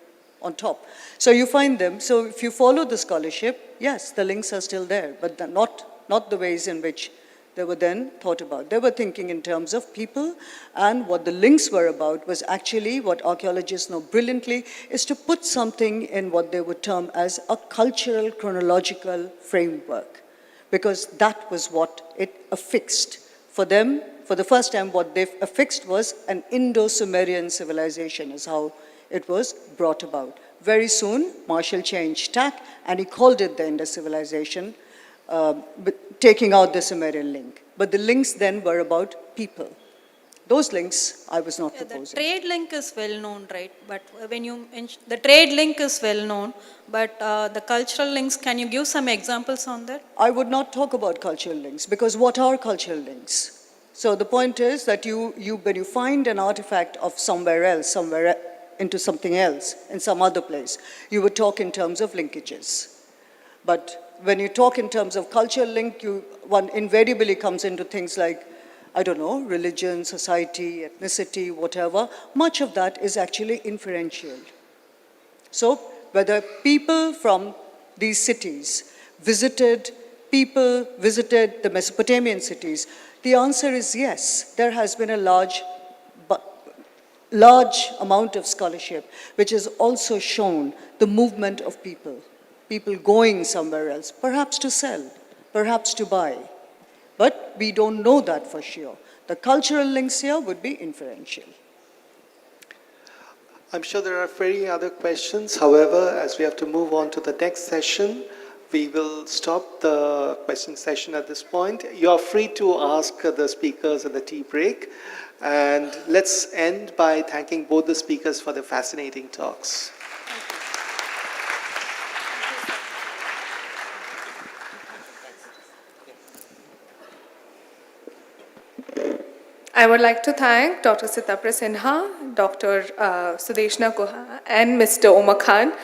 on top. So you find them. So if you follow the scholarship, yes, the links are still there, but they're not the ways in which they were then thought about. They were thinking in terms of people, and what the links were about was actually what archaeologists know brilliantly, is to put something in what they would term as a cultural chronological framework, because that was what it affixed. For them, for the first time, what they affixed was an Indo-Sumerian civilization, is how it was brought about. Very soon, Marshall changed tack, and he called it the Indus civilization, taking out the Sumerian link. But the links then were about people. Those links I was not proposing. The trade link is well known, right? But when you mention the trade link is well known, but the cultural links, can you give some examples on that? I would not talk about cultural links, because what are cultural links? So the point is that when you find an artifact of somewhere else, into something else, in some other place, you would talk in terms of linkages. But when you talk in terms of cultural link, one invariably comes into things like, I don't know, religion, society, ethnicity, whatever. Much of that is actually inferential. So whether people from these cities visited the Mesopotamian cities, the answer is yes. There has been a large amount of scholarship which has also shown the movement of people going somewhere else, perhaps to sell, perhaps to buy. But we don't know that for sure. The cultural links here would be inferential. I'm sure there are very other questions. However, as we have to move on to the next session, we will stop the question session at this point. You are free to ask the speakers at the tea break. And let's end by thanking both the speakers for their fascinating talks. I would like to thank Dr. Sitabra Sinha, Dr. Sudeshna Guha, and Mr. Omar Khan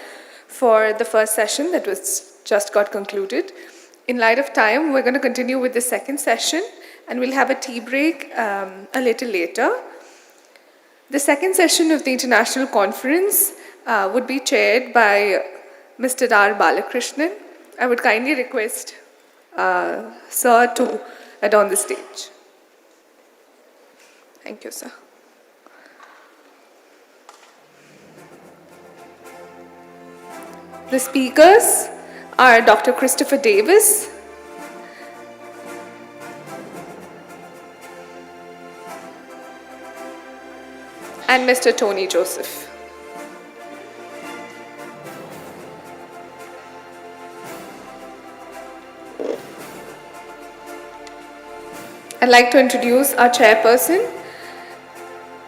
for the first session that was just got concluded. In light of time, we're going to continue with the second session, and we'll have a tea break a little later. The second session of the International Conference would be chaired by Mr. R. Balakrishnan. I would kindly request Sir to adorn the stage. Thank you, sir. The speakers are Dr. Christopher Davis, and Mr. Tony Joseph. I'd like to introduce our chairperson,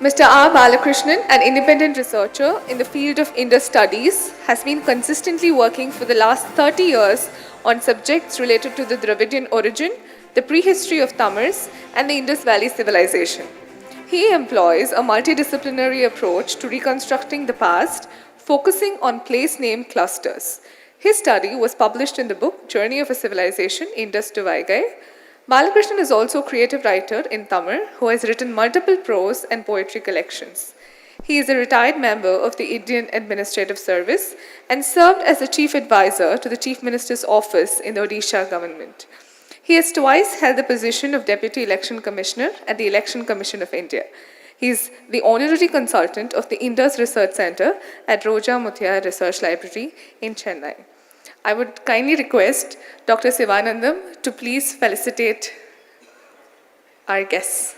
Mr. R. Balakrishnan, an independent researcher in the field of Indus studies, has been consistently working for the last 30 years on subjects related to the Dravidian origin, the prehistory of Tamils, and the Indus Valley civilization. He employs a multidisciplinary approach to reconstructing the past, focusing on place name clusters. His study was published in the book Journey of a Civilization, Indus to Vaigai. Balakrishnan is also a creative writer in Tamil who has written multiple prose and poetry collections. He is a retired member of the Indian Administrative Service and served as the Chief Advisor to the Chief Minister's Office in the Odisha government. He has twice held the position of Deputy Election Commissioner at the Election Commission of India. He is the Honorary Consultant of the Indus Research Center at Roja Muthiah Research Library in Chennai. I would kindly request Dr. Sivanandam to please felicitate our guests.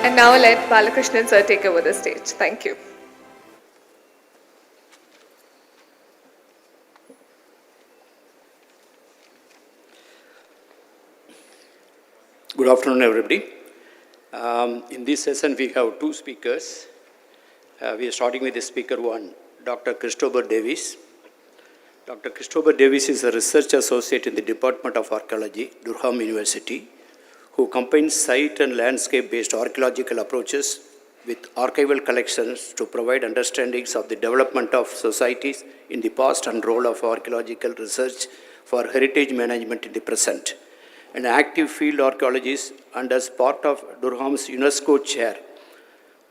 And now let Balakrishnan sir take over the stage. Thank you. Good afternoon, everybody. In this session, we have two speakers. We are starting with the speaker one, Dr. Christopher Davies. Dr. Christopher Davies is a research associate in the Department of Archaeology, Durham University, who combines site and landscape-based archaeological approaches with archival collections to provide understandings of the development of societies in the past and role of archaeological research for heritage management in the present. An active field archaeologist and as part of Durham's UNESCO Chair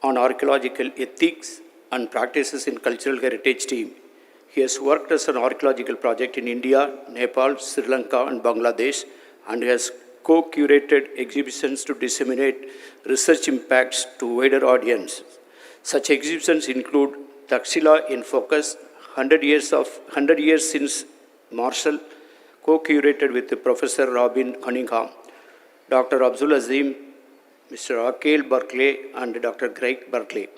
on Archaeological Ethics and Practices in Cultural Heritage team. He has worked as an archaeological project in India, Nepal, Sri Lanka and Bangladesh, and has co-curated exhibitions to disseminate research impacts to wider audience. Such exhibitions include Taxila in Focus, 100 years since Marshall, co-curated with Professor Robin Cunningham, Dr. Abdul Azim, Mr. Akil Berkeley, and Dr. Greg Berkeley.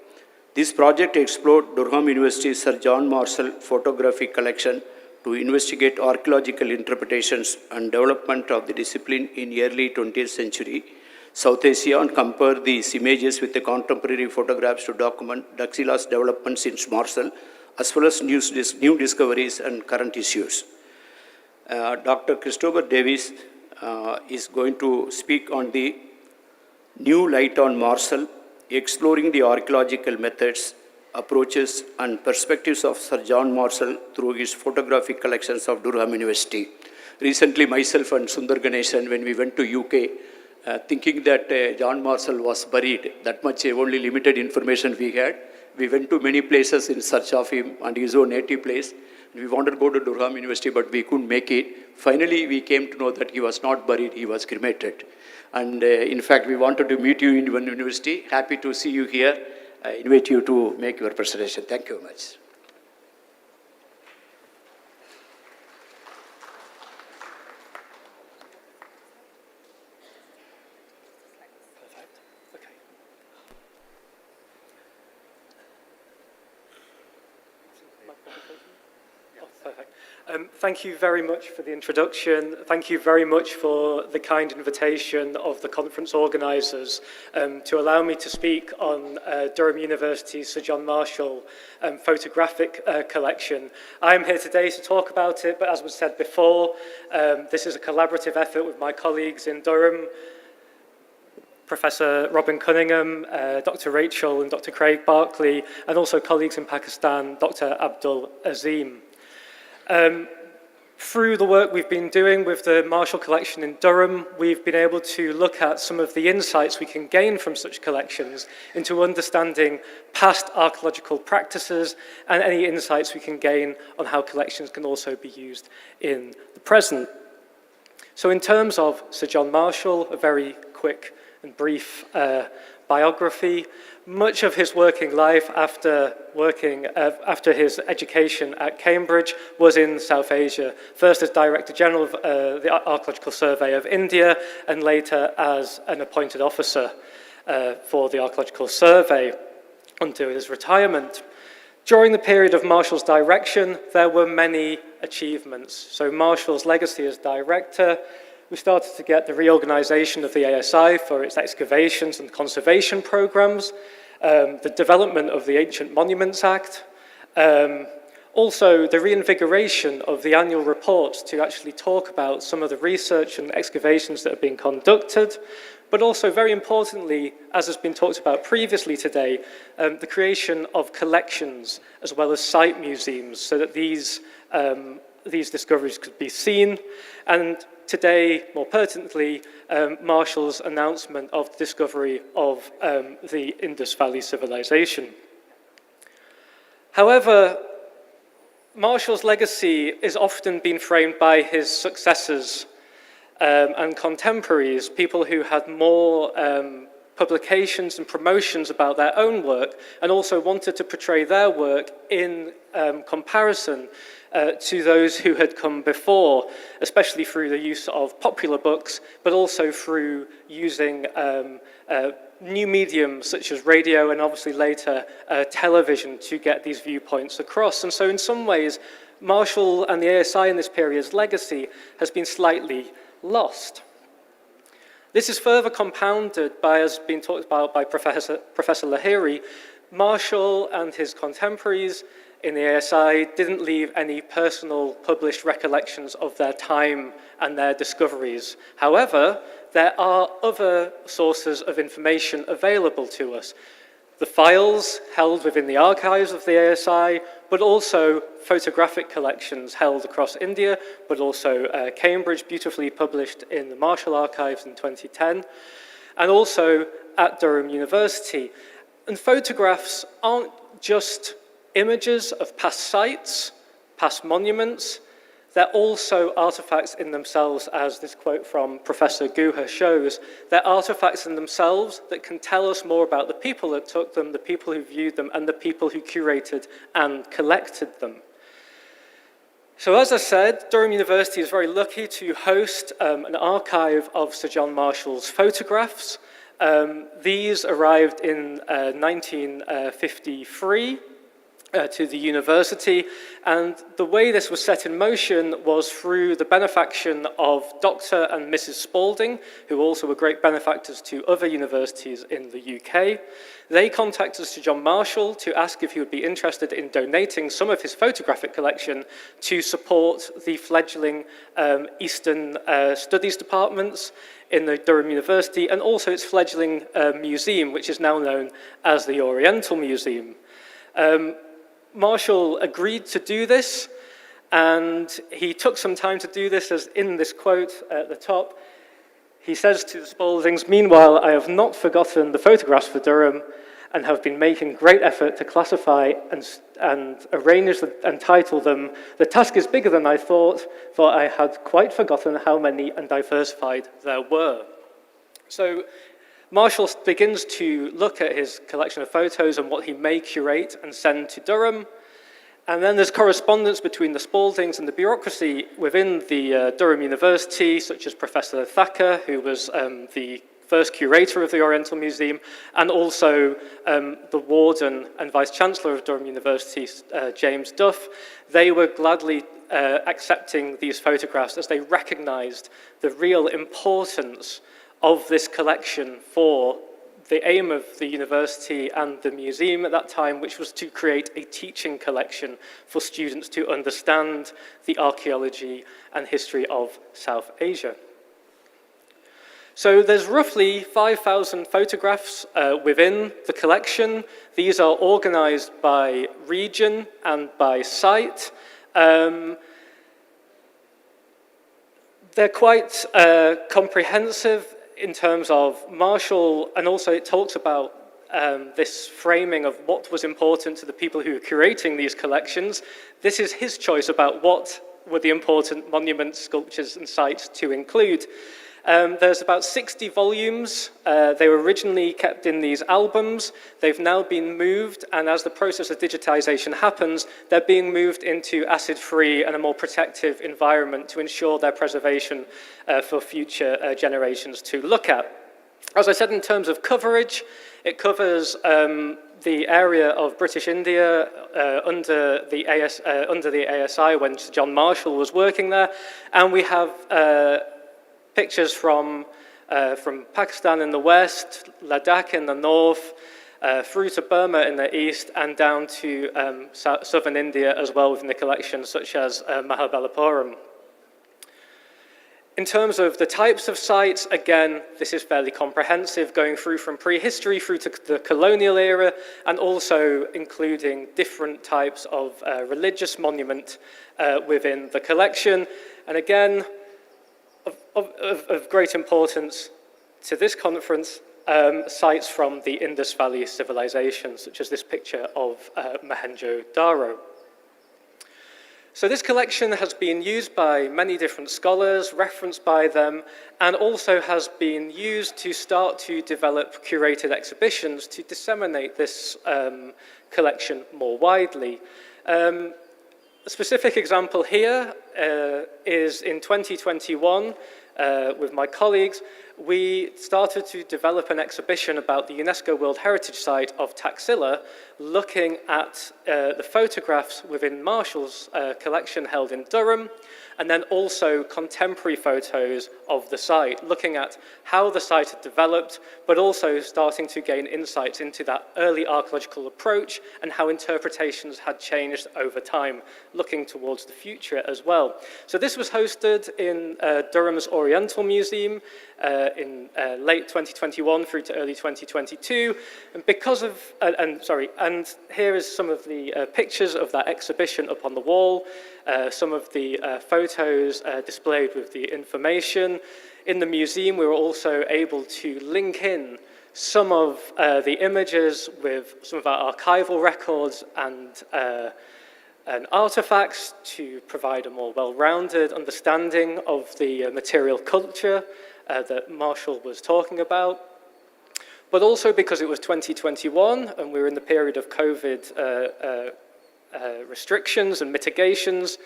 This project explored Durham University's Sir John Marshall photographic collection to investigate archaeological interpretations and development of the discipline in early 20th century South Asia and compare these images with the contemporary photographs to document Taxila's development since Marshall, as well as new discoveries and current issues. Dr. Christopher Davies is going to speak on the new light on Marshall, exploring the archaeological methods, approaches and perspectives of Sir John Marshall through his photographic collections of Durham University. Recently, myself and Sundar Ganeshan, when we went to UK, thinking that John Marshall was buried, that much only limited information we had. We went to many places in search of him and his own native place. We wanted to go to Durham University, but we couldn't make it. Finally, we came to know that he was not buried, he was cremated. And in fact, we wanted to meet you in one university. Happy to see you here. I invite you to make your presentation. Thank you very much. Thank you very much for the introduction. Thank you very much for the kind invitation of the conference organisers to allow me to speak on Durham University's Sir John Marshall photographic collection. I'm here today to talk about it, but as was said before, this is a collaborative effort with my colleagues in Durham, Professor Robin Cunningham, Dr. Rachel and Dr. Craig Berkeley, and also colleagues in Pakistan, Dr. Abdul Azim. Through the work we've been doing with the Marshall Collection in Durham, we've been able to look at some of the insights we can gain from such collections into understanding past archaeological practices and any insights we can gain on how collections can also be used in the present. So in terms of Sir John Marshall, a very quick and brief biography. Much of his working life after his education at Cambridge was in South Asia, first as Director General of the Archaeological Survey of India, and later as an appointed officer for the Archaeological Survey until his retirement. During the period of Marshall's direction, there were many achievements. So Marshall's legacy as director, we started to get the reorganization of the ASI for its excavations and conservation programs, the development of the Ancient Monuments Act, also the reinvigoration of the annual reports to actually talk about some of the research and excavations that have been conducted, but also very importantly, as has been talked about previously today, the creation of collections as well as site museums so that these discoveries could be seen. And today, more pertinently, Marshall's announcement of the discovery of the Indus Valley Civilization. However, Marshall's legacy is often been framed by his successors and contemporaries, people who had more publications and promotions about their own work and also wanted to portray their work in comparison to those who had come before, especially through the use of popular books, but also through using new mediums such as radio and obviously later television to get these viewpoints across. And so in some ways, Marshall and the ASI in this period's legacy has been slightly lost. This is further compounded by, as been talked about by Professor Lahiri, Marshall and his contemporaries in the ASI didn't leave any personal published recollections of their time and their discoveries. However, there are other sources of information available to us. The files held within the archives of the ASI, but also photographic collections held across India, but also Cambridge, beautifully published in the Marshall Archives in 2010, and also at Durham University. And photographs aren't just images of past sites, past monuments, they're also artifacts in themselves, as this quote from Professor Guha shows. They're artifacts in themselves that can tell us more about the people that took them, the people who viewed them, and the people who curated and collected them. So as I said, Durham University is very lucky to host an archive of Sir John Marshall's photographs. These arrived in 1953. To the university, and the way this was set in motion was through the benefaction of Dr. and Mrs. Spalding, who also were great benefactors to other universities in the UK. They contacted Sir John Marshall to ask if he would be interested in donating some of his photographic collection to support the fledgling Eastern Studies departments in the Durham University, and also its fledgling museum, which is now known as the Oriental Museum. Marshall agreed to do this, and he took some time to do this, as in this quote at the top. He says to the Spaldings, "Meanwhile, I have not forgotten the photographs for Durham and have been making great effort to classify and arrange and title them. The task is bigger than I thought, for I had quite forgotten how many and diversified there were." So Marshall begins to look at his collection of photos and what he may curate and send to Durham. And then there's correspondence between the Spaldings and the bureaucracy within the Durham University, such as Professor Thacker, who was the first curator of the Oriental Museum, and also the warden and vice-chancellor of Durham University, James Duff. They were gladly accepting these photographs as they recognized the real importance of this collection for the aim of the university and the museum at that time, which was to create a teaching collection for students to understand the archaeology and history of South Asia. So there's roughly 5,000 photographs within the collection. These are organized by region and by site. They're quite comprehensive in terms of Marshall, and also it talks about this framing of what was important to the people who were curating these collections. This is his choice about what were the important monuments, sculptures, and sites to include. There's about 60 volumes. They were originally kept in these albums. They've now been moved, and as the process of digitization happens, they're being moved into acid-free and a more protective environment to ensure their preservation for future generations to look at. As I said, in terms of coverage, it covers the area of British India under the ASI when Sir John Marshall was working there, and we have pictures from Pakistan in the west, Ladakh in the north, through to Burma in the east, and down to southern India as well within the collection, such as Mahabalipuram. In terms of the types of sites, again, this is fairly comprehensive, going through from prehistory through to the colonial era, and also including different types of religious monument within the collection. And again, of great importance to this conference, sites from the Indus Valley civilization, such as this picture of Mohenjo-Daro. So this collection has been used by many different scholars, referenced by them, and also has been used to start to develop curated exhibitions to disseminate this collection more widely. A specific example here is in 2021, with my colleagues, we started to develop an exhibition about the UNESCO World Heritage Site of Taxila, looking at the photographs within Marshall's collection held in Durham, and then also contemporary photos of the site, looking at how the site had developed, but also starting to gain insights into that early archaeological approach and how interpretations had changed over time, looking towards the future as well. So this was hosted in Durham's Oriental Museum in late 2021 through to early 2022, and because of, and here is some of the pictures of that exhibition up on the wall, some of the photos displayed with the information. In the museum, we were also able to link in some of the images with some of our archival records and artifacts to provide a more well-rounded understanding of the material culture that Marshall was talking about. But also because it was 2021 and we were in the period of COVID restrictions and mitigations,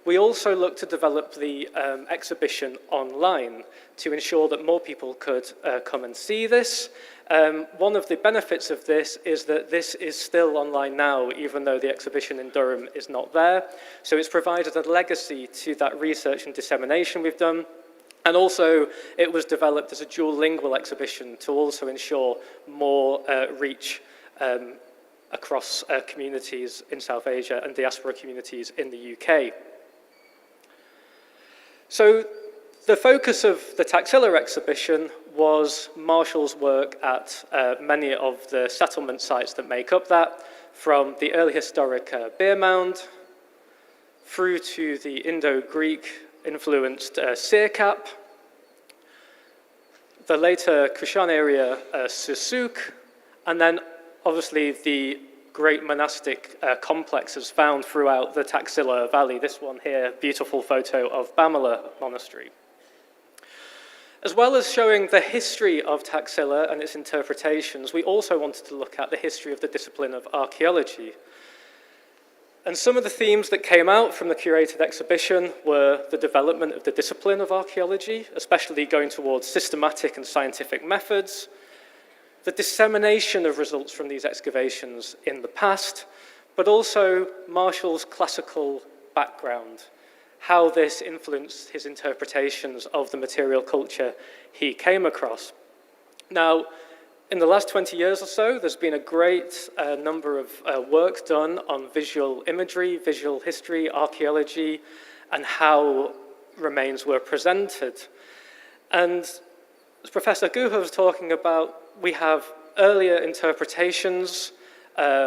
we also looked to develop the exhibition online to ensure that more people could come and see this. One of the benefits of this is that this is still online now, even though the exhibition in Durham is not there. So it's provided a legacy to that research and dissemination we've done. And also, it was developed as a dual lingual exhibition to also ensure more reach across communities in South Asia and diaspora communities in the UK. So the focus of the Taxila exhibition was Marshall's work at many of the settlement sites that make up that, from the early historic Beer Mound through to the Indo-Greek influenced Sirkap, the later Kushan area Susuk, and then obviously the great monastic complexes found throughout the Taxila Valley. This one here, beautiful photo of Bamala Monastery. As well as showing the history of Taxila and its interpretations, we also wanted to look at the history of the discipline of archaeology. And some of the themes that came out from the curated exhibition were the development of the discipline of archaeology, especially going towards systematic and scientific methods, the dissemination of results from these excavations in the past, but also Marshall's classical background, how this influenced his interpretations of the material culture he came across. Now, in the last 20 years or so, there's been a great number of work done on visual imagery, visual history, archaeology, and how remains were presented. And as Professor Guha was talking about, we have earlier interpretations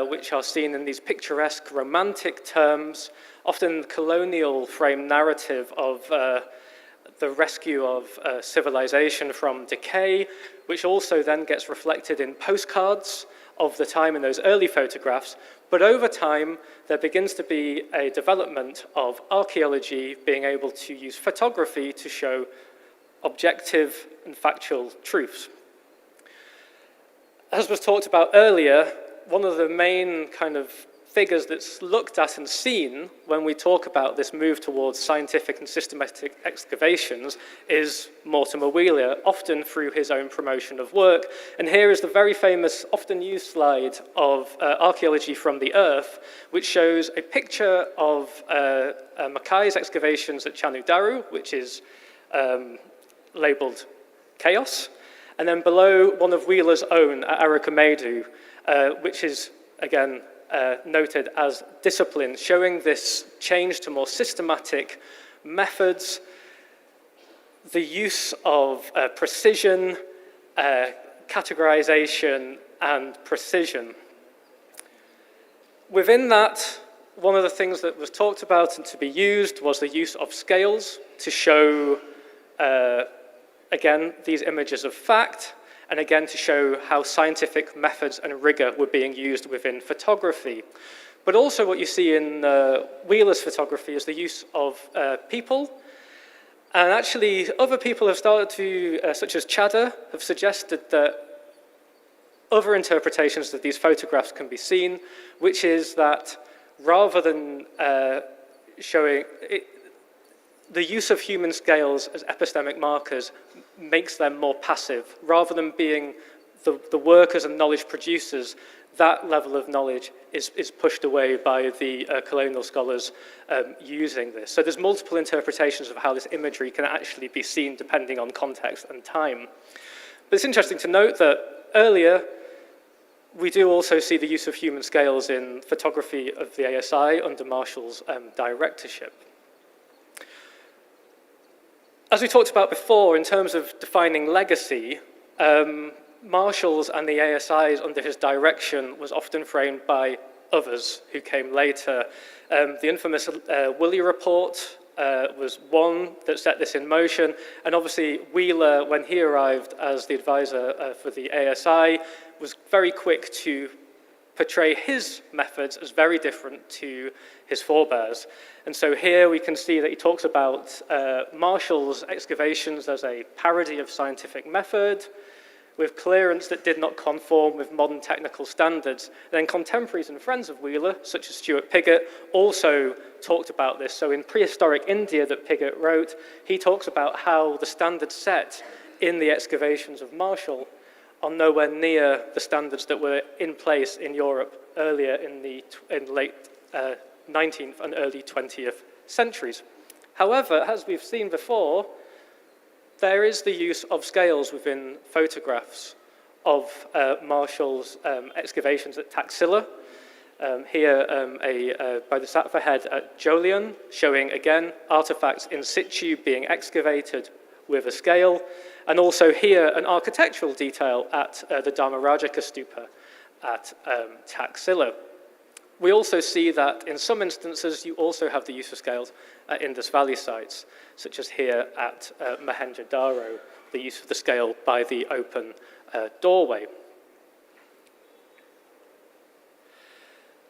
which are seen in these picturesque, romantic terms, often colonial frame narrative of the rescue of civilization from decay, which also then gets reflected in postcards of the time in those early photographs. But over time, there begins to be a development of archaeology being able to use photography to show objective and factual truths. As was talked about earlier, one of the main kind of figures that's looked at and seen when we talk about this move towards scientific and systematic excavations is Mortimer Wheeler, often through his own promotion of work. And here is the very famous, often used slide of Archaeology from the Earth, which shows a picture of Mackay's excavations at Chanu Daru, which is labelled Chaos, and then below one of Wheeler's own at Arakamedu, which is, again, noted as Discipline, showing this change to more systematic methods, the use of precision, categorization, and precision. Within that, one of the things that was talked about and to be used was the use of scales to show, again, these images of fact, and again to show how scientific methods and rigor were being used within photography. But also what you see in Wheeler's photography is the use of people. And actually, other people have started to, such as Chadha, have suggested that other interpretations of these photographs can be seen, which is that rather than showing it, the use of human scales as epistemic markers makes them more passive. Rather than being the workers and knowledge producers, that level of knowledge is pushed away by the colonial scholars using this. So there's multiple interpretations of how this imagery can actually be seen depending on context and time. But it's interesting to note that earlier, we do also see the use of human scales in photography of the ASI under Marshall's directorship. As we talked about before, in terms of defining legacy, Marshall's and the ASI's under his direction was often framed by others who came later. The infamous Woolley Report was one that set this in motion, and obviously Wheeler, when he arrived as the advisor for the ASI, was very quick to portray his methods as very different to his forebears. And so here we can see that he talks about Marshall's excavations as a parody of scientific method, with clearance that did not conform with modern technical standards. Then contemporaries and friends of Wheeler, such as Stuart Piggott, also talked about this. So in Prehistoric India that Piggott wrote, he talks about how the standards set in the excavations of Marshall are nowhere near the standards that were in place in Europe earlier in the late 19th and early 20th centuries. However, as we've seen before, there is the use of scales within photographs of Marshall's excavations at Taxila. Here, by the Satva head at Jolyon, showing again artifacts in situ being excavated with a scale, and also here an architectural detail at the Dharmarajaka Stupa at Taxila. We also see that in some instances you also have the use of scales at Indus Valley sites, such as here at Mohenjo-Daro, the use of the scale by the open doorway.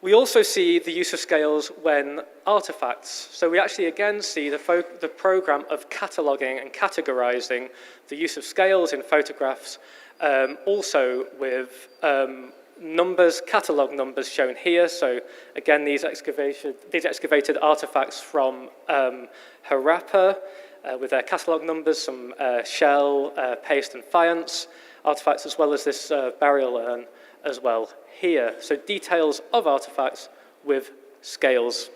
We also see the use of scales when artifacts. So we actually again see the program of cataloguing and categorizing the use of scales in photographs, also with numbers, catalogue numbers shown here. So again, these excavated artifacts from Harappa with their catalogue numbers, some shell, paste and faience artifacts, as well as this burial urn as well here. So details of artifacts with scales.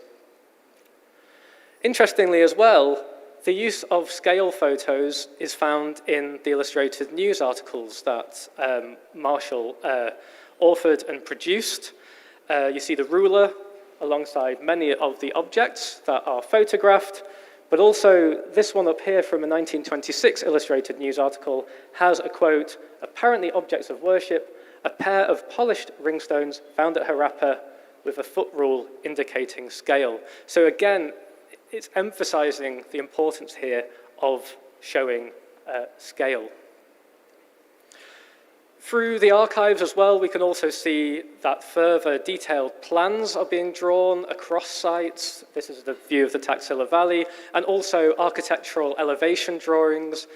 Interestingly as well, the use of scale photos is found in the illustrated news articles that Marshall authored and produced. You see the ruler alongside many of the objects that are photographed, but also this one up here from a 1926 illustrated news article has a quote, "Apparently objects of worship, a pair of polished ringstones found at Harappa with a foot rule indicating scale." So again, it's emphasizing the importance here of showing scale. Through the archives as well, we can also see that further detailed plans are being drawn across sites. This is the view of the Taxila Valley, and also architectural elevation drawings.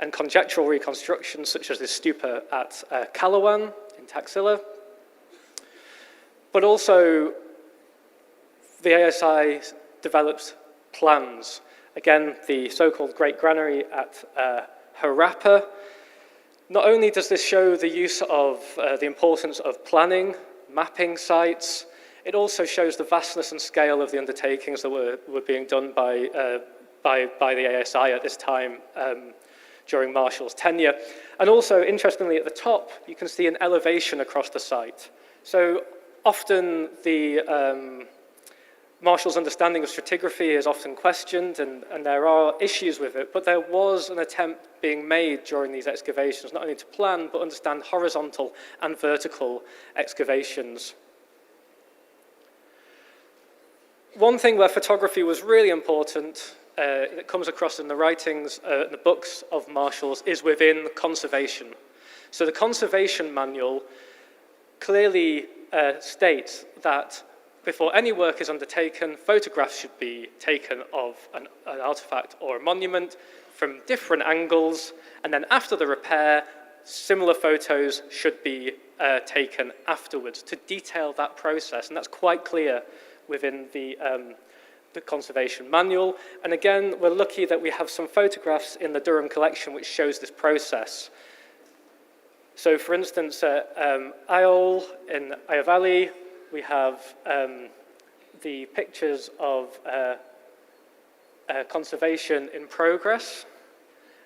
and conjectural reconstructions such as this stupa at Kalawan in Taxila. But also the ASI developed plans. Again, the so-called Great Granary at Harappa. Not only does this show the use of the importance of planning, mapping sites, it also shows the vastness and scale of the undertakings that were being done by the ASI at this time during Marshall's tenure. And also, interestingly, at the top, you can see an elevation across the site. So often the Marshall's understanding of stratigraphy is often questioned, and there are issues with it, but there was an attempt being made during these excavations, not only to plan, but understand horizontal and vertical excavations. One thing where photography was really important, that comes across in the writings, the books of Marshall's, is within conservation. So the conservation manual clearly states that before any work is undertaken, photographs should be taken of an artifact or a monument from different angles, and then after the repair, similar photos should be taken afterwards to detail that process, and that's quite clear within the conservation manual. And again, we're lucky that we have some photographs in the Durham collection which shows this process. So for instance, at Ayol in Ayr Valley, we have the pictures of conservation in progress.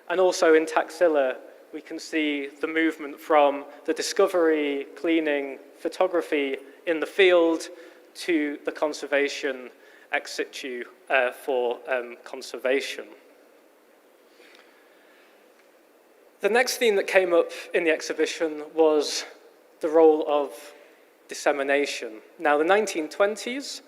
And also in Taxila, we can see the movement from the discovery, cleaning, photography in the field to the conservation ex situ for conservation. The next theme that came up in the exhibition was the role of dissemination. Now, the 1920s,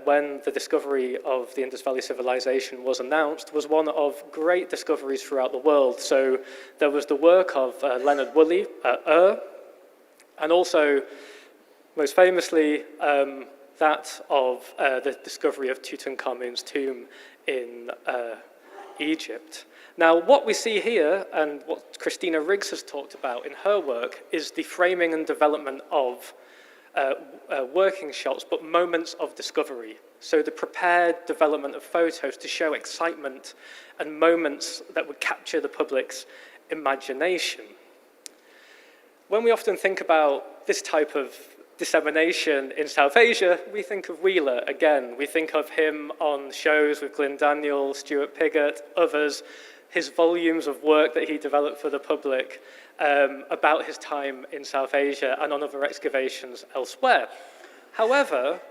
when the discovery of the Indus Valley Civilization was announced, was one of great discoveries throughout the world. So there was the work of Leonard Woolley at Ur, and also, most famously, that of the discovery of Tutankhamun's tomb in Egypt. Now, what we see here, and what Christina Riggs has talked about in her work, is the framing and development of working shots, but moments of discovery. So the prepared development of photos to show excitement and moments that would capture the public's imagination. When we often think about this type of dissemination in South Asia, we think of Wheeler again. We think of him on shows with Glyn Daniel, Stuart Piggott, others, his volumes of work that he developed for the public about his time in South Asia and on other excavations elsewhere. However,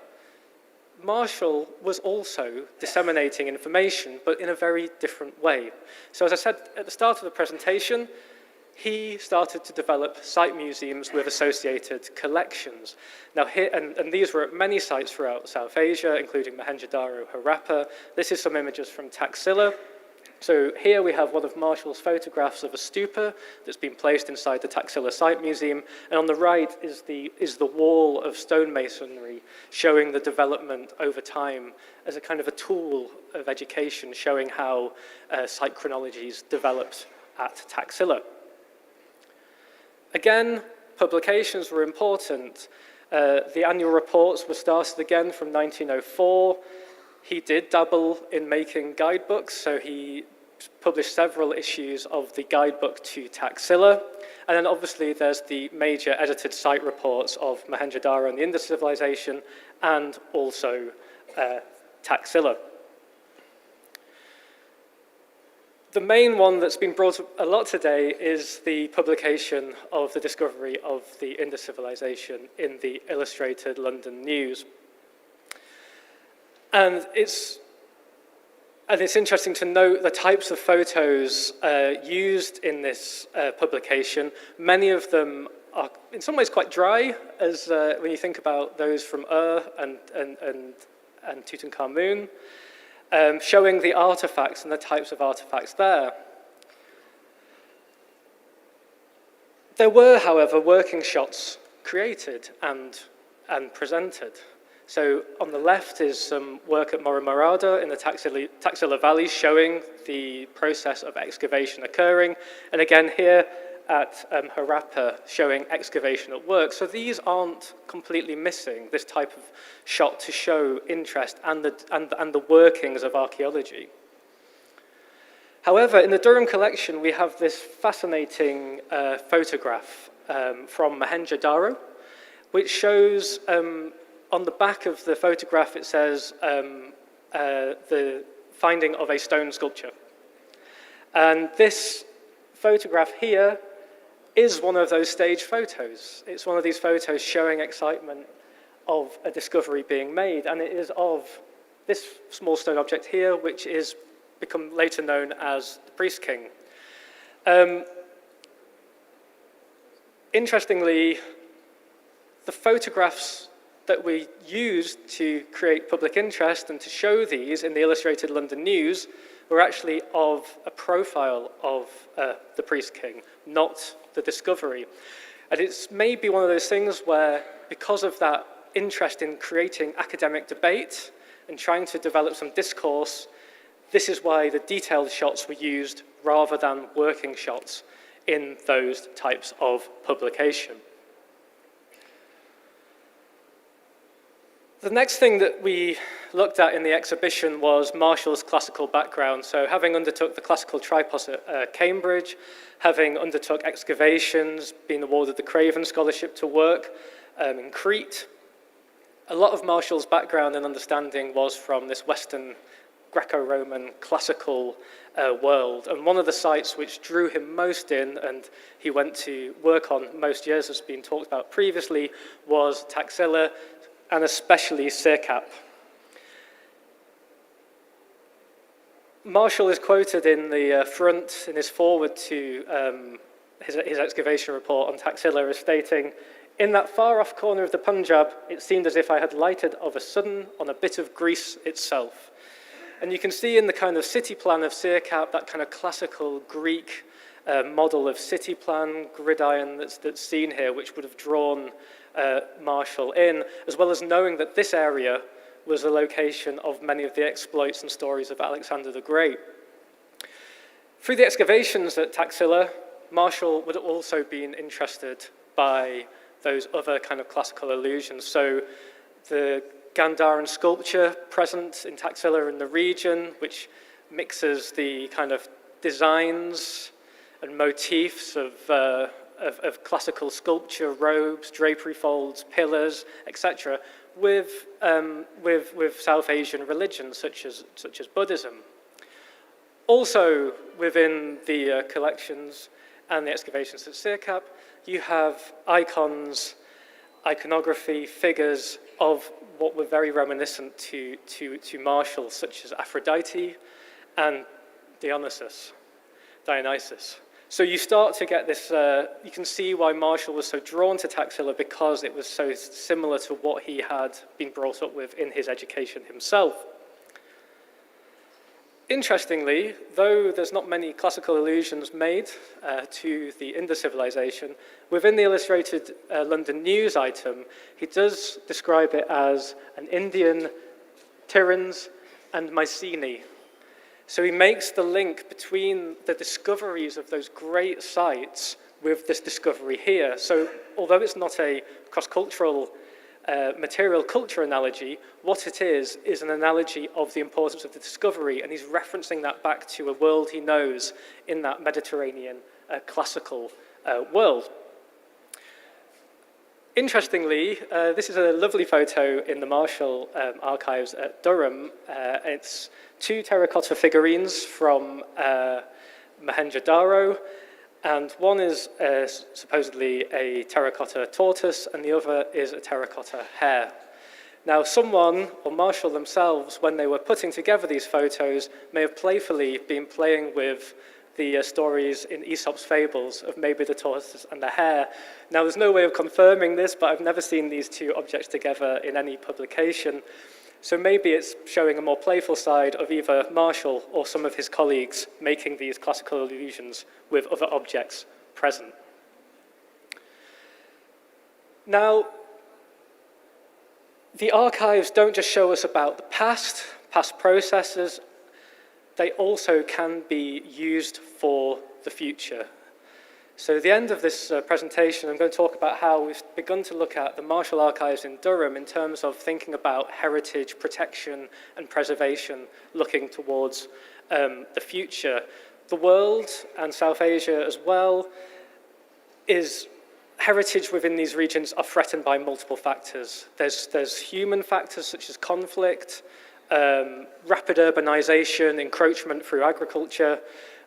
Marshall was also disseminating information, but in a very different way. So as I said at the start of the presentation, he started to develop site museums with associated collections. Now, here, and these were at many sites throughout South Asia, including Mohenjo-daro, Harappa. This is some images from Taxila. So here we have one of Marshall's photographs of a stupa that's been placed inside the Taxila Site Museum, and on the right is the wall of stonemasonry showing the development over time as a kind of a tool of education, showing how site chronologies developed at Taxila. Again, publications were important. The annual reports were started again from 1904. He did dabble in making guidebooks, so he published several issues of the guidebook to Taxila. And then obviously there's the major edited site reports of Mohenjo-daro and the Indus Civilization, and also Taxila. The main one that's been brought up a lot today is the publication of the discovery of the Indus Civilization in the Illustrated London News. And it's interesting to note the types of photos used in this publication. Many of them are in some ways quite dry, as when you think about those from Ur and Tutankhamun, showing the artifacts and the types of artifacts there. There were, however, working shots created and presented. So on the left is some work at Morro Morada in the Taxila Valley showing the process of excavation occurring. And again here at Harappa showing excavation at work. So these aren't completely missing, this type of shot to show interest and the workings of archaeology. However, in the Durham collection, we have this fascinating photograph from Mohenjo-Daro, which shows on the back of the photograph, it says the finding of a stone sculpture. And this photograph here is one of those staged photos. It's one of these photos showing excitement of a discovery being made, and it is of this small stone object here, which is become later known as the Priest King. Interestingly, the photographs that we used to create public interest and to show these in the Illustrated London News were actually of a profile of the Priest King, not the discovery. And it's maybe one of those things where, because of that interest in creating academic debate and trying to develop some discourse, this is why the detailed shots were used rather than working shots in those types of publication. The next thing that we looked at in the exhibition was Marshall's classical background. So having undertook the classical tripos at Cambridge, having undertook excavations, been awarded the Craven Scholarship to work in Crete, a lot of Marshall's background and understanding was from this Western Greco-Roman classical world. And one of the sites which drew him most in, and he went to work on most years, as been talked about previously, was Taxila, and especially Sirkap. Marshall is quoted in the front, in his foreword to his excavation report on Taxila, as stating, "In that far-off corner of the Punjab, it seemed as if I had lighted of a sudden on a bit of Greece itself." And you can see in the kind of city plan of Sirkap, that kind of classical Greek model of city plan, gridiron that's seen here, which would have drawn Marshall in, as well as knowing that this area was the location of many of the exploits and stories of Alexander the Great. Through the excavations at Taxila, Marshall would have also been interested by those other kind of classical allusions. So the Gandharan sculpture present in Taxila in the region, which mixes the kind of designs and motifs of classical sculpture, robes, drapery folds, pillars, etc., with South Asian religions such as Buddhism. Also within the collections and the excavations at Sirkap, you have icons, iconography, figures of what were very reminiscent to Marshall, such as Aphrodite and Dionysus. So you start to get this, you can see why Marshall was so drawn to Taxila, because it was so similar to what he had been brought up with in his education himself. Interestingly, though there's not many classical allusions made to the Indus civilization, within the Illustrated London News item, he does describe it as an Indian, Tiryns, and Mycenae. So he makes the link between the discoveries of those great sites with this discovery here. So although it's not a cross-cultural material culture analogy, what it is an analogy of the importance of the discovery, and he's referencing that back to a world he knows in that Mediterranean classical world. Interestingly, this is a lovely photo in the Marshall archives at Durham. It's two terracotta figurines from Mohenjo-Daro, and one is supposedly a terracotta tortoise, and the other is a terracotta hare. Now, someone, or Marshall themselves, when they were putting together these photos, may have playfully been playing with the stories in Aesop's fables of maybe the tortoise and the hare. Now, there's no way of confirming this, but I've never seen these two objects together in any publication. So maybe it's showing a more playful side of either Marshall or some of his colleagues making these classical allusions with other objects present. Now, The archives don't just show us about the past processes, they also can be used for the future. So at the end of this presentation, I'm going to talk about how we've begun to look at the Marshall Archives in Durham in terms of thinking about heritage protection and preservation, looking towards the future. The world, and South Asia as well, heritage within these regions are threatened by multiple factors. There's human factors such as conflict, rapid urbanization, encroachment through agriculture,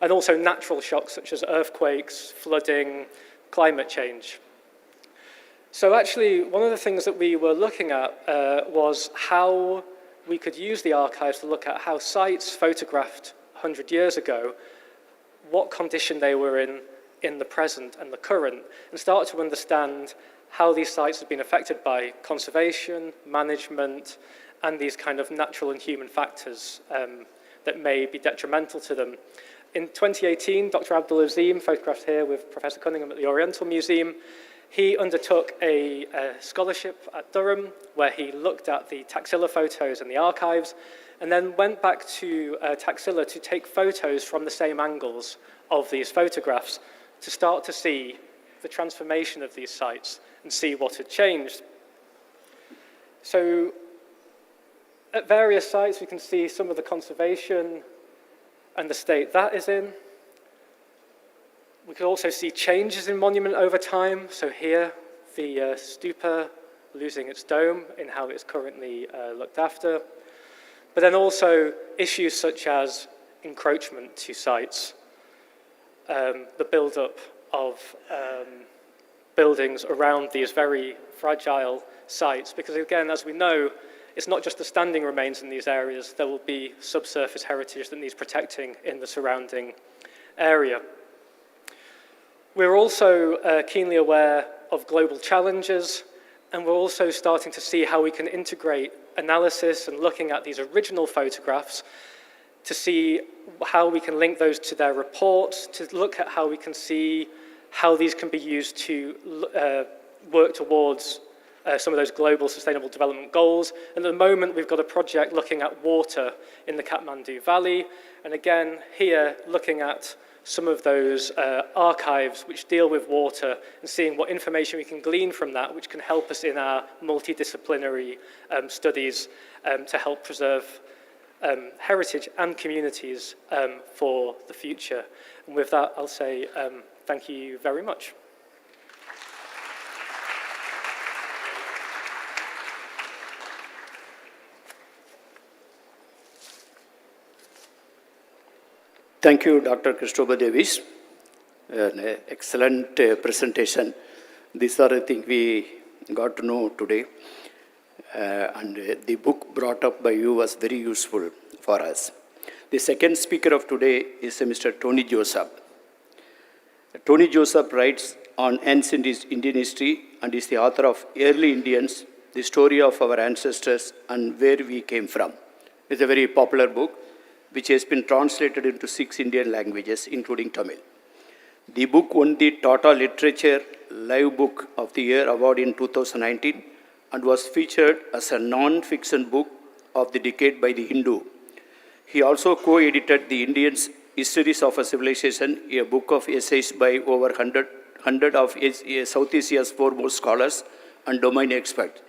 and also natural shocks such as earthquakes, flooding, climate change. So actually, one of the things that we were looking at was how we could use the archives to look at how sites photographed 100 years ago, what condition they were in the present and the current, and start to understand how these sites have been affected by conservation, management, and these kind of natural and human factors that may be detrimental to them. In 2018, Dr. Abdul Azim, photographed here with Professor Cunningham at the Oriental Museum, he undertook a scholarship at Durham where he looked at the Taxila photos in the archives and then went back to Taxila to take photos from the same angles of these photographs to start to see the transformation of these sites and see what had changed. So at various sites, we can see some of the conservation and the state that is in. We can also see changes in monument over time. So here, the stupa losing its dome in how it's currently looked after. But then also issues such as encroachment to sites, the build-up of buildings around these very fragile sites. Because again, as we know, it's not just the standing remains in these areas, there will be subsurface heritage that needs protecting in the surrounding area. We're also keenly aware of global challenges, and we're also starting to see how we can integrate analysis and looking at these original photographs to see how we can link those to their reports, to look at how we can see how these can be used to work towards some of those global sustainable development goals. And at the moment, we've got a project looking at water in the Kathmandu Valley. And again, here, looking at some of those archives which deal with water and seeing what information we can glean from that, which can help us in our multidisciplinary studies to help preserve heritage and communities for the future. And with that, I'll say thank you very much. Thank you, Dr. Christopher Davis. An excellent presentation. These are the things we got to know today. And the book brought up by you was very useful for us. The second speaker of today is Mr. Tony Joseph. Tony Joseph writes on ancient Indian history and is the author of Early Indians, the story of our ancestors and where we came from. It's a very popular book, which has been translated into 6 Indian languages, including Tamil. The book won the Tata Literature Live Book of the Year award in 2019 and was featured as a non-fiction book of the decade by The Hindu. He also co-edited The Indians Histories of a Civilization, a book of essays by over 100 of South Asia's foremost scholars and domain experts.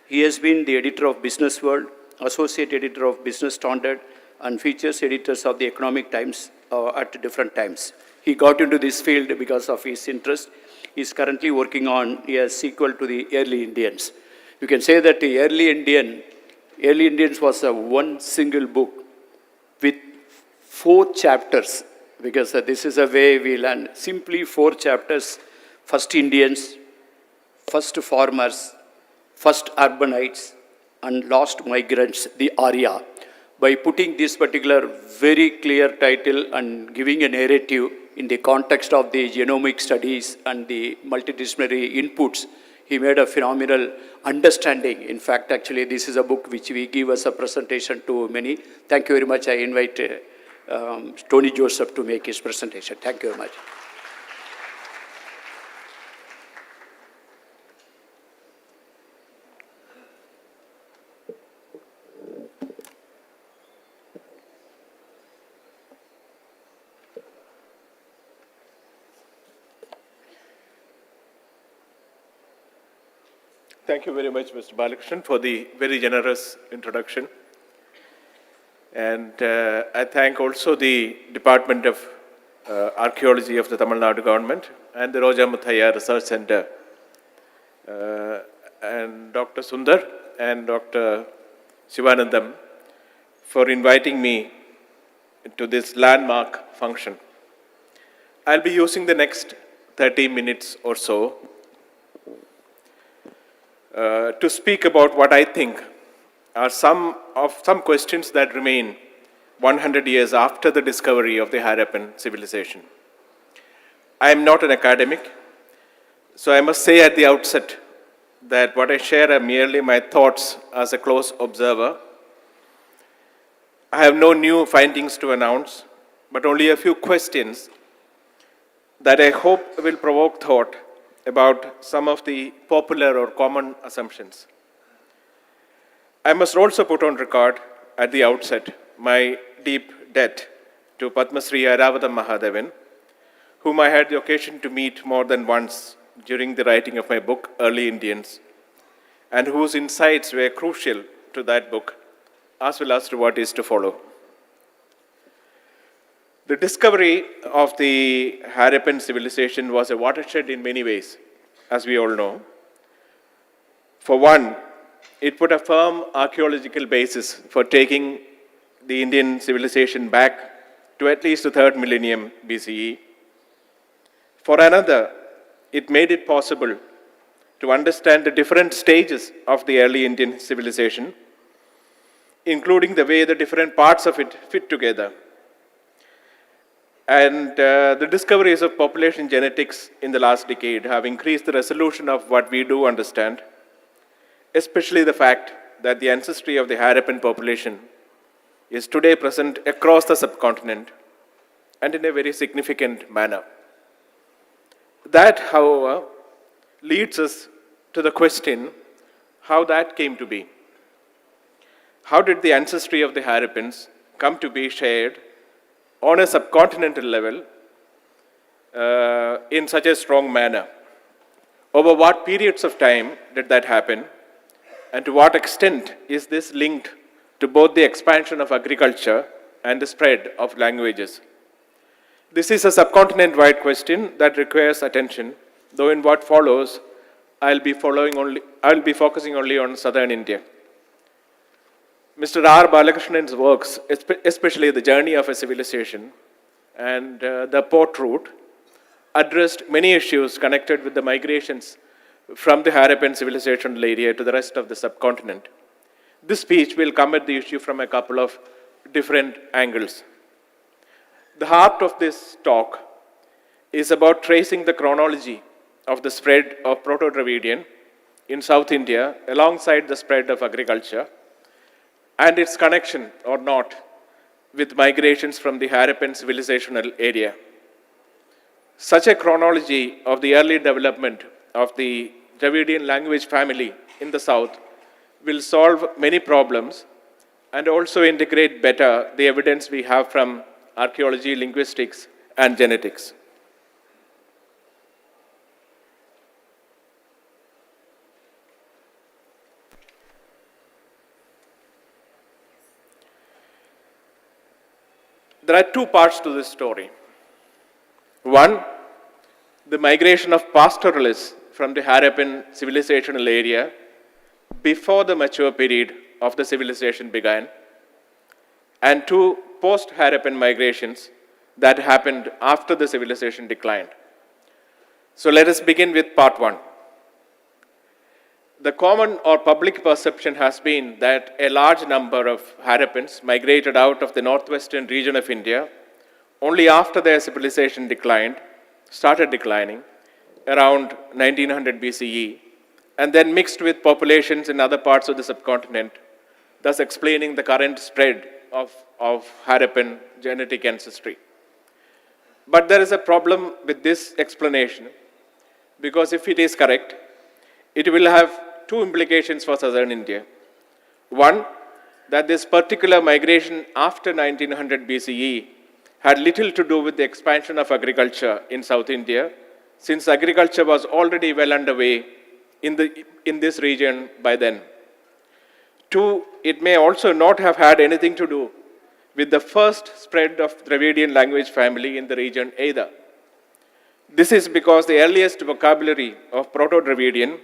He has been the editor of Business World, associate editor of Business Standard, and features editors of the Economic Times at different times. He got into this field because of his interest. He is currently working on a sequel to the Early Indians. You can say that the Early Indians was a one single book with 4 chapters, because this is a way we learn. Simply 4 chapters: first Indians, first farmers, first urbanites, and last migrants, the Arya. By putting this particular very clear title and giving a narrative in the context of the genomic studies and the multidisciplinary inputs, he made a phenomenal understanding. In fact, actually, this is a book which we give as a presentation to many. Thank you very much. I invite Tony Joseph to make his presentation. Thank you very much. Thank you very much, Mr. Balakrishnan, for the very generous introduction. And I thank also the Department of Archaeology of the Tamil Nadu government and the Roja Muthaiya Research Center and Dr. Sundar and Dr. Shivanandam for inviting me to this landmark function. I'll be using the next 30 minutes or so to speak about what I think are some questions that remain 100 years after the discovery of the Harappan civilization. I am not an academic, so I must say at the outset that what I share are merely my thoughts as a close observer. I have no new findings to announce, but only a few questions that I hope will provoke thought about some of the popular or common assumptions. I must also put on record at the outset my deep debt to Padma Shri Airavata Mahadevan, whom I had the occasion to meet more than once during the writing of my book, Early Indians, and whose insights were crucial to that book, as well as to what is to follow. The discovery of the Harappan civilization was a watershed in many ways, as we all know. For one, it put a firm archaeological basis for taking the Indian civilization back to at least the 3rd millennium BCE. For another, it made it possible to understand the different stages of the early Indian civilization, including the way the different parts of it fit together. And the discoveries of population genetics in the last decade have increased the resolution of what we do understand, especially the fact that the ancestry of the Harappan population is today present across the subcontinent and in a very significant manner. That, however, leads us to the question how that came to be. How did the ancestry of the Harappans come to be shared on a subcontinental level in such a strong manner? Over what periods of time did that happen? And to what extent is this linked to both the expansion of agriculture and the spread of languages? This is a subcontinent-wide question that requires attention, though in what follows, I'll be focusing only on southern India. Mr. R. Balakrishnan's works, especially The Journey of a Civilization and The Port Route, addressed many issues connected with the migrations from the Harappan civilizational area to the rest of the subcontinent. This speech will come at the issue from a couple of different angles. The heart of this talk is about tracing the chronology of the spread of Proto-Dravidian in South India alongside the spread of agriculture and its connection or not with migrations from the Harappan civilizational area. Such a chronology of the early development of the Dravidian language family in the south will solve many problems and also integrate better the evidence we have from archaeology, linguistics, and genetics. There are two parts to this story. One, the migration of pastoralists from the Harappan civilizational area before the mature period of the civilization began, and two, post-Harappan migrations that happened after the civilization declined. So let us begin with part one. The common or public perception has been that a large number of Harappans migrated out of the northwestern region of India only after their civilization started declining around 1900 BCE, and then mixed with populations in other parts of the subcontinent, thus explaining the current spread of Harappan genetic ancestry. But there is a problem with this explanation, because if it is correct, it will have two implications for southern India. One, that this particular migration after 1900 BCE had little to do with the expansion of agriculture in South India, since agriculture was already well underway in this region by then. Two, it may also not have had anything to do with the first spread of Dravidian language family in the region either. This is because the earliest vocabulary of Proto-Dravidian,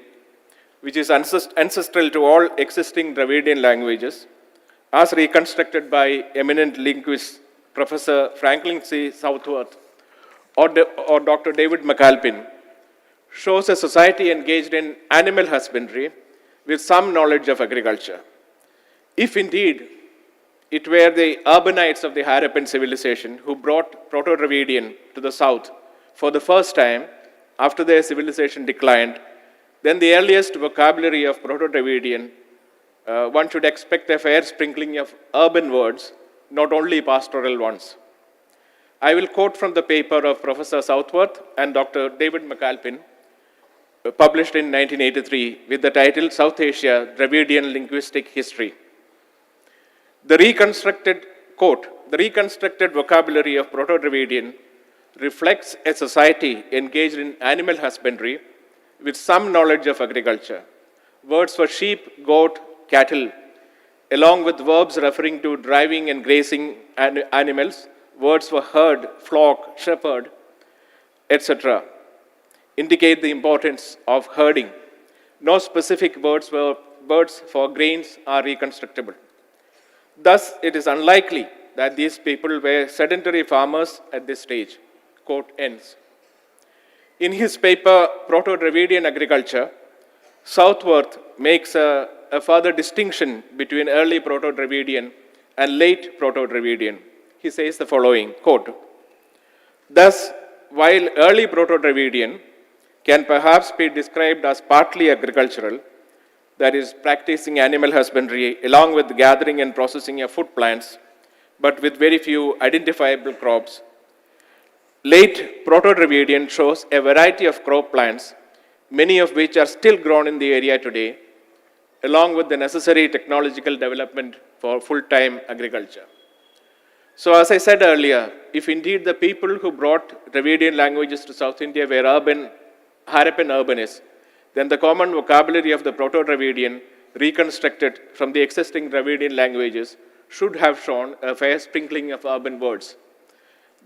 which is ancestral to all existing Dravidian languages, as reconstructed by eminent linguist Professor Franklin C. Southworth or Dr. David McAlpin, shows a society engaged in animal husbandry with some knowledge of agriculture. If indeed it were the urbanites of the Harappan civilization who brought Proto-Dravidian to the south for the first time after their civilization declined, then the earliest vocabulary of Proto-Dravidian, one should expect a fair sprinkling of urban words, not only pastoral ones. I will quote from the paper of Professor Southworth and Dr. David McAlpin, published in 1983 with the title South Asia, Dravidian Linguistic History. The reconstructed vocabulary of Proto-Dravidian reflects a society engaged in animal husbandry with some knowledge of agriculture. Words for sheep, goat, cattle, along with verbs referring to driving and grazing animals, words for herd, flock, shepherd, etc., indicate the importance of herding. No specific words for grains are reconstructible. Thus, it is unlikely that these people were sedentary farmers at this stage. Quote ends. In his paper, Proto-Dravidian Agriculture, Southworth makes a further distinction between early Proto-Dravidian and late Proto-Dravidian. He says the following, quote, thus, while early Proto-Dravidian can perhaps be described as partly agricultural, that is, practicing animal husbandry along with gathering and processing of food plants, but with very few identifiable crops. Late Proto-Dravidian shows a variety of crop plants, many of which are still grown in the area today, along with the necessary technological development for full-time agriculture. So as I said earlier, if indeed the people who brought Dravidian languages to South India were Harappan urbanists, then the common vocabulary of the Proto-Dravidian reconstructed from the existing Dravidian languages should have shown a fair sprinkling of urban words.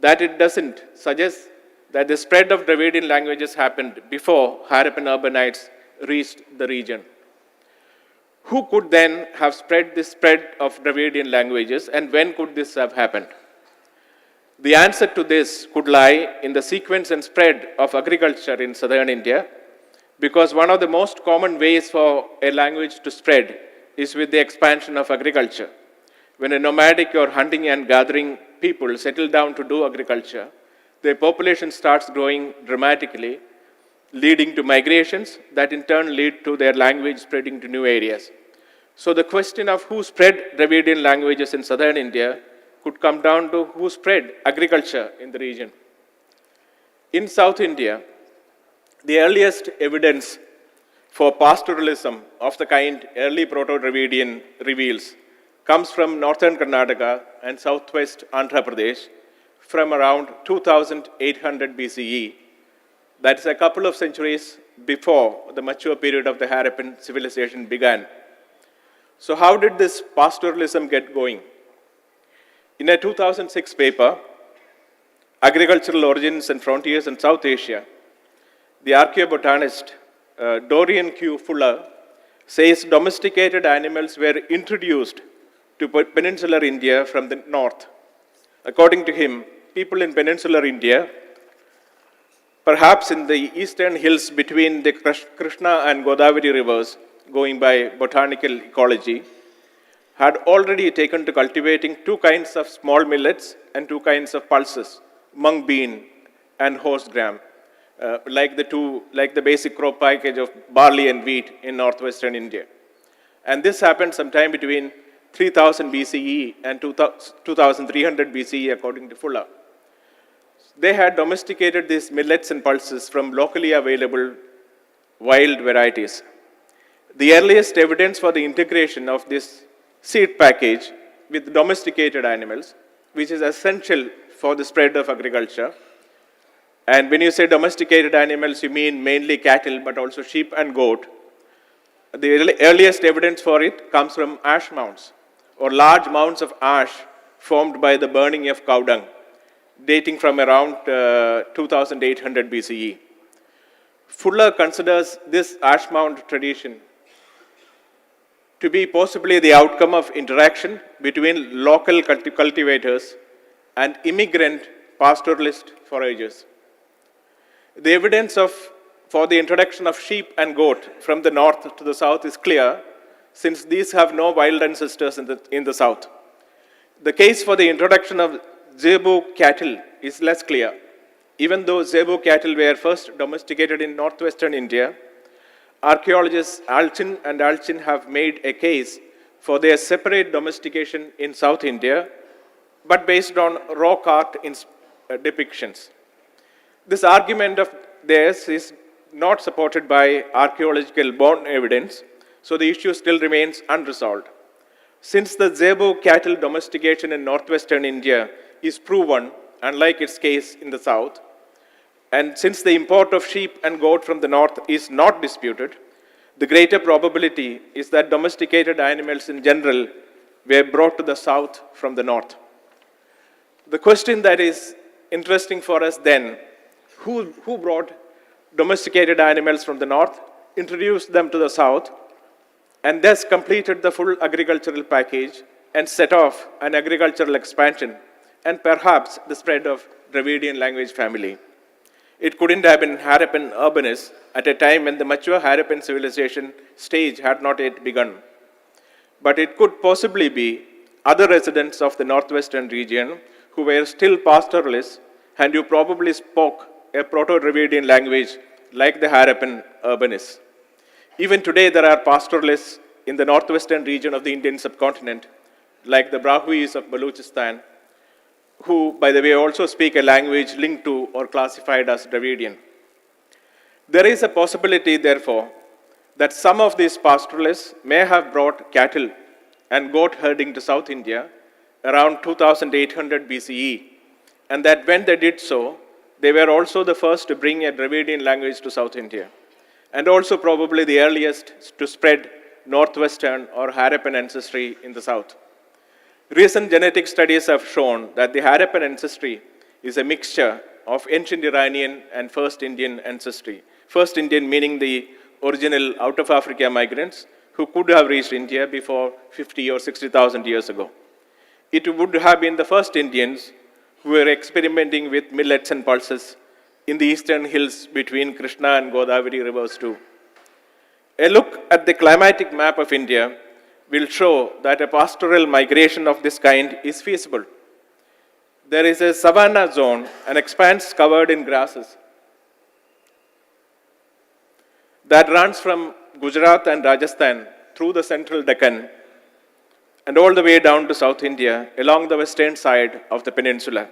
That it doesn't suggests that the spread of Dravidian languages happened before Harappan urbanites reached the region. Who could then have spread this spread of Dravidian languages, and when could this have happened? The answer to this could lie in the sequence and spread of agriculture in southern India, because one of the most common ways for a language to spread is with the expansion of agriculture. When a nomadic or hunting and gathering people settle down to do agriculture, their population starts growing dramatically, leading to migrations that in turn lead to their language spreading to new areas. So the question of who spread Dravidian languages in southern India could come down to who spread agriculture in the region. In South India, the earliest evidence for pastoralism of the kind early Proto-Dravidian reveals comes from northern Karnataka and southwest Andhra Pradesh from around 2800 BCE. That's a couple of centuries before the mature period of the Harappan civilization began. So how did this pastoralism get going? In a 2006 paper, Agricultural Origins and Frontiers in South Asia, the archaeobotanist Dorian Q. Fuller says domesticated animals were introduced to peninsular India from the north. According to him, people in peninsular India, perhaps in the eastern hills between the Krishna and Godavari rivers, going by botanical ecology, had already taken to cultivating two kinds of small millets and two kinds of pulses, mung bean and horse gram, like the basic crop package of barley and wheat in northwestern India. And this happened sometime between 3000 BCE and 2300 BCE, according to Fuller. They had domesticated these millets and pulses from locally available wild varieties. The earliest evidence for the integration of this seed package with domesticated animals, which is essential for the spread of agriculture. And when you say domesticated animals, you mean mainly cattle, but also sheep and goat, The earliest evidence for it comes from ash mounds, or large mounds of ash formed by the burning of cow dung, dating from around 2800 BCE. Fuller considers this ash mound tradition to be possibly the outcome of interaction between local cultivators and immigrant pastoralist foragers. The evidence for the introduction of sheep and goat from the north to the south is clear, since these have no wild ancestors in the south. The case for the introduction of zebu cattle is less clear. Even though zebu cattle were first domesticated in northwestern India, archaeologists Alchin and Alchin have made a case for their separate domestication in South India, but based on rock art depictions. This argument of theirs is not supported by archaeological bone evidence, so the issue still remains unresolved. Since the zebu cattle domestication in northwestern India is proven, unlike its case in the south, and since the import of sheep and goat from the north is not disputed, the greater probability is that domesticated animals in general were brought to the south from the north. The question that is interesting for us then, who brought domesticated animals from the north, introduced them to the south, and thus completed the full agricultural package and set off an agricultural expansion and perhaps the spread of Dravidian language family? It couldn't have been Harappan Urbanists at a time when the mature Harappan civilization stage had not yet begun. But it could possibly be other residents of the northwestern region who were still pastoralists and who probably spoke a Proto-Dravidian language like the Harappan Urbanists. Even today, there are pastoralists in the northwestern region of the Indian subcontinent, like the Brahuis of Baluchistan, who, by the way, also speak a language linked to or classified as Dravidian. There is a possibility, therefore, that some of these pastoralists may have brought cattle and goat herding to South India around 2800 BCE, and that when they did so, they were also the first to bring a Dravidian language to South India, and also probably the earliest to spread northwestern or Harappan ancestry in the south. Recent genetic studies have shown that the Harappan ancestry is a mixture of ancient Iranian and First Indian ancestry. First Indian meaning the original out of Africa migrants who could have reached India before 50 or 60,000 years ago. It would have been the first Indians who were experimenting with millets and pulses in the eastern hills between Krishna and Godavari rivers too. A look at the climatic map of India will show that a pastoral migration of this kind is feasible. There is a savanna zone, an expanse covered in grasses, that runs from Gujarat and Rajasthan through the central Deccan and all the way down to South India along the western side of the peninsula.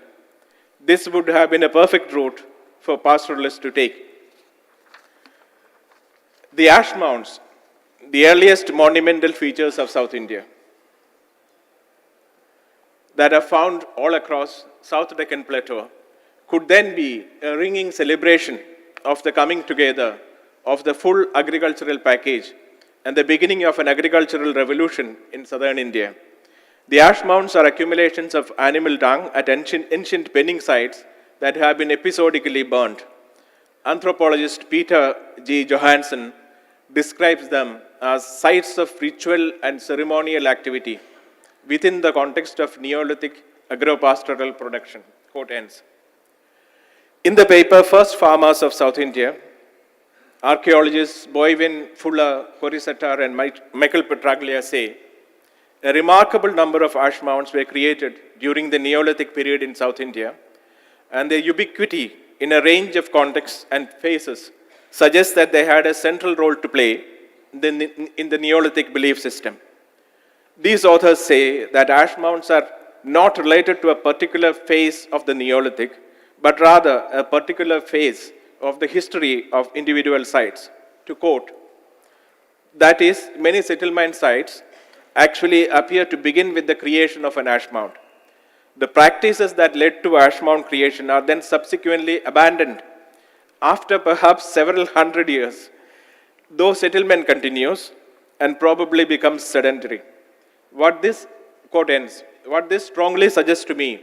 This would have been a perfect route for pastoralists to take. The ash mounds, the earliest monumental features of South India, that are found all across South Deccan Plateau, could then be a ringing celebration of the coming together of the full agricultural package and the beginning of an agricultural revolution in southern India. The ash mounds are accumulations of animal dung at ancient penning sites that have been episodically burnt. Anthropologist Peter G. Johansson describes them as sites of ritual and ceremonial activity within the context of Neolithic agropastoral production. Quote ends. In the paper First Farmers of South India, archaeologists Boivin, Fuller, Corisettar, and Michael Petraglia say a remarkable number of ash mounds were created during the Neolithic period in South India, and their ubiquity in a range of contexts and phases suggests that they had a central role to play in the Neolithic belief system. These authors say that ash mounds are not related to a particular phase of the Neolithic, but rather a particular phase of the history of individual sites. To quote, that is, many settlement sites actually appear to begin with the creation of an ash mound. The practices that led to ash mound creation are then subsequently abandoned after perhaps several hundred years. Though settlement continues, and probably become sedentary. What this quote ends, what this strongly suggests to me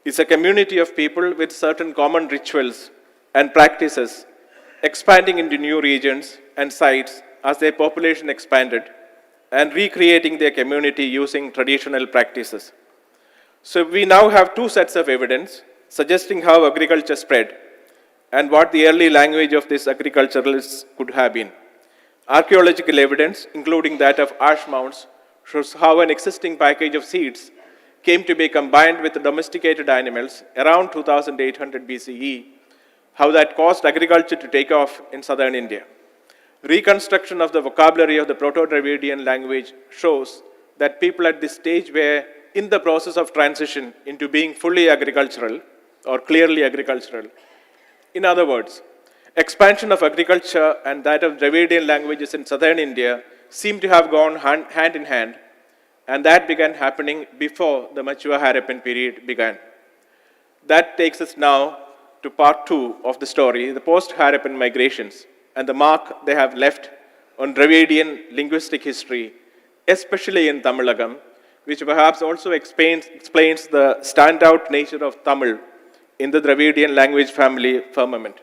is a community of people with certain common rituals and practices expanding into new regions and sites as their population expanded and recreating their community using traditional practices. So we now have two sets of evidence suggesting how agriculture spread and what the early language of these agriculturalists could have been. Archaeological evidence, including that of ash mounds, shows how an existing package of seeds came to be combined with domesticated animals around 2800 BCE, how that caused agriculture to take off in southern India. Reconstruction of the vocabulary of the Proto-Dravidian language shows that people at this stage were in the process of transition into being fully agricultural or clearly agricultural. In other words, expansion of agriculture and that of Dravidian languages in southern India seem to have gone hand in hand, and that began happening before the mature Harappan period began. That takes us now to part 2 of the story, the post-Harappan migrations, and the mark they have left on Dravidian linguistic history, especially in Tamilagam, which perhaps also explains the standout nature of Tamil in the Dravidian language family firmament.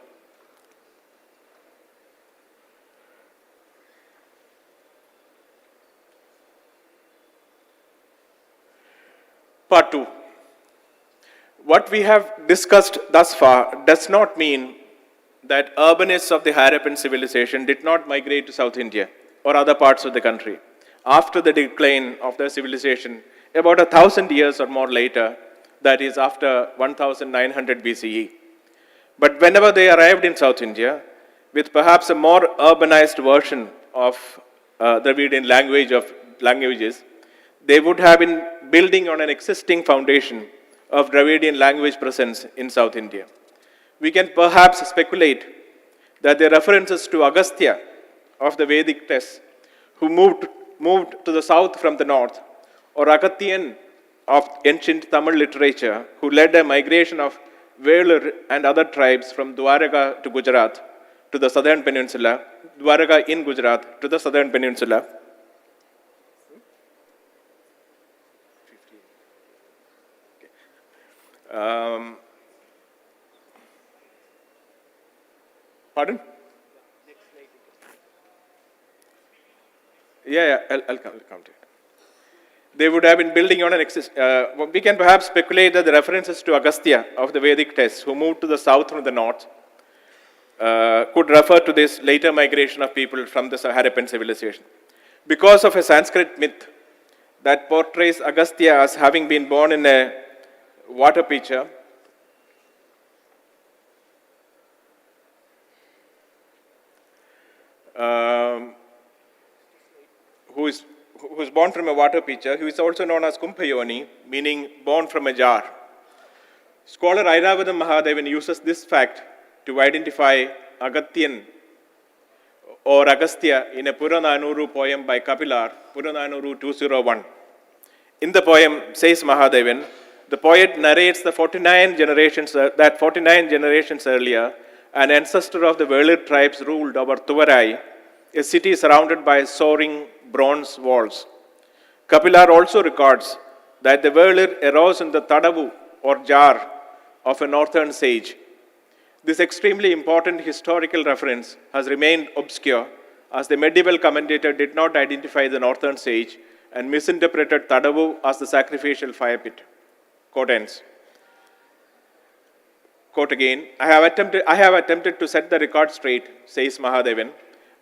Part 2. What we have discussed thus far does not mean that urbanists of the Harappan civilization did not migrate to South India or other parts of the country. After the decline of their civilization, about 1,000 years or more later, that is after 1900 BCE. But whenever they arrived in South India, with perhaps a more urbanized version of Dravidian languages, they would have been building on an existing foundation of Dravidian language presence in South India. We can perhaps speculate that the references to Agastya of the Vedic texts, who moved to the south from the north, or Agathian of ancient Tamil literature, who led a migration of Velur and other tribes from Dwaraka to Gujarat to the southern peninsula, Dwaraka in Gujarat to the southern peninsula. Pardon? I'll count it. They would have been building on we can perhaps speculate that the references to Agastya of the Vedic texts, who moved to the south from the north, could refer to this later migration of people from the Harappan civilization. Because of a Sanskrit myth that portrays Agastya as having been born in a water pitcher, who is born from a water pitcher, who is also known as Kumpayoni, meaning born from a jar. Scholar Airavadam Mahadevan uses this fact to identify Agathian or Agastya in a Purananuru poem by Kapilar, Purananuru 201. In the poem, says Mahadevan, the poet narrates that 49 generations earlier, an ancestor of the Velur tribes ruled over Tuvarai, a city surrounded by soaring bronze walls. Kapilar also records that the Velur arose in the Tadavu or jar of a northern sage. This extremely important historical reference has remained obscure as the medieval commentator did not identify the northern sage and misinterpreted Tadavu as the sacrificial fire pit. Quote ends. Quote again, I have attempted to set the record straight, says Mahadevan,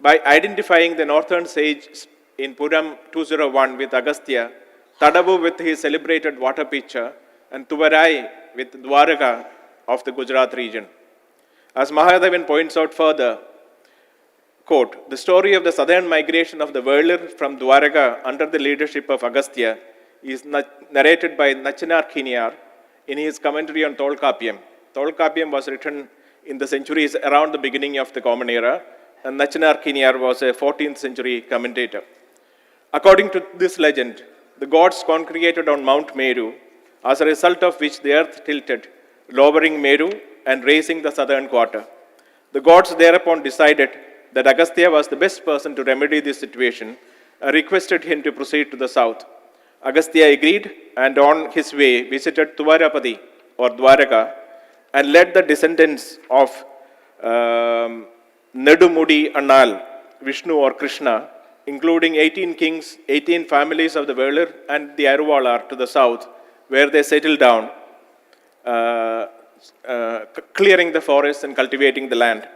by identifying the northern sage in Puram 201 with Agastya, Tadavu with his celebrated water pitcher, and Tuvarai with Dwaraka of the Gujarat region. As Mahadevan points out further, quote, the story of the southern migration of the Velur from Dwaraka under the leadership of Agastya is narrated by Nachinar Kiniyar in his commentary on Tolkappiyam. Tolkappiyam was written in the centuries around the beginning of the Common Era, and Nachinar Kiniyar was a 14th century commentator. According to this legend, the gods congregated on Mount Meru, as a result of which the earth tilted, lowering Meru and raising the southern quarter. The gods thereupon decided that Agastya was the best person to remedy this situation requested him to proceed to the south. Agastya agreed and on his way visited Tuvarapadi or Dwaraka and led the descendants of Nedumudi Annal, Vishnu or Krishna, including 18 kings, 18 families of the Velar and the Aruvalar to the south, where they settled down, clearing the forests and cultivating the land.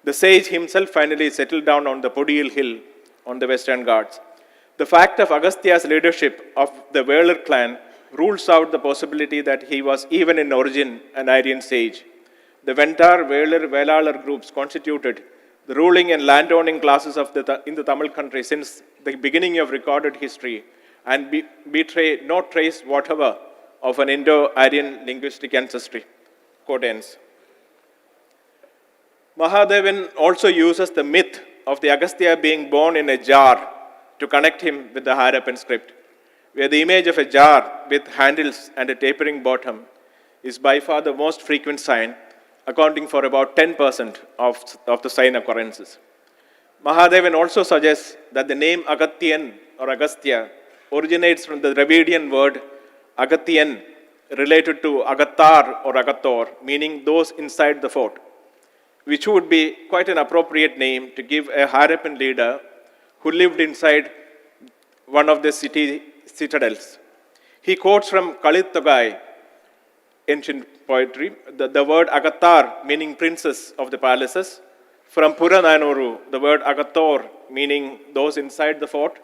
The sage himself finally settled down on the Podiyil hill on the western Ghats. The fact of Agastya's leadership of the Velar clan rules out the possibility that he was even in origin an Aryan sage. The Ventar, Velar, Velalar groups constituted the ruling and landowning classes of in the Tamil country since the beginning of recorded history and betray no trace whatever of an Indo-Aryan linguistic ancestry. Quote ends. Mahadevan also uses the myth of the Agastya being born in a jar to connect him with the Harappan script, where the image of a jar with handles and a tapering bottom is by far the most frequent sign, accounting for about 10% of the sign occurrences. Mahadevan also suggests that the name Agatyan or Agastya originates from the Dravidian word Agatyan, related to Agatar or Agator, meaning those inside the fort, which would be quite an appropriate name to give a Harappan leader who lived inside one of the citadels. He quotes from Kalit Togai, ancient poetry, the word Agatar, meaning princess of the palaces, from Purananuru, the word Agator, meaning those inside the fort,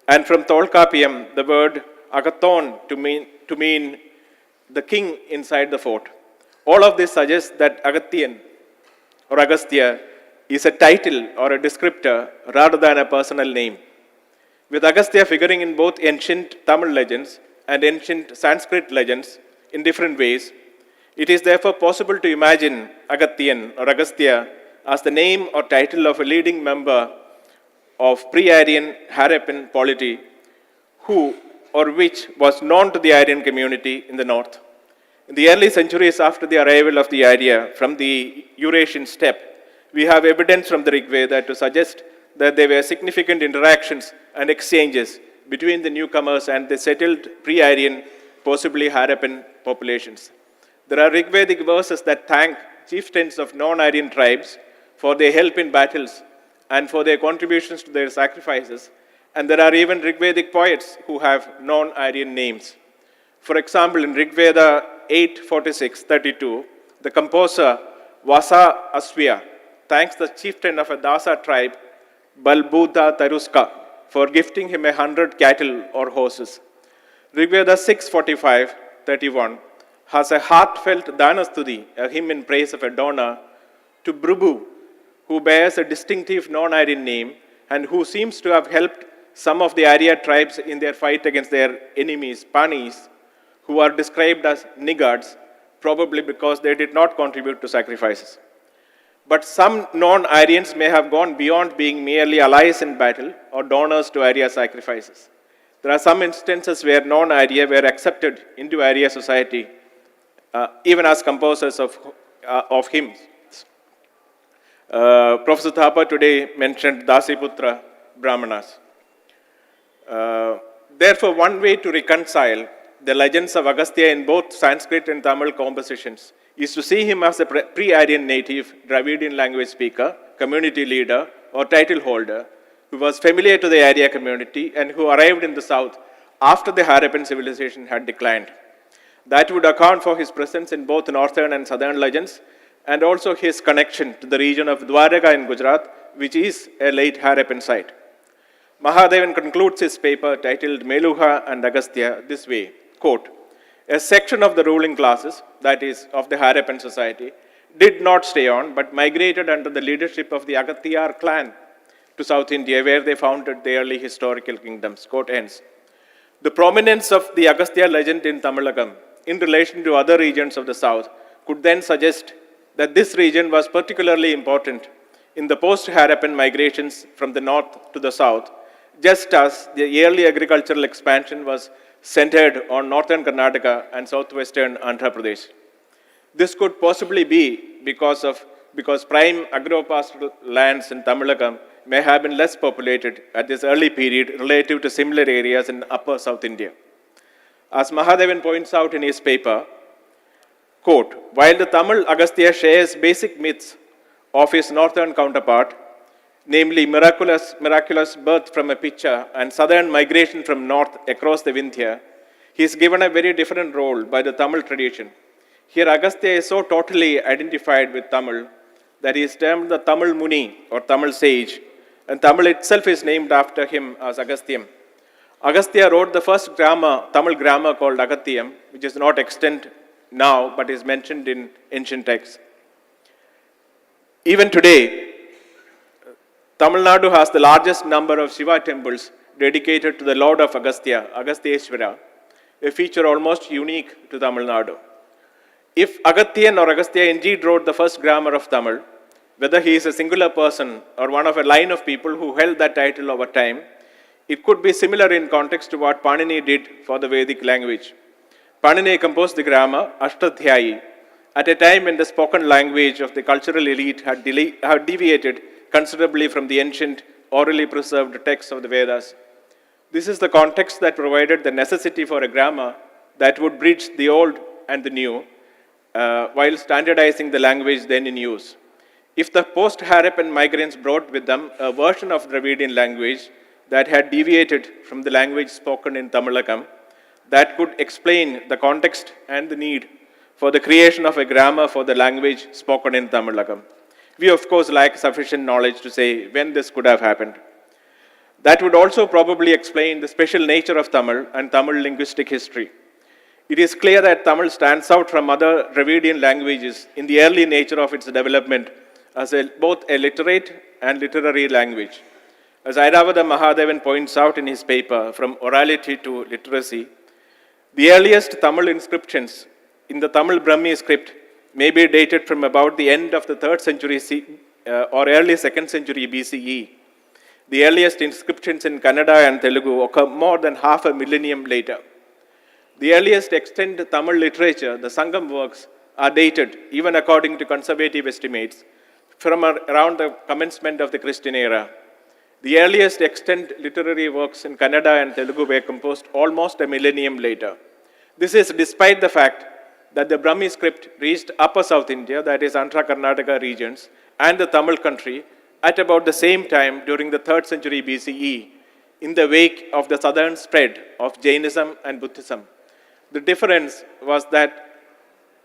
and from Tolkappiyam, the word Agathon, to mean the king inside the fort. All of this suggests that Agatyan or Agastya is a title or a descriptor rather than a personal name. With Agastya figuring in both ancient Tamil legends and ancient Sanskrit legends in different ways, it is therefore possible to imagine Agatyan or Agastya as the name or title of a leading member of pre-Aryan Harappan polity who or which was known to the Aryan community in the north. In the early centuries after the arrival of the Arya from the Eurasian steppe, we have evidence from the Rig Veda to suggest that there were significant interactions and exchanges between the newcomers and the settled pre-Aryan, possibly Harappan populations. There are Rig Vedic verses that thank chieftains of non-Aryan tribes for their help in battles and for their contributions to their sacrifices, and there are even Rig Vedic poets who have non-Aryan names. For example, in Rig Veda 8:46-32, the composer Vasa Asvya thanks the chieftain of a Dasa tribe, Balbudha Taruska, for gifting him 100 cattle or horses. Rig Veda 6:45-31 has a heartfelt Danastuti, a hymn in praise of a donor, to Brubu, who bears a distinctive non-Aryan name and who seems to have helped some of the Arya tribes in their fight against their enemies, Panis, who are described as niggards, probably because they did not contribute to sacrifices. But some non-Aryans may have gone beyond being merely allies in battle or donors to Arya sacrifices. There are some instances where non-Arya were accepted into Arya society, even as composers of hymns. Professor Thapa today mentioned Dasiputra Brahmanas. Therefore, one way to reconcile the legends of Agastya in both Sanskrit and Tamil compositions is to see him as a pre-Aryan native Dravidian language speaker, community leader, or title holder who was familiar to the Arya community and who arrived in the south after the Harappan civilization had declined. That would account for his presence in both northern and southern legends and also his connection to the region of Dwaraka in Gujarat, which is a late Harappan site. Mahadevan concludes his paper titled Meluha and Agastya this way, quote, "A section of the ruling classes, that is, of the Harappan society, did not stay on but migrated under the leadership of the Agathiyar clan to South India, where they founded the early historical kingdoms." Quote ends. The prominence of the Agastya legend in Tamilakam in relation to other regions of the south could then suggest that this region was particularly important in the post-Harappan migrations from the north to the south, just as the early agricultural expansion was centered on northern Karnataka and southwestern Andhra Pradesh. This could possibly be because prime agro-pastoral lands in Tamilakam may have been less populated at this early period relative to similar areas in upper South India. As Mahadevan points out in his paper, quote, while the Tamil Agastya shares basic myths of his northern counterpart, namely miraculous birth from a pitcher and southern migration from north across the Vindhya, he is given a very different role by the Tamil tradition. Here Agastya is so totally identified with Tamil that he is termed the Tamil Muni or Tamil sage, and Tamil itself is named after him as Agasthyam. Agastya wrote the first Tamil grammar called Agathiyam, which is not extant now but is mentioned in ancient texts. Even today, Tamil Nadu has the largest number of Shiva temples dedicated to the Lord of Agastya, Agasthyeshwara, a feature almost unique to Tamil Nadu. If Agathian or Agastya indeed wrote the first grammar of Tamil, whether he is a singular person or one of a line of people who held that title over time, it could be similar in context to what Panini did for the Vedic language. Panini composed the grammar Ashtadhyayi at a time when the spoken language of the cultural elite had deviated considerably from the ancient orally preserved texts of the Vedas. This is the context that provided the necessity for a grammar that would bridge the old and the new while standardizing the language then in use. If the post-Harappan migrants brought with them a version of Dravidian language that had deviated from the language spoken in Tamilakam, that could explain the context and the need for the creation of a grammar for the language spoken in Tamilakam. We, of course, lack sufficient knowledge to say when this could have happened. That would also probably explain the special nature of Tamil and Tamil linguistic history. It is clear that Tamil stands out from other Dravidian languages in the early nature of its development as both a literate and literary language. As Airavada Mahadevan points out in his paper, From Orality to Literacy, the earliest Tamil inscriptions in the Tamil Brahmi script may be dated from about the end of the 3rd century or early 2nd century BCE. The earliest inscriptions in Kannada and Telugu occur more than half a millennium later. The earliest extant Tamil literature, the Sangam works, are dated, even according to conservative estimates, from around the commencement of the Christian era. The earliest extant literary works in Kannada and Telugu were composed almost a millennium later. This is despite the fact that the Brahmi script reached upper South India, that is Andhra Karnataka regions, and the Tamil country at about the same time during the 3rd century BCE, in the wake of the southern spread of Jainism and Buddhism. The difference was that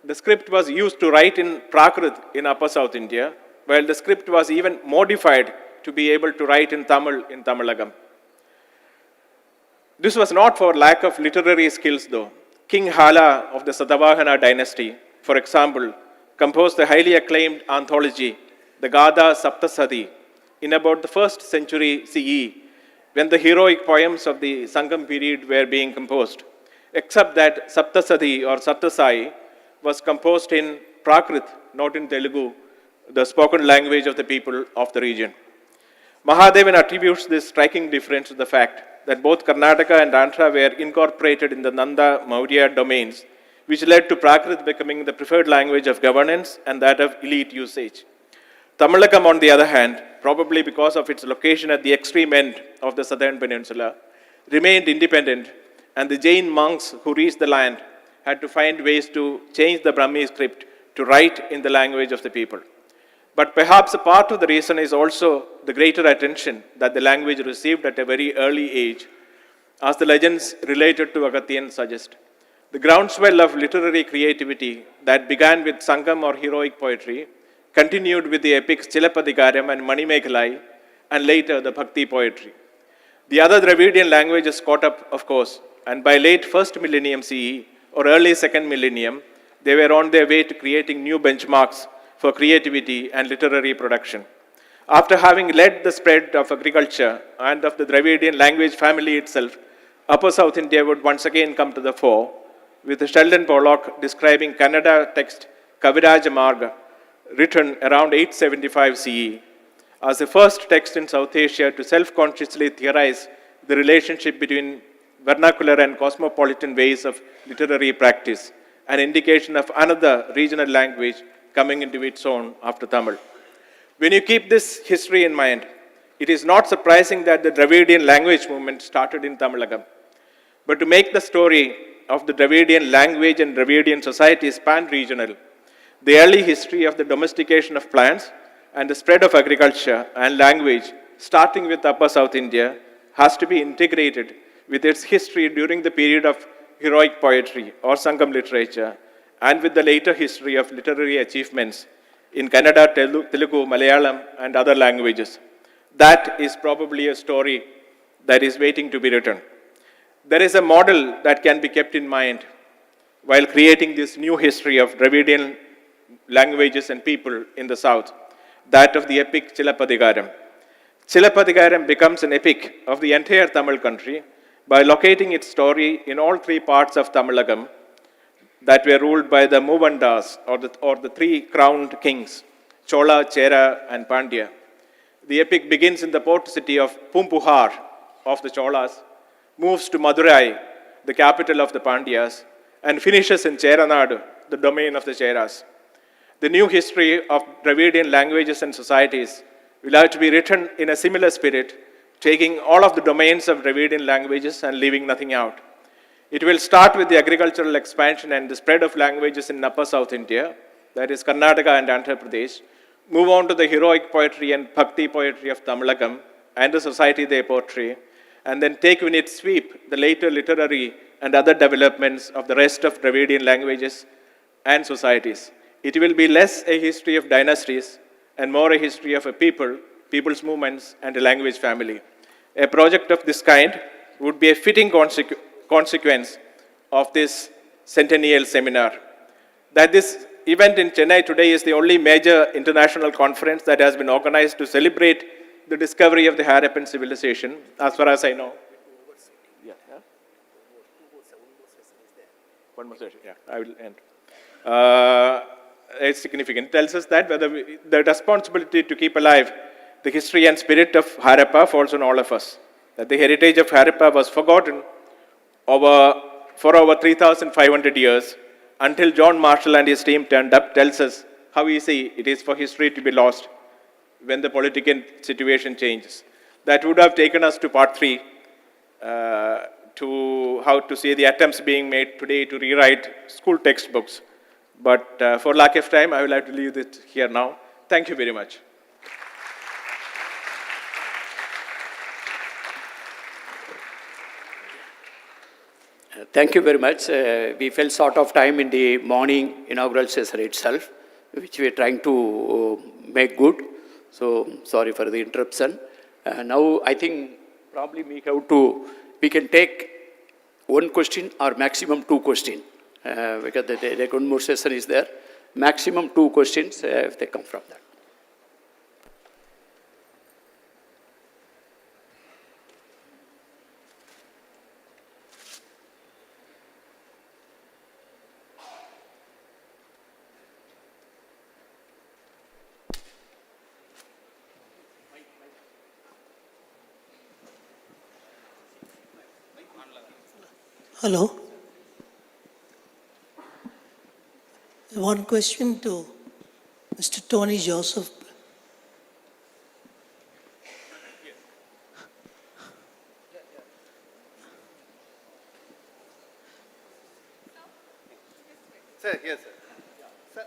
the script was used to write in Prakrit in upper South India, while the script was even modified to be able to write in Tamil in Tamilagam. This was not for lack of literary skills though. King Hala of the Satavahana dynasty, for example, composed the highly acclaimed anthology, the Gada Saptasati, in about the 1st century CE, when the heroic poems of the Sangam period were being composed, except that Saptasati or Saptasai was composed in Prakrit, not in Telugu, the spoken language of the people of the region. Mahadevan attributes this striking difference to the fact that both Karnataka and Andhra were incorporated in the Nanda Maurya domains, which led to Prakrit becoming the preferred language of governance and that of elite usage. Tamilakam, on the other hand, probably because of its location at the extreme end of the southern peninsula, remained independent, and the Jain monks who reached the land had to find ways to change the Brahmi script to write in the language of the people. But perhaps a part of the reason is also the greater attention that the language received at a very early age, as the legends related to Agathian suggest. The groundswell of literary creativity that began with Sangam or heroic poetry continued with the epics Chilapadikaram and Manimekhalai, and later the Bhakti poetry. The other Dravidian languages caught up, of course, and by late 1st millennium CE or early 2nd millennium, they were on their way to creating new benchmarks for creativity and literary production. After having led the spread of agriculture and of the Dravidian language family itself, upper South India would once again come to the fore, with Sheldon Pollock describing Kannada text Kaviraja Marga, written around 875 CE, as the first text in South Asia to self-consciously theorize the relationship between vernacular and cosmopolitan ways of literary practice, an indication of another regional language coming into its own after Tamil. When you keep this history in mind, it is not surprising that the Dravidian language movement started in Tamilagam. But to make the story of the Dravidian language and Dravidian society pan-regional, the early history of the domestication of plants and the spread of agriculture and language, starting with Upper South India, has to be integrated with its history during the period of heroic poetry or Sangam literature, and with the later history of literary achievements in Kannada, Telugu, Malayalam, and other languages. That is probably a story that is waiting to be written. There is a model that can be kept in mind while creating this new history of Dravidian languages and people in the south, that of the epic Chilapadigaram. Chilapadigaram becomes an epic of the entire Tamil country by locating its story in all three parts of Tamilagam that were ruled by the Moovandas, or the three crowned kings, Chola, Chera, and Pandya. The epic begins in the port city of Pumpuhar of the Cholas, moves to Madurai, the capital of the Pandyas, and finishes in Cheranadu, the domain of the Cheras. The new history of Dravidian languages and societies will have to be written in a similar spirit, taking all of the domains of Dravidian languages and leaving nothing out. It will start with the agricultural expansion and the spread of languages in Upper South India, that is Karnataka and Andhra Pradesh, move on to the heroic poetry and bhakti poetry of Tamilagam and the society they portray, and then take in its sweep the later literary and other developments of the rest of Dravidian languages and societies. It will be less a history of dynasties and more a history of a people, people's movements, and a language family. A project of this kind would be a fitting consequence of this centennial seminar. That this event in Chennai today is the only major international conference that has been organized to celebrate the discovery of the Harappan civilization, as far as I know. One more session, I will end. It's significant. It tells us that the responsibility to keep alive the history and spirit of Harappa falls on all of us. That the heritage of Harappa was forgotten for over 3,500 years until John Marshall and his team turned up, tells us how easy it is for history to be lost when the political situation changes. That would have taken us to part 3, to how to see the attempts being made today to rewrite school textbooks. But for lack of time, I will have to leave it here now. Thank you very much. Thank you very much. We fell short of time in the morning inaugural session itself, which we are trying to make good. So, sorry for the interruption. Now, I think probably we can take one question or maximum 2 questions, because the one more session is there. Maximum 2 questions if they come from that. Hello. One question to Mr. Tony Joseph. Sir, yes, sir.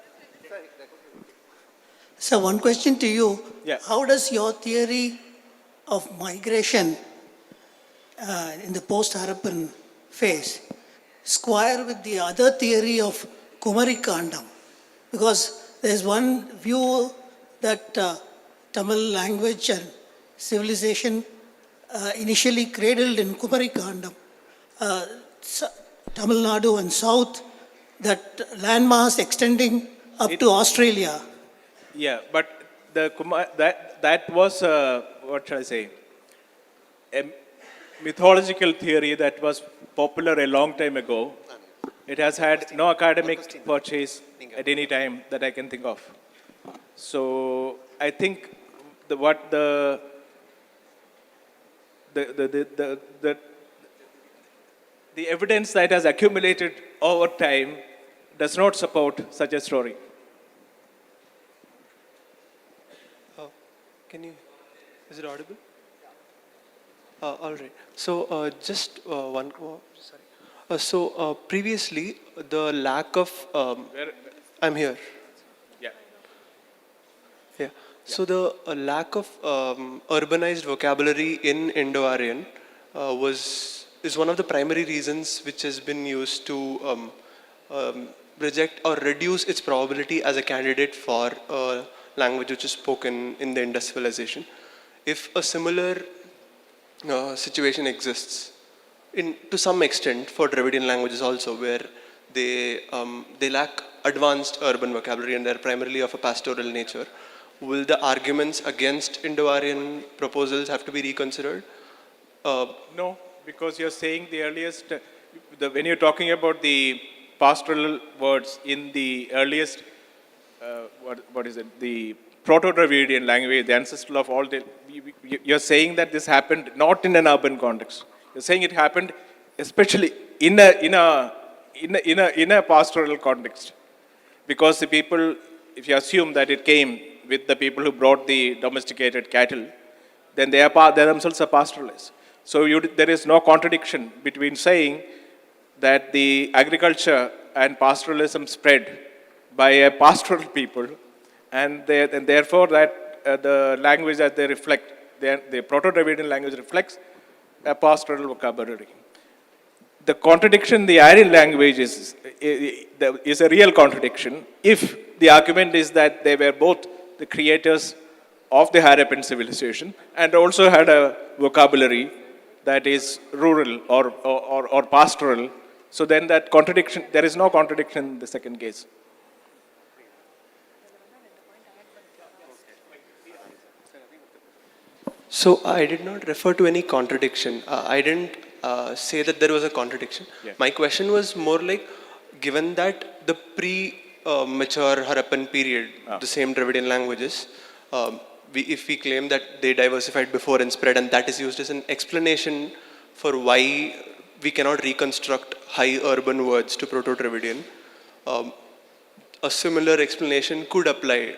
So one question to you. Yeah. How does your theory of migration in the post-Harappan phase square with the other theory of Kumarikandam? Because there's one view that Tamil language and civilization initially cradled in Kumarikandam, Tamil Nadu and South, that landmass extending up to Australia. Yeah, but that was, what shall I say, a mythological theory that was popular a long time ago. It has had no academic purchase at any time that I can think of. So I think the evidence that has accumulated over time does not support such a story. Can you? Is it audible? All right. So just one. Sorry. Previously, the lack of. I'm here. Yeah. Yeah. So the lack of urbanized vocabulary in Indo-Aryan is one of the primary reasons which has been used to reject or reduce its probability as a candidate for a language which is spoken in the Indus civilization. If a similar situation exists to some extent for Dravidian languages also, where they lack advanced urban vocabulary and they're primarily of a pastoral nature, will the arguments against Indo-Aryan proposals have to be reconsidered? No, because you're saying the earliest, when you're talking about the pastoral words in the earliest, what is it, the Proto-Dravidian language, the ancestral of all the, you're saying that this happened not in an urban context. You're saying it happened especially in a pastoral context. Because the people, if you assume that it came with the people who brought the domesticated cattle, then they themselves are pastoralists. So there is no contradiction between saying that the agriculture and pastoralism spread by a pastoral people, and therefore that the language that they reflect, the Proto-Dravidian language reflects a pastoral vocabulary. The contradiction in the Aryan language is a real contradiction if the argument is that they were both the creators of the Harappan civilization and also had a vocabulary that is rural or pastoral. So then that contradiction, there is no contradiction in the second case. So I did not refer to any contradiction. I didn't say that there was a contradiction. Yeah. My question was more like, given that the pre-mature Harappan period, the same Dravidian languages, if we claim that they diversified before and spread, and that is used as an explanation for why we cannot reconstruct high urban words to Proto-Dravidian, a similar explanation could apply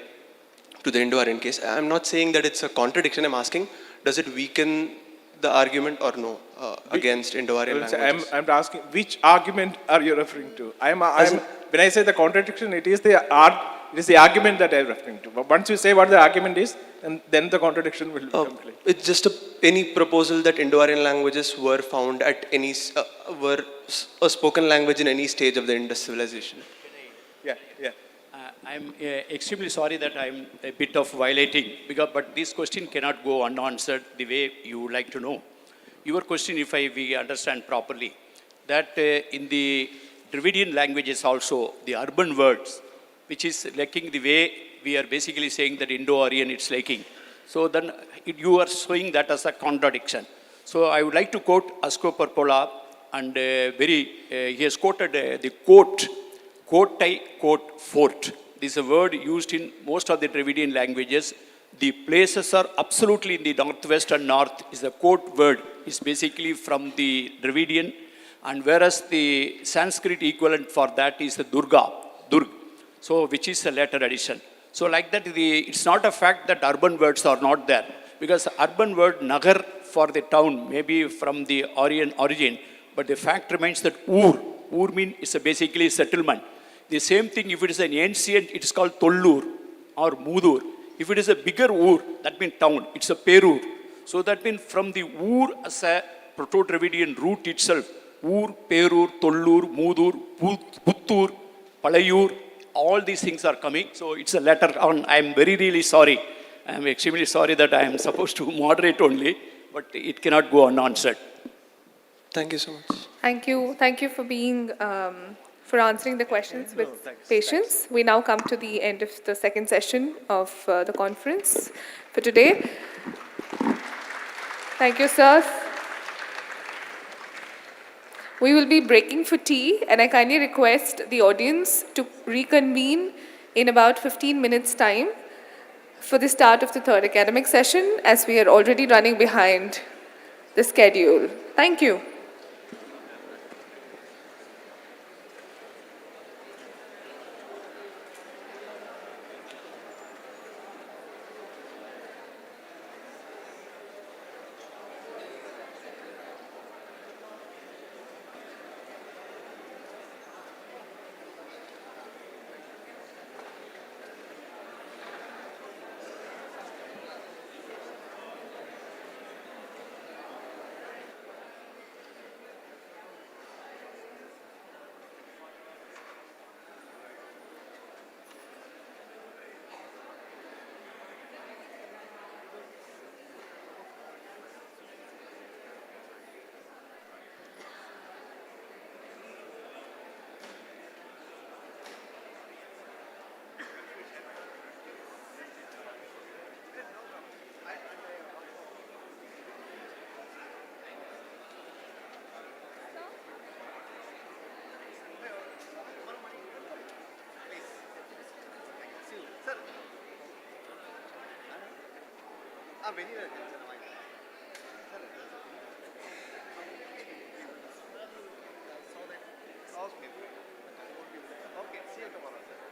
to the Indo-Aryan case. I'm not saying that it's a contradiction. I'm asking, does it weaken the argument or no against Indo-Aryan languages? I'm asking, which argument are you referring to? When I say the contradiction, it is the argument that I'm referring to. But once you say what the argument is, and then the contradiction will become clear. It's just any proposal that Indo-Aryan languages were found at any, were a spoken language in any stage of the Indus civilization. Yeah. I'm extremely sorry that I'm a bit of violating, but this question cannot go unanswered the way you would like to know. Your question, if we understand properly, that in the Dravidian languages also, the urban words, which is lacking the way we are basically saying that Indo-Aryan it's lacking. So then you are showing that as a contradiction. So I would like to quote Asko Parpola, and he has quoted the quote, quote fort. This is a word used in most of the Dravidian languages. The places are absolutely in the northwest and north is the quote word. It's basically from the Dravidian, and whereas the Sanskrit equivalent for that is the Durg, so which is a later addition. So like that, it's not a fact that urban words are not there, because urban word nagar for the town may be from the Aryan origin, but the fact remains that ur means is basically settlement. The same thing, if it is an ancient, it is called Tollur or Mudur. If it is a bigger Ur, that means town, it's a Perur. So that means from the Ur as a Proto-Dravidian root itself, Ur, Perur, Tollur, Mudur, Puttur, Palayur, all these things are coming. So it's a letter on. I am really sorry. I am extremely sorry that I am supposed to moderate only, but it cannot go unanswered. Thank you so much. Thank you. Thank you for being, for answering the questions with patience. We now come to the end of the second session of the conference for today. Thank you, sirs. We will be breaking for tea, and I kindly request the audience to reconvene in about 15 minutes' time for the start of the third academic session, as we are already running behind the schedule. Thank you. Okay, see you tomorrow, sir.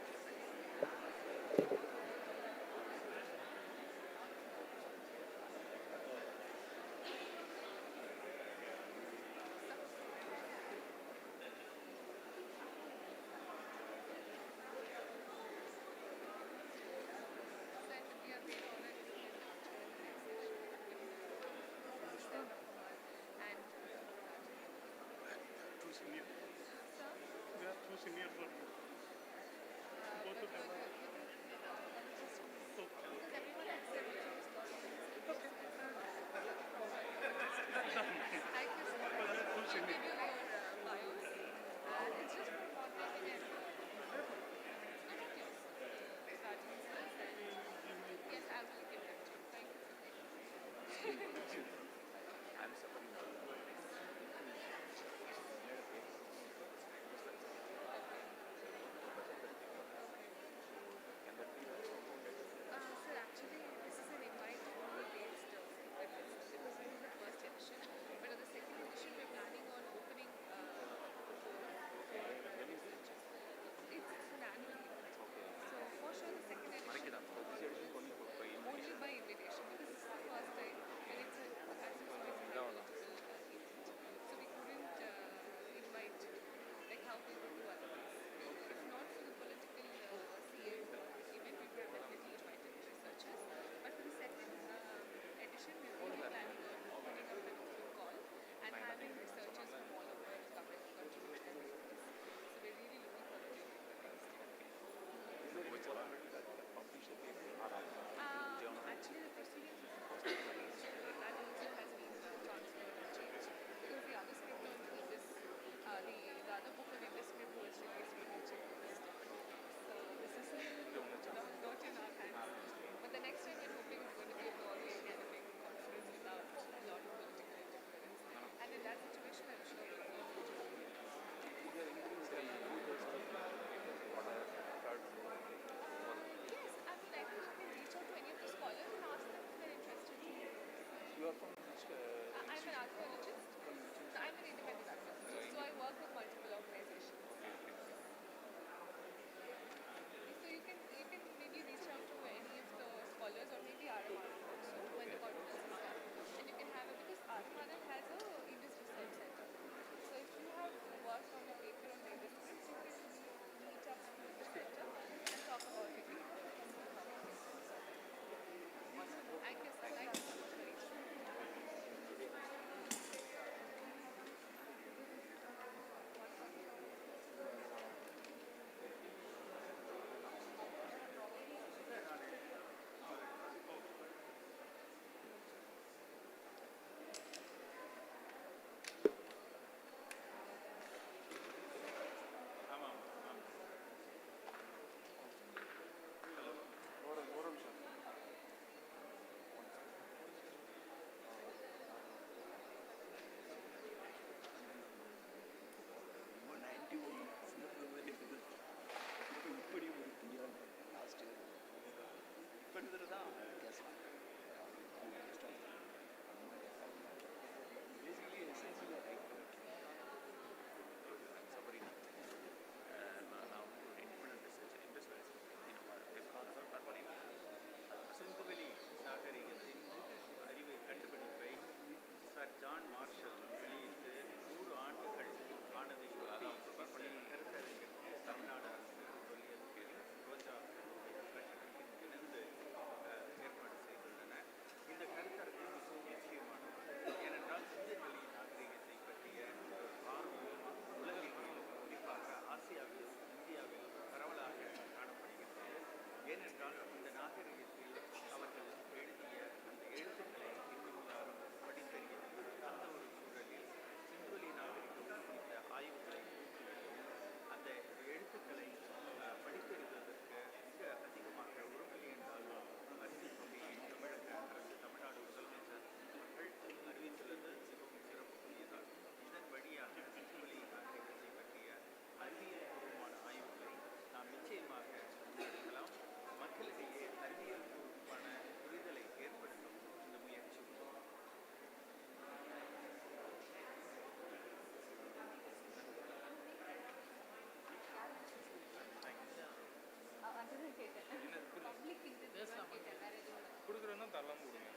கொடுக்குறேன்னா தாராளமாக கொடுங்க,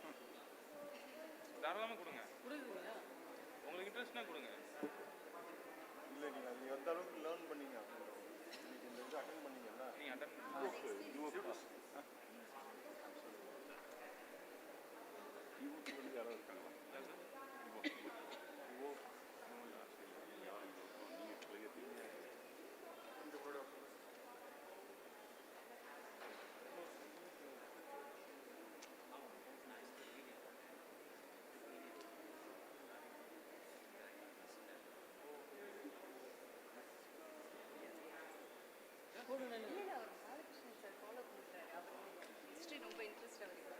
தாராளமாக கொடுங்க, உங்களுக்கு இன்ட்ரெஸ்ட்னா கொடுங்க. இல்லை நீங்கள் அது எந்த அளவுக்கு லேர்ன் பண்ணீங்க, இன்னைக்கு இந்த இது அட்டன் பண்ணீங்கல்ல, நீங்கள் அட்டன் யூத் யாராவது இருக்காங்களா? பாலகிருஷ்ணன் சார் ஃபாலோ பண்ணுறாரு, அவர் ஹிஸ்ட்ரி ரொம்ப இன்ட்ரெஸ்ட் அவருக்கு.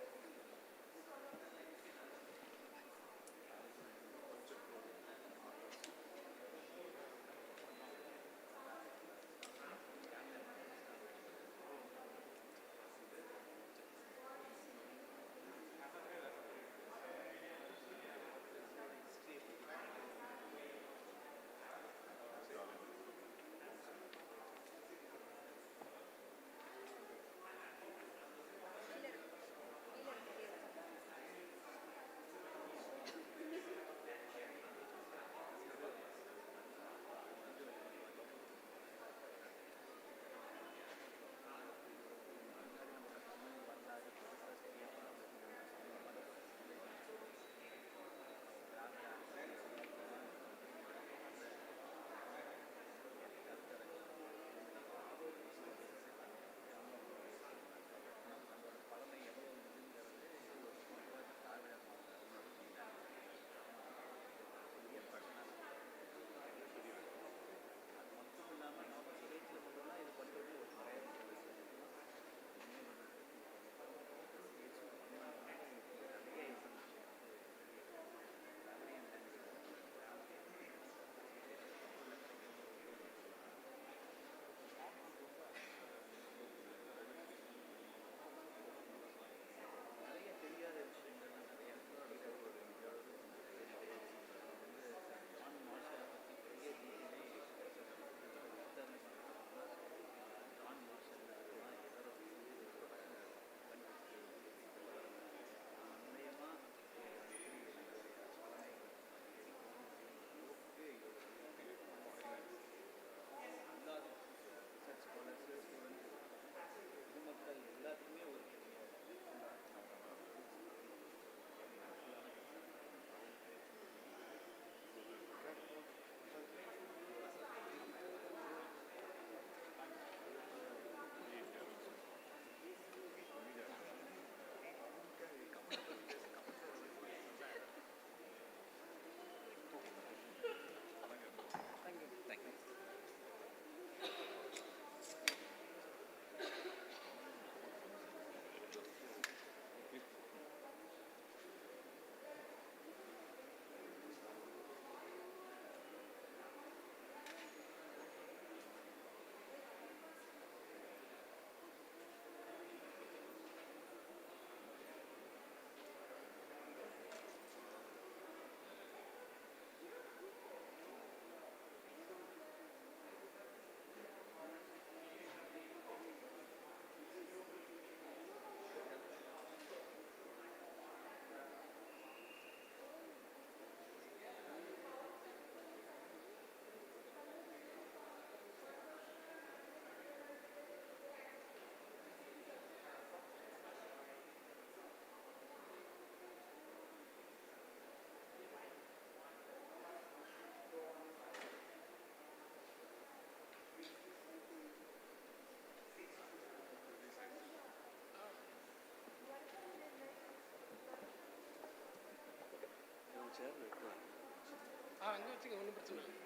அங்கே வச்சுக்க, ஒன்றும் பிரச்சனை இல்லை.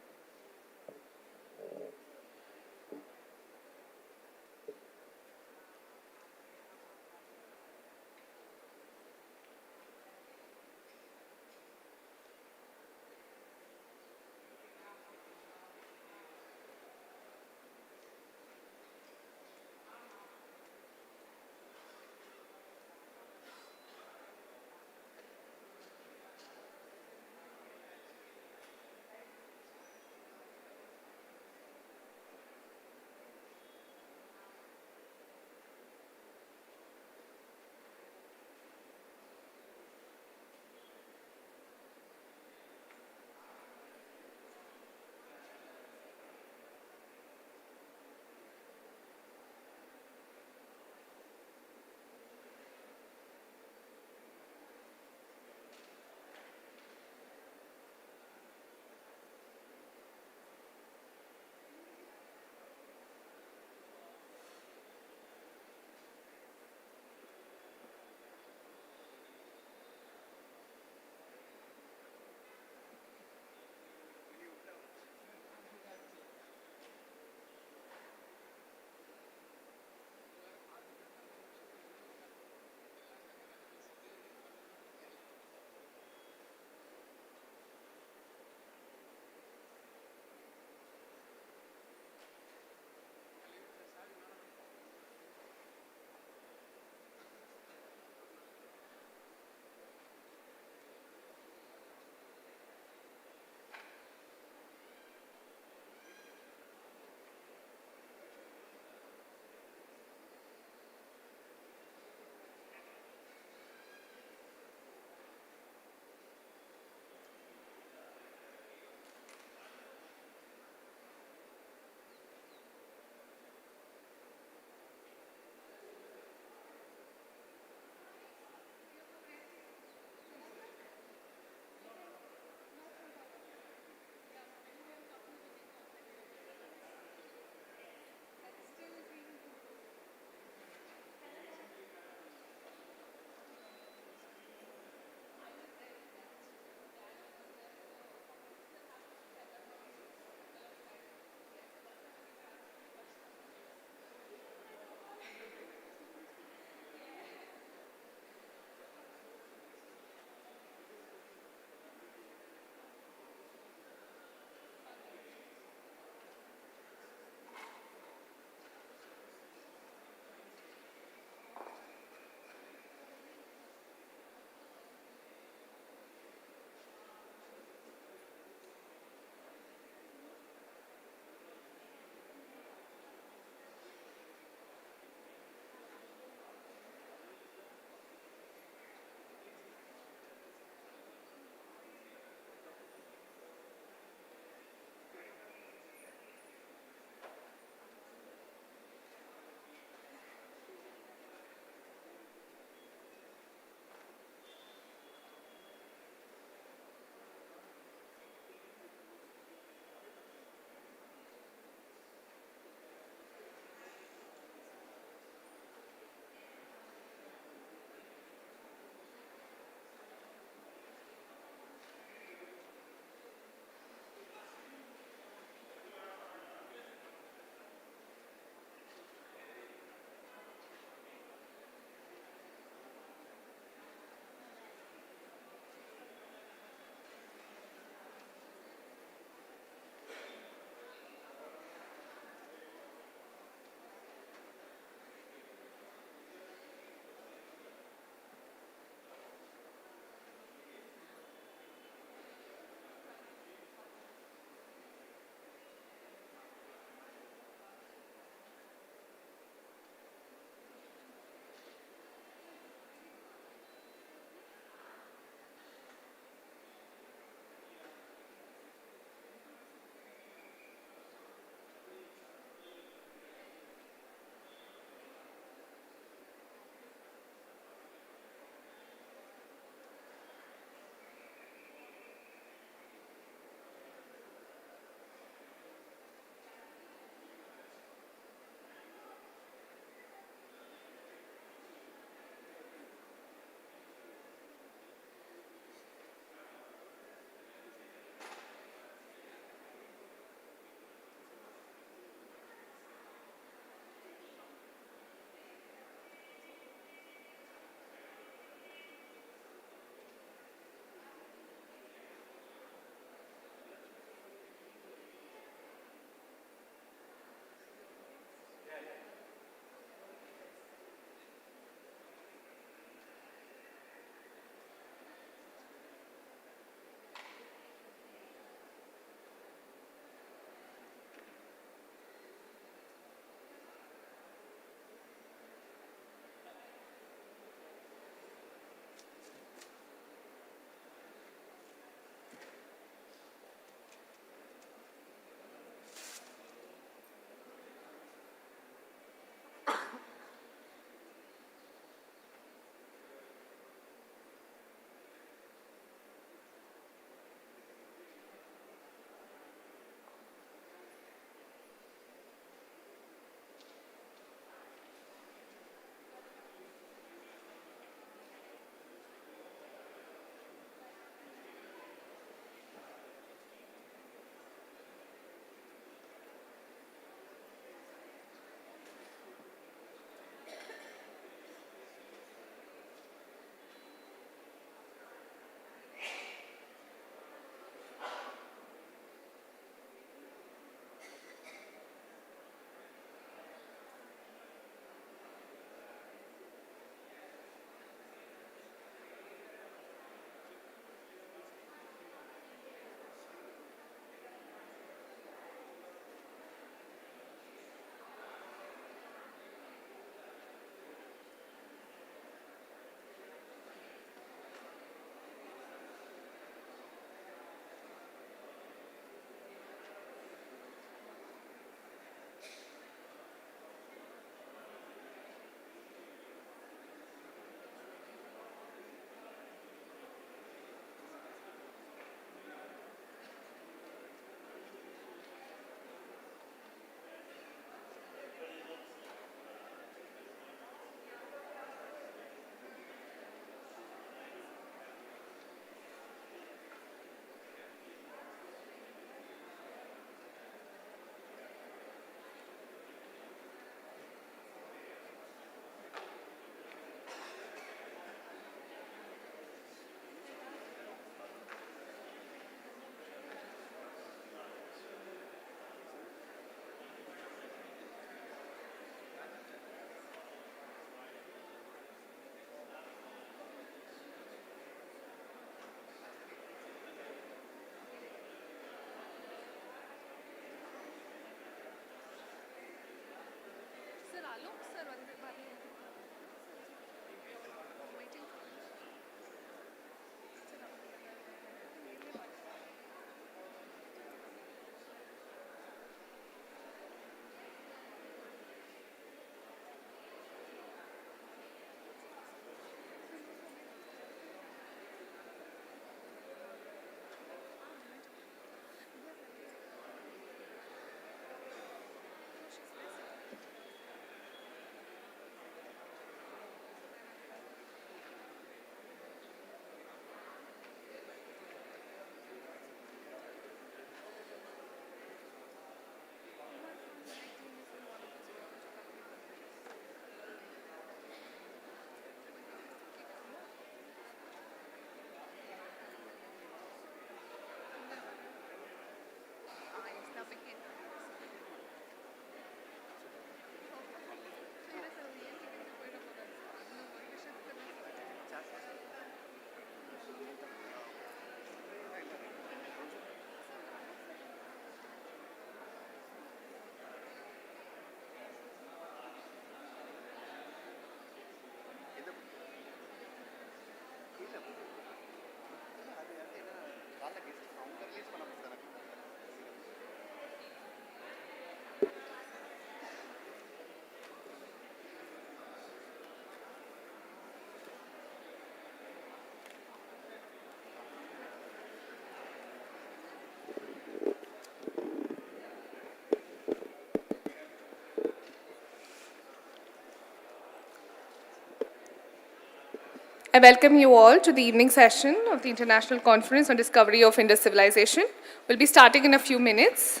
I welcome you all to the evening session of the International Conference on Discovery of Indus Civilization. We'll be starting in a few minutes.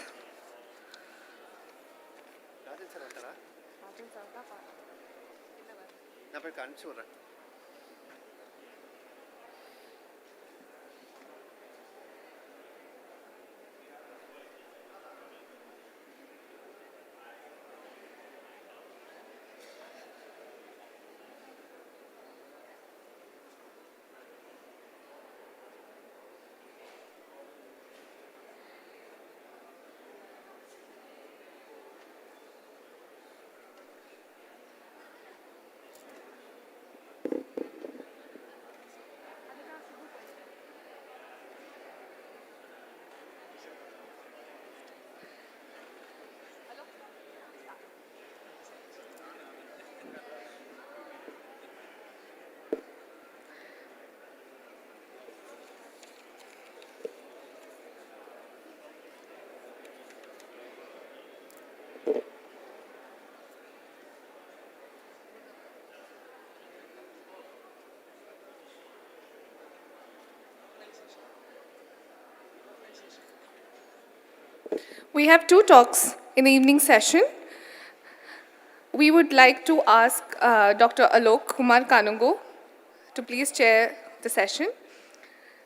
We have two talks in the evening session. We would like to ask Dr. Alok Kumar Kanungo to please chair the session.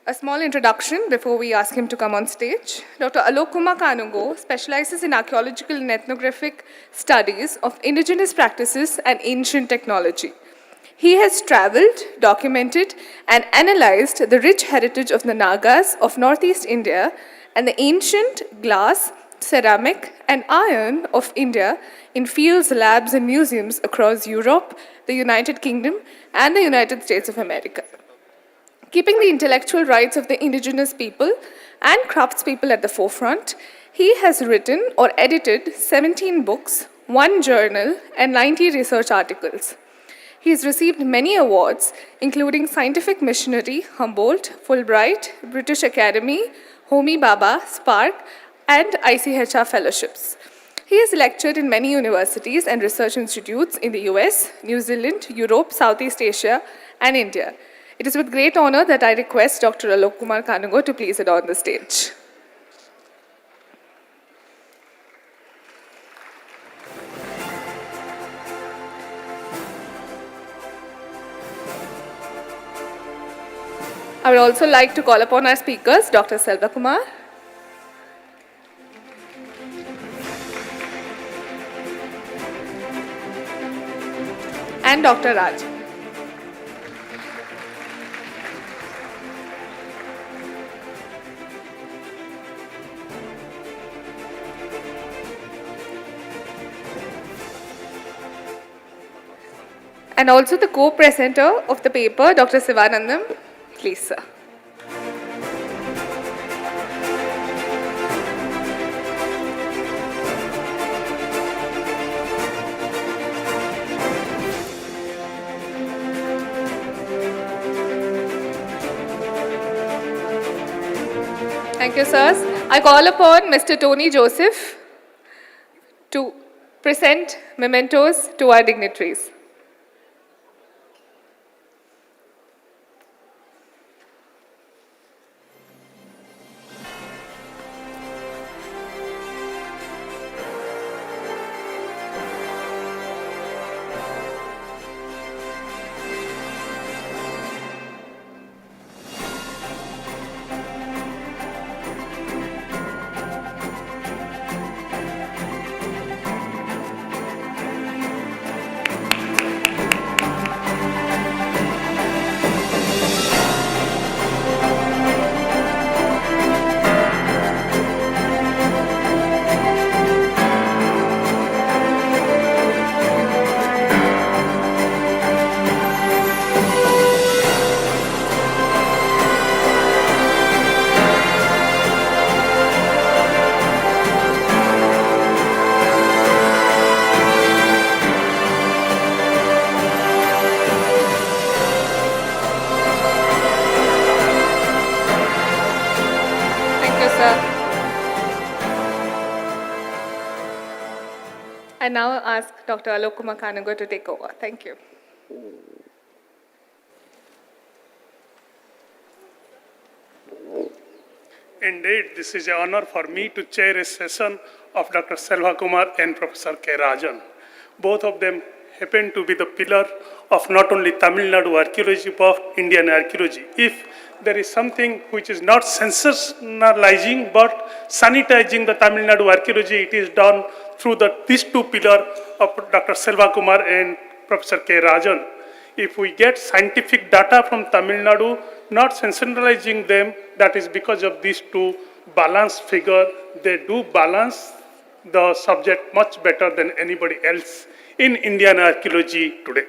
A small introduction before we ask him to come on stage. Dr. Alok Kumar Kanungo specializes in archaeological and ethnographic studies of indigenous practices and ancient technology. He has traveled, documented, and analyzed the rich heritage of the Nagas of Northeast India and the ancient glass, ceramic, and iron of India in fields, labs, and museums across Europe, the United Kingdom, and the United States of America. Keeping the intellectual rights of the indigenous people and craftspeople at the forefront, he has written or edited 17 books, 1 journal, and 90 research articles. He has received many awards, including Scientific Missionary, Humboldt, Fulbright, British Academy, Homi Bhabha, Spark, and ICHR fellowships. He has lectured in many universities and research institutes in the US, New Zealand, Europe, Southeast Asia, and India. It is with great honor that I request Dr. Alok Kumar Kanungo to please adorn the stage. I would also like to call upon our speakers, Dr. Selva Kumar, and Dr. Raj. And also the co-presenter of the paper, Dr. Sivanandam. Please, sir. Thank you, sirs. I call upon Mr. Tony Joseph to present mementos to our dignitaries. I now ask Dr. Alok Kumar Kanago to take over. Thank you. Indeed, this is an honor for me to chair a session of Dr. Selva Kumar and Professor K. Rajan. Both of them happen to be the pillar of not only Tamil Nadu archaeology but Indian archaeology. If there is something which is not sensationalizing but sanitizing the Tamil Nadu archaeology, it is done through these two pillars of Dr. Selva Kumar and Professor K. Rajan. If we get scientific data from Tamil Nadu, not sensationalizing them, that is because of these two balanced figures. They do balance the subject much better than anybody else in Indian archaeology today.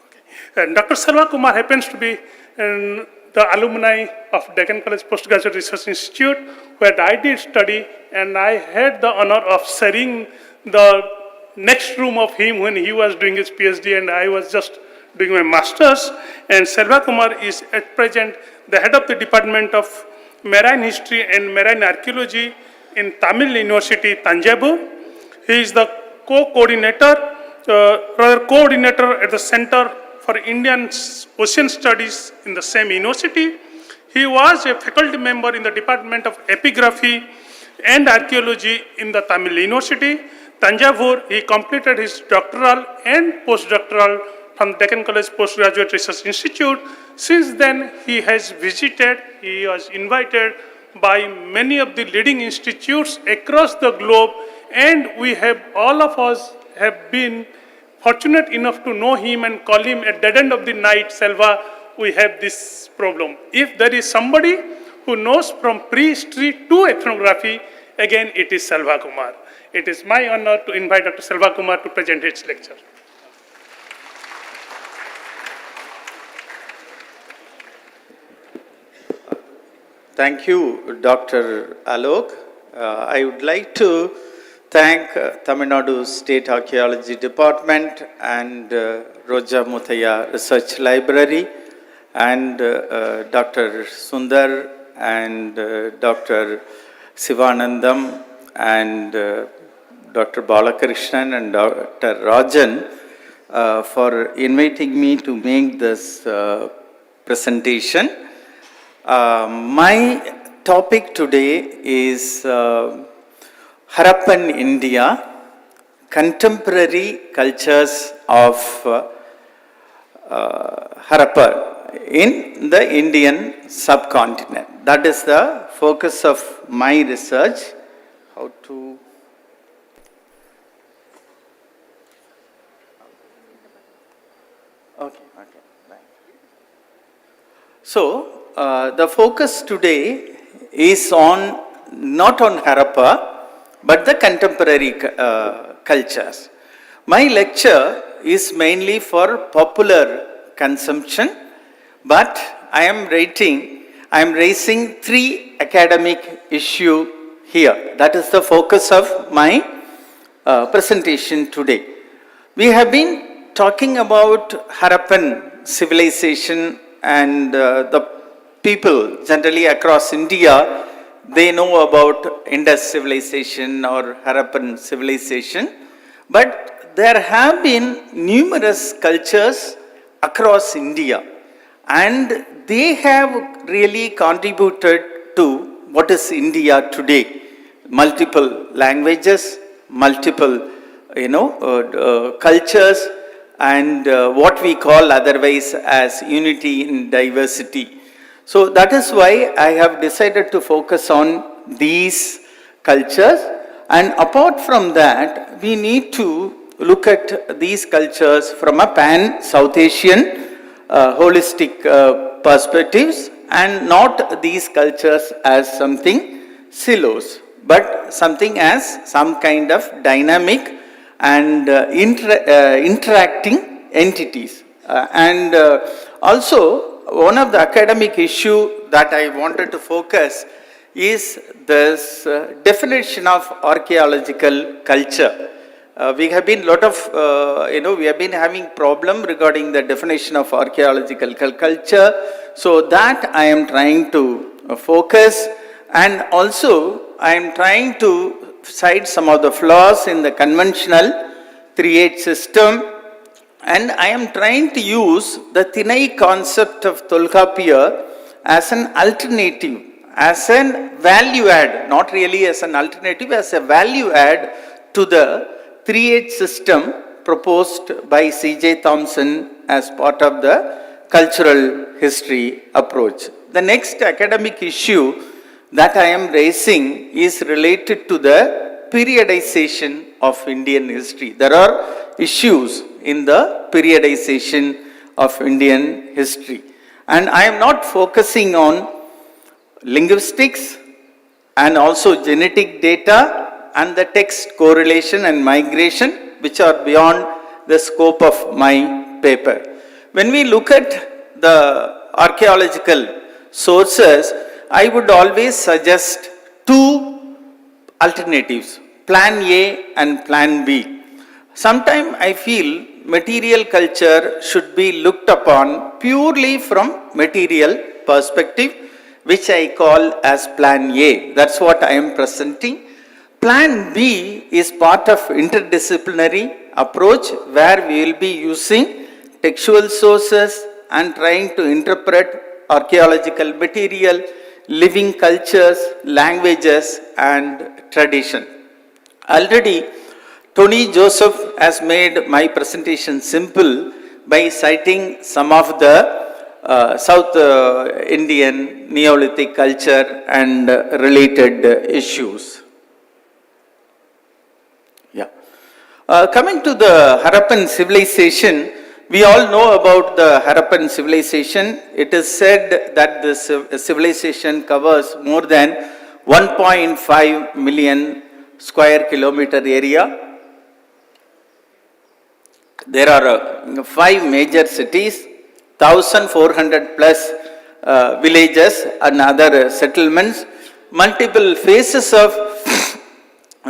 Okay. And Dr. Selva Kumar happens to be the alumni of Deccan College Postgraduate Research Institute, where I did study, and I had the honor of sharing the next room of him when he was doing his PhD and I was just doing my master's. And Selva Kumar is at present the head of the Department of Marine History and Marine Archaeology in Tamil University, Tanjavur. He is the coordinator at the Center for Indian Ocean Studies in the same university. He was a faculty member in the Department of Epigraphy and Archaeology in the Tamil University, Tanjavur. He completed his doctoral and postdoctoral from Deccan College Postgraduate Research Institute. Since then, he has visited, he was invited by many of the leading institutes across the globe, and we have, all of us have been fortunate enough to know him and call him at dead end of the night, Selva, we have this problem. If there is somebody who knows from prehistory to ethnography, again it is Selva Kumar. It is my honor to invite Dr. Selva Kumar to present his lecture. Thank you, Dr. Alok. I would like to thank Tamil Nadu State Archaeology Department and Roja Muthaya Research Library and Dr. Sundar and Dr. Sivanandam and Dr. Balakrishnan and Dr. Rajan for inviting me to make this presentation. My topic today is Harappan India, contemporary cultures of Harappa in the Indian subcontinent. That is the focus of my research. How to... Okay. So, the focus today is on not on Harappa, but the contemporary cultures. My lecture is mainly for popular consumption, but I am raising three academic issues here. That is the focus of my presentation today. We have been talking about Harappan civilization, and the people generally across India, they know about Indus civilization or Harappan civilization, but there have been numerous cultures across India, and they have really contributed to what is India today. Multiple languages, multiple cultures, and what we call otherwise as unity in diversity. So that is why I have decided to focus on these cultures, and apart from that, we need to look at these cultures from a pan-South Asian holistic perspectives, and not these cultures as something silos, but something as some kind of dynamic and interacting entities. Also, one of the academic issue that I wanted to focus is this definition of archaeological culture. We have been we have been having problem regarding the definition of archaeological culture. So that I am trying to focus, and also I am trying to cite some of the flaws in the conventional 3/8 system, and I am trying to use the Thinai concept of Tolkappiyar as an alternative, as a value add, not really as an alternative, as a value add to the 3/8 system proposed by C.J. Thompson as part of the cultural history approach. The next academic issue that I am raising is related to the periodization of Indian history. There are issues in the periodization of Indian history. And I am not focusing on linguistics and also genetic data and the text correlation and migration, which are beyond the scope of my paper. When we look at the archaeological sources, I would always suggest two alternatives, Plan A and Plan B. Sometimes I feel material culture should be looked upon purely from material perspective, which I call as Plan A. That's what I am presenting. Plan B is part of interdisciplinary approach where we will be using textual sources and trying to interpret archaeological material, living cultures, languages and tradition. Already Tony Joseph has made my presentation simple by citing some of the South Indian Neolithic culture and related issues. Coming to the Harappan civilization, we all know about the Harappan civilization. It is said that this civilization covers more than 1.5 million square kilometer area. There are 5 major cities, 1,400 plus villages and other settlements, multiple phases of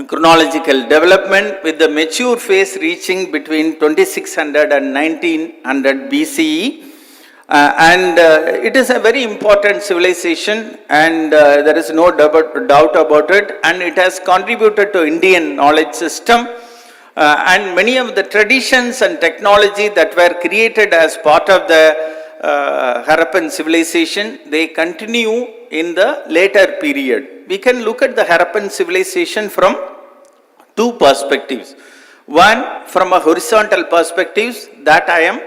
chronological development, with the mature phase reaching between 2600 and 1900 BCE. It is a very important civilization, and there is no doubt about it, and it has contributed to Indian knowledge system. And many of the traditions and technology that were created as part of the Harappan civilization, they continue in the later period. We can look at the Harappan civilization from two perspectives. One, from a horizontal perspective that I am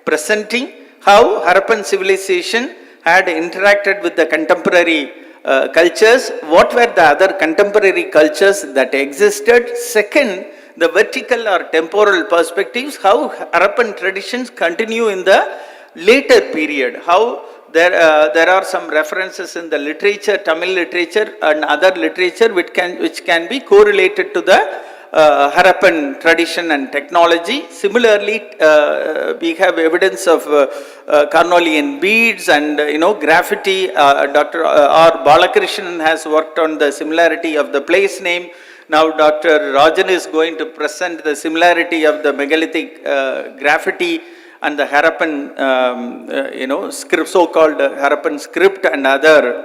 presenting, how Harappan civilization had interacted with the contemporary cultures, what were the other contemporary cultures that existed. Second, the vertical or temporal perspectives, how Harappan traditions continue in the later period, how there are some references in the literature, Tamil literature and other literature which can be correlated to the Harappan tradition and technology. Similarly, we have evidence of Carnelian beads and graffiti. Dr. R. Balakrishnan has worked on the similarity of the place name. Now Dr. Rajan is going to present the similarity of the megalithic graffiti and the Harappan, script, so-called Harappan script and other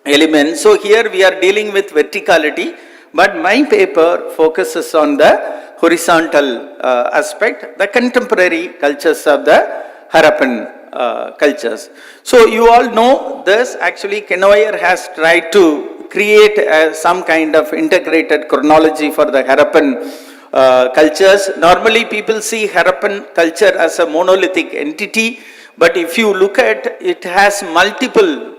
elements. So here we are dealing with verticality, but my paper focuses on the horizontal aspect, the contemporary cultures of the Harappan cultures. So you all know this. Actually, Kenoyer has tried to create some kind of integrated chronology for the Harappan cultures. Normally people see Harappan culture as a monolithic entity, but if you look at it, has multiple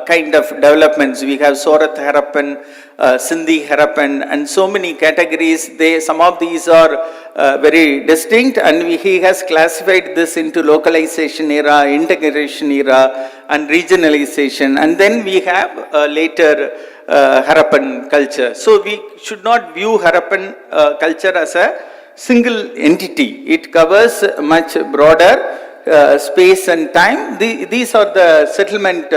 kind of developments. We have Sorath Harappan, Sindhi Harappan, and so many categories. Some of these are very distinct, and he has classified this into localization era, integration era, and regionalization. And then we have later Harappan culture. So we should not view Harappan culture as a single entity. It covers much broader space and time. These are the settlement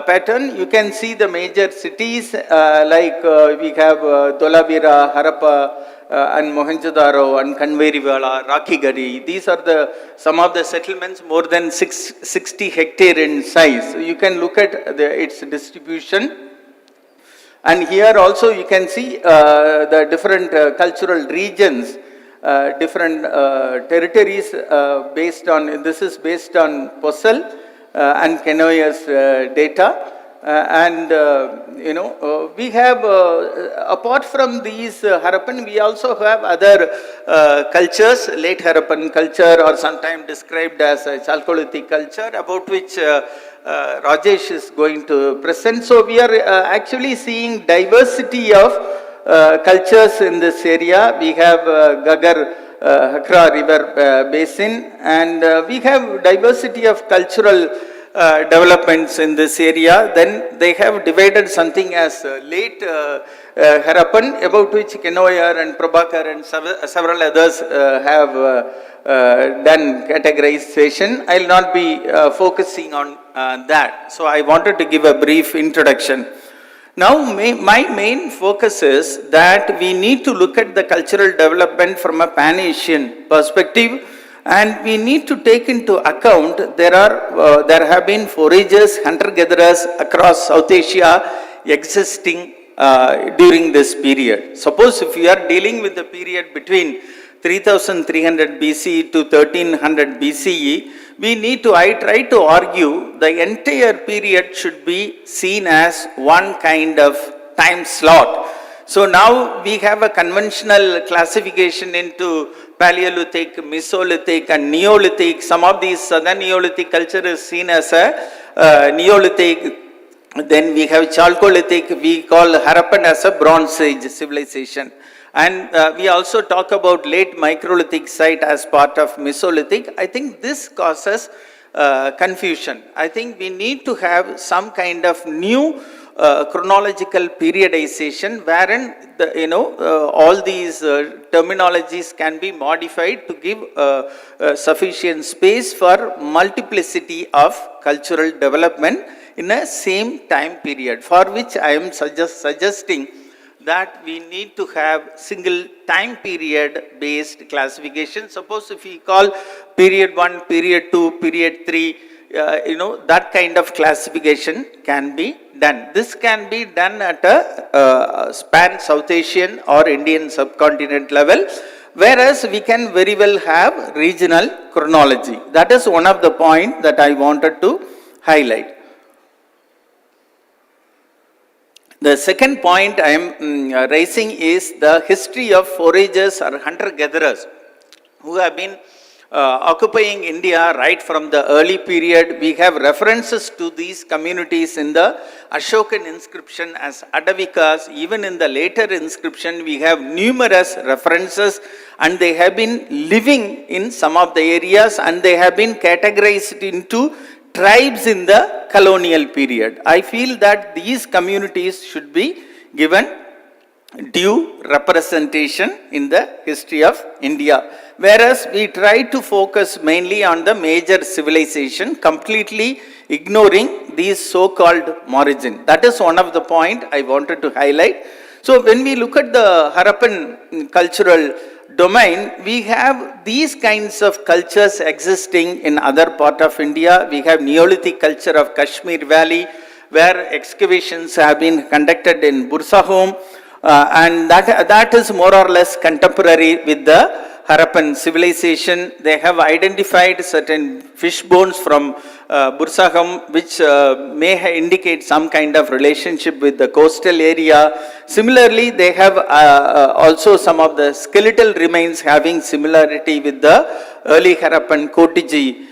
pattern. You can see the major cities like we have Dholavira, Harappa, and Mohenjo-daro, and Kanverivala, Rakhigarhi. These are some of the settlements more than 60 hectare in size. So you can look at its distribution. And here also you can see the different cultural regions, different territories based on, this is based on Posel and Kenoyer's data. We have, apart from these Harappan, we also have other cultures, late Harappan culture, or sometimes described as a Chalcolithic culture, about which Rajesh is going to present. So we are actually seeing diversity of cultures in this area. We have Gagar Hakra River Basin, and we have diversity of cultural developments in this area. Then they have divided something as late Harappan, about which Kenoyer and Prabhakar and several others have done categorization. I will not be focusing on that. So I wanted to give a brief introduction. Now my main focus is that we need to look at the cultural development from a Pan-Asian perspective. And we need to take into account there have been foragers, hunter-gatherers across South Asia existing during this period. Suppose if we are dealing with the period between 3300 BCE to 1300 BCE, I try to argue the entire period should be seen as one kind of time slot. So now we have a conventional classification into Paleolithic, Mesolithic and Neolithic. Some of these southern Neolithic culture is seen as a Neolithic. Then we have Chalcolithic, we call Harappan as a Bronze Age civilization. And we also talk about late Microlithic site as part of Mesolithic. I think this causes confusion. I think we need to have some kind of new chronological periodization wherein all these terminologies can be modified to give sufficient space for multiplicity of cultural development in a same time period, for which I am suggesting that we need to have single time period based classification. Suppose if we call period 1, period 2, period 3, that kind of classification can be done. This can be done at a span South Asian or Indian subcontinent level, whereas we can very well have regional chronology. That is one of the points that I wanted to highlight. The second point I am raising is the history of foragers or hunter-gatherers who have been occupying India right from the early period. We have references to these communities in the Ashokan inscription as Adavikas. Even in the later inscription, we have numerous references, and they have been living in some of the areas, and they have been categorized into tribes in the colonial period. I feel that these communities should be given due representation in the history of India. Whereas we try to focus mainly on the major civilization, completely ignoring these so-called margin. That is one of the point I wanted to highlight. So when we look at the Harappan cultural domain, we have these kinds of cultures existing in other part of India. We have Neolithic culture of Kashmir Valley, where excavations have been conducted in Bursahom, and that is more or less contemporary with the Harappan civilization. They have identified certain fish bones from Bursahom, which may indicate some kind of relationship with the coastal area. Similarly, they have also some of the skeletal remains having similarity with the early Harappan Kotiji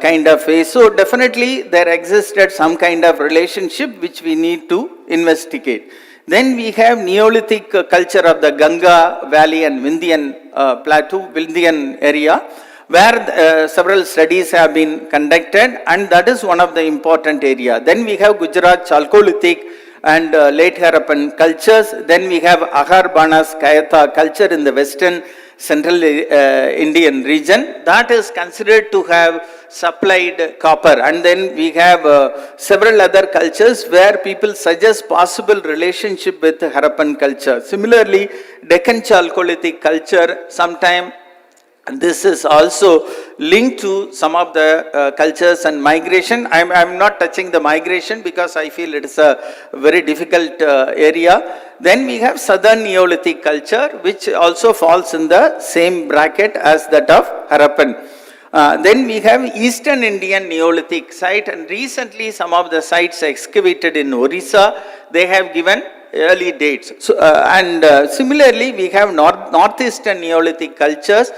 kind of phase. So definitely there existed some kind of relationship which we need to investigate. Then we have Neolithic culture of the Ganga Valley and Vindhyan Plateau, Vindhyan area, where several studies have been conducted, and that is one of the important area. Then we have Gujarat Chalcolithic and late Harappan cultures. Then we have Ahar Banas Kayatha culture in the western central Indian region that is considered to have supplied copper. And then we have several other cultures where people suggest possible relationship with Harappan culture. Similarly, Deccan Chalcolithic culture sometime And this is also linked to some of the cultures and migration. I'm not touching the migration because I feel it is a very difficult area. Then we have Southern Neolithic culture, which also falls in the same bracket as that of Harappan. Then we have Eastern Indian Neolithic site, and recently some of the sites excavated in Orissa, they have given early dates. So, similarly, we have Northeastern Neolithic cultures.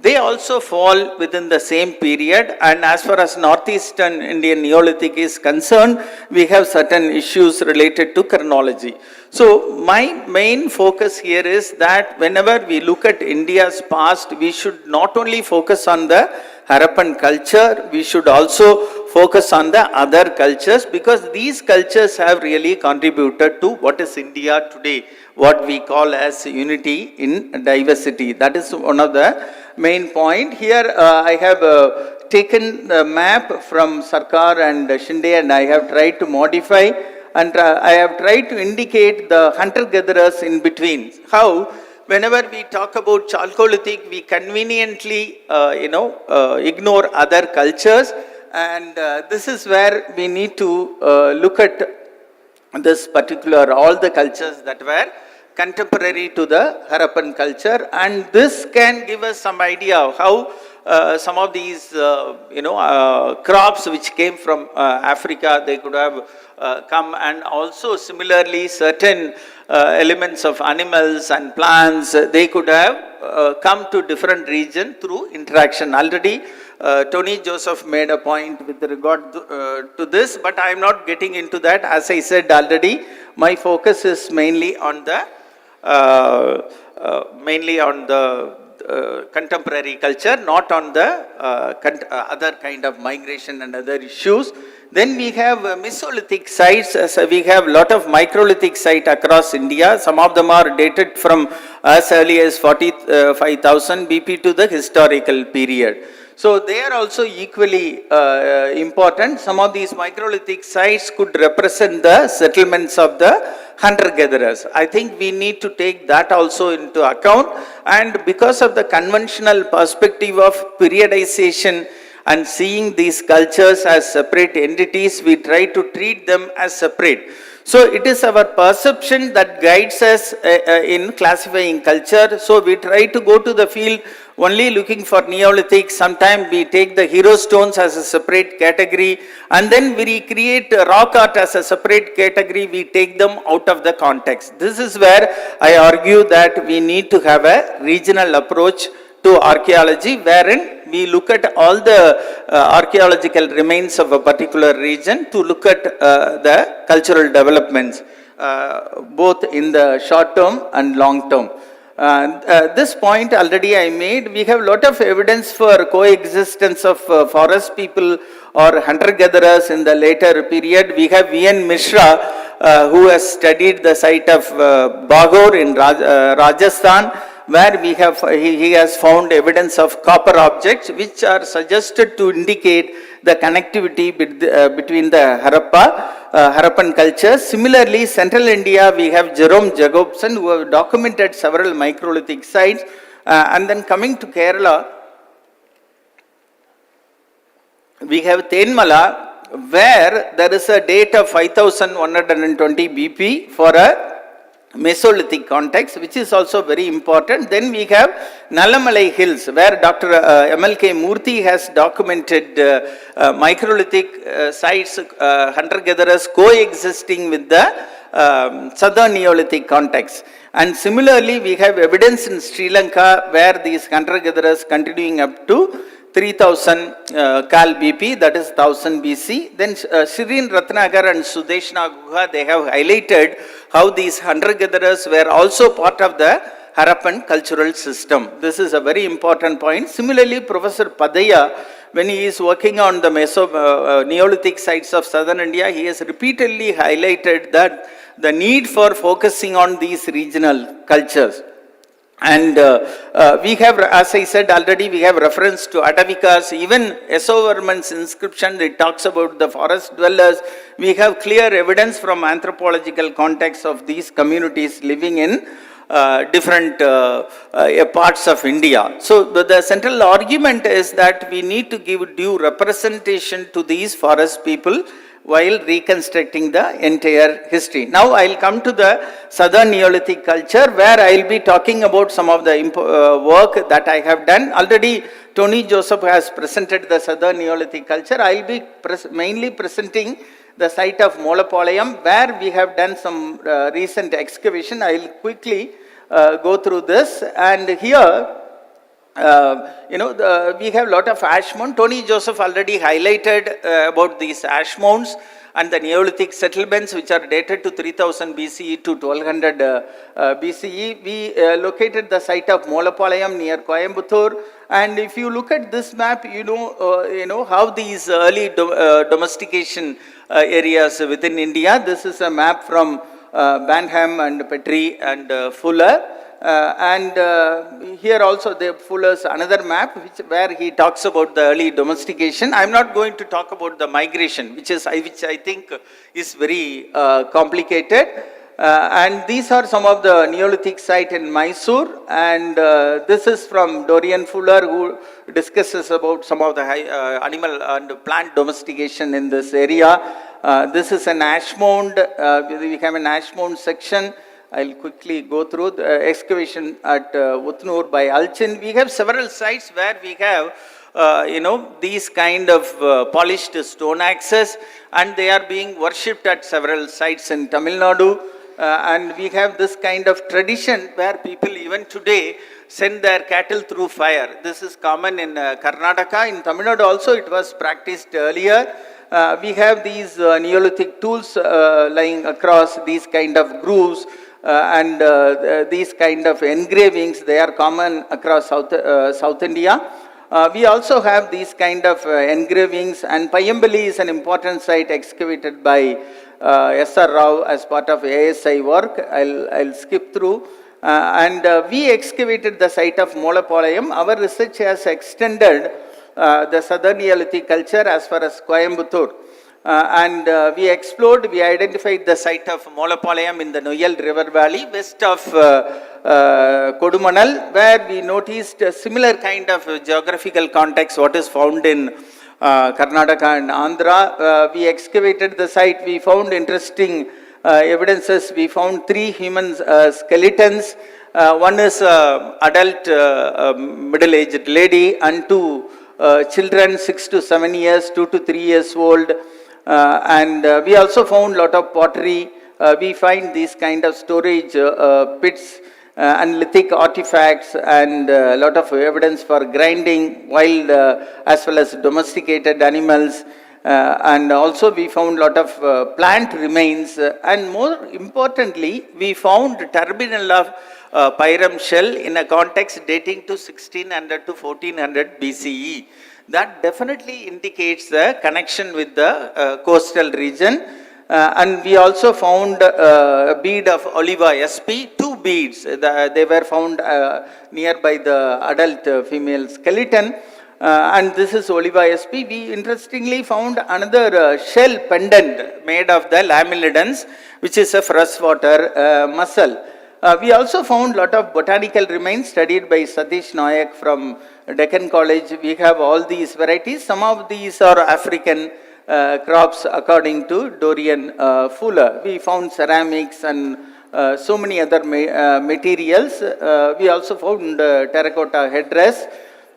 They also fall within the same period, and as far as Northeastern Indian Neolithic is concerned, we have certain issues related to chronology. So my main focus here is that whenever we look at India's past, we should not only focus on the Harappan culture, we should also focus on the other cultures, because these cultures have really contributed to what is India today, what we call as unity in diversity. That is one of the main point. Here I have taken the map from Sarkar and Shinde, and I have tried to modify, and I have tried to indicate the hunter-gatherers in between. How whenever we talk about Chalcolithic, we conveniently ignore other cultures, and this is where we need to look at this particular, all the cultures that were contemporary to the Harappan culture, and this can give us some idea of how some of these crops which came from Africa, they could have come, and also similarly certain elements of animals and plants, they could have come to different region through interaction. Already Tony Joseph made a point with regard to this, but I am not getting into that. As I said already, my focus is mainly on the contemporary culture, not on the other kind of migration and other issues. Then we have Mesolithic sites. We have a lot of microlithic sites across India. Some of them are dated from as early as 45,000 BP to the historical period. So they are also equally important. Some of these microlithic sites could represent the settlements of the hunter-gatherers. I think we need to take that also into account, and because of the conventional perspective of periodization and seeing these cultures as separate entities, we try to treat them as separate. So it is our perception that guides us in classifying culture. So we try to go to the field only looking for Neolithic. Sometimes we take the hero stones as a separate category, and then we recreate rock art as a separate category. We take them out of the context. This is where I argue that we need to have a regional approach to archaeology, wherein we look at all the archaeological remains of a particular region to look at the cultural developments, both in the short term and long term. This point already I made. We have a lot of evidence for coexistence of forest people or hunter-gatherers in the later period. We have V.N. Mishra, who has studied the site of Bagor in Rajasthan, where we have, he has found evidence of copper objects which are suggested to indicate the connectivity between the Harappan culture. Similarly, Central India, we have Jerome Jacobson, who have documented several microlithic sites. And then coming to Kerala, we have Tenmala, where there is a date of 5120 BP for a Mesolithic context, which is also very important. Then we have Nalamalai Hills, where Dr. M.L.K. Murthy has documented microlithic sites, hunter-gatherers coexisting with the Southern Neolithic context. And similarly, we have evidence in Sri Lanka where these hunter-gatherers continuing up to 3000 Kal BP, that is 1000 BC. Then Shirin Ratnagar and Sudeshna Guha, they have highlighted how these hunter-gatherers were also part of the Harappan cultural system. This is a very important point. Similarly, Professor Padaya, when he is working on the Neolithic sites of southern India, he has repeatedly highlighted that the need for focusing on these regional cultures. And we have, as I said already, we have reference to Adavikas. Even Yasovarman's inscription, it talks about the forest dwellers. We have clear evidence from anthropological context of these communities living in different parts of India. So the central argument is that we need to give due representation to these forest people while reconstructing the entire history. Now I'll come to the Southern Neolithic culture, where I'll be talking about some of the work that I have done. Already Tony Joseph has presented the Southern Neolithic culture. I'll be mainly presenting the site of Molapalayam, where we have done some recent excavation. I'll quickly go through this. And here, we have a lot of ash mound. Tony Joseph already highlighted about these ash mounds and the Neolithic settlements, which are dated to 3000 BCE to 1200 BCE. We located the site of Molapalayam near Coimbatore. And if you look at this map, you know how these early domestication areas within India. This is a map from Banham and Petrie and Fuller. Here also Fuller's another map where he talks about the early domestication. I'm not going to talk about the migration, which I think is very complicated. And these are some of the Neolithic site in Mysore, and this is from Dorian Fuller, who discusses about some of the animal and plant domestication in this area. This is an ash mound. We have an ash mound section. I'll quickly go through the excavation at Utnur by Alchin. We have several sites where we have these kind of polished stone axes, and they are being worshipped at several sites in Tamil Nadu. And we have this kind of tradition where people even today send their cattle through fire. This is common in Karnataka. In Tamil Nadu also it was practiced earlier. We have these Neolithic tools lying across these kind of grooves and these kind of engravings. They are common across South India. We also have these kind of engravings, and Payambali is an important site excavated by S.R. Rao as part of ASI work. I'll skip through. We excavated the site of Molapalayam. Our research has extended the Southern Neolithic culture as far as Coimbatore. We identified the site of Molapalayam in the Noyal River Valley, west of Kodumanal, where we noticed a similar kind of geographical context what is found in Karnataka and Andhra. We excavated the site. We found interesting evidences. We found 3 human skeletons. One is adult middle-aged lady and 2 children, 6 to 7 years, 2 to 3 years old. We also found a lot of pottery. We find these kind of storage pits and lithic artifacts, and a lot of evidence for grinding wild as well as domesticated animals. And also we found a lot of plant remains, and more importantly, we found terminal of pyram shell in a context dating to 1600 to 1400 BCE. That definitely indicates the connection with the coastal region. And we also found a bead of Oliva sp, 2 beads. They were found nearby the adult female skeleton. And this is Oliva sp. We interestingly found another shell pendant made of the lamellidans, which is a freshwater mussel. We also found a lot of botanical remains studied by Satish Nayak from Deccan College. We have all these varieties. Some of these are African crops according to Dorian Fuller. We found ceramics and so many other materials. We also found terracotta headdress.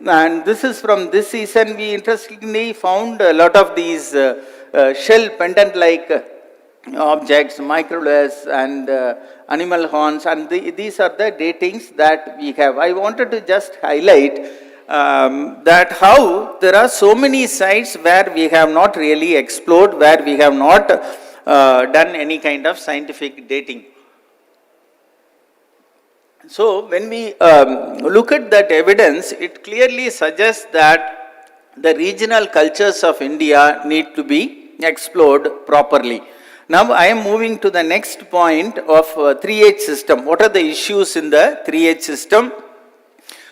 And this is from this season. We interestingly found a lot of these shell pendant-like objects, microliths and animal horns, and these are the datings that we have. I wanted to just highlight that how there are so many sites where we have not really explored, where we have not done any kind of scientific dating. So when we look at that evidence, it clearly suggests that the regional cultures of India need to be explored properly. Now I am moving to the next point of 3H system. What are the issues in the 3H system?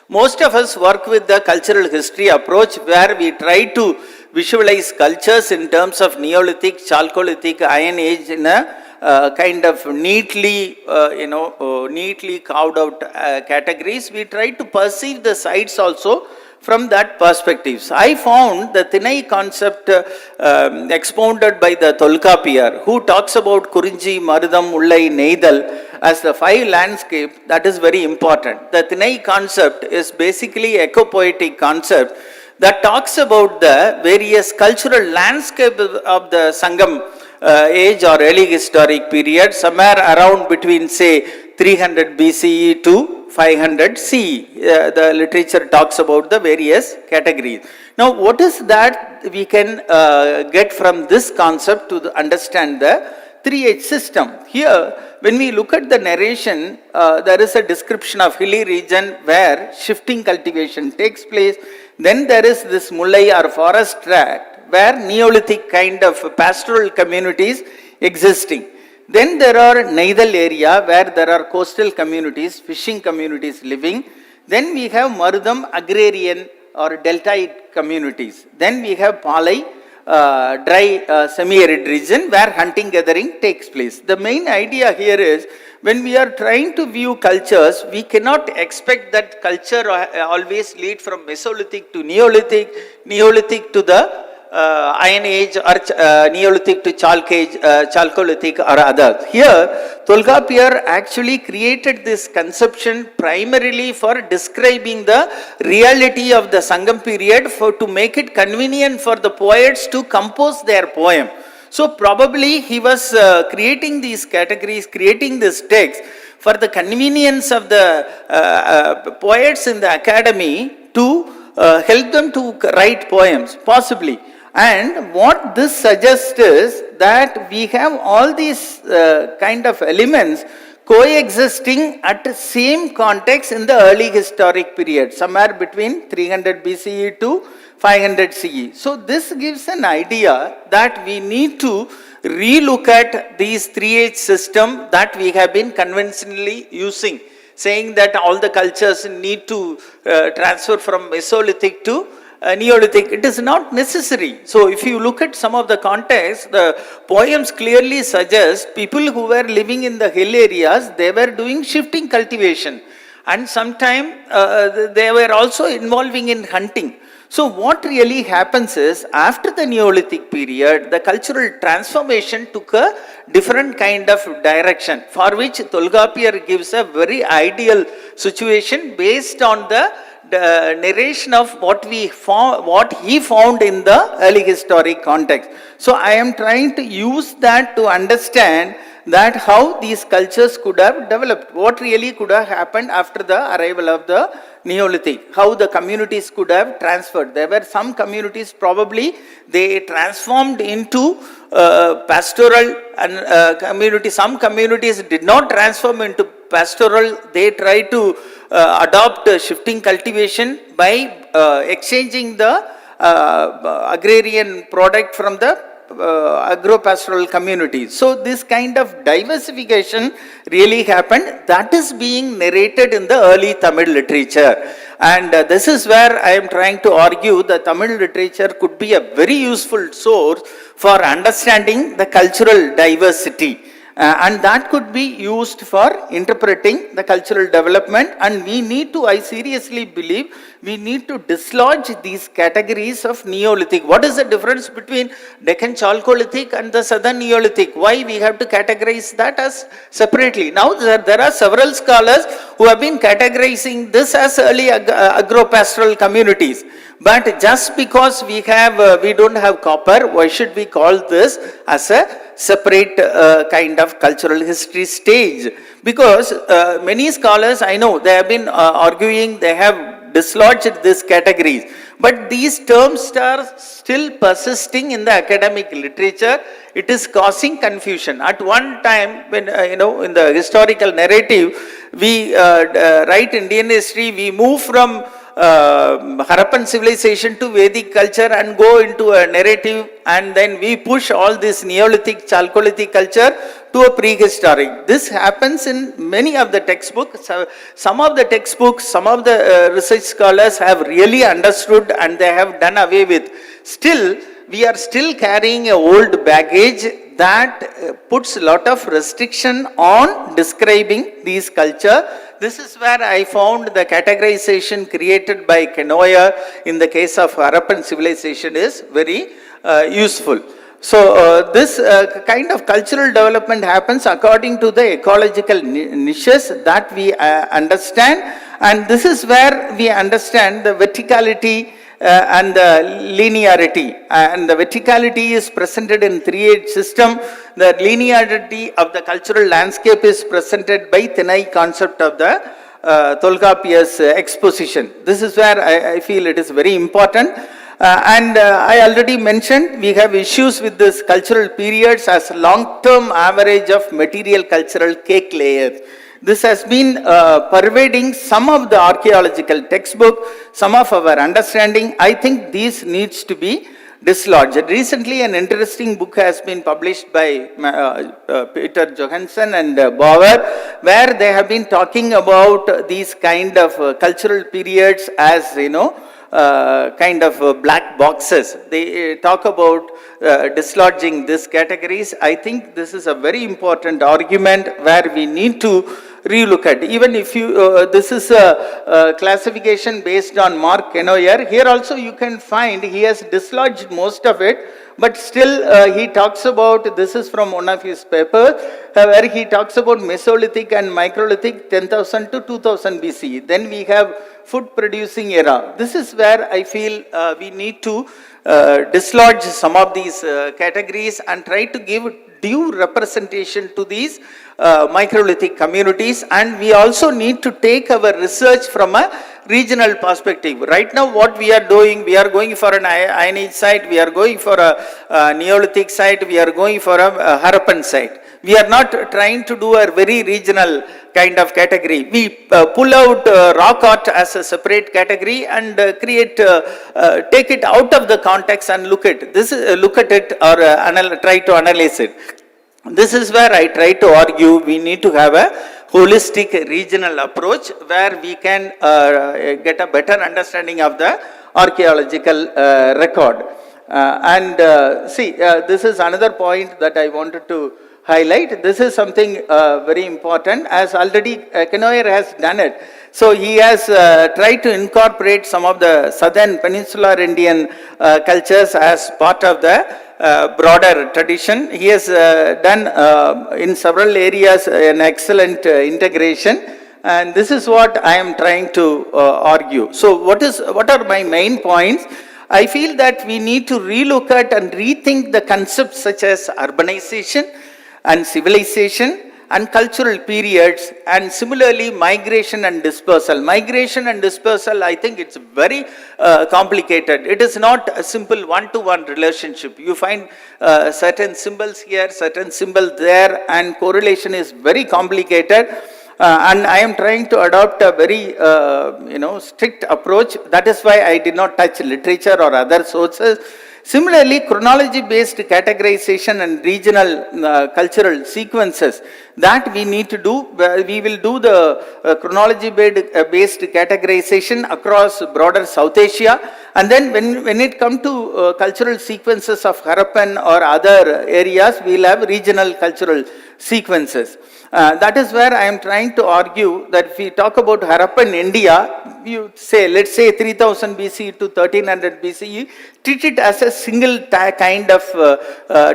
Most of us work with the cultural history approach, where we try to visualize cultures in terms of Neolithic, Chalcolithic, Iron Age in a kind of neatly, neatly carved out categories. We try to perceive the sites also from that perspective. So I found the Thinai concept expounded by the Tolkapiyar, who talks about Kurinji, Marudam, Mullai, Neidal as the 5 landscape. That is very important. The Thinai concept is basically eco-poetic concept that talks about the various cultural landscape of the Sangam age or early historic period, somewhere around between say 300 BCE to 500 CE. The literature talks about the various categories. Now, what is that we can get from this concept to understand the 3H system? Here, when we look at the narration, there is a description of hilly region where shifting cultivation takes place. Then there is this Mullai or forest tract where Neolithic kind of pastoral communities existing. Then there are Neidal area where there are coastal communities, fishing communities living. Then we have Marudam agrarian or deltaic communities. Then we have Palai, dry semi-arid region where hunting gathering takes place. The main idea here is when we are trying to view cultures, we cannot expect that culture always lead from Mesolithic to Neolithic, Neolithic to the Iron Age or Neolithic to Chalcolithic or others. Here, Tolkapiyar actually created this conception primarily for describing the reality of the Sangam period to make it convenient for the poets to compose their poem. So probably he was creating these categories, creating this text for the convenience of the poets in the academy to help them to write poems, possibly. And what this suggests is that we have all these kind of elements coexisting at the same context in the early historic period, somewhere between 300 BCE to 500 CE. So this gives an idea that we need to relook at these 3H system that we have been conventionally using, saying that all the cultures need to transfer from Mesolithic to Neolithic. It is not necessary. So if you look at some of the context, the poems clearly suggest people who were living in the hill areas, they were doing shifting cultivation. And sometime they were also involving in hunting. So what really happens is, after the Neolithic period, the cultural transformation took a different kind of direction, for which Tolkapiyar gives a very ideal situation based on the narration of what he found in the early historic context. So I am trying to use that to understand that how these cultures could have developed, what really could have happened after the arrival of the Neolithic, how the communities could have transferred. There were some communities probably they transformed into pastoral and community. Some communities did not transform into pastoral. They tried to adopt shifting cultivation by exchanging the agrarian product from the agro-pastoral communities. So this kind of diversification really happened. That is being narrated in the early Tamil literature. And this is where I am trying to argue that Tamil literature could be a very useful source for understanding the cultural diversity. And that could be used for interpreting the cultural development, and we need to, I seriously believe, we need to dislodge these categories of Neolithic. What is the difference between Deccan Chalcolithic and the Southern Neolithic? Why we have to categorize that as separately? Now there are several scholars who have been categorizing this as early agro-pastoral communities. But just because we don't have copper, why should we call this as a separate kind of cultural history stage? Because many scholars, I know, they have been arguing, they have dislodged these categories. But these terms are still persisting in the academic literature. It is causing confusion. At one time, when in the historical narrative, we write Indian history, we move from Harappan civilization to Vedic culture and go into a narrative, and then we push all this Neolithic, Chalcolithic culture to a prehistoric. This happens in many of the textbooks. Some of the textbooks, some of the research scholars have really understood and they have done away with. Still, we are still carrying an old baggage that puts a lot of restriction on describing these culture. This is where I found the categorization created by Kenoyer in the case of Harappan civilization is very useful. So this kind of cultural development happens according to the ecological niches that we understand, and this is where we understand the verticality and the linearity. And the verticality is presented in 3-age system. The linearity of the cultural landscape is presented by Thinai concept of the Tolkapia's exposition. This is where I feel it is very important. I already mentioned we have issues with this cultural periods as long-term average of material cultural cake layers. This has been pervading some of the archaeological textbook, some of our understanding. I think these needs to be dislodged. Recently, an interesting book has been published by Peter Johansson and Bauer, where they have been talking about these kind of cultural periods as, kind of black boxes. They talk about dislodging these categories. I think this is a very important argument where we need to relook at. Even if you, this is a classification based on Mark Kenoyer. Here also you can find he has dislodged most of it, but still he talks about, this is from one of his papers, where he talks about Mesolithic and Microlithic 10,000 to 2000 BC. Then we have food producing era. This is where I feel we need to dislodge some of these categories and try to give due representation to these microlithic communities, and we also need to take our research from a regional perspective. Right now what we are doing, we are going for an Iron Age site, we are going for a Neolithic site, we are going for a Harappan site. We are not trying to do a very regional kind of category. We pull out rock art as a separate category and create, take it out of the context and look at this, look at it or try to analyze it. This is where I try to argue we need to have a holistic regional approach where we can get a better understanding of the archaeological record. This is another point that I wanted to highlight. This is something very important, as already Kenoyer has done it. So he has tried to incorporate some of the southern peninsular Indian cultures as part of the broader tradition. He has done in several areas an excellent integration, and this is what I am trying to argue. So what are my main points? I feel that we need to relook at and rethink the concepts such as urbanization and civilization and cultural periods, and similarly migration and dispersal. Migration and dispersal, I think it's very complicated. It is not a simple one-to-one relationship. You find certain symbols here, certain symbols there, and correlation is very complicated. And I am trying to adopt a very strict approach. That is why I did not touch literature or other sources. Similarly, chronology-based categorization and regional cultural sequences that we need to do. We will do the chronology-based categorization across broader South Asia, and then when it comes to cultural sequences of Harappan or other areas, we will have regional cultural sequences. That is where I am trying to argue that if we talk about Harappan India, you say, let's say 3000 BC to 1300 BC, you treat it as a single kind of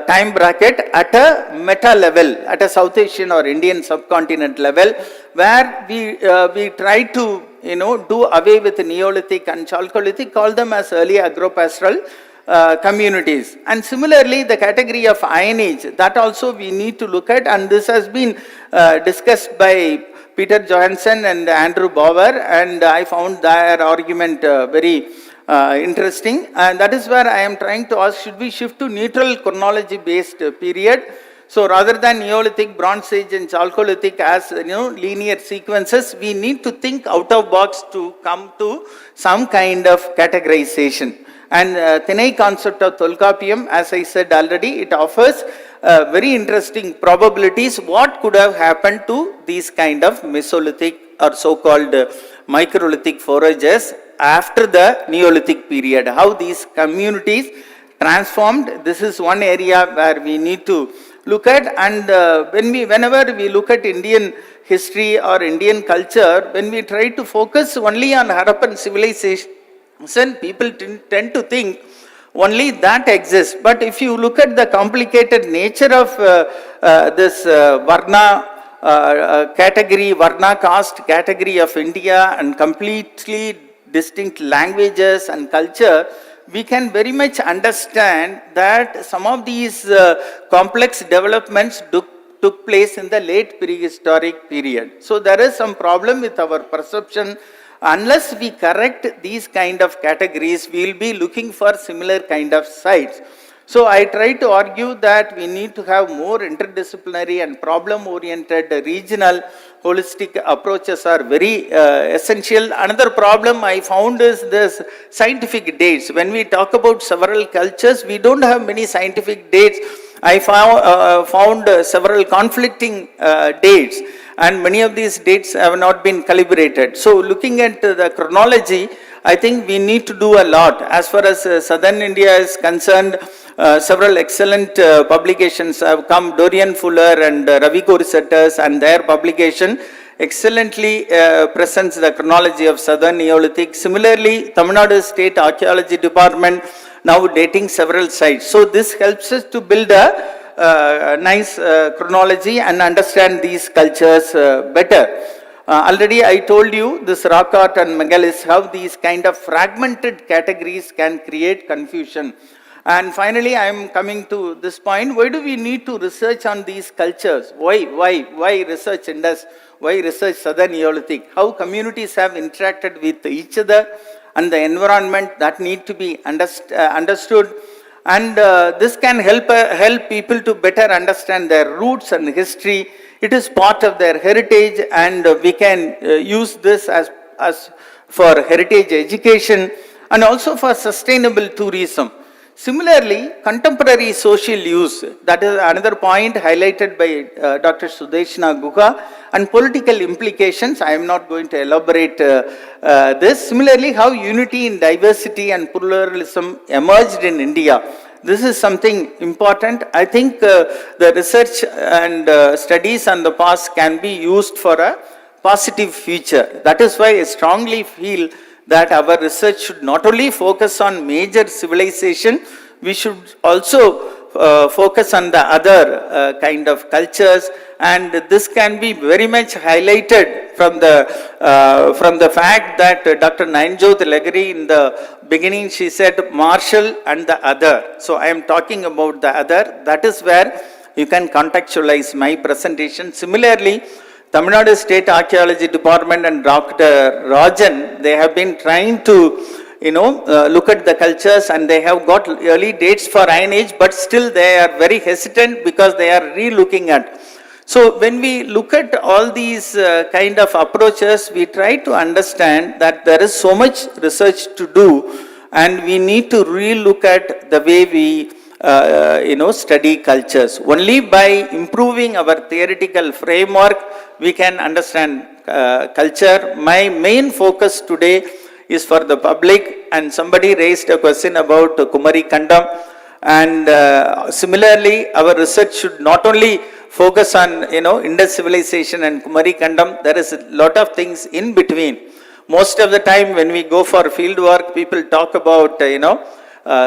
time bracket at a meta level, at a South Asian or Indian subcontinent level, where we try to do away with Neolithic and Chalcolithic, call them as early agropastoral communities. And similarly, the category of Iron Age, that also we need to look at, and this has been discussed by Peter Johansson and Andrew Bauer, and I found their argument very interesting. And that is where I am trying to ask, should we shift to neutral chronology based period? So rather than Neolithic, Bronze Age and Chalcolithic as linear sequences, we need to think out of box to come to some kind of categorization. And Thinai concept of Tolkapiam, as I said already, it offers very interesting probabilities what could have happened to these kind of Mesolithic or so-called microlithic forages after the Neolithic period, how these communities transformed. This is one area where we need to look at, and whenever we look at Indian history or Indian culture, when we try to focus only on Harappan civilization, people tend to think only that exists. But if you look at the complicated nature of this Varna category, Varna caste category of India, and completely distinct languages and culture, we can very much understand that some of these complex developments took place in the late prehistoric period. So there is some problem with our perception. Unless we correct these kind of categories, we will be looking for similar kind of sites. So I try to argue that we need to have more interdisciplinary and problem-oriented regional holistic approaches are very essential. Another problem I found is this scientific dates. When we talk about several cultures, we don't have many scientific dates. I found several conflicting dates, and many of these dates have not been calibrated. So looking at the chronology, I think we need to do a lot. As far as southern India is concerned, several excellent publications have come. Dorian Fuller and Ravi Gorisetters and their publication excellently presents the chronology of southern Neolithic. Similarly, Tamil Nadu State Archaeology Department now dating several sites. So this helps us to build a nice chronology and understand these cultures better. Already I told you this rock art and megaliths, how these kind of fragmented categories can create confusion. And finally, I am coming to this point. Why do we need to research on these cultures? Why research Indus? Why research Southern Neolithic? How communities have interacted with each other and the environment that need to be understood. And this can help people to better understand their roots and history. It is part of their heritage, and we can use this as for heritage education and also for sustainable tourism. Similarly, contemporary social use, that is another point highlighted by Dr. Sudeshna Guha, and political implications. I am not going to elaborate this. Similarly, how unity in diversity and pluralism emerged in India. This is something important. I think the research and studies on the past can be used for a positive future. That is why I strongly feel that our research should not only focus on major civilization, we should also focus on the other kind of cultures, and this can be very much highlighted from the fact that Dr. Nayanjot Legari in the beginning, she said Marshall and the other. So I am talking about the other. That is where you can contextualize my presentation. Similarly, Tamil Nadu State Archaeology Department and Dr. Rajan, they have been trying to, look at the cultures, and they have got early dates for Iron Age, but still they are very hesitant because they are re-looking at. So when we look at all these kind of approaches, we try to understand that there is so much research to do, and we need to re-look at the way we study cultures. Only by improving our theoretical framework, we can understand culture. My main focus today is for the public, and somebody raised a question about Kumari Kandam, and similarly, our research should not only focus on, Indus civilization and Kumari Kandam. There is a lot of things in between. Most of the time when we go for field work, people talk about,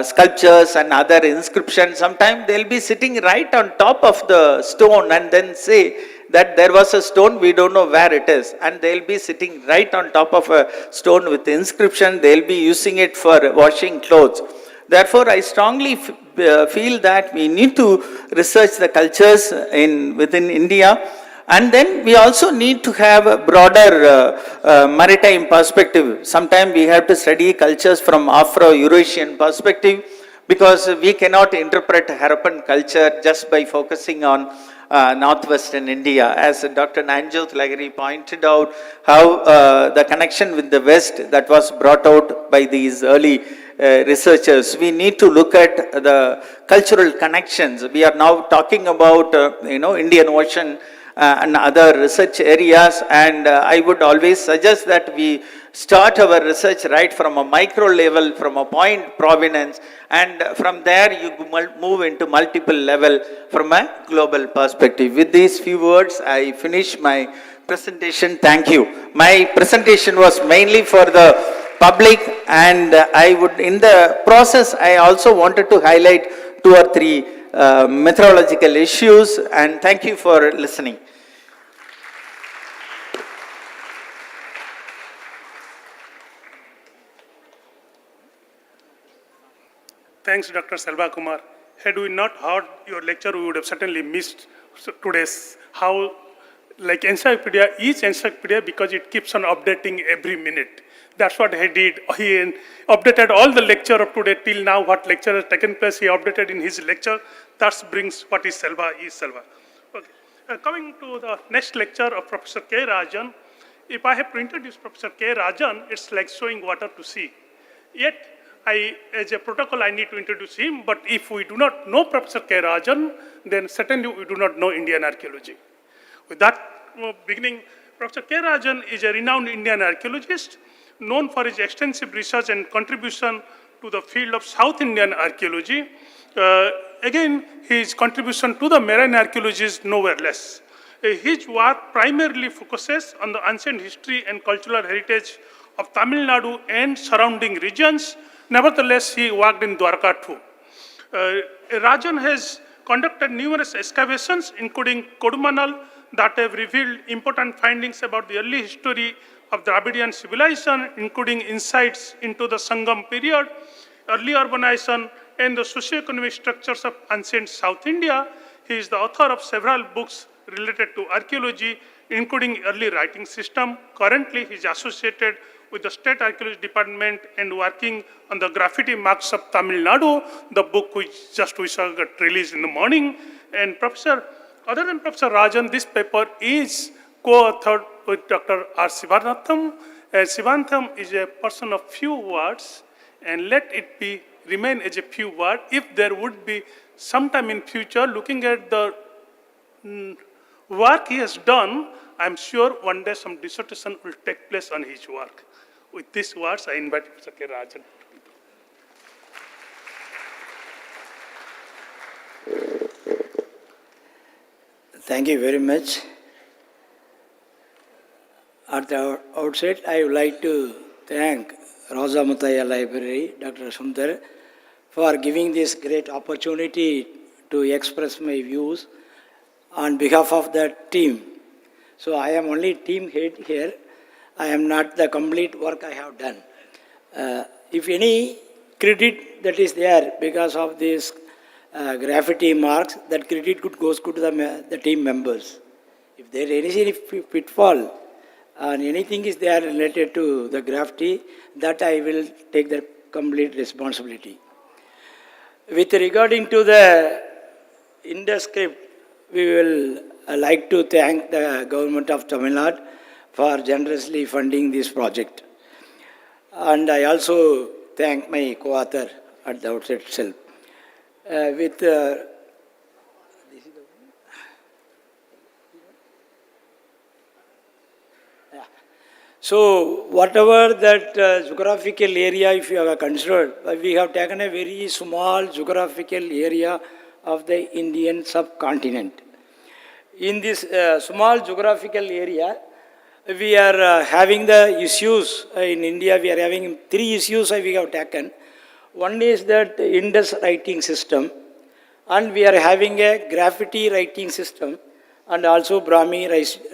sculptures and other inscriptions. Sometimes they'll be sitting right on top of the stone and then say that there was a stone, we don't know where it is. And they'll be sitting right on top of a stone with the inscription. They'll be using it for washing clothes. Therefore, I strongly feel that we need to research the cultures within India. And then we also need to have a broader maritime perspective. Sometimes we have to study cultures from Afro-Eurasian perspective, because we cannot interpret Harappan culture just by focusing on northwestern India. As Dr. Nayanjot Legari pointed out, how the connection with the West that was brought out by these early researchers. We need to look at the cultural connections. We are now talking about, Indian Ocean and other research areas, and I would always suggest that we start our research right from a micro level, from a point provenance, and from there you move into multiple level from a global perspective. With these few words, I finish my presentation. Thank you. My presentation was mainly for the public, and I would, in the process, I also wanted to highlight 2 or 3 methodological issues, and thank you for listening. Thanks, Dr. Selva Kumar. Had we not heard your lecture, we would have certainly missed today's how, like encyclopedia, each encyclopedia, because it keeps on updating every minute. That's what he did. He updated all the lecture of today till now, what lecture has taken place, he updated in his lecture. That brings what is Selva is Selva. Okay. Coming to the next lecture of Professor K. Rajan, if I have to introduce Professor K. Rajan, it's like showing water to sea. Yet, as a protocol, I need to introduce him, but if we do not know Professor K. Rajan, then certainly we do not know Indian archaeology. With that beginning, Professor K. Rajan is a renowned Indian archaeologist, known for his extensive research and contribution to the field of South Indian archaeology. Again, his contribution to the marine archaeology is nowhere less. His work primarily focuses on the ancient history and cultural heritage of Tamil Nadu and surrounding regions. Nevertheless, he worked in Dwarka too. Rajan has conducted numerous excavations, including Kodumanal, that have revealed important findings about the early history of Dravidian civilization, including insights into the Sangam period, early urbanization, and the socio-economic structures of ancient South India. He is the author of several books related to archaeology, including early writing system. Currently, he is associated with the State Archaeology Department and working on the graffiti marks of Tamil Nadu, the book which we saw got released in the morning. And other than Professor Rajan, this paper is co-authored with Dr. R. Sivanathan. Sivanathan is a person of few words, and let it remain as a few words. If there would be sometime in future, looking at the work he has done, I'm sure one day some dissertation will take place on his work. With these words, I invite Professor K. Rajan. Thank you very much. At the outset, I would like to thank Raja Mutaya Library, Dr. Sundar, for giving this great opportunity to express my views on behalf of the team. So I am only team head here. I am not the complete work I have done. If any credit that is there because of these graffiti marks, that credit goes to the team members. If there is any pitfall and anything is there related to the graffiti, that I will take the complete responsibility. With regarding to the Indus script, we will like to thank the government of Tamil Nadu for generously funding this project. And I also thank my co-author at the outset itself. So whatever that geographical area, if you have considered, we have taken a very small geographical area of the Indian subcontinent. In this small geographical area, we are having the issues in India. We are having 3 issues we have taken. One is that Indus writing system, and we are having a graffiti writing system, and also Brahmi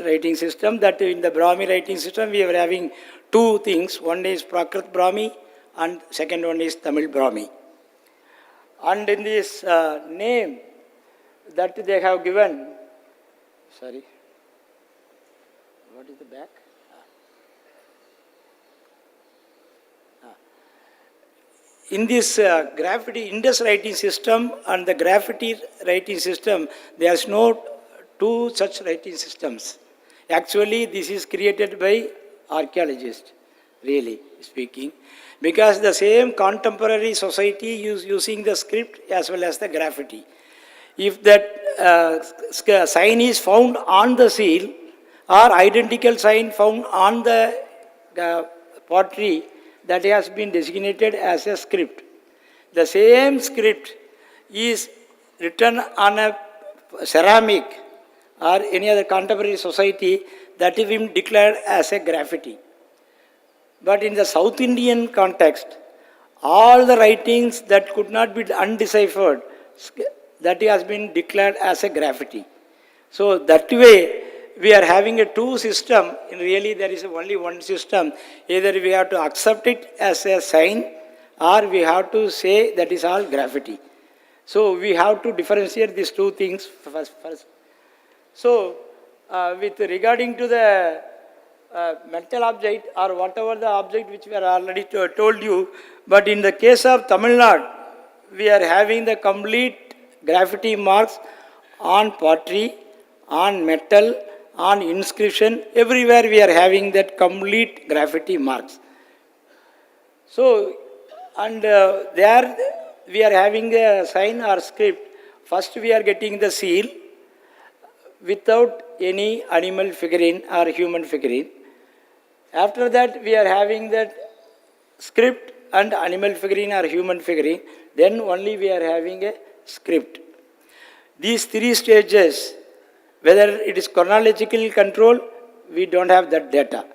writing system. That in the Brahmi writing system, we are having 2 things. One is Prakrit Brahmi, and second one is Tamil Brahmi. And in this name that they have given, sorry, what is the back? In this graffiti Indus writing system and the graffiti writing system, there is no 2 such writing systems. Actually, this is created by archaeologists, really speaking, because the same contemporary society is using the script as well as the graffiti. If that sign is found on the seal or identical sign found on the pottery, that has been designated as a script. The same script is written on a ceramic or any other contemporary society, that is been declared as a graffiti. But in the South Indian context, all the writings that could not be undeciphered, that has been declared as a graffiti. So that way, we are having a two system, and really there is only one system. Either we have to accept it as a sign, or we have to say that is all graffiti. So we have to differentiate these two things first. So with regarding to the mental object or whatever the object which we are already told you, but in the case of Tamil Nadu, we are having the complete graffiti marks on pottery, on metal, on inscription, everywhere we are having that complete graffiti marks. So, and there we are having a sign or script. First we are getting the seal without any animal figurine or human figurine. After that we are having that script and animal figurine or human figurine. Then only we are having a script. These three stages, whether it is chronological control, we don't have that data.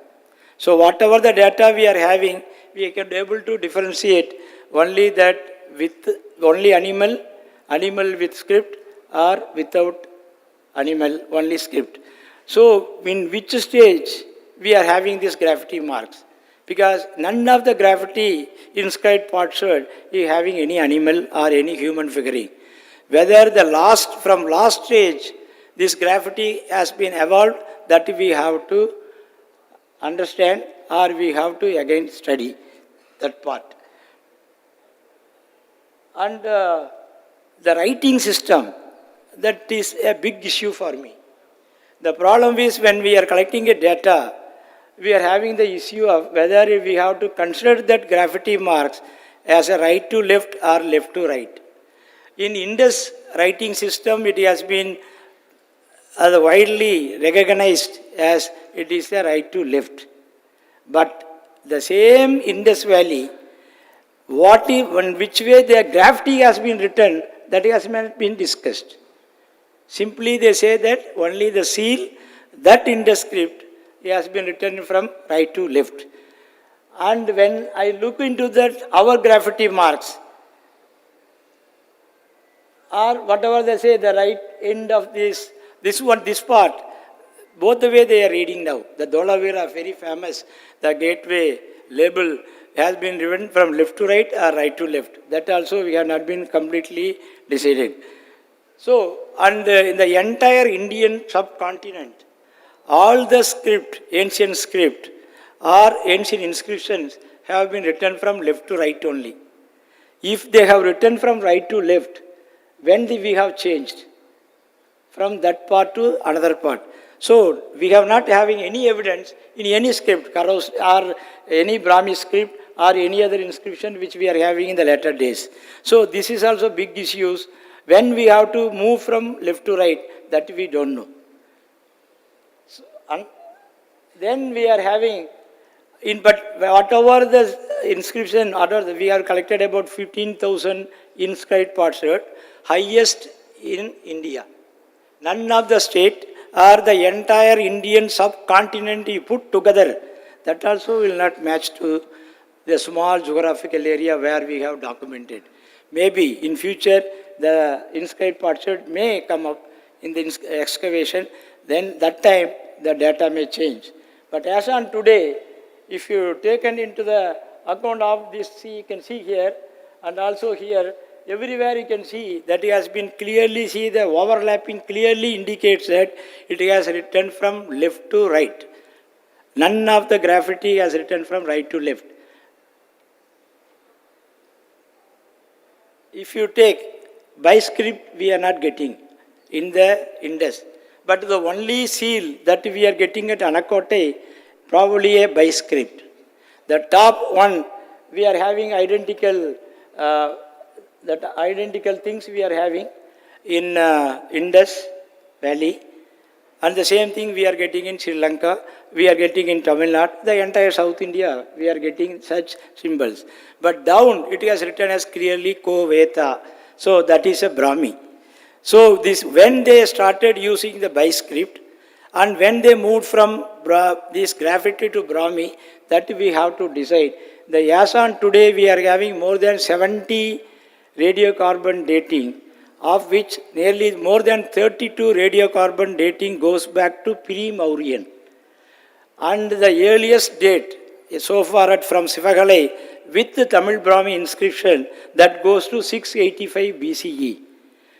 So whatever the data we are having, we can be able to differentiate only that with only animal with script, or without animal, only script. So in which stage we are having these graffiti marks? Because none of the graffiti inscribed potsherd is having any animal or any human figurine. Whether from last stage, this graffiti has been evolved, that we have to understand, or we have to again study that part. And the writing system, that is a big issue for me. The problem is when we are collecting a data, we are having the issue of whether we have to consider that graffiti marks as a right to left or left to right. In Indus writing system, it has been widely recognized as it is a right to left. But the same Indus Valley, which way the graffiti has been written, that has not been discussed. Simply they say that only the seal, that Indus script, has been written from right to left. And when I look into that, our graffiti marks, or whatever they say, the right end of this part, both the way they are reading now. The Dholavira, very famous, the gateway label has been written from left to right or right to left. That also we have not been completely decided. So, and in the entire Indian subcontinent, all the script, ancient script or ancient inscriptions have been written from left to right only. If they have written from right to left, when we have changed from that part to another part. So, we have not having any evidence in any script, Karos or any Brahmi script or any other inscription which we are having in the later days. So, this is also big issues. When we have to move from left to right, that we don't know. So, and then we are having, but whatever the inscription, we have collected about 15,000 inscribed potsherd, highest in India. None of the state or the entire Indian subcontinent you put together, that also will not match to the small geographical area where we have documented. Maybe in future the inscribed potsherd may come up in the excavation, then that time the data may change. But as on today, if you taken into the account of this, you can see here and also here, everywhere you can see that it has been clearly, see the overlapping clearly indicates that it has written from left to right. None of the graffiti has written from right to left. If you take by script, we are not getting in the Indus. But the only seal that we are getting at Anakote, probably a by script. The top one, we are having identical things we are having. in Indus Valley, and the same thing we are getting in Sri Lanka, we are getting in Tamil Nadu, the entire South India, we are getting such symbols. But down it is written as clearly Ko-Veta, so that is a Brahmi. So this, when they started using the Biscript, and when they moved from this graffiti to Brahmi, that we have to decide. The Yasan today we are having more than 70 radiocarbon dating, of which nearly more than 32 radiocarbon dating goes back to pre-Mauryan. And the earliest date so far from Sivagalai with the Tamil Brahmi inscription, that goes to 685 BCE.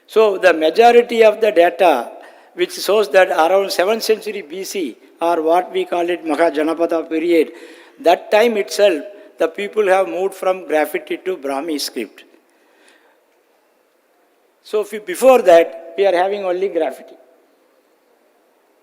So the majority of the data which shows that around 7th century BC, or what we call it Mahajanapada period, that time itself the people have moved from graffiti to Brahmi script. So before that, we are having only graffiti.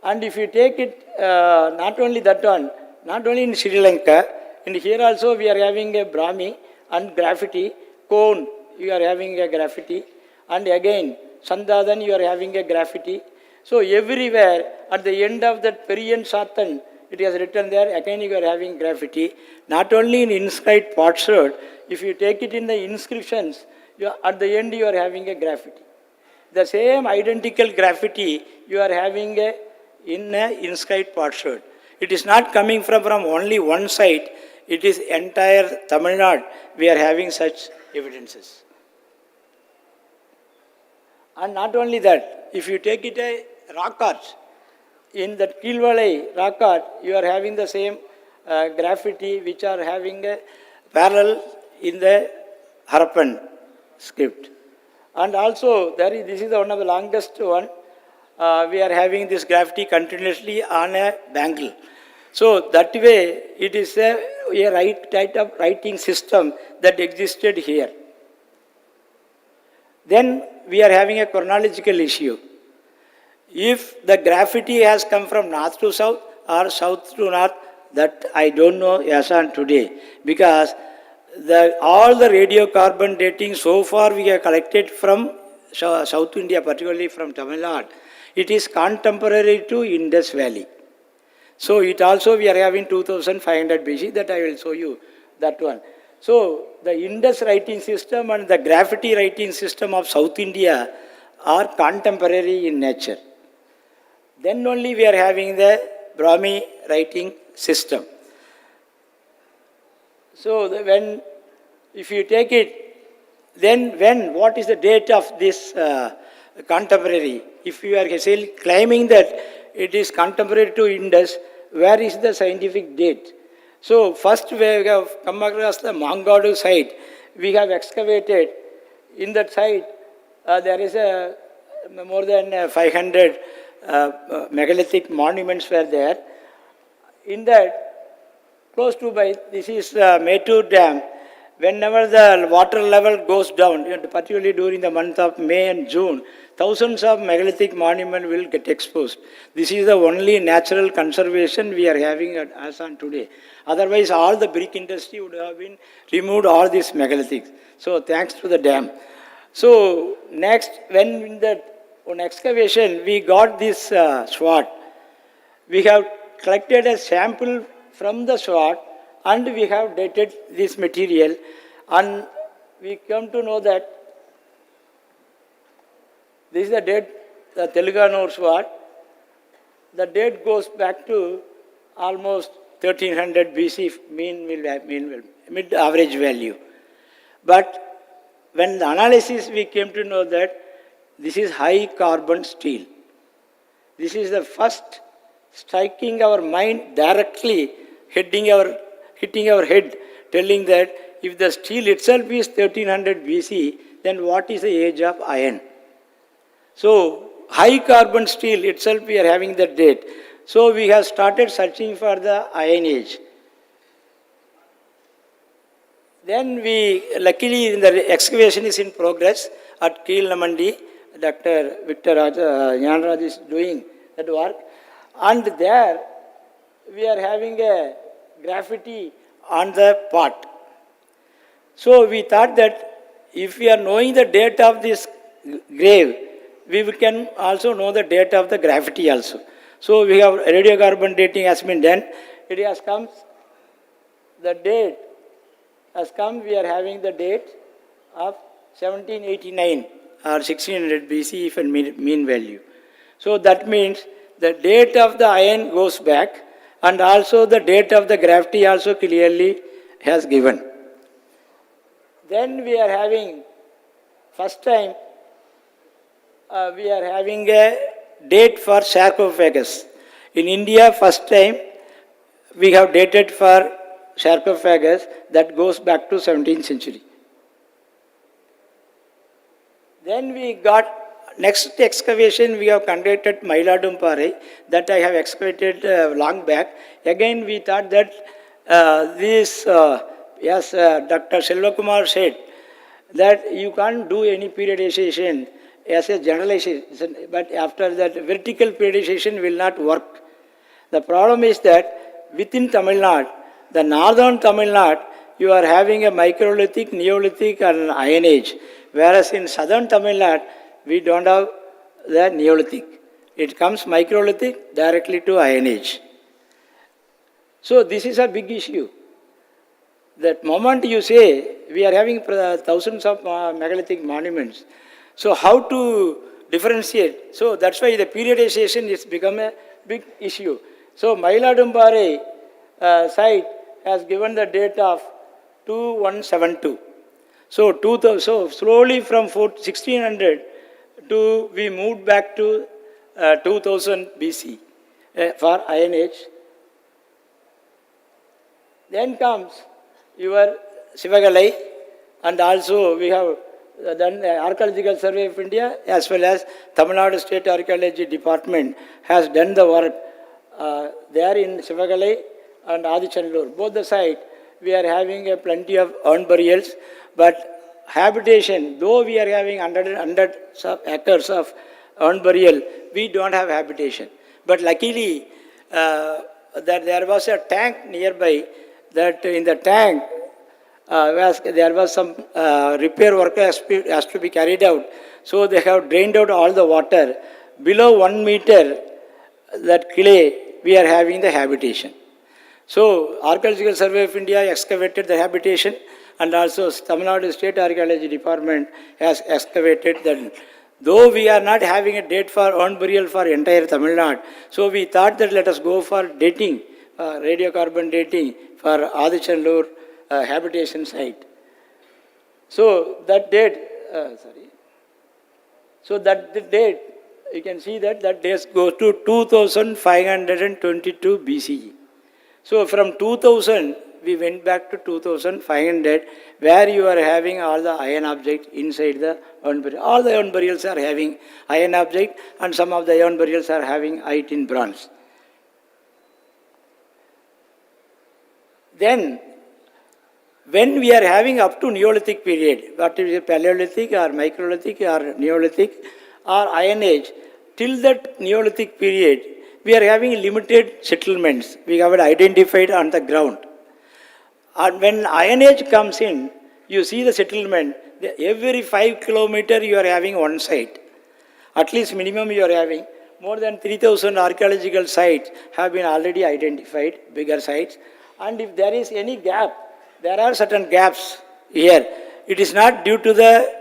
And if you take it, not only that one, not only in Sri Lanka, and here also we are having a Brahmi and graffiti, Cone, you are having a graffiti, and again, Sandadan, you are having a graffiti. So everywhere, at the end of that Periyan Satan, it is written there, again you are having graffiti. Not only in inscribed potsherd, if you take it in the inscriptions, at the end you are having a graffiti. The same identical graffiti you are having in a inscribed potsherd. It is not coming from only one site, it is entire Tamil Nadu, we are having such evidences. And not only that, if you take it a rock art, in the Kilvalai rock art, you are having the same graffiti which are having a parallel in the Harappan script. And also, this is one of the longest one. We are having this graffiti continuously on a bangle. So that way, it is a type of writing system that existed here. Then we are having a chronological issue. If the graffiti has come from north to south or south to north, that I don't know Yasan today, because all the radiocarbon dating so far we have collected from South India, particularly from Tamil Nadu, it is contemporary to Indus Valley. So it also we are having 2500 BC, that I will show you that one. So the Indus writing system and the graffiti writing system of South India are contemporary in nature. Then only we are having the Brahmi writing system. So if you take it, then what is the date of this contemporary? If you are claiming that it is contemporary to Indus, where is the scientific date? So first we have come across the Mangadu site. We have excavated. In that site, there is more than 500 megalithic monuments were there. In that, close to this is Mettur Dam. Whenever the water level goes down, particularly during the month of May and June, thousands of megalithic monuments will get exposed. This is the only natural conservation we are having at Assam today. Otherwise, all the brick industry would have been removed all these megalithics. So, thanks to the dam. So, next, on excavation, we got this sword. We have collected a sample from the sword, and we have dated this material, and we come to know that this is the date, the Telugu sword. The date goes back to almost 1300 BC mid average value. But when the analysis we came to know that this is high carbon steel. This is the first striking our mind directly, hitting our head, telling that if the steel itself is 1300 BC, then what is the age of iron? So, high carbon steel itself we are having that date. So, we have started searching for the Iron Age. Then luckily the excavation is in progress at Keelamandi. Dr. Victor Jnanraj is doing that work. And there we are having a graffiti on the pot. So we thought that if we are knowing the date of this grave, we can also know the date of the gravity also. So we have radiocarbon dating has been done. It has come, the date has come, we are having the date of 1789 or 1600 BC if a mean value. So that means the date of the iron goes back, and also the date of the gravity also clearly has given. Then we are having, first time, we are having a date for sarcophagus. In India, first time, we have dated for sarcophagus that goes back to 17th century. Then we got, next excavation we have conducted Mailadumpare, that I have excavated long back. Again we thought that Dr. Selvakumar said, that you can't do any periodization as a generalization, but after that vertical periodization will not work. The problem is that within Tamil Nadu, the northern Tamil Nadu, you are having a microlithic, Neolithic and Iron Age, whereas in southern Tamil Nadu, we don't have the Neolithic. It comes microlithic directly to Iron Age. So this is a big issue. That moment you say, we are having thousands of megalithic monuments. So how to differentiate? So that's why the periodization has become a big issue. So Mailadumpare site has given the date of 2172. So slowly from 1600 to we moved back to 2000 BC for Iron Age. Then comes your Sivagalai, and also we have done the Archaeological Survey of India as well as Tamil Nadu State Archaeology Department has done the work there in Sivagalai and Adichanallur. Both the sites we are having plenty of urn burials, but habitation, though we are having hundreds of acres of urn burial, we don't have habitation. But luckily that there was a tank nearby, that in the tank there was some repair work has to be carried out. So they have drained out all the water. Below 1 meter, that clay, we are having the habitation. So Archaeological Survey of India excavated the habitation, and also Tamil Nadu State Archaeology Department has excavated that. Though we are not having a date for urn burial for entire Tamil Nadu, so we thought that let us go for dating, radiocarbon dating for Adichanallur habitation site. So that date, so that the date, you can see that date goes to 2522 BCE. So from 2000, we went back to 2500, where you are having all the iron objects inside the urn burial. All the urn burials are having iron object, and some of the urn burials are having it in bronze. Then, when we are having up to Neolithic period, what is it, Paleolithic or Microlithic or Neolithic or Iron Age, till that Neolithic period, we are having limited settlements. We have it identified on the ground. And when Iron Age comes in, you see the settlement, every 5 kilometers you are having one site. At least minimum you are having. More than 3,000 archaeological sites have been already identified, bigger sites. And if there is any gap, there are certain gaps here. It is not due to the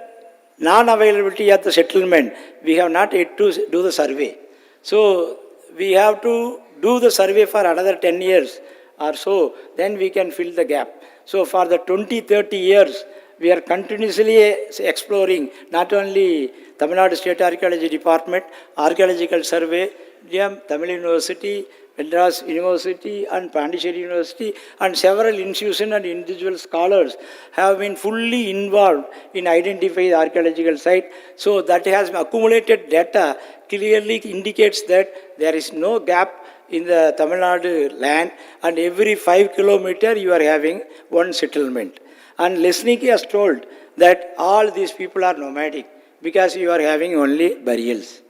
non-availability of the settlement. We have not yet to do the survey. So we have to do the survey for another 10 years or so, then we can fill the gap. So for the 20-30 years, we are continuously exploring not only Tamil Nadu State Archaeology Department, Archaeological Survey, Tamil University, Madras University and Pondicherry University, and several institutions and individual scholars have been fully involved in identifying the archaeological site. So that has accumulated data clearly indicates that there is no gap in the Tamil Nadu land, and every 5 kilometers you are having one settlement. And Lesniki has told that all these people are nomadic because you are having only burials.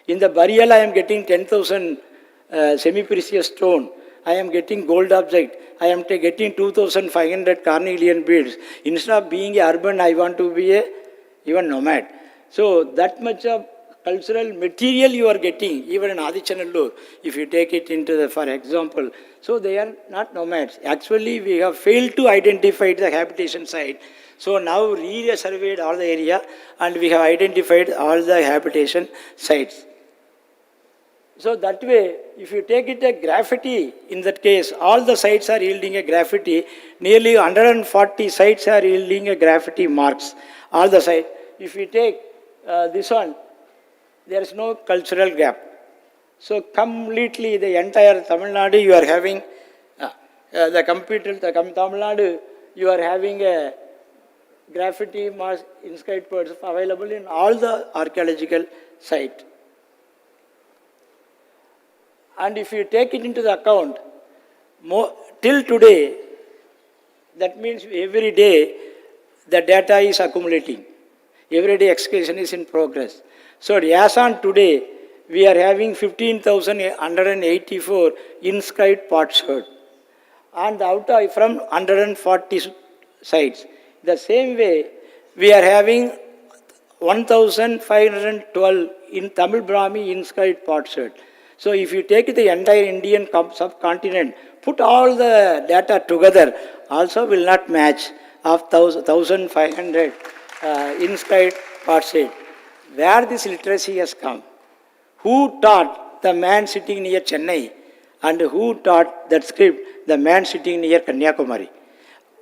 In the burial I am getting 10,000 semi-precious stone, I am getting gold object, I am getting 2,500 carnelian beads. Instead of being urban, I want to be even nomad. So that much of cultural material you are getting, even in Adichanallur, if you take it into the, for example, so they are not nomads. Actually, we have failed to identify the habitation site. So now re-surveyed all the area and we have identified all the habitation sites. So that way, if you take it a graffiti, in that case, all the sites are yielding a graffiti. Nearly 140 sites are yielding a graffiti marks. All the sites. If you take this one, there is no cultural gap. So completely the entire Tamil Nadu, you are having Tamil Nadu, you are having a graffiti marks inscribed words available in all the archaeological sites. And if you take it into the account, till today, that means every day the data is accumulating. Every day excavation is in progress. So as on today, we are having 15,184 inscribed pots heard. And out of from 140 sites. The same way, we are having 1,512 in Tamil Brahmi inscribed pots heard. So if you take the entire Indian subcontinent, put all the data together, also will not match of 1,500 inscribed pots heard. Where this literacy has come? Who taught the man sitting near Chennai? And who taught that script, the man sitting near Kanyakumari?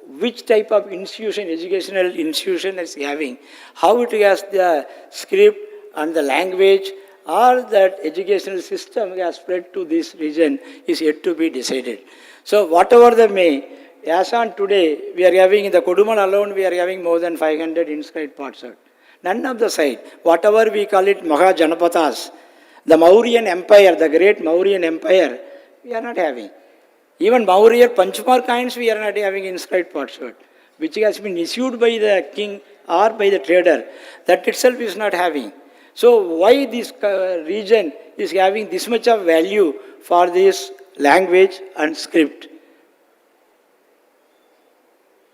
Which type of institution, educational institution is having? How it has the script and the language, or that educational system has spread to this region is yet to be decided. So whatever the may, as on today, we are having in the Kodumal alone, we are having more than 500 inscribed pots. None of the site, whatever we call it Mahajanapathas, the Mauryan Empire, the great Mauryan Empire, we are not having. Even Maurya Panchmar coins, we are not having inscribed pots, which has been issued by the king or by the trader. That itself is not having. So why this region is having this much of value for this language and script?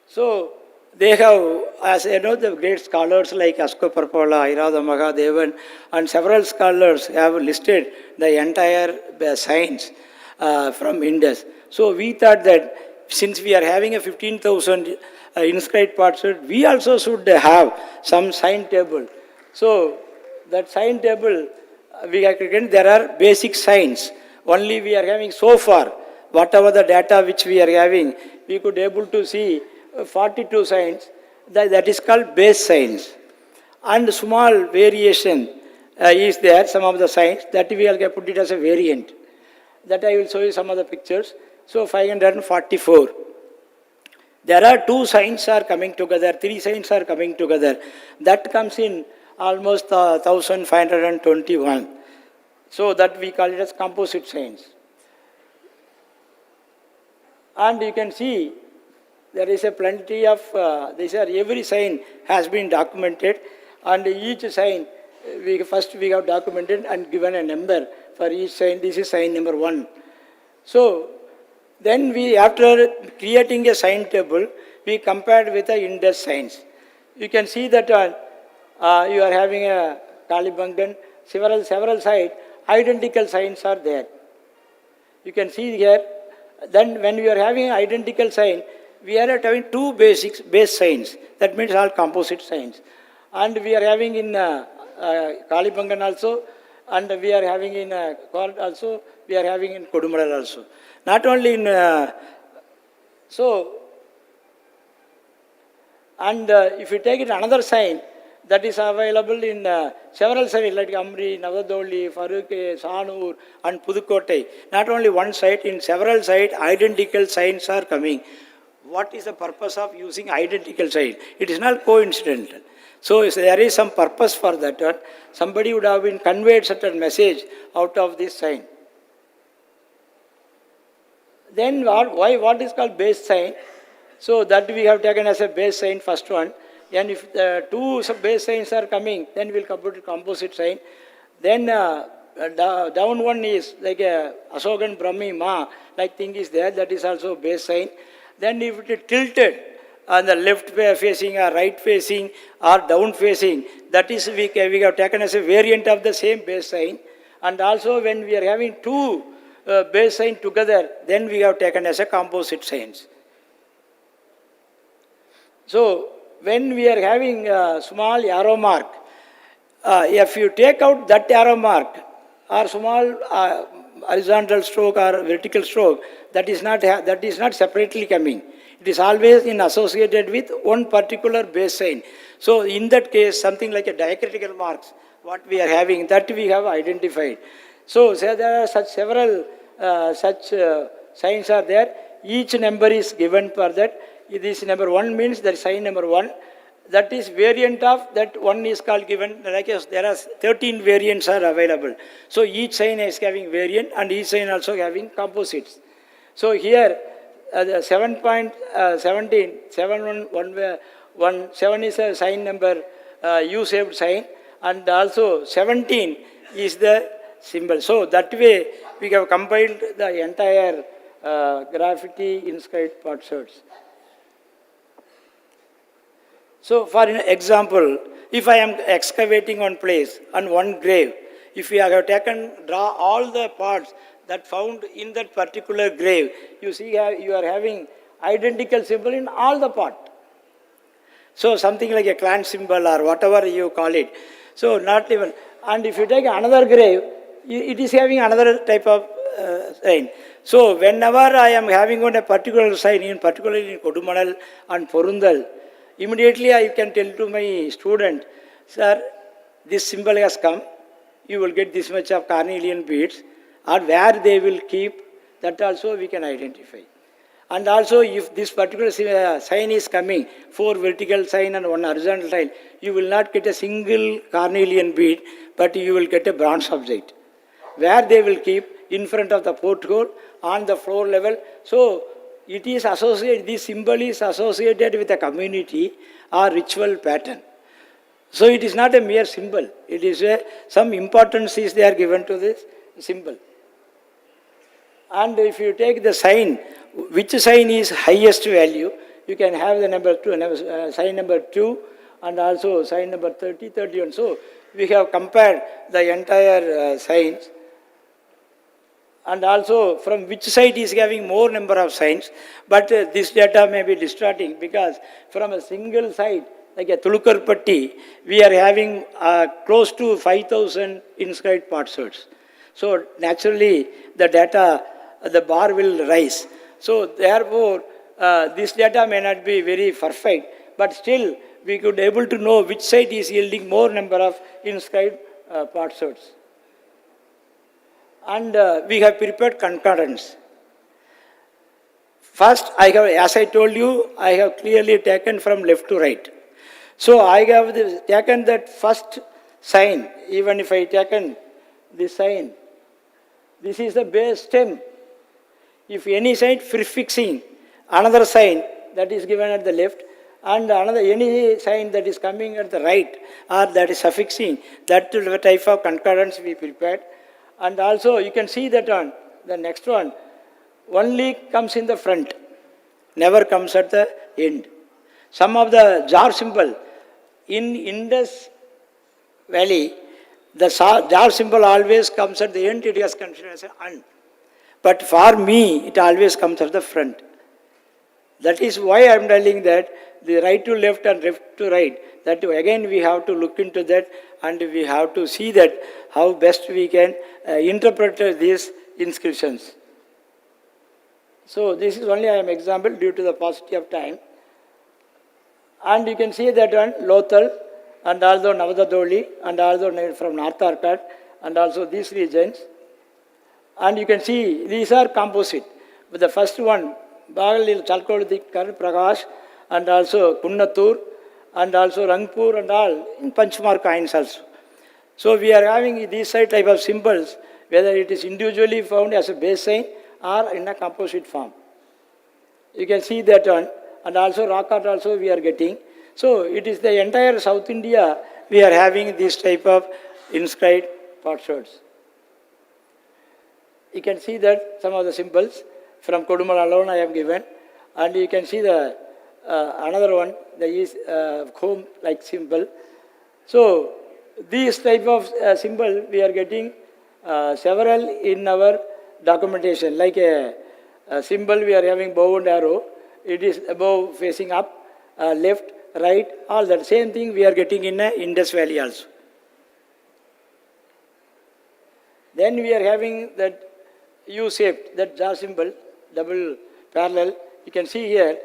So they have, as you know, the great scholars like Asko Parpala, Irada Mahadevan, and several scholars have listed the entire science from Indus. So we thought that since we are having a 15,000 inscribed pots, we also should have some sign table. So that sign table, there are basic signs. Only we are having so far, whatever the data which we are having, we could able to see 42 signs. That is called base signs. And small variation is there, some of the signs, that we will put it as a variant. That I will show you some of the pictures. So 544. There are 2 signs are coming together, 3 signs are coming together. That comes in almost 1,521. So that we call it as composite signs. And you can see there is a plenty of, every sign has been documented, and each sign, we have documented and given a number for each sign. This is sign number 1. So then we, after creating a sign table, we compared with the Indus signs. You can see that you are having a Kalibangan, several sites, identical signs are there. You can see here, then when we are having identical sign, we are having 2 base signs. That means all composite signs. And we are having in Kalibangan also, and we are having in Kord also, we are having in Kodumalal also. Not only in, if you take it another sign, that is available in several sites like Amri, Navadoli, Faruke, Sanur, and Pudukkottai. Not only one site, in several sites, identical signs are coming. What is the purpose of using identical sign? It is not coincidental. So if there is some purpose for that one, somebody would have been conveyed certain message out of this sign. Then what is called base sign? So that we have taken as a base sign, first one. And if the 2 base signs are coming, then we will compute composite sign. Then down one is like a Asokan Brahmi Ma, like thing is there, that is also base sign. Then if it is tilted, on the left facing or right facing or down facing, that is we have taken as a variant of the same base sign. And also when we are having two base sign together, then we have taken as a composite signs. So when we are having a small arrow mark, if you take out that arrow mark or small horizontal stroke or vertical stroke, that is not separately coming. It is always associated with one particular base sign. So in that case, something like a diacritical marks, what we are having, that we have identified. So there are several signs are there. Each number is given for that. This number 1 means that sign number 1. That is variant of that one is called given. Like there are 13 variants are available. So each sign is having variant and each sign also having composites. So here the 7.17, 7 is a sign number U-shaped sign, and also 17 is the symbol. So that way we have compiled the entire graffiti inscribed potsherds. So for example, if I am excavating one place and one grave, if we have draw all the parts that found in that particular grave, you see you are having identical symbol in all the part. So something like a clan symbol or whatever you call it. So not even, and if you take another grave, it is having another type of sign. So whenever I am having on a particular sign, particularly in Kodumanal and Porundal, immediately I can tell to my student, sir, this symbol has come, you will get this much of carnelian beads, or where they will keep, that also we can identify. And also if this particular sign is coming, 4 vertical sign and 1 horizontal sign, you will not get a single carnelian bead, but you will get a bronze object. Where they will keep, in front of the porthole, on the floor level. So it is associated, this symbol is associated with a community or ritual pattern. So it is not a mere symbol. It is some importance is there given to this symbol. And if you take the sign, which sign is highest value, you can have the number 2, sign number 2, and also sign number 30, 31. So we have compared the entire signs. And also from which side is having more number of signs, but this data may be distorting because from a single side, like a Tulukarpatti, we are having close to 5,000 inscribed potsherds. So naturally the data, the bar will rise. So therefore this data may not be very perfect, but still we could able to know which side is yielding more number of inscribed potsherds. And we have prepared concordance. First, as I told you, I have clearly taken from left to right. So I have taken that first sign, even if I taken this sign, this is the base stem. If any sign prefixing another sign that is given at the left, and any sign that is coming at the right, or that is suffixing, that type of concordance we prepared. And also you can see that on the next one, only comes in the front, never comes at the end. Some of the jar symbol in Indus Valley, the jar symbol always comes at the end, it is considered as an un. But for me, it always comes at the front. That is why I am telling that the right to left and left to right, that again we have to look into that and we have to see that how best we can interpret these inscriptions. So this is only I am example due to the paucity of time. And you can see that one Lothal and also Navadadoli and also from North Arcot and also these regions. And you can see these are composite. But the first one, Bagalil, Chalkodikar, Prakash, and also Kunnatur, and also Rangpur and all in Panchmar coins also. So we are having these type of symbols, whether it is individually found as a base sign or in a composite form. You can see that one, and also rock art also we are getting. So it is the entire South India we are having this type of inscribed potsherds. You can see that some of the symbols from Kodumal alone I have given, and you can see the another one, the is home like symbol. So these type of symbol we are getting several in our documentation. Like a symbol we are having bow and arrow. It is above facing up, left, right, all that. Same thing we are getting in Indus Valley also. Then we are having that U-shaped, that jar symbol, double parallel. You can see here,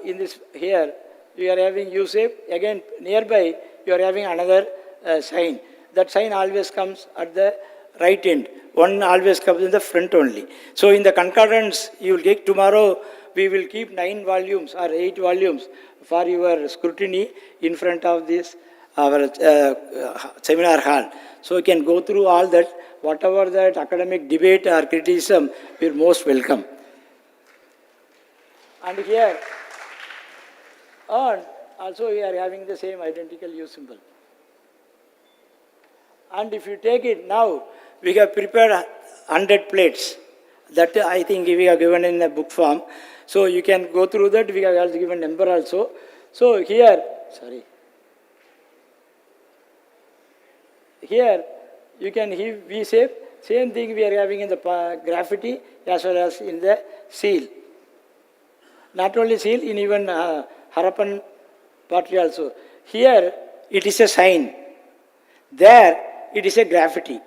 in this here, you are having U-shape. Again, nearby, you are having another sign. That sign always comes at the right end. One always comes in the front only. So in the concordance, you will get tomorrow, we will keep 9 volumes or 8 volumes for your scrutiny in front of this, our seminar hall. So you can go through all that. Whatever that academic debate or criticism, we are most welcome. And here, and also we are having the same identical U symbol. And if you take it now, we have prepared 100 plates. That I think we have given in the book form. So you can go through that. We have also given number also. So here, here you can have V-shape. Same thing we are having in the graffiti as well as in the seal. Not only seal, in even Harappan pottery also. Here it is a sign. There it is a graffiti.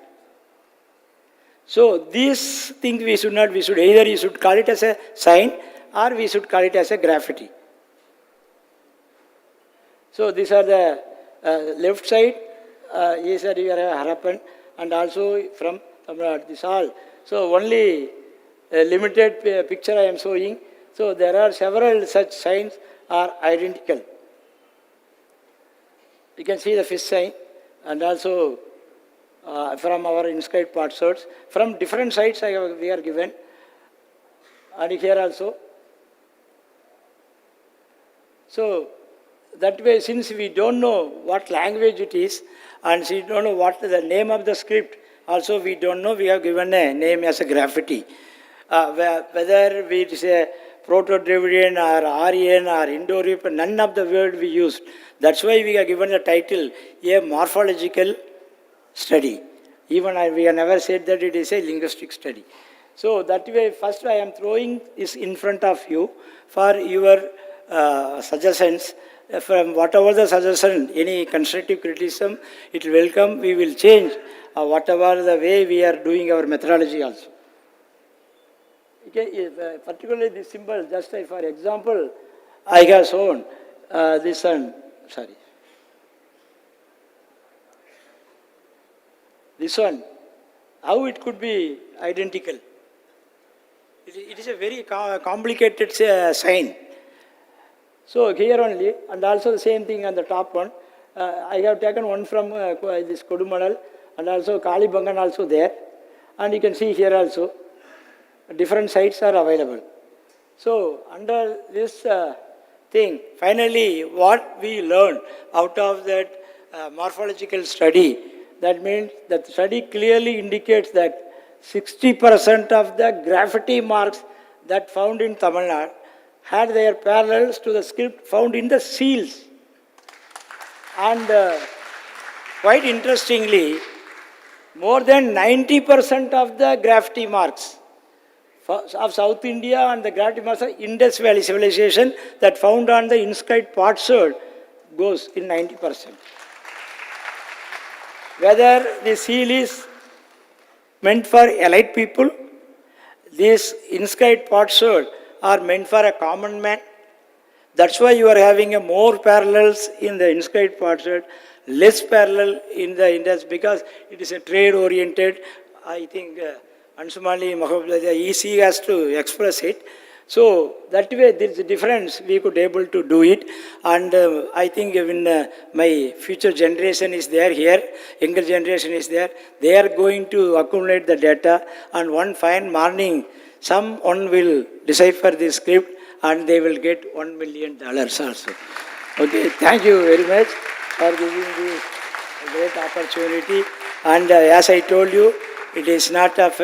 So these things we should not, we should either you should call it as a sign or we should call it as a graffiti. So these are the left side, is that you are a Harappan and also from this hall. So only a limited picture I am showing. So there are several such signs are identical. You can see the fish sign and also from our inscribed potsherds. From different sites we are given. And here also. So that way, since we don't know what language it is and we don't know what the name of the script, also we don't know, we have given a name as a graffiti. Whether it is a Proto-Dravidian or Aryan or Indo-European, none of the word we used. That's why we have given the title, a morphological study. Even we have never said that it is a linguistic study. So that way, first I am throwing this in front of you for your suggestions. From whatever the suggestion, any constructive criticism, it will welcome. We will change whatever the way we are doing our methodology also. Okay, particularly this symbol, just for example, I have shown this one, this one, how it could be identical. It is a very complicated sign. So here only, and also the same thing on the top one. I have taken one from this Kodumanal and also Kalibangan also there. And you can see here also, different sites are available. So under this thing, finally what we learned out of that morphological study, that means that study clearly indicates that 60% of the graffiti marks that found in Tamil Nadu had their parallels to the script found in the seals. And quite interestingly, more than 90% of the graffiti marks of South India and the graffiti marks of Indus Valley civilization that found on the inscribed potsherd goes in 90%. Whether the seal is meant for elite people, this inscribed potsherd are meant for a common man. That's why you are having a more parallels in the inscribed potsherd, less parallel in the Indus, because it is a trade-oriented. I think Ansumali Mahabharata, EC has to express it. So that way there is a difference, we could able to do it. And I think even my future generation is there here, younger generation is there, they are going to accumulate the data, and one fine morning, someone will decipher this script and they will get $1 million also. Okay, thank you very much for giving this great opportunity. And as I told you, it is not of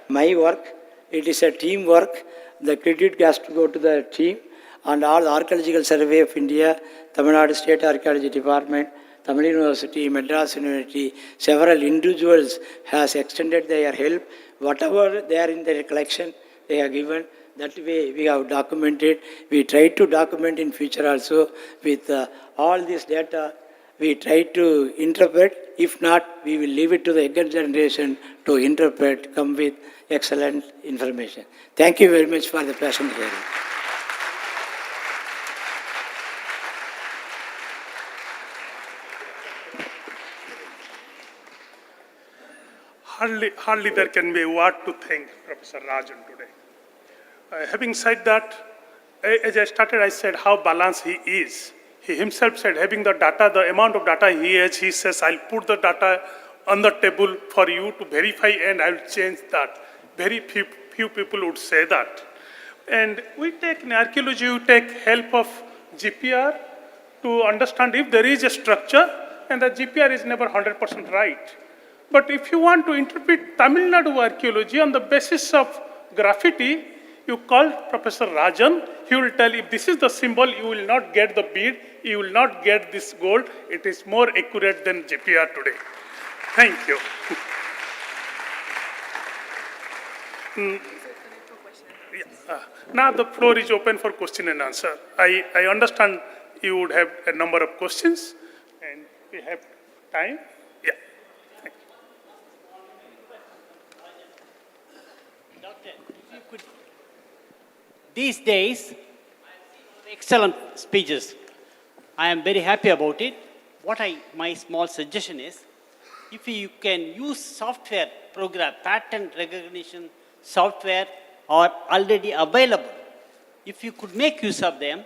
my work, it is a team work. The credit has to go to the team. and all the Archaeological Survey of India, Tamil Nadu State Archaeology Department, Tamil University, Madras University, several individuals has extended their help. Whatever they are in their collection, they have given. That way we have documented. We try to document in future also with all this data. We try to interpret. If not, we will leave it to the younger generation to interpret, come with excellent information. Thank you very much for the pleasant hearing. Hardly there can be a word to thank Professor Rajan today. Having said that, as I started, I said how balanced he is. He himself said, having the data, the amount of data he has, he says, I'll put the data on the table for you to verify and I'll change that. Very few people would say that. And we take, in archaeology, we take help of GPR to understand if there is a structure, and the GPR is never 100% right. But if you want to interpret Tamil Nadu archaeology on the basis of graffiti, you call Professor Rajan. He will tell if this is the symbol, you will not get the bead, you will not get this gold. It is more accurate than GPR today. Thank you. Now the floor is open for question and answer. I understand you would have a number of questions and we have time. Yeah. Thank you. Doctor, if you could, these days, excellent speeches. I am very happy about it. My small suggestion is, if you can use software program, pattern recognition software are already available. If you could make use of them,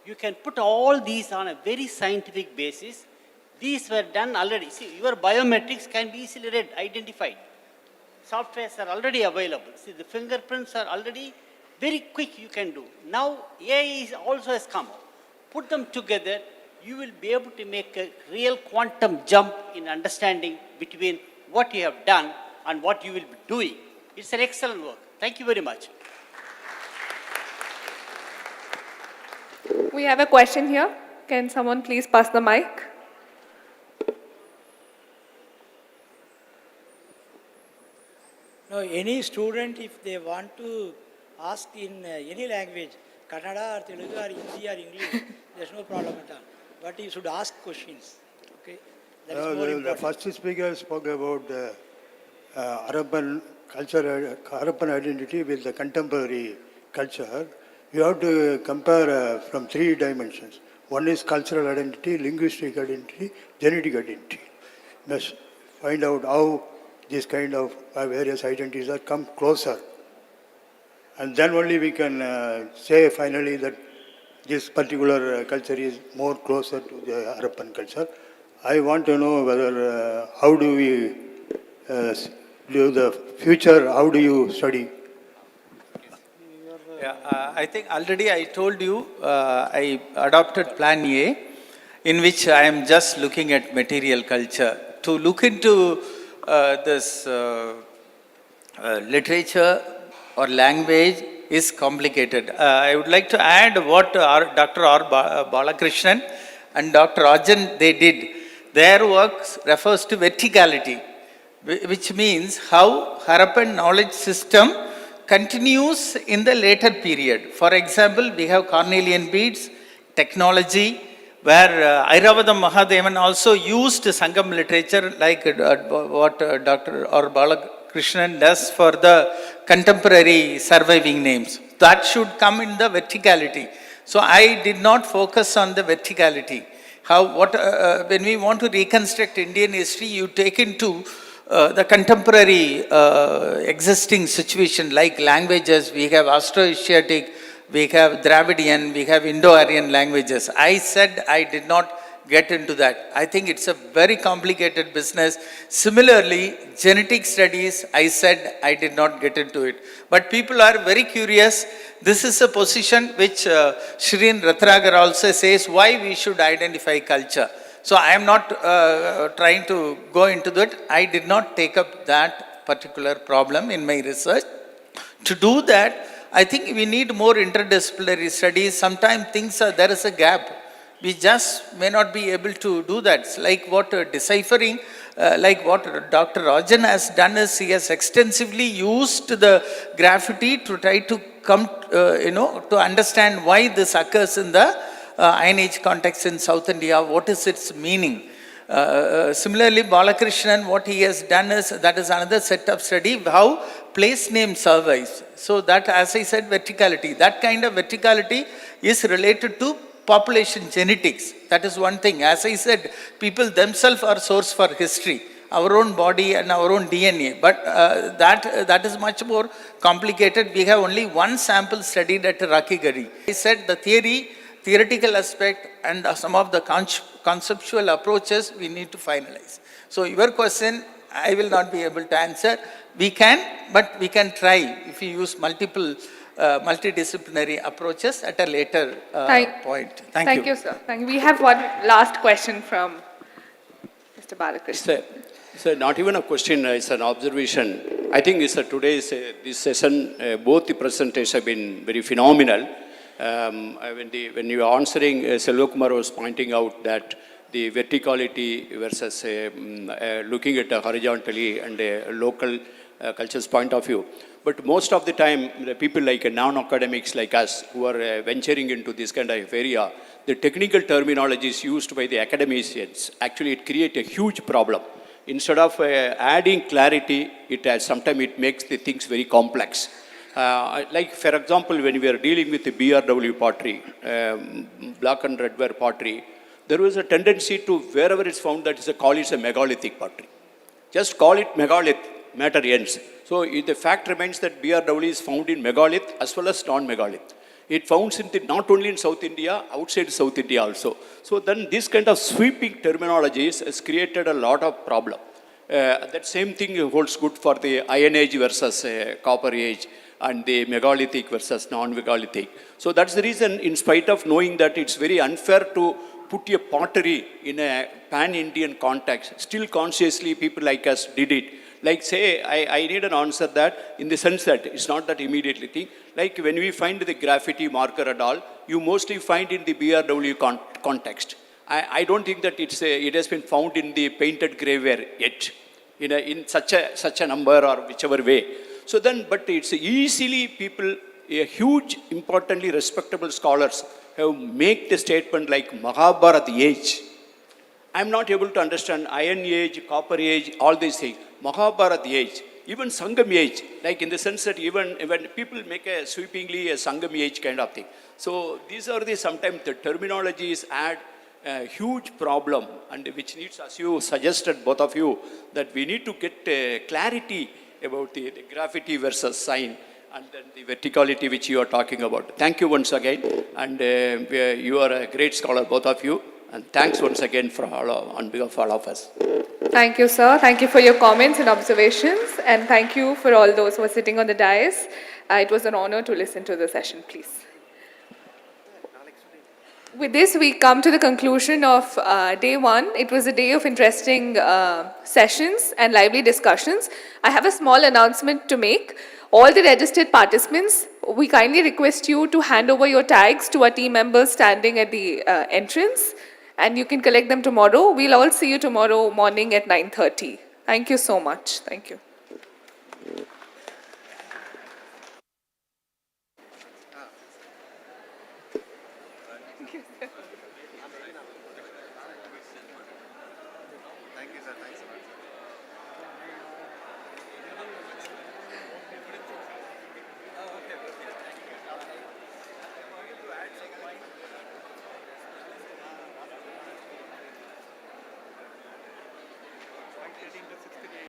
you can put all these on a very scientific basis. These were done already. See, your biometrics can be easily read, identified. Softwares are already available. See, the fingerprints are already very quick you can do. Now, AI also has come. Put them together, you will be able to make a real quantum jump in understanding between what you have done and what you will be doing. It's an excellent work. Thank you very much. We have a question here. Can someone please pass the mic? No, any student, if they want to ask in any language, Kannada or Telugu or Hindi or English, there's no problem at all. But you should ask questions. Okay? That is more important. The first speaker spoke about Harappan culture, Harappan identity with the contemporary culture. You have to compare from 3 dimensions. One is cultural identity, linguistic identity, genetic identity. You must find out how these kind of various identities are come closer. And then only we can say finally that this particular culture is more closer to the Harappan culture. I want to know whether, how do we do the future, how do you study? Yeah, I think already I told you, I adopted Plan A, in which I am just looking at material culture. To look into this literature or language is complicated. I would like to add what Dr. R. Balakrishnan and Dr. Rajan, they did. Their work refers to verticality, which means how Harappan knowledge system continues in the later period. For example, we have cornelian beads, technology, where Airavadam Mahadevan also used Sangam literature like what Dr. R. Balakrishnan does for the contemporary surviving names. That should come in the verticality. So I did not focus on the verticality. When we want to reconstruct Indian history, you take into the contemporary existing situation like languages. We have Austroasiatic, we have Dravidian, we have Indo-Aryan languages. I said I did not get into that. I think it's a very complicated business. Similarly, genetic studies, I said I did not get into it. But people are very curious. This is a position which Shireen Rathragar also says, why we should identify culture. So I am not trying to go into that. I did not take up that particular problem in my research. To do that, I think we need more interdisciplinary studies. Sometimes things are, there is a gap. We just may not be able to do that. It's like what deciphering, like what Dr. Rajan has done is he has extensively used the graffiti to try to come, to understand why this occurs in the Iron Age context in South India, what is its meaning. Similarly, Balakrishnan, what he has done is, that is another set of study, how place name survives. So that, as I said, verticality, that kind of verticality is related to population genetics. That is one thing. As I said, people themselves are source for history, our own body and our own DNA. But that is much more complicated. We have only one sample studied at Rakigari. I said the theoretical aspect and some of the conceptual approaches we need to finalize. So your question, I will not be able to answer. We can, but we can try if we use multidisciplinary approaches at a later point. Thank you. Sir. Thank you. We have one last question from Mr. Balakrishnan. Sir, not even a question, it's an observation. I think today's this session, both the presentations have been very phenomenal. When you were answering, Selva Kumar was pointing out that the verticality versus looking at horizontally and a local culture's point of view. But most of the time, the people like non-academics like us who are venturing into this kind of area, the technical terminologies used by the academicians, actually it creates a huge problem. Instead of adding clarity, sometimes it makes the things very complex. Like for example, when we are dealing with the BRW pottery, black and red ware pottery, there was a tendency to, wherever it's found, that is call it a megalithic pottery. Just call it megalith, matter ends. So the fact remains that BRW is found in megalith as well as non-megalith. It founds not only in South India, outside South India also. So then this kind of sweeping terminologies has created a lot of problem. That same thing holds good for the Iron Age versus Copper Age and the megalithic versus non-megalithic. So that's the reason, in spite of knowing that it's very unfair to put a pottery in a pan-Indian context, still consciously people like us did it. Like say, I need an answer that, in the sense that it's not that immediately thing. Like when we find the graffiti marker and all, you mostly find in the BRW context. I don't think that it has been found in the painted graveware yet, in such a number or whichever way. So then, but it's easily people, a huge, importantly respectable scholars have made the statement like Mahabharata age. I'm not able to understand Iron Age, Copper Age, all these things. Mahabharata age, even Sangam age, like in the sense that even when people make a sweepingly a Sangam age kind of thing. So these are sometimes the terminologies add a huge problem, and which needs, as you suggested, both of you, that we need to get clarity about the graffiti versus sign and then the verticality which you are talking about. Thank you once again, and you are a great scholar, both of you, and thanks once again on behalf of all of us. Thank you, sir. Thank you for your comments and observations, and thank you for all those who are sitting on the dais. It was an honor to listen to the session, please. With this, we come to the conclusion of day one. It was a day of interesting sessions and lively discussions. I have a small announcement to make. All the registered participants, we kindly request you to hand over your tags to our team members standing at the entrance, and you can collect them tomorrow. We'll all see you tomorrow morning at 9:30. Thank you so much. Thank you. Thank you.